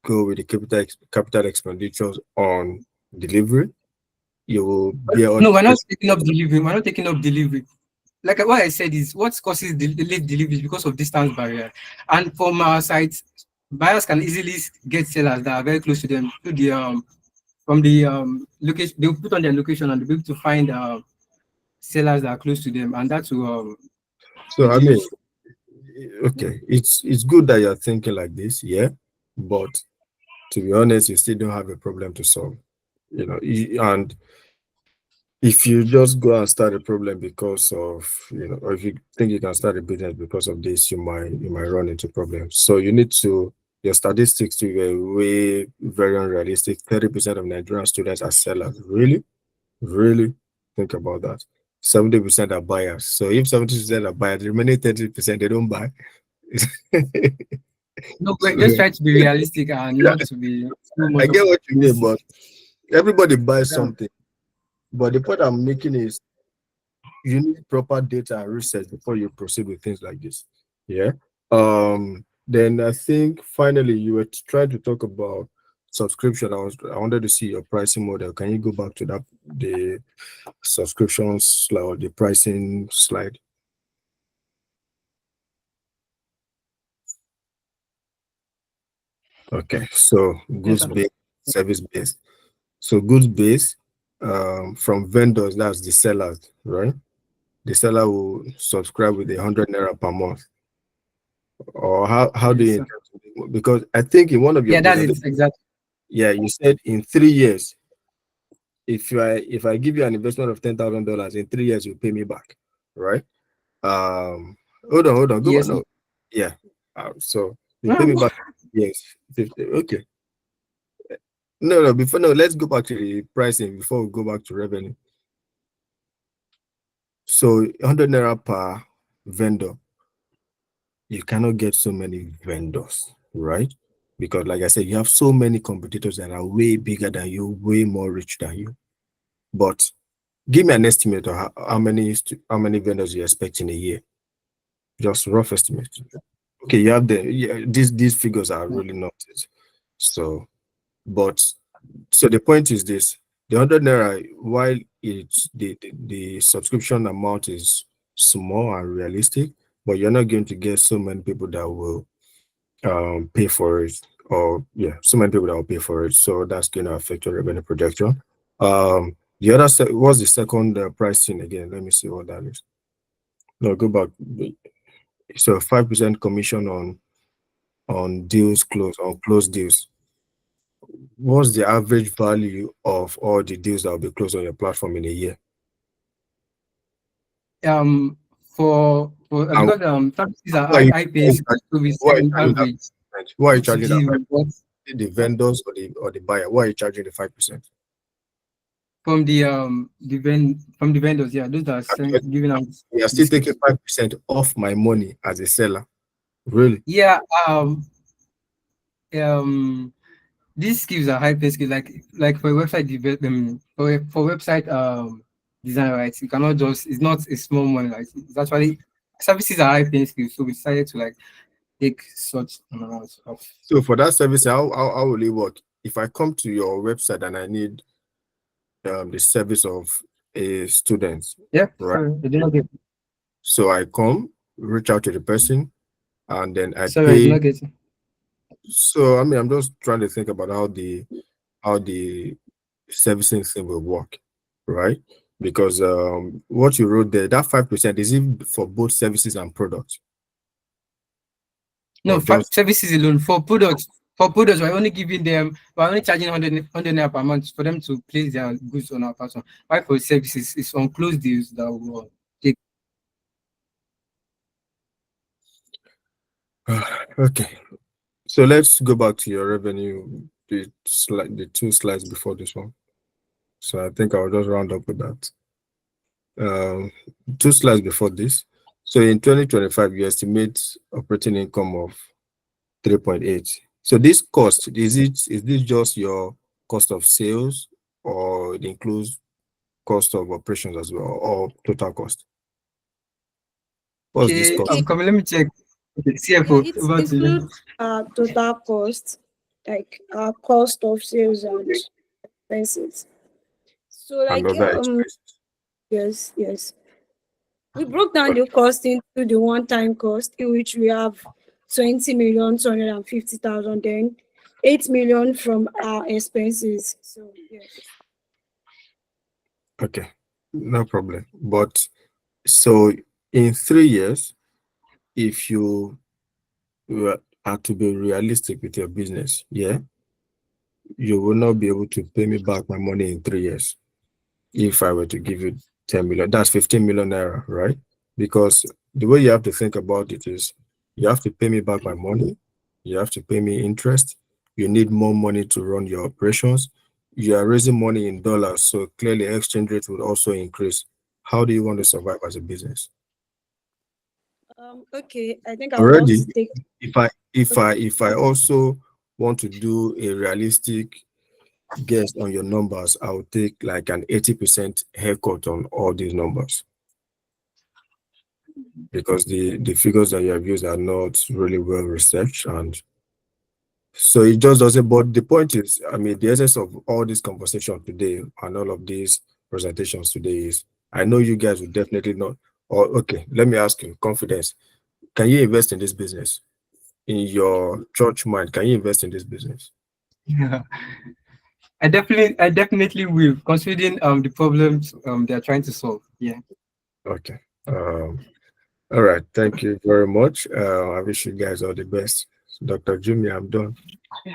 go with the capital expenditures on delivery. You will bear all No, we're the not taking up delivery. We're not taking up delivery. Like what I said is what causes late deliveries because of distance barrier. And from our side, buyers can easily get sellers that are very close to them to the from the location. They'll put on their location and they'll be able to find sellers that are close to them, and that will So I mean, reduce. okay, it's good that you're thinking like this, yeah, but to be honest, you still don't have a problem to solve, and if you just go and start a problem because of, or if you think you can start a business because of this, you might run into problems. So you need to, your statistics to be way very unrealistic. 30% of Nigerian students are sellers. Really? Really? Think about that. 70% are buyers. So if 70% are buyers, the remaining 30% they don't buy. No, So, just try to be realistic and yeah, not to be too I much get what you mean, optimistic. but everybody buys Yeah. something. But the point I'm making is you need proper data and research before you proceed with things like this. Yeah. Then I think finally you were trying to talk about subscription. I wanted to see your pricing model. Can you go back to that, the subscriptions slide or the pricing slide? Okay, so Yes, goods sir. based, service based. So goods based, from vendors, that's the sellers, right? The seller will subscribe with 100 naira per month. Or how do Yes, you sir. intend to do it? Because I think in one of your Yeah, that's it presentations, exactly. yeah, you said in 3 years, if I give you an investment of $10,000 in 3 years, you pay me back, right? Um, hold on, go back. Yes, sir. No, yeah. So you pay me back Yes, 50. Okay. No, before no, let's go back to the pricing before we go back to revenue. So 100 naira per vendor. You cannot get so many vendors, right? Because like I said, you have so many competitors that are way bigger than you, way more rich than you. But give me an estimate of how many vendors you expect in a year. Just rough estimate. Okay, you have these figures are really not it. So, but so the point is this: the 100 naira, while it's the subscription amount is small and realistic, but you're not going to get so many people that will pay for it, or so many people that will pay for it. So that's going to affect your revenue projection. The other what's the second pricing again? Let me see what that is. No, go back. So 5% commission on deals closed, on closed deals. What's the average value of all the deals that will be closed on your platform in a year? For And because services are why high paying, so we why are say you on charging that average 5%? Why are you it charging that give 5%? what The vendors or the buyer? Why are you charging the 5%? from the vendors, yeah, those that are giving out You are still taking discounts. 5% off my money as a seller. Really? Yeah, these skills are high paying skills. Like for website development, for website design, right? You cannot just, it's not a small money. Like it's actually services are high paying skills, so we decided to like take such amounts of. So for that service, how will it work? If I come to your website and I need the service of a student, Yeah, right? sorry, I did not get. So I come, reach out to the person, and then I Sorry, I did pay. not get it. So I mean, I'm just trying to think about how the servicing thing will work, right? Because what you wrote there, that 5%, is it for both services and products? No, Or just services alone. For products, we're only giving them, we're only charging 100 naira per month for them to place their goods on our platform. While for services, it's on closed deals that will take. okay. So let's go back to your revenue, the two slides before this one. So I think I'll just round up with that. Two slides before this. So in 2025, you estimate operating income of 3.8. So this cost, is this just your cost of sales, or it includes cost of operations as well, or total cost? What's this Okay, cost? come, let me check. Okay, Yeah, CFO, it over to you. includes total cost, like cost of sales and expenses. So And like other expenses. yes. We broke down the cost into the one-time cost, in which we have 20,250,000, then 8 million from our expenses. So yes. Okay, no problem. But so in 3 years, if you are to be realistic with your business, you will not be able to pay me back my money in 3 years. If I were to give you 10 million, that's 15 million naira, right? Because the way you have to think about it is you have to pay me back my money, you have to pay me interest, you need more money to run your operations, you are raising money in dollars, so clearly exchange rate would also increase. How do you want to survive as a business? Okay, I think I'll Already, just take. if I also want to do a realistic guess on your numbers, I will take like an 80% haircut on all these numbers, because the figures that you have used are not really well researched, and so it just doesn't. But the point is, I mean, the essence of all this conversation today and all of these presentations today is, I know you guys will definitely not. Or okay, let me ask you, confidence. Can you invest in this business? In your church mind, can you invest in this business? Yeah. I definitely will, considering the problems they are trying to solve. Yeah. Okay. All right. Thank you very much. I wish you guys all the best. Dr. Jimmy, I'm done.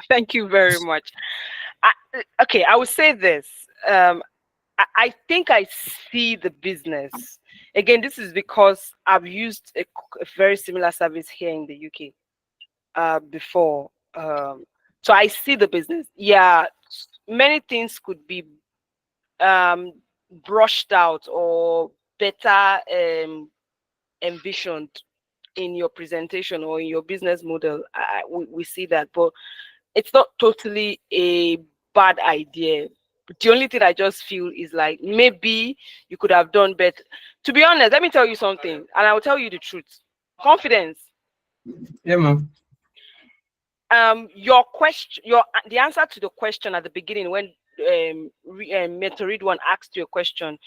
Thank you very much. Okay, I would say this. I think I see the business. Again, this is because I've used a very similar service here in the UK before. So I see the business. Yeah, many things could be um, brushed out or better envisioned in your presentation or in your business model. We see that, but it's not totally a bad idea. The only thing I just feel is like maybe you could have done better. To be honest, let me tell you something, and I will tell you the truth. Confidence. Yeah, ma'am. Your question, the answer to the question at the beginning when Mentored One asked you a question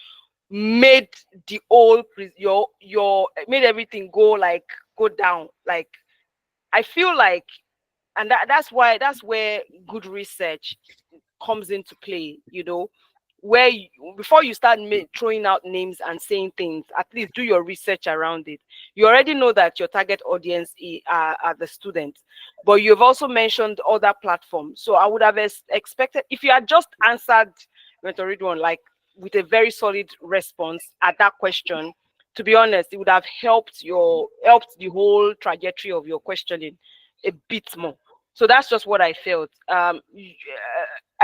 made the whole your made everything go down. Like I feel like, and that's where good research comes into play, where before you start throwing out names and saying things, at least do your research around it. You already know that your target audience are the students, but you've also mentioned other platforms. So I would have expected, if you had just answered Mentored One like with a very solid response at that question, to be honest, it would have helped the whole trajectory of your questioning a bit more. So that's just what I felt. I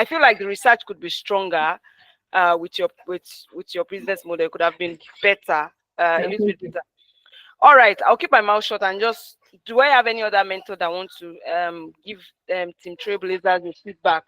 feel like the research could be stronger with your business model. It could have been better, a little bit better. All right, I'll keep my mouth shut and just. Do I have any other mentor that want to give Team Trailblazers a feedback?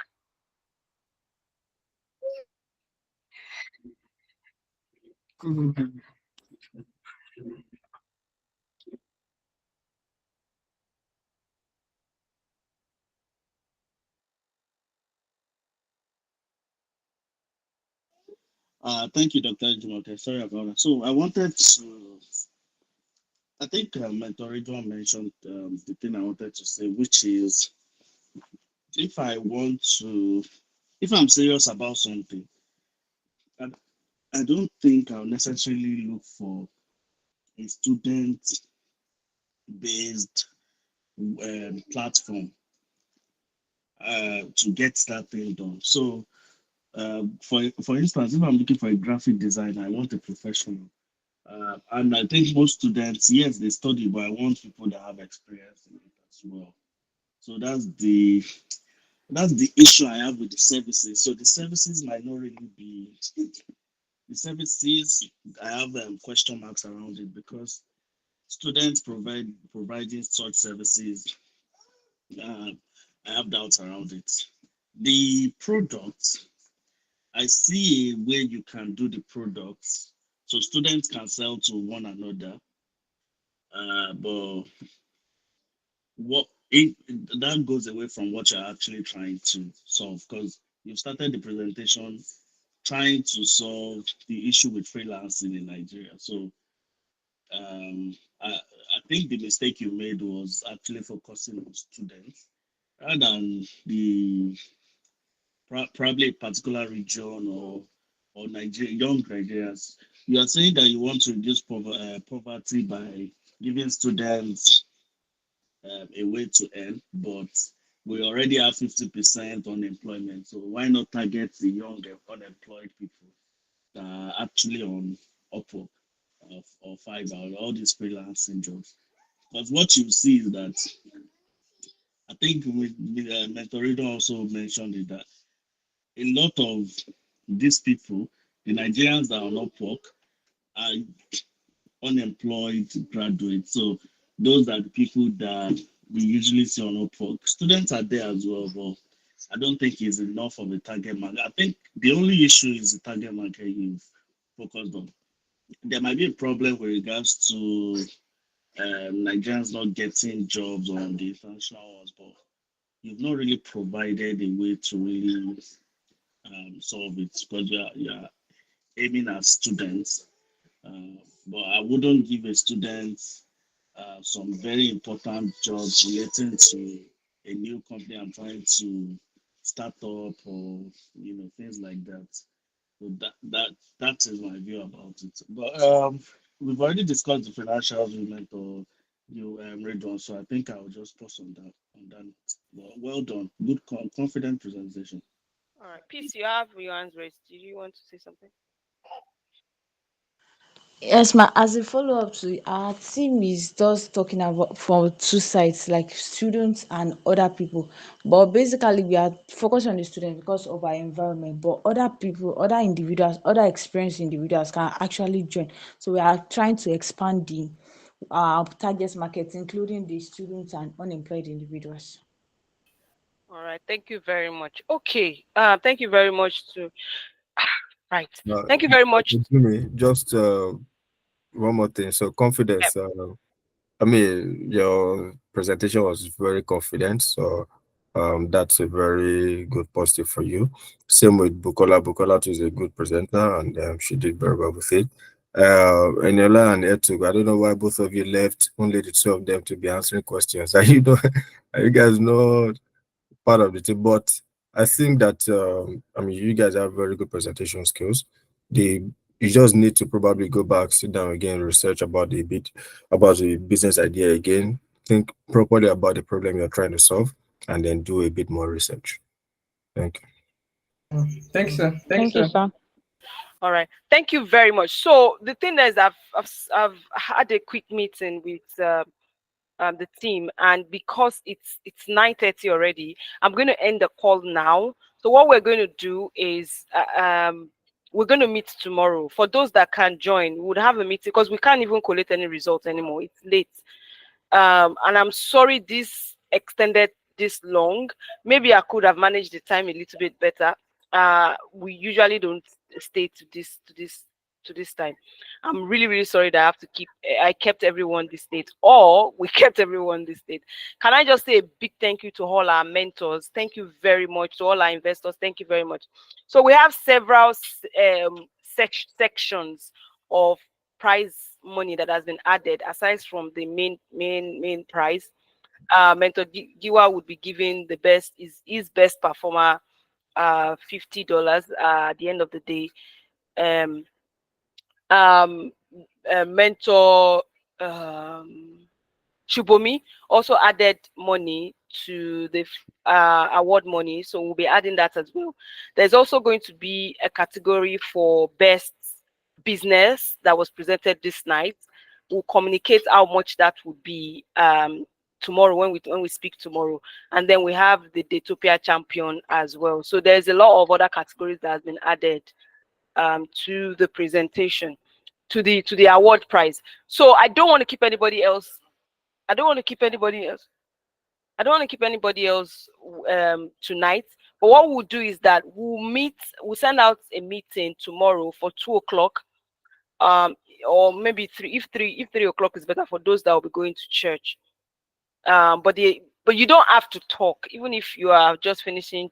Thank you, Dr. Jumoke. Sorry about that. So I think Mentor Ridwan mentioned the thing I wanted to say, which is if if I'm serious about something, I, I don't think I'll necessarily look for a student-based platform to get that thing done. So, for instance, if I'm looking for a graphic designer, I want a professional. And I think most students, yes, they study, but I want people that have experience in it as well. So that's the issue I have with the services. So the services might not really be the services. I have question marks around it because students providing such services. Uh, I have doubts around it. The product, I see a way you can do the products so students can sell to one another. But what it that goes away from what you're actually trying to solve because you started the presentation trying to solve the issue with freelancing in Nigeria. So I think the mistake you made was actually focusing on students rather than probably a particular region or Nigeria, young Nigerians. You are saying that you want to reduce poverty by giving students a way to earn, but we already have 50% unemployment. So why not target the young unemployed people that are actually on Upwork or Fiverr or all these freelancing jobs? Because what you see is that I think Mentorino also mentioned it that a lot of these people, the Nigerians that are on Upwork, are unemployed graduates. So those are the people that we usually see on Upwork. Students are there as well, but I don't think it's enough of a target market. I think the only issue is the target market you've focused on. There might be a problem with regards to Nigerians not getting jobs on the international ones, but you've not really provided a way to really solve it because you're aiming at students. But I wouldn't give a student some very important jobs relating to a new company I'm trying to start up or things like that. So that is my view about it. But we've already discussed the financial agreement or you read on, so I think I'll just pause on that. Well done, good confident presentation. All right, Peace, you have your hands raised. Do you want to say something? Yes, ma. As a follow up to our team is just talking about from two sides, like students and other people. But basically, we are focused on the student because of our environment. But other people, other individuals, other experienced individuals can actually join. So we are trying to expand the target market, including the students and unemployed individuals. All right. Thank you very much. Okay. Thank you very much to. Right. Thank you very much. Jimmy, just one more thing. So confidence. I mean, your presentation was very confident. So that's a very good positive for you. Same with Bukola. Bukola too is a good presenter, and she did very well with it. Eniola and Etu, I don't know why both of you left only the two of them to be answering questions. Are you know, are you guys not part of the team? But I think that I mean, you guys have very good presentation skills. The You just need to probably go back, sit down again, research about the business idea again, think properly about the problem you're trying to solve, and then do a bit more research. Thank you. Thanks, sir. Thank you, sir. All right. Thank you very much. So the thing is, I've had a quick meeting with the team, and because it's 9:30 already, I'm going to end the call now. So what we're going to do is we're going to meet tomorrow. For those that can join, we would have a meeting because we can't even collect any results anymore. It's late. And I'm sorry this extended this long. Maybe I could have managed the time a little bit better. We usually don't stay to this time. I'm really, really sorry that I kept everyone this date, or we kept everyone this date. Can I just say a big thank you to all our mentors? Thank you very much to all our investors. Thank you very much. So we have several sections of prize money that has been added aside from the main prize. Mentor Giwa would be giving the best his best performer $50 at the end of the day. Mentor Shubomi also added money to the award money, so we'll be adding that as well. There's also going to be a category for best business that was presented this night. We'll communicate how much that would be tomorrow when we speak tomorrow, and then we have the Daytopia champion as well. So there's a lot of other categories that has been added to the presentation, to the award prize. So I don't want to keep anybody else. I don't want to keep anybody else tonight. But what we'll do is that we'll send out a meeting tomorrow for 2 o'clock. Or maybe 3 o'clock is better for those that will be going to church. But you don't have to talk, even if you are just finishing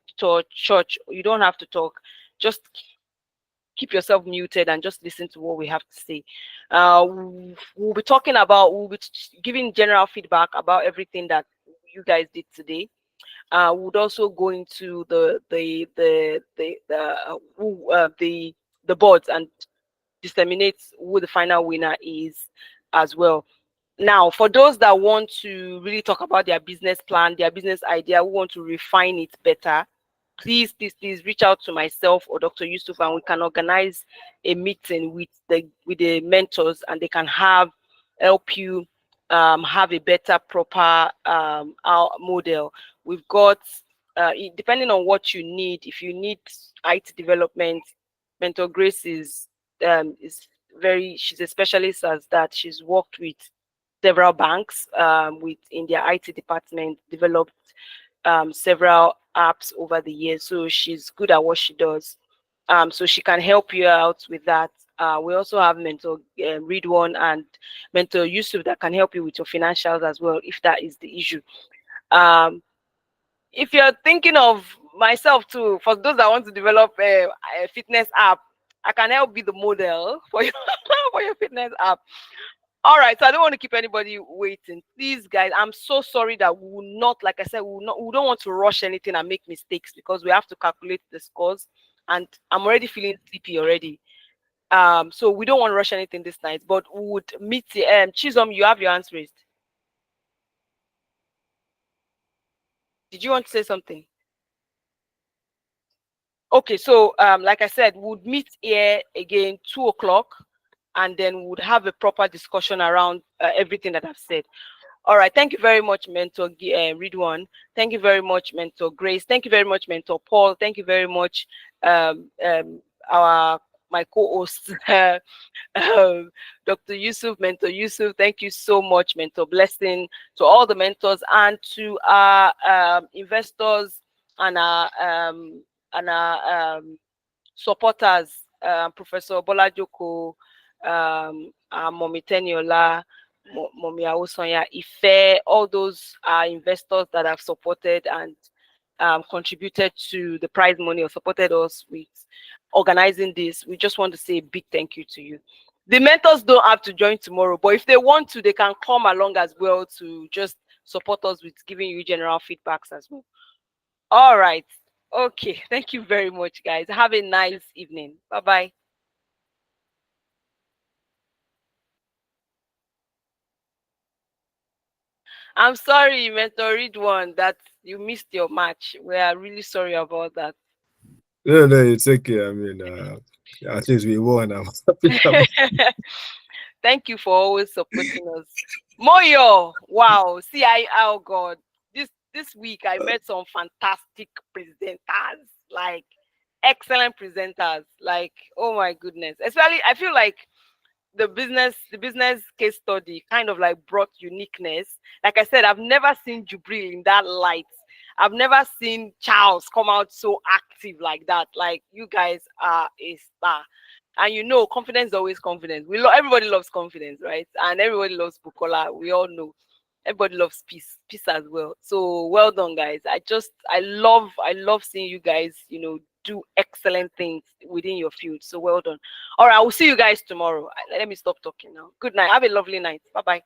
church. You don't have to talk. Just keep yourself muted and just listen to what we have to say. We'll be giving general feedback about everything that you guys did today. We would also go into the boards and disseminate who the final winner is as well. Now, for those that want to really talk about their business plan, their business idea, who want to refine it better, please reach out to myself or Dr. Yusuf, and we can organize a meeting with the mentors, and they can help you have a better, proper model. We've got depending on what you need. If you need IT development, Mentor Grace is she's a specialist as that. She's worked with several banks in their IT department, developed several apps over the years. So she's good at what she does. So she can help you out with that. We also have Mentor Read1 and Mentor Yusuf that can help you with your financials as well, if that is the issue. If you're thinking of myself too, for those that want to develop a fitness app, I can help be the model for your for your fitness app. All right, so I don't want to keep anybody waiting. Please, guys, I'm so sorry that we will not, like I said, we don't want to rush anything and make mistakes, because we have to calculate the scores, and I'm already feeling sleepy already. So we don't want to rush anything this night, but we would meet the Chisom, you have your hands raised. Did you want to say something? Okay, so like I said, we'll meet here again 2 o'clock. and then we'll have a proper discussion around everything that I've said. All right. Thank you very much, Mentor Ridwan. Thank you very much, Mentor Grace. Thank you very much, Mentor Paul. Thank you very much, my co-host, Dr. Yusuf, Mentor Yusuf. Thank you so much, Mentor Blessing, to all the mentors and to our investors and our supporters, Professor Bolajoko, Mommy Teniola, Mommy Aosonya, Ife, all those investors that have supported and contributed to the prize money or supported us with organizing this. We just want to say a big thank you to you. The mentors don't have to join tomorrow, but if they want to, they can come along as well to just support us with giving you general feedbacks as well. All right. Okay. Thank you very much, guys. Have a nice evening. Bye-bye. I'm sorry, Mentor Ridwan, that you missed your match. We are really sorry about that. No, it's okay. I mean, at least we won. I'm happy about it. Thank you for always supporting us. Moyo, wow. See, oh God, this week I met some fantastic presenters, like excellent presenters. Like, oh my goodness. Especially, I feel like the business case study kind of like brought uniqueness. Like I said, I've never seen Jubril in that light. I've never seen Charles come out so active like that. Like, you guys are a star. And you know, confidence is always confidence. Everybody loves confidence, right? And everybody loves Bukola. We all know. Everybody loves peace as well. So well done, guys. I love seeing you guys, do excellent things within your field. So well done. All right, I will see you guys tomorrow. Let me stop talking now. Good night. Have a lovely night. Bye-bye.